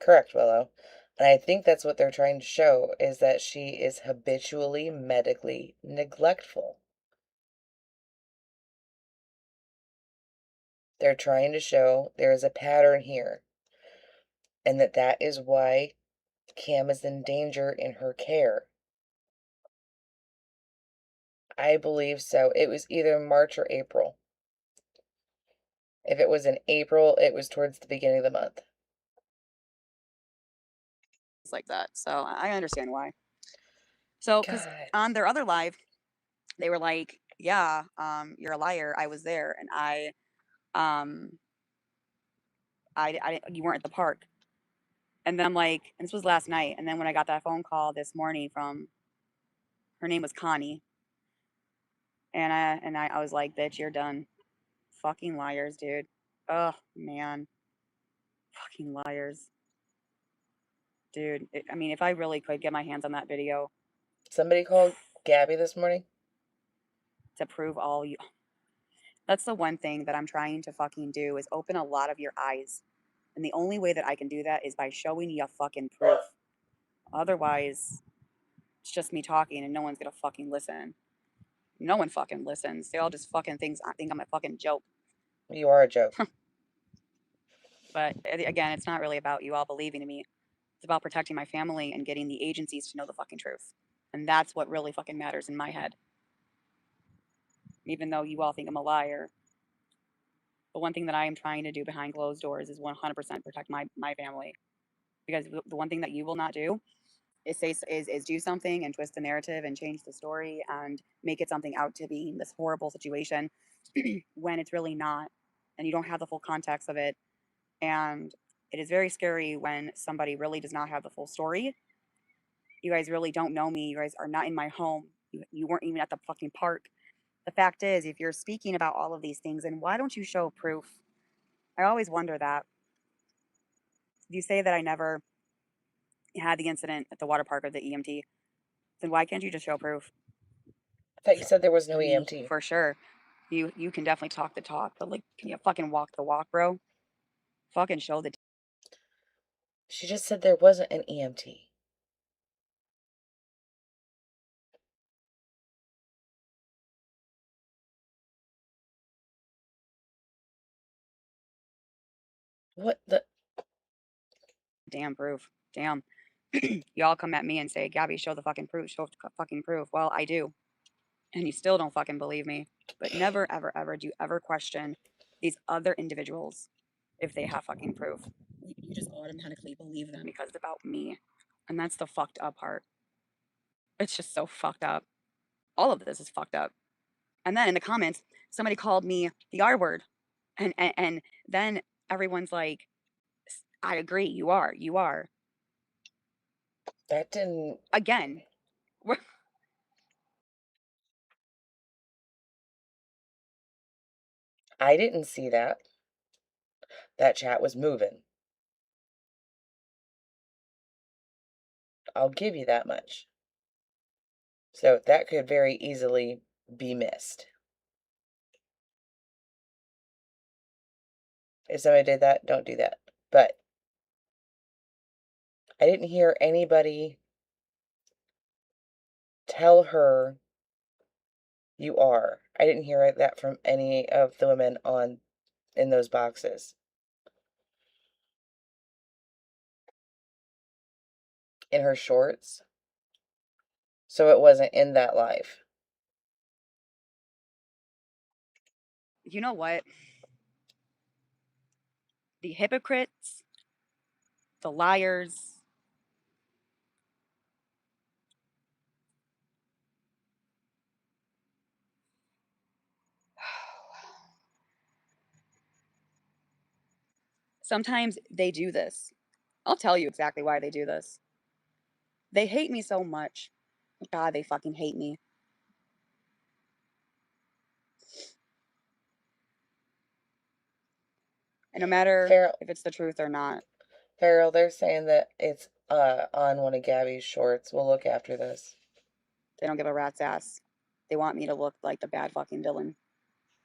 Correct, Willow. And I think that's what they're trying to show, is that she is habitually medically neglectful. They're trying to show there is a pattern here, and that is why Cam is in danger in her care. I believe so. It was either March or April. If it was in April, it was towards the beginning of the month. Like that. So I understand why. So, because on their other live, they were like, yeah, you're a liar. I was there, and I you weren't at the park. And then I'm like, and this was last night. And then when I got that phone call this morning from, her name was Connie. And I was like, bitch, you're done. Fucking liars, dude. Oh, man. Fucking liars. Dude, I mean, if I really could get my hands on that video. Somebody called Gabby this morning? To prove all you. That's the one thing that I'm trying to fucking do, is open a lot of your eyes. And the only way that I can do that is by showing you fucking proof. Otherwise, it's just me talking and no one's gonna fucking listen. No one fucking listens. They all just fucking think I'm a fucking joke. You are a joke. But again, it's not really about you all believing in me. It's about protecting my family and getting the agencies to know the fucking truth. And that's what really fucking matters in my head. Even though you all think I'm a liar. The one thing that I am trying to do behind closed doors is 100% protect my family. Because the one thing that you will not do is do something and twist the narrative and change the story and make it something out to be this horrible situation when it's really not, and you don't have the full context of it. And it is very scary when somebody really does not have the full story. You guys really don't know me. You guys are not in my home. You weren't even at the fucking park. The fact is, if you're speaking about all of these things, then why don't you show proof? I always wonder that. You say that I never had the incident at the water park or the EMT, then why can't you just show proof? I thought you said there was no EMT. For sure. You can definitely talk the talk, but like, can you fucking walk the walk, bro? Fucking show the. She just said there wasn't an EMT. What the? Damn proof. Damn. Y'all come at me and say, Gabby, show the fucking proof. Show the fucking proof. Well, I do. And you still don't fucking believe me. But never, ever, ever do you ever question these other individuals if they have fucking proof. You just automatically believe them because it's about me. And that's the fucked up part. It's just so fucked up. All of this is fucked up. And then in the comments, somebody called me the R word. And then everyone's like, I agree, you are. That didn't. Again. I didn't see that. That chat was moving. I'll give you that much. So that could very easily be missed. If somebody did that, don't do that. But I didn't hear anybody tell her you are. I didn't hear that from any of the women in those boxes. In her shorts. So it wasn't in that live. You know what? The hypocrites, the liars, sometimes they do this. I'll tell you exactly why they do this. They hate me so much. God, they fucking hate me. And no matter Farrell, if it's the truth or not. Farrell, they're saying that it's on one of Gabby's shorts. We'll look after this. They don't give a rat's ass. They want me to look like the bad fucking villain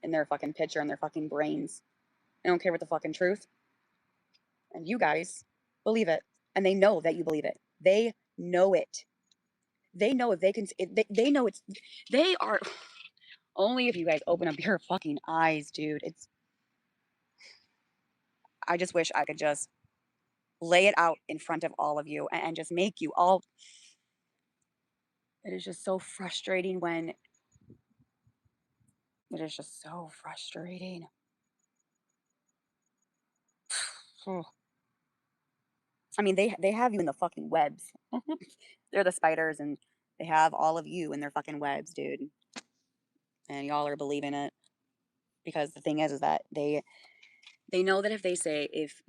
in their fucking picture and their fucking brains. They don't care what the fucking truth. And you guys believe it. And they know that you believe it. They know it. They know if they can, they know it's, they are, only if you guys open up your fucking eyes, dude. It's, I just wish I could just lay it out in front of all of you and just make you all, it is just so frustrating when, it is just so frustrating. I mean, they have you in the fucking webs. They're the spiders, and they have all of you in their fucking webs, dude. And y'all are believing it. Because the thing is that they know that if they say, if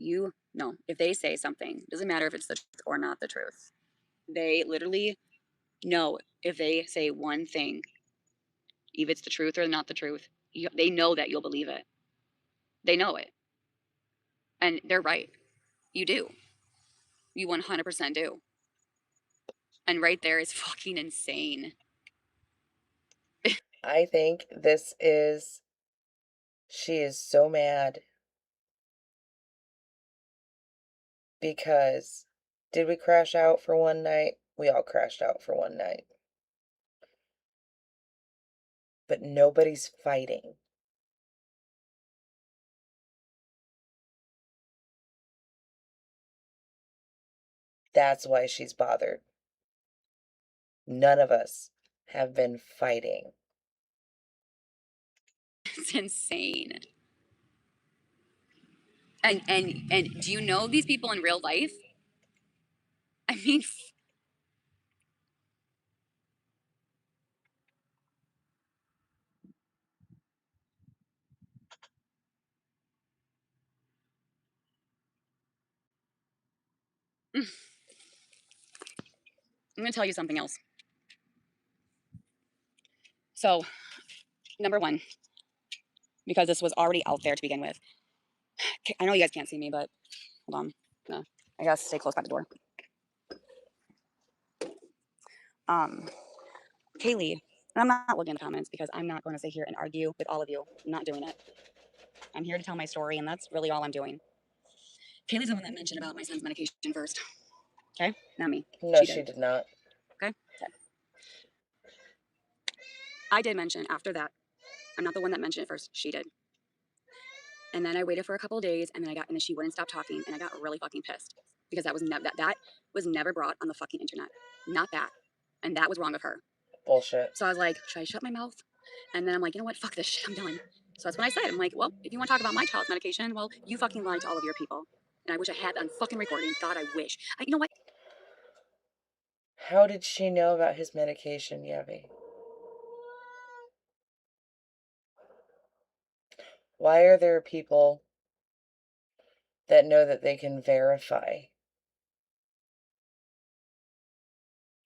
they say something, doesn't matter if it's the truth or not the truth. They literally know if they say one thing, if it's the truth or not the truth, they know that you'll believe it. They know it. And they're right. You do. You 100% do. And right there is fucking insane. I think she is so mad because did we crash out for one night? We all crashed out for one night. But nobody's fighting. That's why she's bothered. None of us have been fighting. It's insane. And do you know these people in real life? I mean, I'm going to tell you something else. So, number one, because this was already out there to begin with. I know you guys can't see me, but hold on. No, I gotta stay close by the door. Kaylee, and I'm not looking in the comments because I'm not going to sit here and argue with all of you. I'm not doing it. I'm here to tell my story, and that's really all I'm doing. Kaylee's the one that mentioned about my son's medication first. Okay? Not me. No, she did not. Okay? I did mention after that. I'm not the one that mentioned it first. She did. And then I waited for a couple of days, and then she wouldn't stop talking, and I got really fucking pissed because that was never brought on the fucking internet. Not that. And that was wrong of her. Bullshit. So I was like, should I shut my mouth? And then I'm like, you know what? Fuck this shit. I'm done. So that's what I said. I'm like, well, if you want to talk about my child's medication, well, you fucking lied to all of your people. And I wish I had on fucking recording. God, I wish. You know what? How did she know about his medication, Yabby? Why are there people that know that they can verify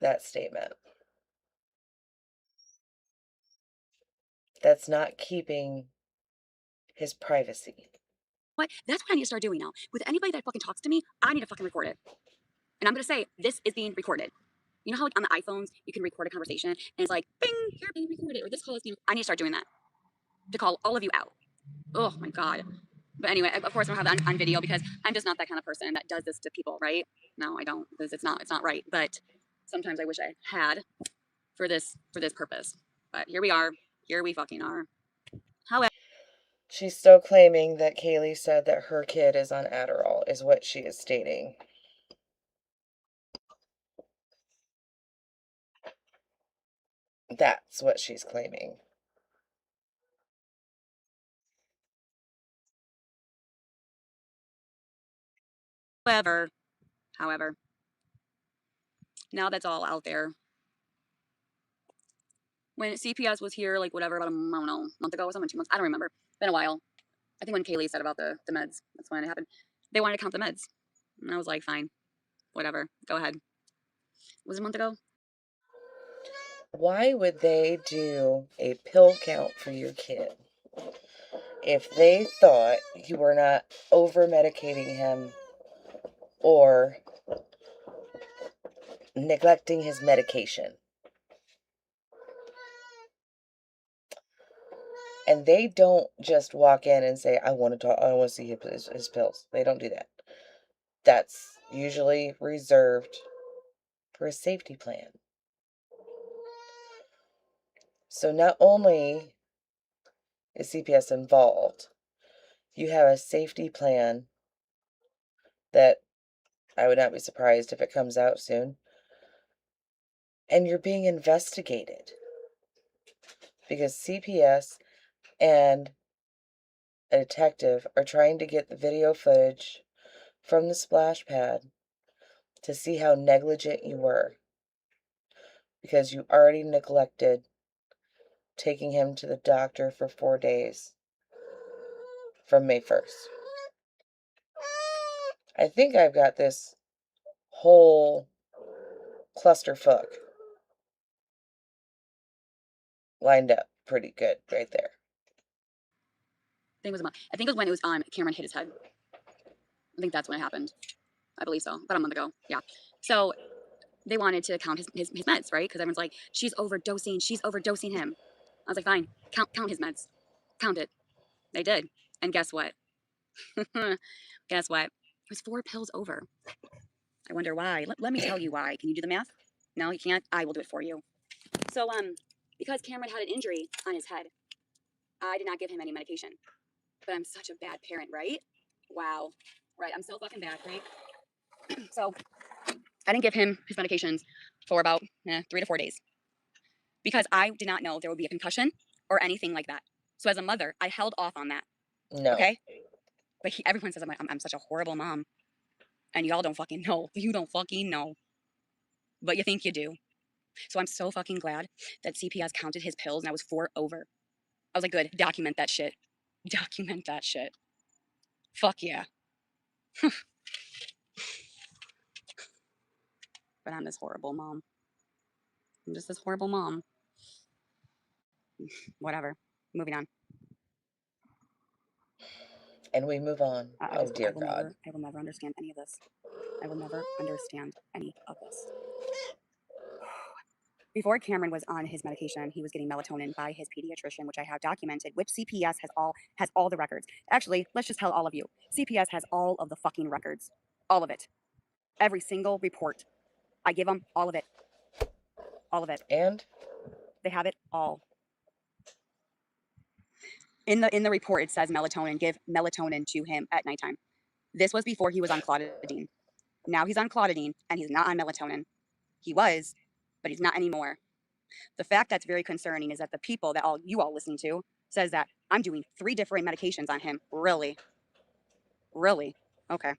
that statement? That's not keeping his privacy. What? That's what I need to start doing now. With anybody that fucking talks to me, I need to fucking record it. And I'm going to say, this is being recorded. You know how on the iPhones, you can record a conversation, and it's like, bing, you're being recorded, or this call is being... I need to start doing that. To call all of you out. Oh, my God. But anyway, of course, I don't have that on video because I'm just not that kind of person that does this to people, right? No, I don't, because it's not right. But sometimes I wish I had for this purpose. But here we are. Here we fucking are. However, she's still claiming that Kaylee said that her kid is on Adderall, is what she is stating. That's what she's claiming. However, now that's all out there. When CPS was here, like whatever, about a month ago or something, 2 months, I don't remember. Been a while. I think when Kaylee said about the meds, that's when it happened. They wanted to count the meds. And I was like, fine, whatever, go ahead. Was it a month ago? Why would they do a pill count for your kid? if they thought you were not over-medicating him or neglecting his medication. And they don't just walk in and say, I want to see his pills. They don't do that. That's usually reserved for a safety plan. So not only is CPS involved, you have a safety plan that I would not be surprised if it comes out soon. And you're being investigated because CPS and a detective are trying to get the video footage from the splash pad to see how negligent you were, because you already neglected taking him to the doctor for 4 days from May 1st. I think I've got this whole clusterfuck lined up pretty good right there. I think it was when it was on Cameron hit his head. I think that's when it happened. I believe so. About a month ago. Yeah. So they wanted to count his meds, right? Because everyone's like, she's overdosing him. I was like, fine, count his meds. Count it. They did. And guess what? Guess what? It was 4 pills over. I wonder why. Let me tell you why. Can you do the math? No, you can't? I will do it for you. So, because Cameron had an injury on his head, I did not give him any medication. But I'm such a bad parent, right? Wow. Right, I'm so fucking bad, right? So, I didn't give him his medications for about 3 to 4 days. Because I did not know there would be a concussion or anything like that. So as a mother, I held off on that. No. Okay? But everyone says I'm such a horrible mom. And y'all don't fucking know. You don't fucking know. But you think you do. So I'm so fucking glad that CPS counted his pills and I was 4 over. I was like, good, document that shit. Document that shit. Fuck yeah. But I'm this horrible mom. I'm just this horrible mom. Whatever. Moving on. And we move on. Oh, dear God. I will never understand any of this. I will never understand any of this. Before Cameron was on his medication, he was getting melatonin by his pediatrician, which I have documented, which CPS has all the records. Actually, let's just tell all of you. CPS has all of the fucking records. All of it. Every single report. I give them all of it. All of it. And? They have it all. In the report, it says melatonin. Give melatonin to him at nighttime. This was before he was on clotidine. Now he's on clotidine, and he's not on melatonin. He was, but he's not anymore. The fact that's very concerning is that the people that you all listen to says that I'm doing 3 different medications on him. Really? Really? Okay.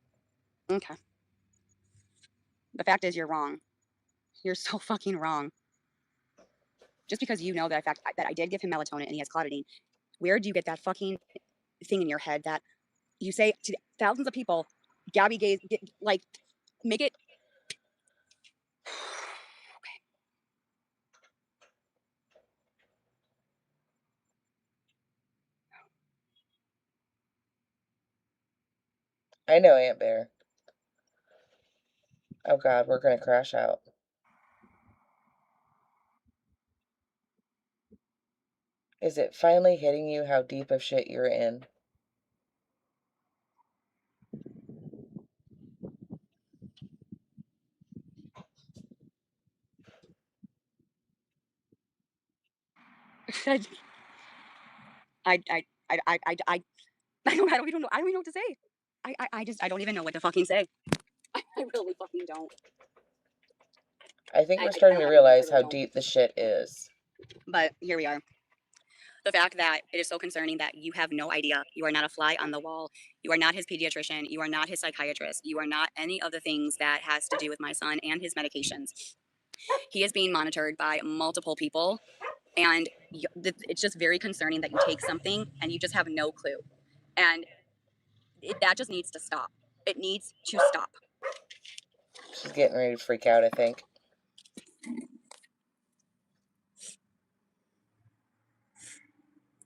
Okay. The fact is you're wrong. You're so fucking wrong. Just because you know that I did give him melatonin and he has clotidine, where do you get that fucking thing in your head that you say to thousands of people, Gabby Gaze, like, make it. I know, Aunt Bear. Oh God, we're gonna crash out. Is it finally hitting you how deep of shit you're in? I don't even know what to say. I don't even know what to fucking say. I really fucking don't. I think we're starting to realize how deep the shit is. But here we are. The fact that it is so concerning that you have no idea. You are not a fly on the wall. You are not his pediatrician. You are not his psychiatrist. You are not any of the things that has to do with my son and his medications. He is being monitored by multiple people. And it's just very concerning that you take something and you just have no clue. And that just needs to stop. It needs to stop. She's getting ready to freak out, I think.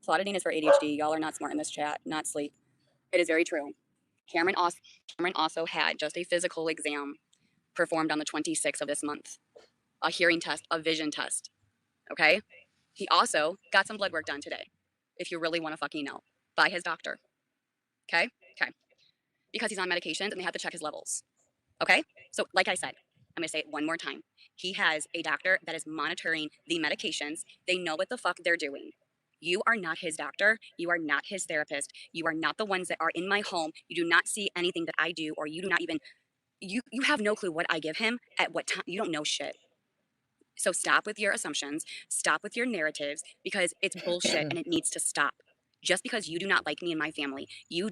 Clotidine is for ADHD. Y'all are not smart in this chat, not sleep. It is very true. Cameron also had just a physical exam performed on the 26th of this month. A hearing test, a vision test. Okay? He also got some blood work done today, if you really want to fucking know, by his doctor. Okay? Okay. Because he's on medications and they have to check his levels. Okay? So, like I said, I'm going to say it one more time. He has a doctor that is monitoring the medications. They know what the fuck they're doing. You are not his doctor. You are not his therapist. You are not the ones that are in my home. You do not see anything that I do, or you do not even, you have no clue what I give him at what time. You don't know shit. So stop with your assumptions. Stop with your narratives, because it's bullshit and it needs to stop. Just because you do not like me and my family,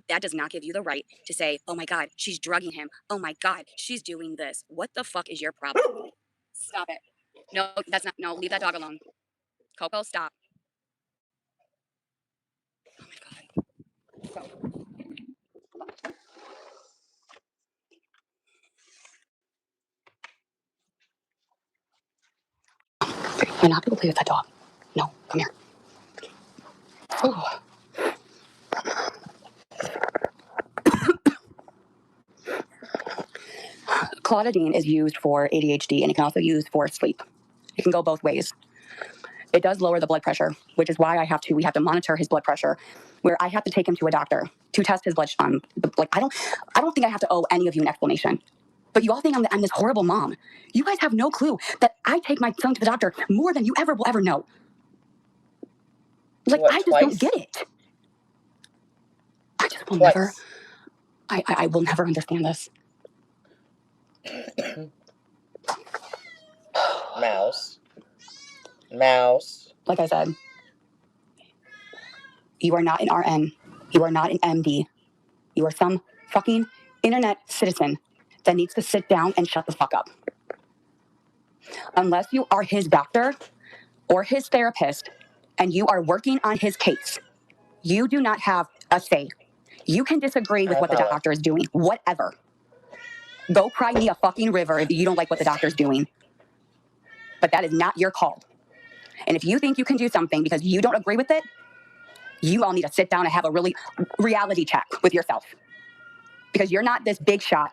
that does not give you the right to say, oh my God, she's drugging him. Oh my God, she's doing this. What the fuck is your problem? Stop it. No, no, leave that dog alone. Coco, stop. You're not going to play with that dog. No, come here. Oh. Clotidine is used for ADHD, and it can also be used for sleep. It can go both ways. It does lower the blood pressure, which is why we have to monitor his blood pressure, where I have to take him to a doctor to test his blood. I don't think I have to owe any of you an explanation. But you all think I'm this horrible mom. You guys have no clue that I take my son to the doctor more than you ever will ever know. Like, what, I just twice? don't get it. I just will never. I will never understand this. Mouse. Like I said, you are not an RN. You are not an MD. You are some fucking internet citizen that needs to sit down and shut the fuck up. Unless you are his doctor or his therapist and you are working on his case, you do not have a say. You can disagree with what the doctor is doing, whatever. Go cry me a fucking river if you don't like what the doctor's doing. But that is not your call. And if you think you can do something because you don't agree with it, you all need to sit down and have a really reality check with yourself. Because you're not this big shot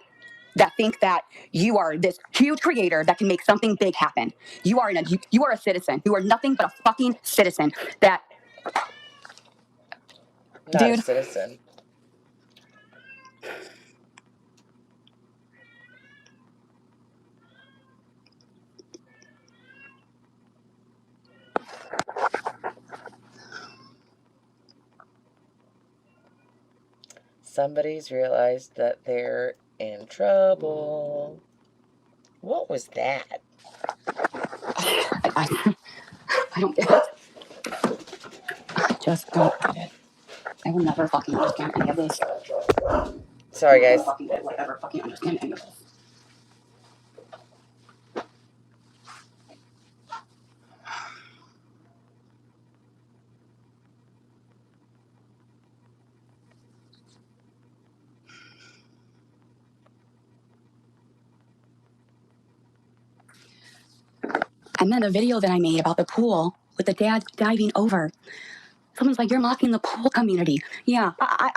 that think that you are this huge creator that can make something big happen. You are a citizen. You are nothing but a fucking citizen that... Not a citizen. Somebody's realized that they're in trouble. What was that? I don't get it. I just don't get it. I will never fucking understand any of this. Sorry, guys. I will ever fucking understand any of this. And then the video that I made about the pool with the dad diving over. Someone's like, you're mocking the pool community. Yeah,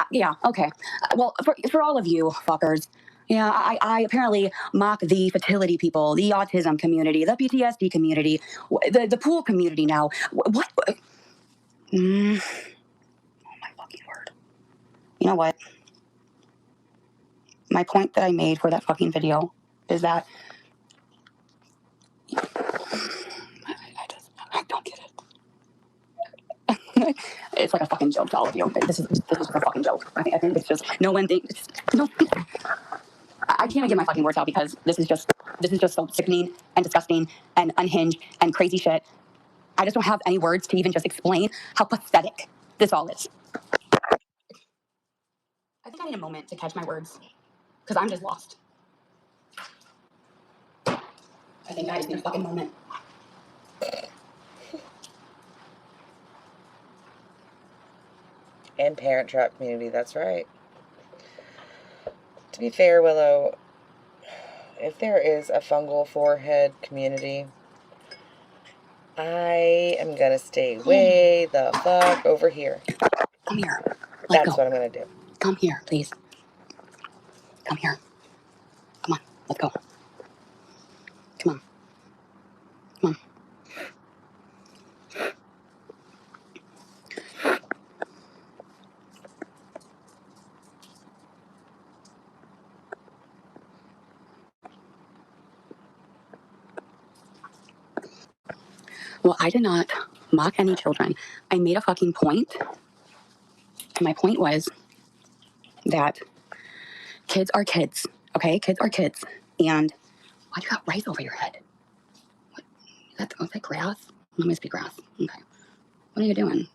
yeah, okay. Well, for all of you fuckers, yeah, I apparently mock the fertility people, the autism community, the PTSD community, the pool community now. What? Oh my fucking word. You know what? My point that I made for that fucking video is that I don't get it. It's like a fucking joke to all of you. This is a fucking joke. I think it's just no one thinks. No, I can't even get my fucking words out because this is just so sickening and disgusting and unhinged and crazy shit. I just don't have any words to even just explain how pathetic this all is. I think I need a moment to catch my words because I'm just lost. I think I just need a fucking moment. And Parent Trap community, that's right. To be fair, Willow, if there is a fungal forehead community, I am gonna stay way the fuck over here. Come here. That's what I'm gonna do. Come here, please. Come here. Come on. Let's go. Come on. Come on. Well, I did not mock any children. I made a fucking point. And my point was that kids are kids. Okay? Kids are kids. And why do you got rice over your head? Was that grass? It must be grass. Okay. What are you doing?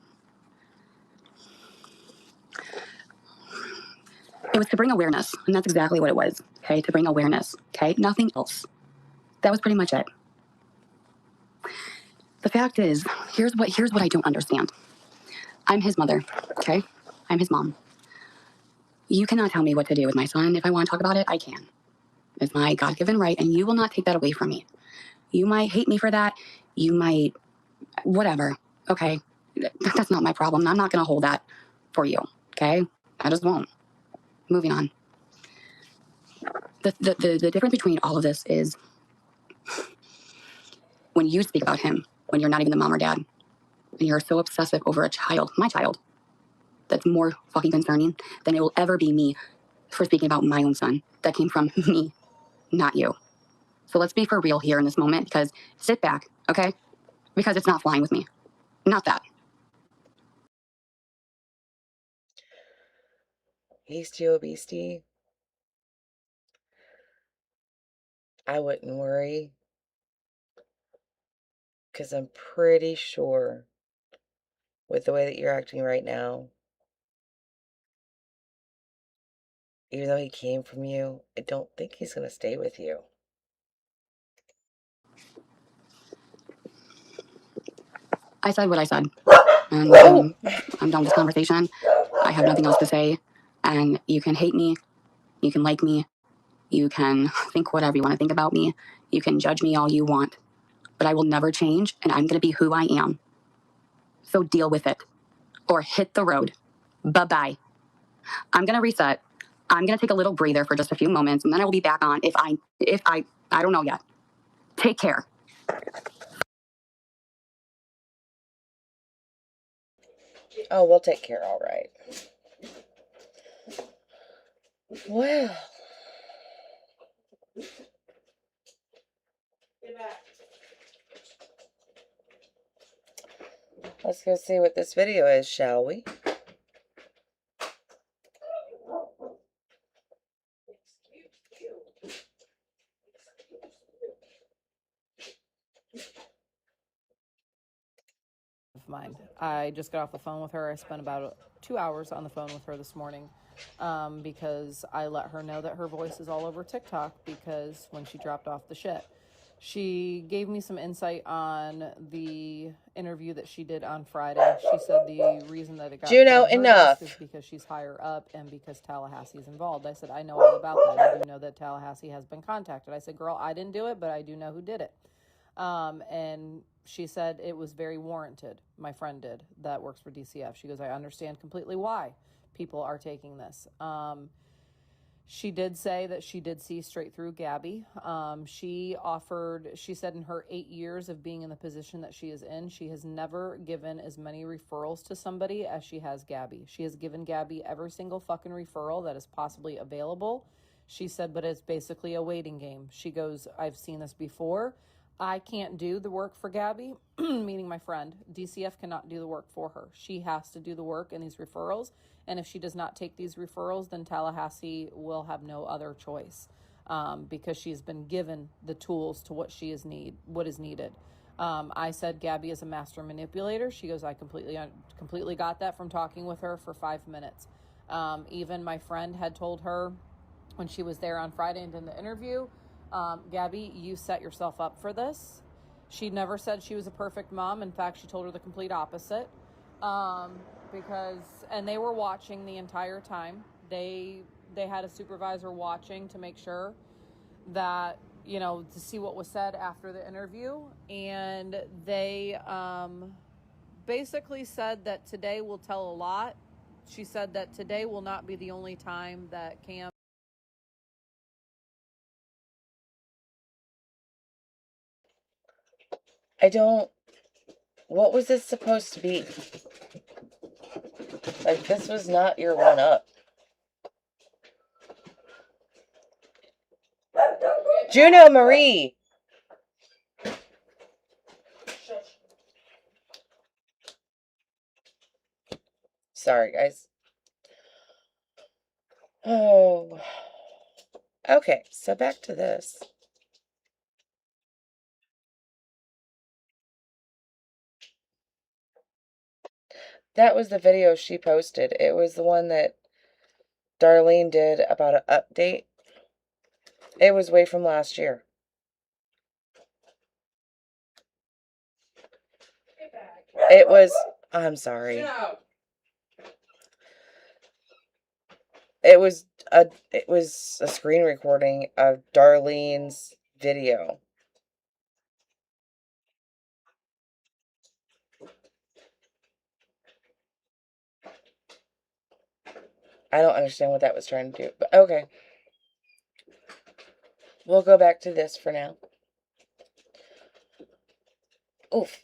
It was to bring awareness, and that's exactly what it was. Okay, to bring awareness. Okay, nothing else. That was pretty much it. The fact is, here's what I don't understand. I'm his mother. Okay, I'm his mom. You cannot tell me what to do with my son. If I want to talk about it, I can. It's my God-given right, and you will not take that away from me. You might hate me for that. You might, whatever. Okay, that's not my problem. I'm not going to hold that for you. Okay, I just won't. Moving on. The difference between all of this is when you speak about him, when you're not even the mom or dad, and you're so obsessive over a child, my child, that's more fucking concerning than it will ever be me for speaking about my own son. That came from me, not you. So let's be for real here in this moment, because sit back, okay? Because it's not flying with me. Not that. Beastie, beastie. I wouldn't worry. Because I'm pretty sure with the way that you're acting right now, even though he came from you, I don't think he's going to stay with you. I said what I said. And I'm done with this conversation. I have nothing else to say. And you can hate me. You can like me. You can think whatever you want to think about me. You can judge me all you want. But I will never change, and I'm going to be who I am. So deal with it. Or hit the road. Bye-bye. I'm going to reset. I'm going to take a little breather for just a few moments, and then I will be back on if I don't know yet. Take care. Oh, we'll take care, all right. Well. Let's go see what this video is, shall we? Mine. I just got off the phone with her. I spent about 2 hours on the phone with her this morning because I let her know that her voice is all over TikTok because when she dropped off the shit. She gave me some insight on the interview that she did on Friday. She said the reason that it got Juno, enough. is because she's higher up and because Tallahassee is involved. I said, I know all about that. I do know that Tallahassee has been contacted. I said, girl, I didn't do it, but I do know who did it. And she said it was very warranted. My friend did that works for DCF. She goes, I understand completely why people are taking this. She did say that she did see straight through Gabby. She said in her 8 years of being in the position that she is in, she has never given as many referrals to somebody as she has Gabby. She has given Gabby every single fucking referral that is possibly available. She said, but it's basically a waiting game. She goes, I've seen this before. I can't do the work for Gabby, meaning my friend. DCF cannot do the work for her. She has to do the work in these referrals. And if she does not take these referrals, then Tallahassee will have no other choice because she's been given the tools to what is needed. I said Gabby is a master manipulator. She goes, I completely got that from talking with her for 5 minutes. Even my friend had told her when she was there on Friday and did the interview, Gabby, you set yourself up for this. She never said she was a perfect mom. In fact, she told her the complete opposite. And they were watching the entire time. They had a supervisor watching to make sure that, you know, to see what was said after the interview, and they basically said that today will tell a lot. She said that today will not be the only time that Cam. I don't. What was this supposed to be? Like, this was not your one up. Juno Marie! Sorry, guys. Oh. Okay, so back to this. That was the video she posted. It was the one that Darlene did about an update. It was way from last year. It was, I'm sorry. It was a screen recording of Darlene's video. I don't understand what that was trying to do, but okay. We'll go back to this for now. Oof.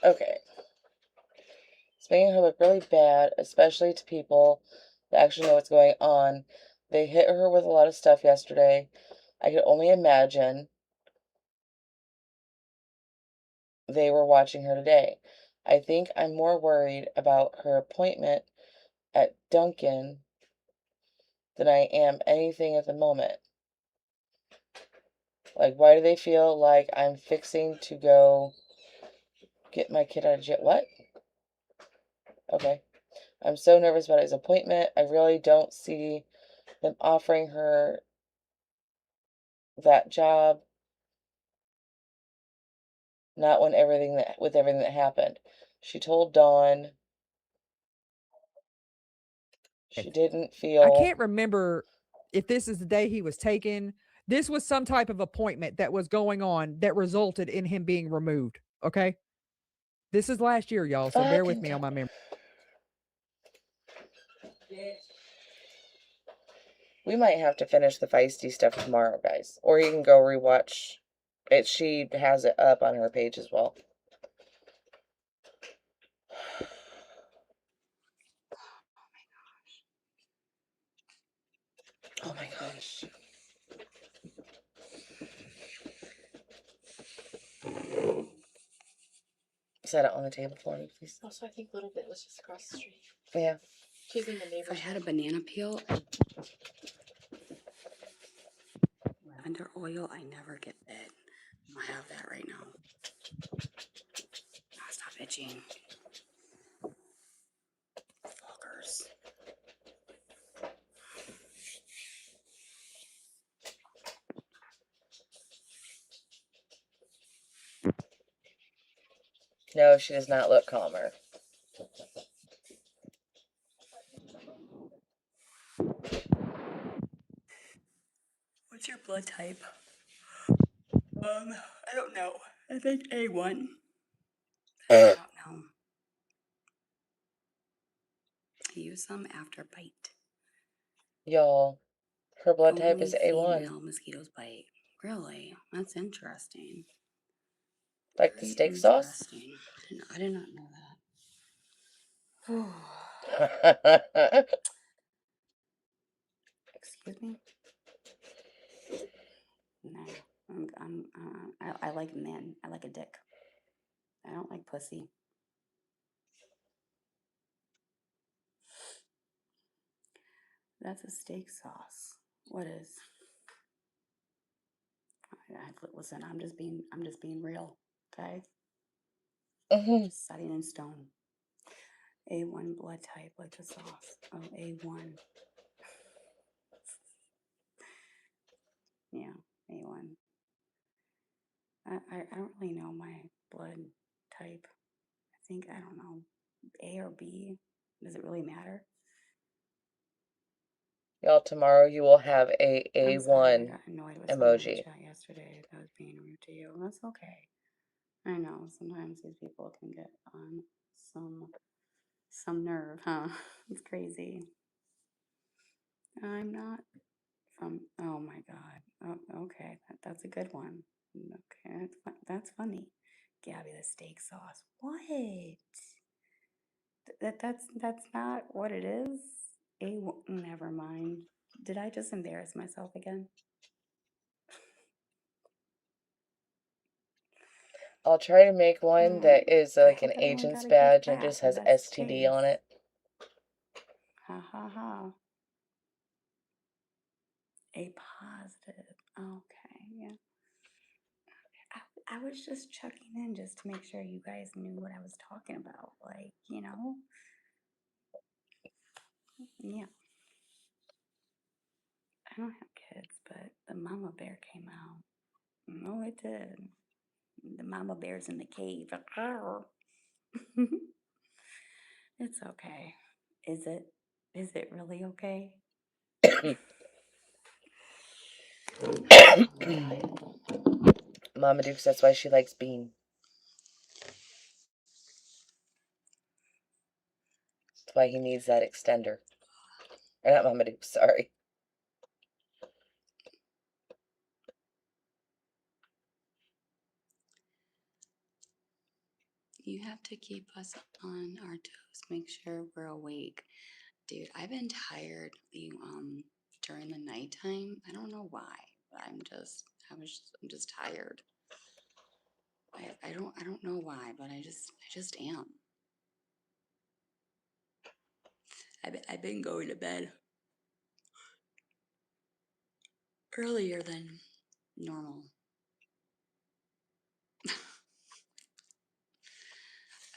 Okay. It's making her look really bad, especially to people that actually know what's going on. They hit her with a lot of stuff yesterday. I could only imagine they were watching her today. I think I'm more worried about her appointment at Dunkin' than I am anything at the moment. Like, why do they feel like I'm fixing to go get my kid out of jail? What? Okay. I'm so nervous about his appointment. I really don't see them offering her that job. Not when with everything that happened. She told Dawn she didn't feel. I can't remember if this is the day he was taken. This was some type of appointment that was going on that resulted in him being removed. Okay. This is last year, y'all. So bear with me on my memory. We might have to finish the feisty stuff tomorrow, guys. Or you can go rewatch it. She has it up on her page as well. Oh my gosh. Set it on the table for me, please. Also, I think a little bit was just across the street. Yeah. She's in the neighborhood. If I had a banana peel, lavender oil, I never get bit. I have that right now. Oh, stop itching. Fuckers. No, she does not look calmer. What's your blood type? I don't know. I think A1. I don't know. I use some after bite. Y'all, her blood type Only is A1. female mosquitoes bite. Really? That's interesting. Like the steak sauce? I did not know that. Excuse me? No, I like men. I like a dick. I don't like pussy. That's a steak sauce. What is? Listen, I'm just being real, okay? Just setting in stone. A1 blood type, like the sauce. Oh, A1. Yeah, A1. I don't really know my blood type. I think, I don't know, A or B. Does it really matter? Y'all, tomorrow you will have a I'm sorry, I A1 got annoyed with someone in the emoji. chat yesterday that was being rude to you. That's okay. I know sometimes these people can get on some nerve, huh? It's crazy. I'm not from. Oh my god. Oh, okay, that's a good one. Okay, that's funny. Gabby, the steak sauce. What? That's not what it is. Never mind. Did I just embarrass myself again? I'll try to make one that is like an hope everyone agent's got a gift badge and back just for has that STD steak. on it. Ha ha ha. A positive. Okay, yeah. I was just checking in just to make sure you guys knew what I was talking about. Like, you know? Yeah. I don't have kids, but the mama bear came out. No, it did. The mama bear's in the cave. It's okay. Is it? Is it really okay? Mama Dukes, that's why she likes Bean. That's why he needs that extender. Or not Mama Dukes, sorry. You have to keep us on our toes, make sure we're awake. Dude, I've been tired during the nighttime. I don't know why, but I'm just tired. I don't know why, but I just am. I've been going to bed earlier than normal.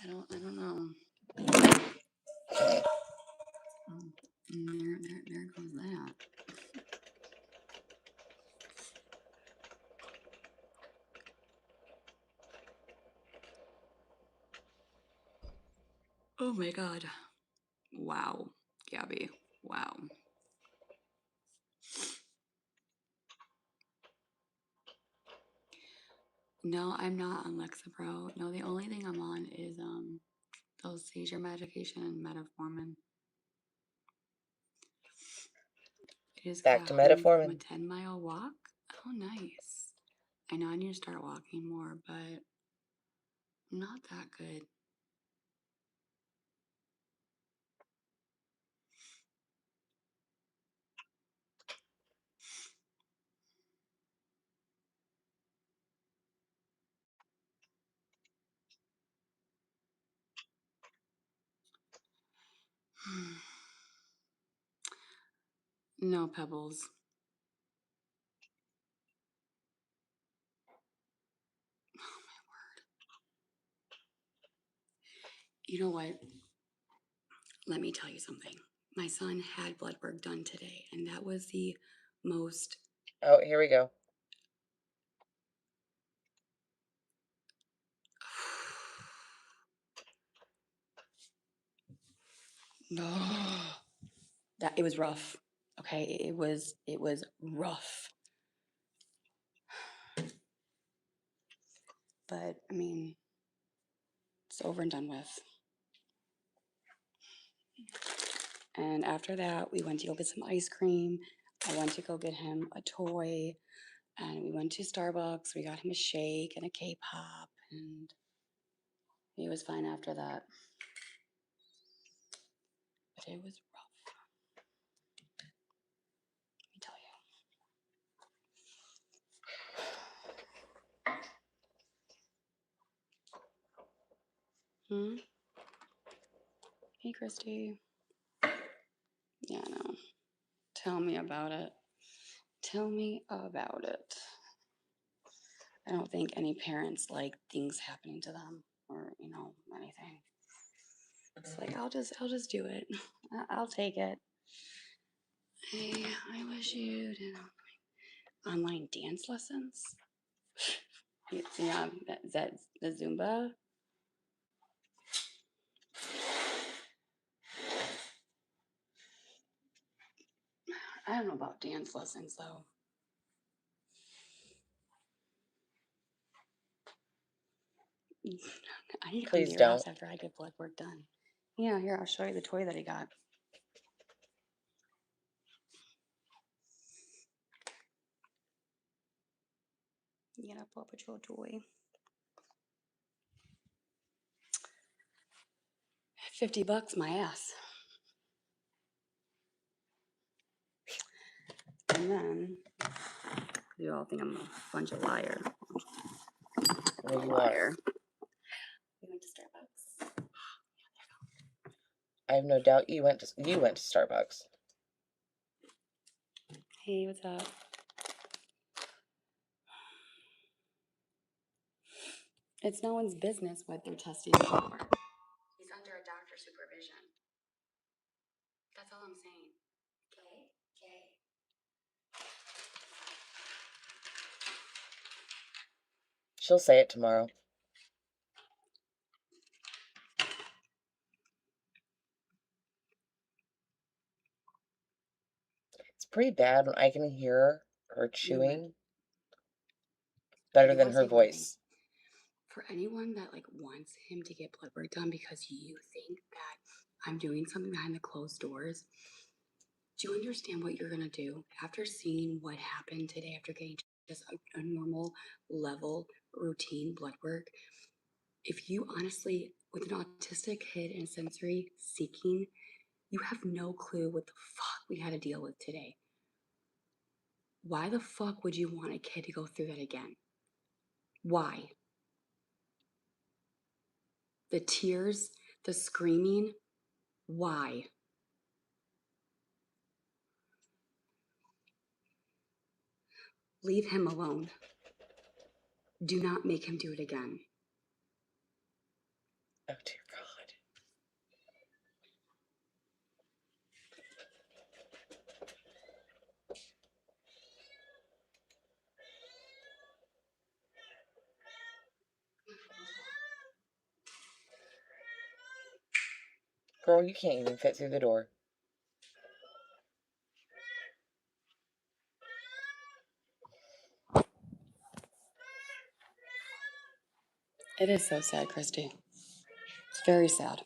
I don't know. There goes that. Oh my god. Wow, Gabby. Wow. No, I'm not on Lexapro. No, the only thing I'm on is those seizure medication and metformin. I just Back got to home from a metformin. 10-mile walk. Oh, nice. I know I need to start walking more, but I'm not that good. No, Pebbles. You know what? Let me tell you something. My son had blood work done today, and that was the most. Oh, here we go. That it was rough. Okay, it was rough. But I mean, it's over and done with. And after that, we went to go get some ice cream. I went to go get him a toy, and we went to Starbucks. We got him a shake and a K-pop, and he was fine after that. But it was rough. Let me tell you. Hey, Christy. Yeah, no. Tell me about it. Tell me about it. I don't think any parents like things happening to them or, anything. It's like, I'll just do it. I'll take it. Hey, I wish you'd online dance lessons. Yeah, that's the Zumba. I don't know about dance lessons though. I need to come to Please your house don't. after I get blood work done. Yeah, here, I'll show you the toy that he got. You got a Paw Patrol toy. $50, my ass. And then, you all think I'm a bunch of liar. Well, you Liar. are. We went to Starbucks. I have no doubt you went to Starbucks. Hey, what's up? It's no one's business what they're testing him for. He's under a doctor's supervision. That's all I'm saying. Okay? Okay. She'll say it tomorrow. It's pretty bad when I can hear her chewing better than her voice. For anyone that like wants him to get blood work done because you think that I'm doing something behind the closed doors, do you understand what you're gonna do after seeing what happened today after getting just a normal level routine blood work? If you honestly, with an autistic kid and sensory seeking, you have no clue what the fuck we had to deal with today. Why the fuck would you want a kid to go through that again? Why? The tears, the screaming, why? Leave him alone. Do not make him do it again. Oh dear God. Girl, you can't even fit through the door. It is so sad, Christy. It's very sad.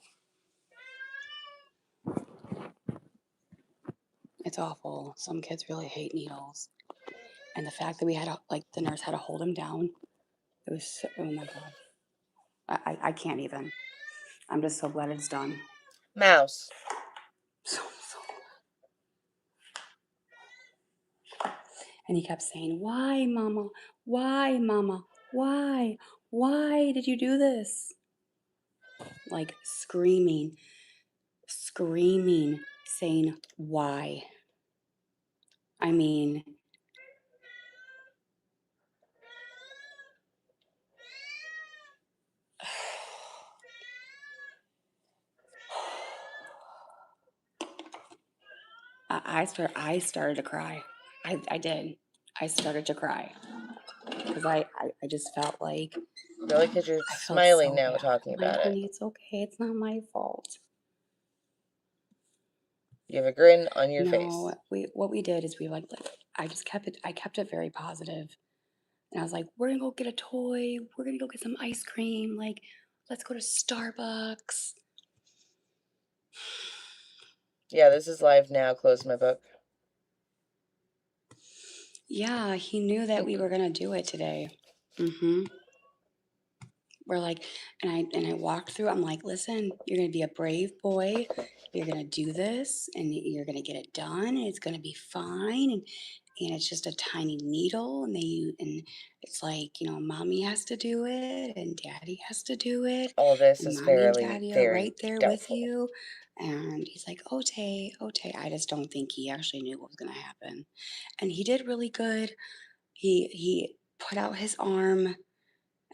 It's awful. Some kids really hate needles. And the fact that we had to, like, the nurse had to hold him down, it was so, oh my God. I can't even. I'm just so glad it's done. Mouse. So. And he kept saying, why, Mama? Why, Mama? Why? Why did you do this? Like screaming, saying, why? I mean, I started to cry. I did. I started to cry because I just felt like Really, because you're I felt smiling so now bad. talking I'm like, about it. honey, it's okay. It's not my fault. You have a grin on your face. No, what we did is we like I kept it very positive. And I was like, we're gonna go get a toy. We're gonna go get some ice cream. Like, let's go to Starbucks. Yeah, this is live now. Close my book. Yeah, he knew that we were gonna do it today. We're like, and I walked through. I'm like, listen, you're gonna be a brave boy. You're gonna do this, and you're gonna get it done. And it's gonna be fine. And it's just a tiny needle, and it's like, you know, mommy has to do it, and daddy has to do it. All this And is mommy and fairly, daddy are very right there with doubtful. you. And he's like, Ote. I just don't think he actually knew what was gonna happen. And he did really good. He put out his arm.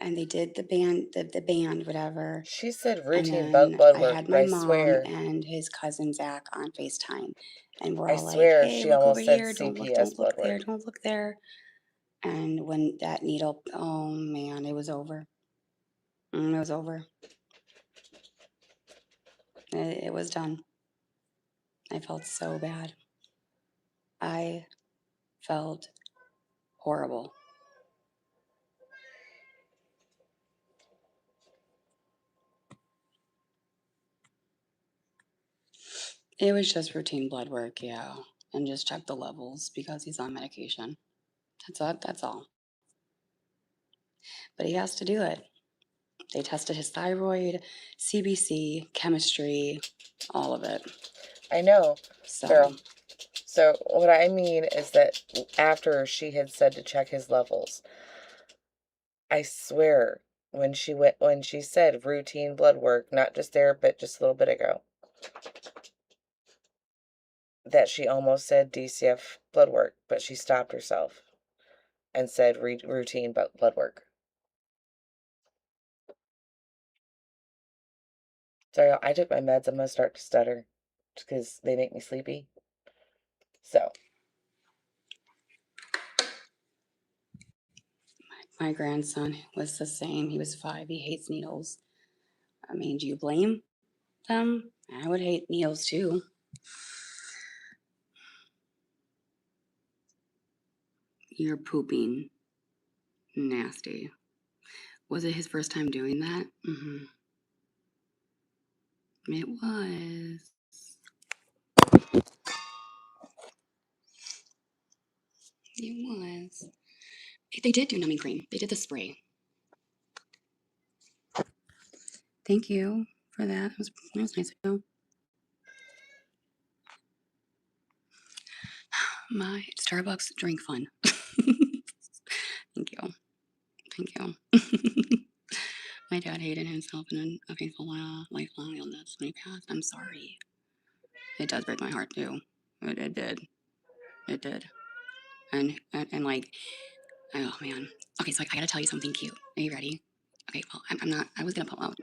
And they did the band, whatever. She said And routine then blood I work, had but my I mom swear, and his cousin Zach on FaceTime. And we're I all like, swear hey, she look over almost said here. Don't CPS blood look there. work. Don't look there. And when that needle, oh man, it was over. It was over. It was done. I felt so bad. I felt horrible. It was just routine blood work, yeah, and just check the levels because he's on medication. That's all. But he has to do it. They tested his thyroid, CBC, chemistry, all of it. I know, So, girl. So what I mean is that after she had said to check his levels, I swear when she said routine blood work, not just there, but just a little bit ago, that she almost said DCF blood work, but she stopped herself and said routine blood work. Sorry, I took my meds. I'm gonna start to stutter because they make me sleepy. So. my grandson was the same. He was 5. He hates needles. I mean, do you blame them? I would hate needles too. You're pooping. Nasty. Was it his first time doing that? Mm-hmm. It was. It was. They did do numbing cream. They did the spray. Thank you for that. That was nice of you. My Starbucks drink fun. Thank you. Thank you. My dad hated himself in a painful lifelong illness when he passed. I'm sorry. It does break my heart too. It did. It did. And like, oh man. Okay, so I gotta tell you something cute. Are you ready? Okay, well, I'm not, I was gonna pull out.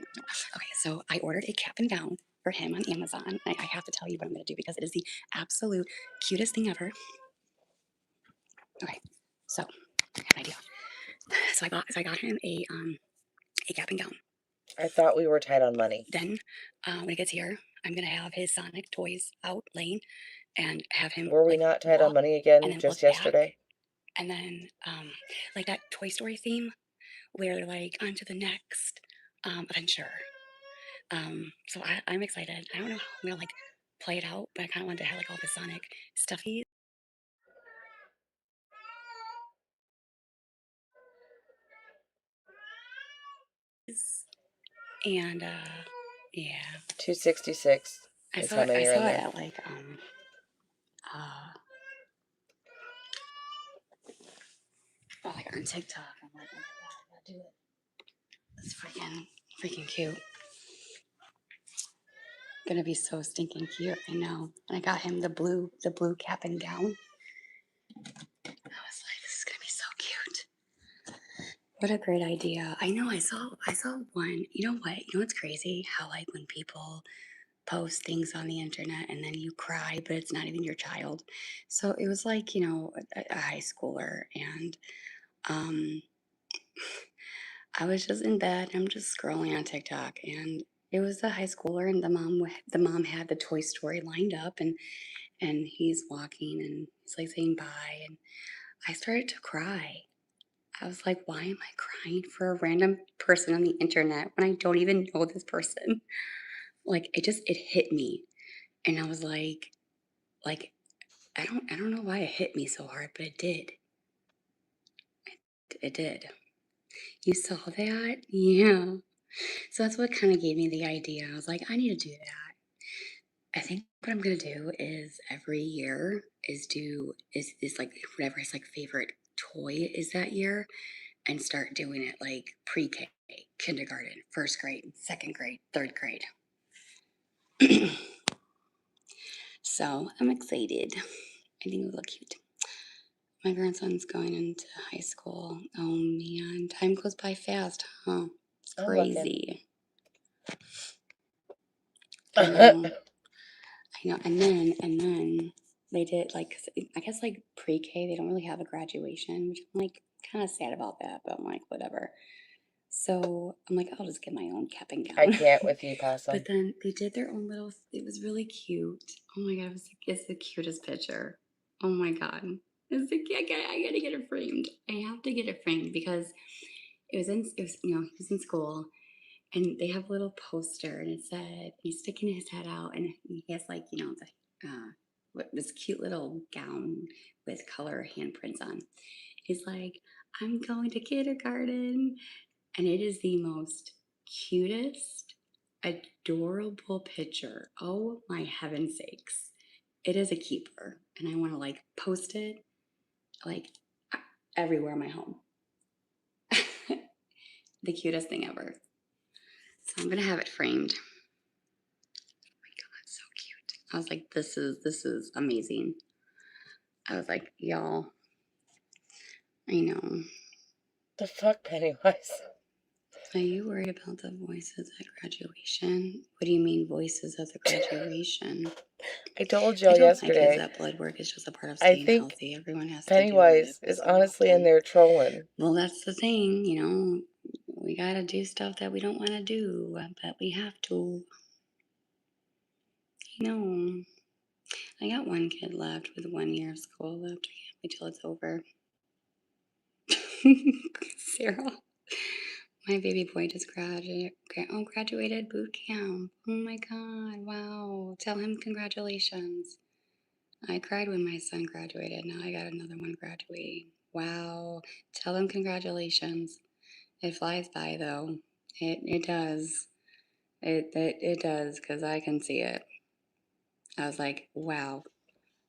Okay, so I ordered a cap and gown for him on Amazon. I have to tell you what I'm gonna do because it is the absolute cutest thing ever. Okay, so I have an idea. So I got him a cap and gown. I thought we were tight on money. Then when he gets here, I'm gonna have his Sonic toys out laying and have him. Were we not tight on money again just yesterday? And then like that Toy Story theme where they're like on to the next adventure. So I'm excited. I don't know how I'm gonna like play it out, but I kind of wanted to have like all the Sonic stuffies. And yeah. 266 is how many are in there. At like like on TikTok. I'm like, oh my god, I gotta do it. It's freaking cute. Gonna be so stinking cute, I know. And I got him the blue cap and gown. I was like, this is gonna be so cute. What a great idea. I know I saw one. You know what? You know what's crazy? How like when people post things on the internet and then you cry, but it's not even your child. So it was like, you know, a high schooler, and I was just in bed. I'm just scrolling on TikTok, and it was a high schooler, and the mom had the Toy Story lined up, and he's walking, and he's like saying bye, and I started to cry. I was like, why am I crying for a random person on the internet when I don't even know this person? Like it hit me, and I was like I don't know why it hit me so hard, but it did. It did. You saw that? Yeah. So that's what kind of gave me the idea. I was like, I need to do that. I think what I'm gonna do is every year is like whatever his like favorite toy is that year, and start doing it like pre-K, kindergarten, first grade, second grade, third grade. So I'm excited. I think it will look cute. My grandson's going into high school. Oh man, time goes by fast, huh? It's crazy. I know. And then they did like, I guess like pre-K, they don't really have a graduation, which I'm like kind of sad about that, but I'm like, whatever. So I'm like, I'll just get my own cap and gown. I can't with you, Possum. But then they did their own little, it was really cute. Oh my God, it's the cutest picture. Oh my god. It's like, I gotta get it framed. I have to get it framed because it was he was in school and they have a little poster and it said he's sticking his head out and he has like, this cute little gown with color handprints on. He's like, I'm going to kindergarten. And it is the most cutest, adorable picture. Oh my heaven sakes. It is a keeper. And I want to like post it like everywhere in my home. The cutest thing ever. So I'm gonna have it framed. Oh my god, so cute. I was like, this is amazing. I was like, y'all, I know. The fuck, Pennywise? Are you worried about the voices at graduation? What do you mean voices at the graduation? I told I y'all don't yesterday. like that blood work is just a part of I staying think healthy. Everyone has Pennywise to do it. is honestly in there trolling. Well, that's the thing, we gotta do stuff that we don't want to do, but we have to. I got one kid left with 1 year of school left. I can't wait till it's over. Sarah, my baby boy just graduated boot camp. Oh my god, wow. Tell him congratulations. I cried when my son graduated. Now I got another one graduating. Wow. Tell him congratulations. It flies by though. It does. It does, because I can see it. I was like, wow.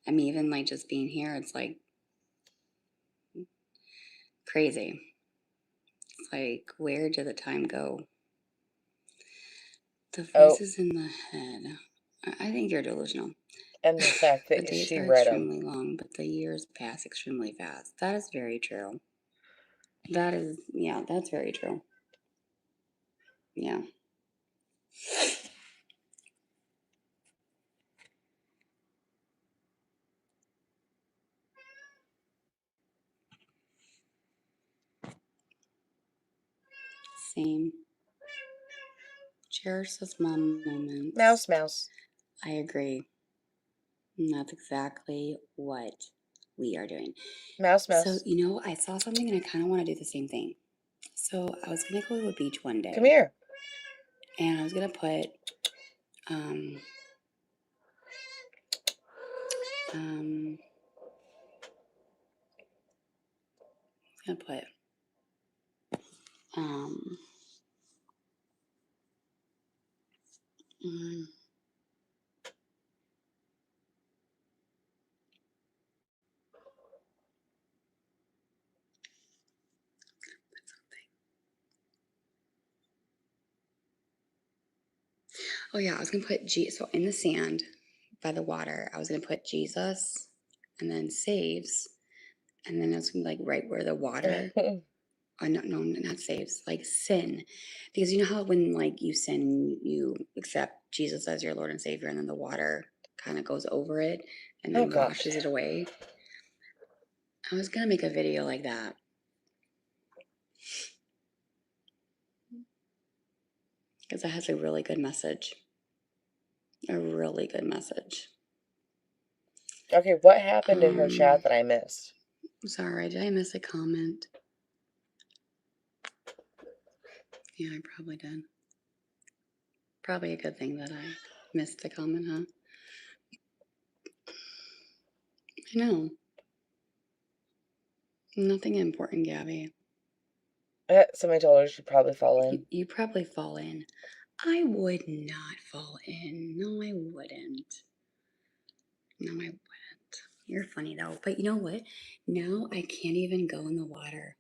I mean, even like just being here, it's like crazy. It's like, where did the time go? The voices in the head. I think you're delusional. And the fact The that days she are read them. extremely long, but the years pass extremely fast. That is very true. That's very true. Yeah. Same. Cherish the small moments. Mouse. I agree. And that's exactly what we are doing. Mouse. So, I saw something and I kind of want to do the same thing. So I was going to go to a beach one day. Come here. And I was going to put, I was going to put, so in the sand by the water, I was going to put Jesus and then saves. And then it's going to be like right where the water, no, not saves, like sin. Because you know how when like you sin, you accept Jesus as your Lord and Savior, and then the water kind of goes over it and then washes it away. I was going to make a video like that. Because it has a really good message. A really good message. Okay, what happened in her chat that I missed? Sorry, did I miss a comment? Yeah, I probably did. Probably a good thing that I missed the comment, huh? I know. Nothing important, Gabby. Somebody told her she'd probably fall in. You probably fall in. I would not fall in. No, I wouldn't. No, I wouldn't. You're funny though. But you know what? Now I can't even go in the water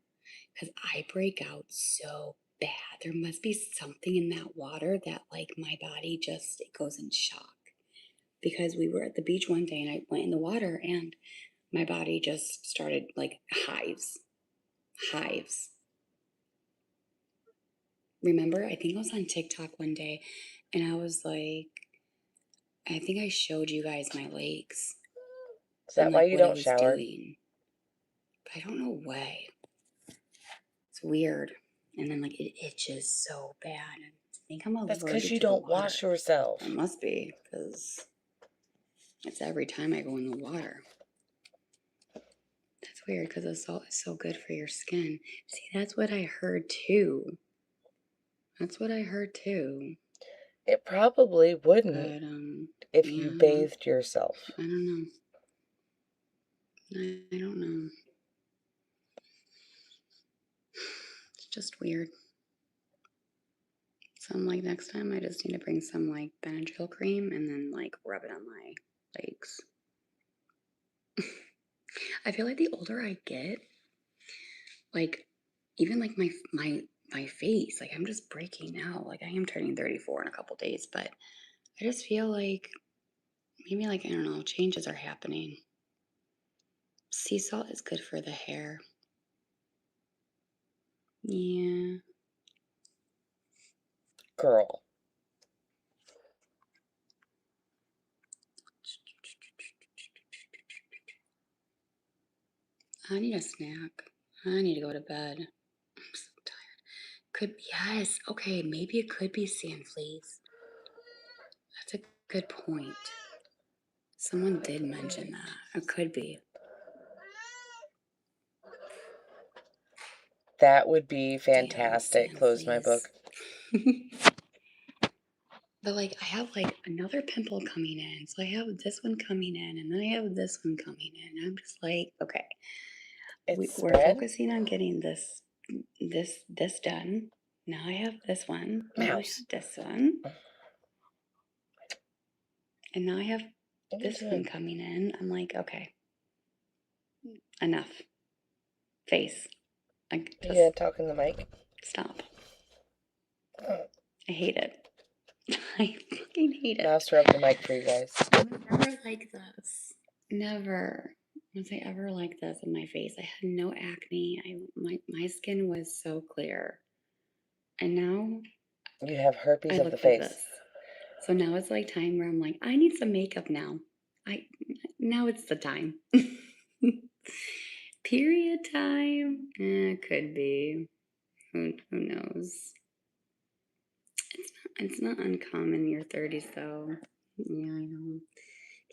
because I break out so bad. There must be something in that water that like my body just, it goes in shock. Because we were at the beach one day and I went in the water and my body just started like hives. Remember, I think I was on TikTok one day and I was like, I think I showed you guys my legs. Is that why you don't shower? But I don't know why. It's weird. And then like it itches so bad. And I think I'm allergic. That's because you don't wash yourself. It must be because it's every time I go in the water. weird because the salt is so good for your skin. See, that's what I heard too. That's what I heard too. It probably wouldn't But if you yeah, bathed yourself. I don't know. I don't know. It's just weird. So I'm like, next time I just need to bring some like Benadryl cream and then like rub it on my legs. I feel like the older I get, like even like my face, like I'm just breaking out. Like I am turning 34 in a couple days, but I just feel like maybe like I don't know, changes are happening. Sea salt is good for the hair. Yeah. Girl. I need a snack. I need to go to bed. I'm so tired. Could yes. Okay, maybe it could be sand fleas. That's a good point. Someone did mention that. It could be. That would be fantastic. Close my book. But like I have like another pimple coming in. So I have this one coming in and then I have this one coming in. And I'm just like, okay. We're focusing on getting this done. Now I have this one. Now I have this one. And now I have this one coming in. I'm like, okay. Enough. Face. Like You gonna talk in the mic? Stop. I hate it. I fucking hate it. Mouse rub the mic for you guys. I was never like this. Never. Was I ever like this in my face? I had no acne. My skin was so clear. And now You have herpes I of look the like face. this. So now it's like time where I'm like, I need some makeup now. Now it's the time. Period time. Could be. Who knows? It's not uncommon in your 30s though. Yeah, I know.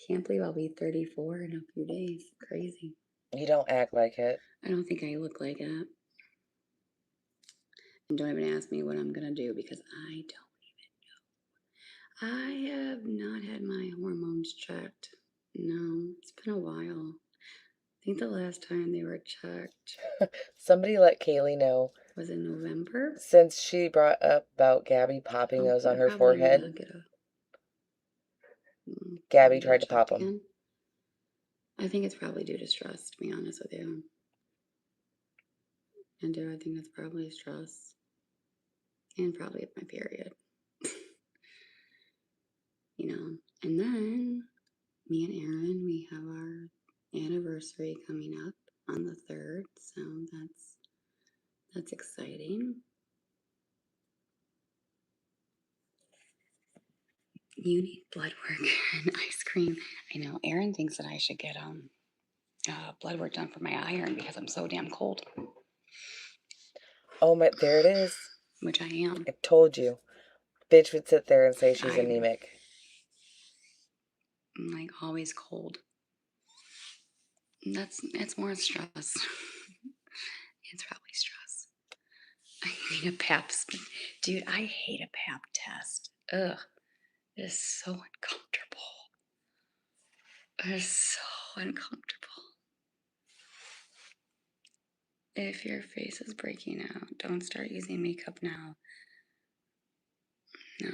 Can't believe I'll be 34 in a few days. Crazy. You don't act like it. I don't think I look like it. And don't even ask me what I'm gonna do because I don't even know. I have not had my hormones checked. No, it's been a while. I think the last time they were checked Somebody let Kaylee know. was in November. Since she brought up about Gabby popping those on her forehead. Gabby tried to pop them. I think it's probably due to stress, to be honest with you. And I think it's probably stress. And probably my period. You know. And then me and Aaron, we have our anniversary coming up on the 3rd. So that's exciting. You need blood work and ice cream. I know. Aaron thinks that I should get blood work done for my iron because I'm so damn cold. Oh my, there it is. Which I am. I told you. Bitch would sit there and say she's anemic. I'm like always cold. It's more stress. It's probably stress. I need a pap. Dude, I hate a pap test. Ugh. It is so uncomfortable. It is so uncomfortable. If your face is breaking out, don't start using makeup now. No.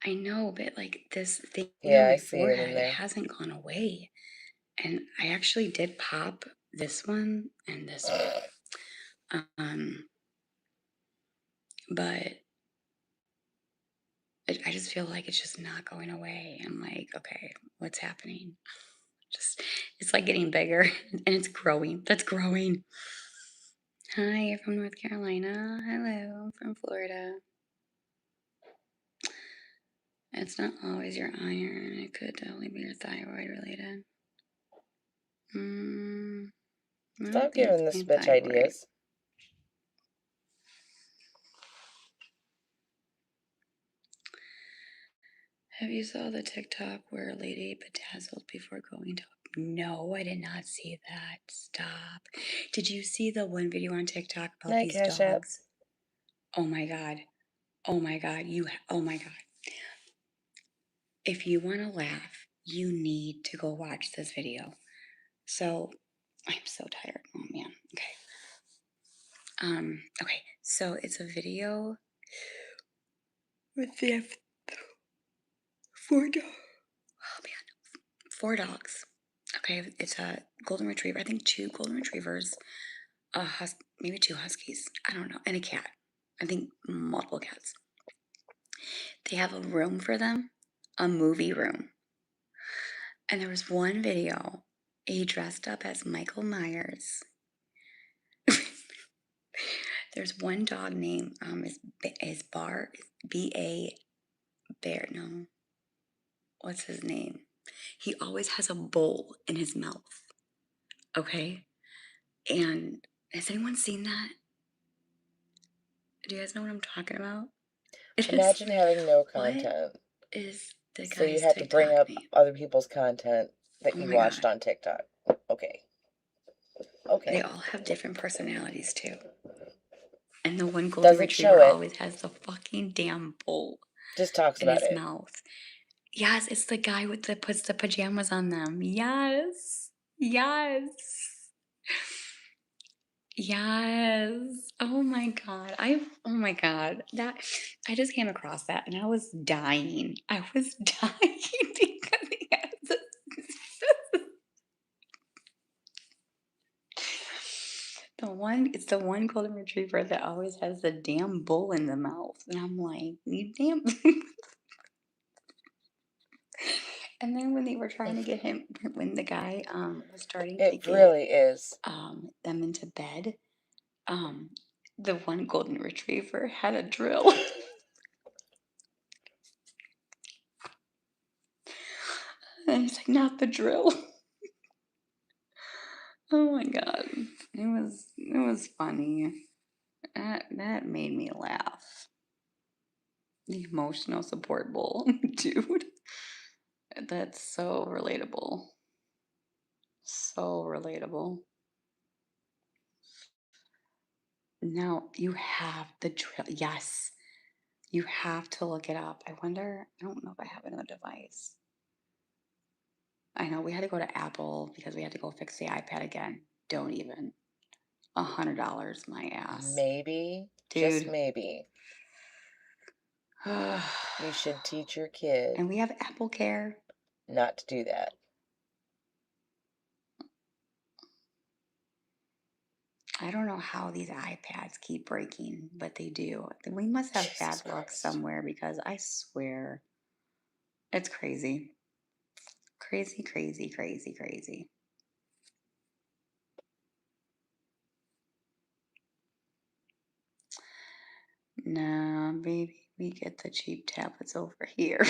I know, but like this thing on Yeah, my I see it in forehead, there. it hasn't gone away. And I actually did pop this one and this one. But I just feel like it's just not going away. I'm like, okay, what's happening? It's like getting bigger and it's growing. That's growing. Hi, you're from North Carolina. Hello, I'm from Florida. It's not always your iron. It could definitely be your thyroid related. I don't Stop think giving it's this my bitch thyroid. ideas. Have you saw the TikTok where a lady bedazzled before going to? No, I did not see that. Stop. Did you see the one video on TikTok about Night these Cash App. dogs? Oh my god. Oh my god. Oh my god. If you want to laugh, you need to go watch this video. So, I'm so tired. Oh man. Okay. Okay. So it's a video with the 4 dogs. Oh man. 4 dogs. Okay, it's a golden retriever. I think 2 golden retrievers, maybe 2 huskies. I don't know, and a cat. I think multiple cats. They have a room for them, a movie room. And there was one video. He dressed up as Michael Myers. There's one dog name. Is Bar B-A Bear? No. What's his name? He always has a bowl in his mouth. Okay, and has anyone seen that? Do you guys know what I'm talking about? Imagine having no What content. is the So you guy's have to bring TikTok up name? other people's content that Oh you my watched god. on TikTok. Okay. They Okay. all have different personalities too. And the one golden Doesn't show retriever it. always has the fucking damn bowl Just talks in about his it. mouth. Yes, it's the guy with the puts the pajamas on them. Yes. Yes. Yes. Oh my god. Oh my god. That I just came across that and I was dying. I was dying because he has it's the one golden retriever that always has the damn bull in the mouth. And I'm like, you damn. And then when they were trying to get him, when the guy was starting to It get really is. them into bed, the one golden retriever had a drill. And he's like, not the drill. Oh my god. It was funny. That made me laugh. The emotional support bull, dude. That's so relatable. So relatable. Now you have the drill. Yes. You have to look it up. I wonder, I don't know if I have another device. I know we had to go to Apple because we had to go fix the iPad again. Don't even. $100, my ass. Maybe. Dude. Just maybe. You should teach your kid. And we have Apple Care. Not to do that. I don't know how these iPads keep breaking, but they do. We must have bad luck somewhere because I swear it's crazy. Crazy, crazy, crazy, crazy. Nah, baby, we get the cheap tablets over here.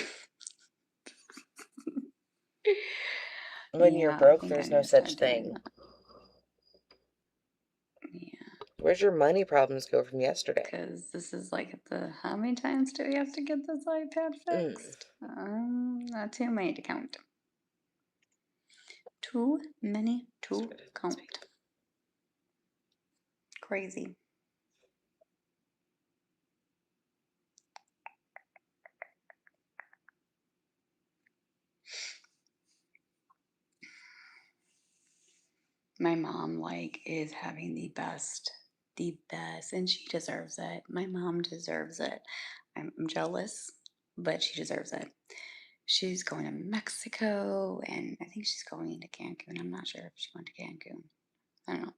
When you're Yeah, I broke, think I there's need no to start such doing thing. that. Yeah, Where's your money problems go from yesterday? because this is like how many times do we have to get this iPad fixed? Not too many to count. Too many to count. Crazy. My mom is having the best, and she deserves it. My mom deserves it. I'm jealous, but she deserves it. She's going to Mexico, and I think she's going to Cancun. I'm not sure if she's going to Cancun. I don't know.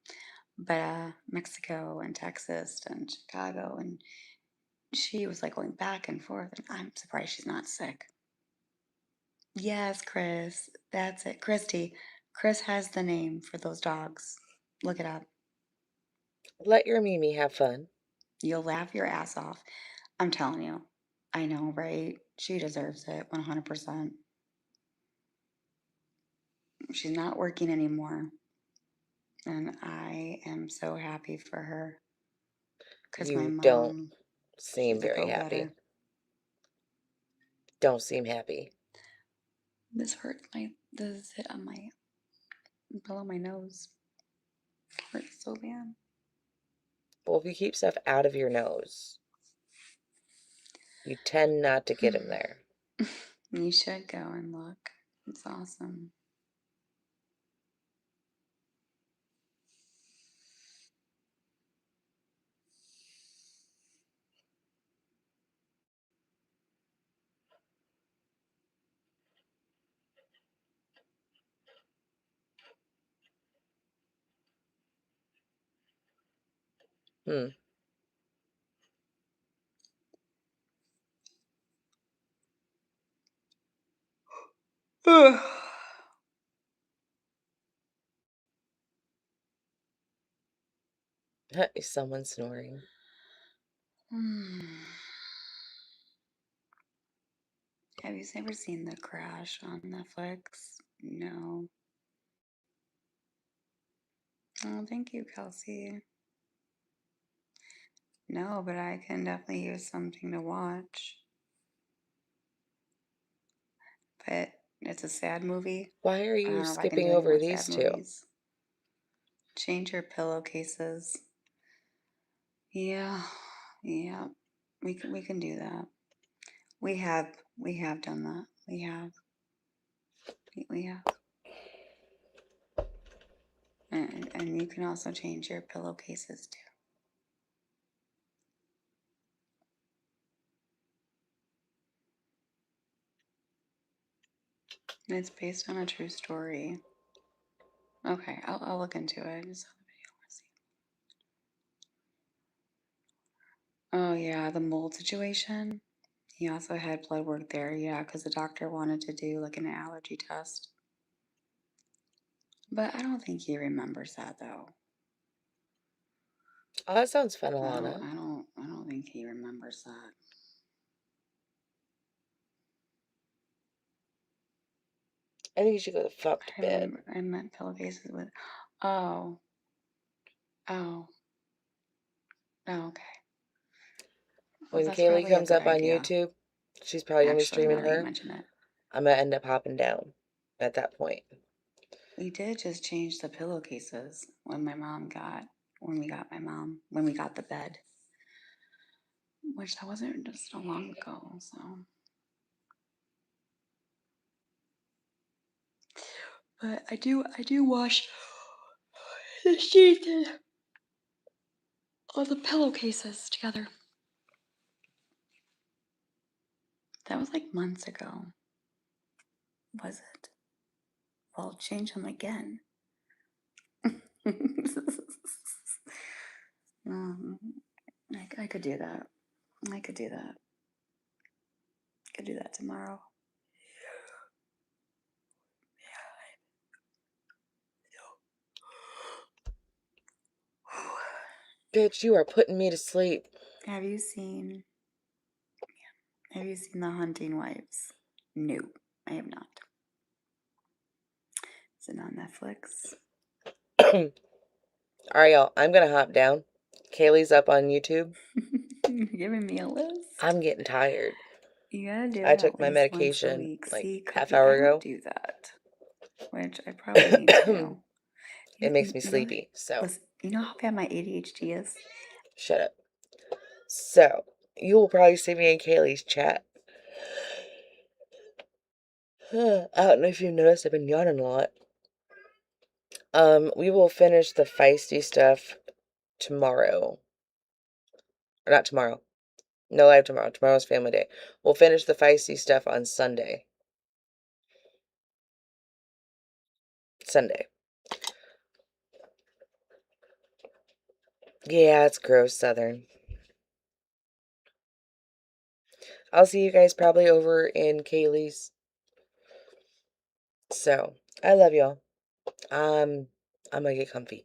But Mexico and Texas and Chicago, and she was going back and forth, and I'm surprised she's not sick. Yes, Chris, that's it. Christy. Chris has the name for those dogs. Look it up. Let your Mimi have fun. You'll laugh your ass off. I'm telling you. I know, right? She deserves it 100%. She's not working anymore. And I am so happy for her. Because my You mom, don't seem she's a very happy. go-getter. don't seem happy. This hurts the zit on my, below my nose. Hurts so bad. Well, if you keep stuff out of your nose, you tend not to get them there. You should go and look. It's awesome. Is someone snoring? Have you ever seen The Crash on Netflix? No. Oh, thank you, Kelsey. No, but I can definitely use something to watch. But it's a sad movie. Why are I don't you know if I can do skipping any over more these sad two? movies. Change your pillowcases. Yeah, yeah. We can do that. We have done that. We have. And you can also change your pillowcases too. It's based on a true story. Okay, I'll look into it. I just saw the video. Oh yeah, the mold situation. He also had blood work there, yeah, because the doctor wanted to do like an allergy test. But I don't think he remembers that though. Oh, that sounds fun, I Alana. don't think he remembers that. I think you should go the fuck to bed. I meant pillowcases with. Oh. Okay. When That's Kaylee probably a comes good up on idea. YouTube, she's probably gonna be Actually, streaming now that you her. mention it. I'm gonna end up hopping down at that point. We did just change the pillowcases when we got the bed. Which that wasn't just so long ago, so. But I do wash the sheets and all the pillowcases together. That was like months ago. Was it? Well, change them again. I could do that. I could do that. Could do that tomorrow. Bitch, you are putting me to sleep. Have you seen The Hunting Wives? No, I have not. Is it on Netflix? Alright, y'all, I'm gonna hop down. Kaylee's up on YouTube. You're giving me a list. I'm getting tired. You gotta do it. I took at my least once a medication week. like See, half Cookie, hour I ago. don't do that, which I probably need to do. It makes me You know- sleepy, so listen, you know how bad my ADHD is? shut up. So, you will probably see me in Kaylee's chat. I don't know if you've noticed, I've been yawning a lot. We will finish the feisty stuff tomorrow. Or not tomorrow. No live tomorrow. Tomorrow's family day. We'll finish the feisty stuff on Sunday. Yeah, it's gross, Southern. I'll see you guys probably over in Kaylee's. So, I love y'all. I'm gonna get comfy.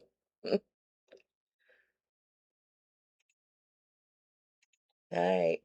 Alright.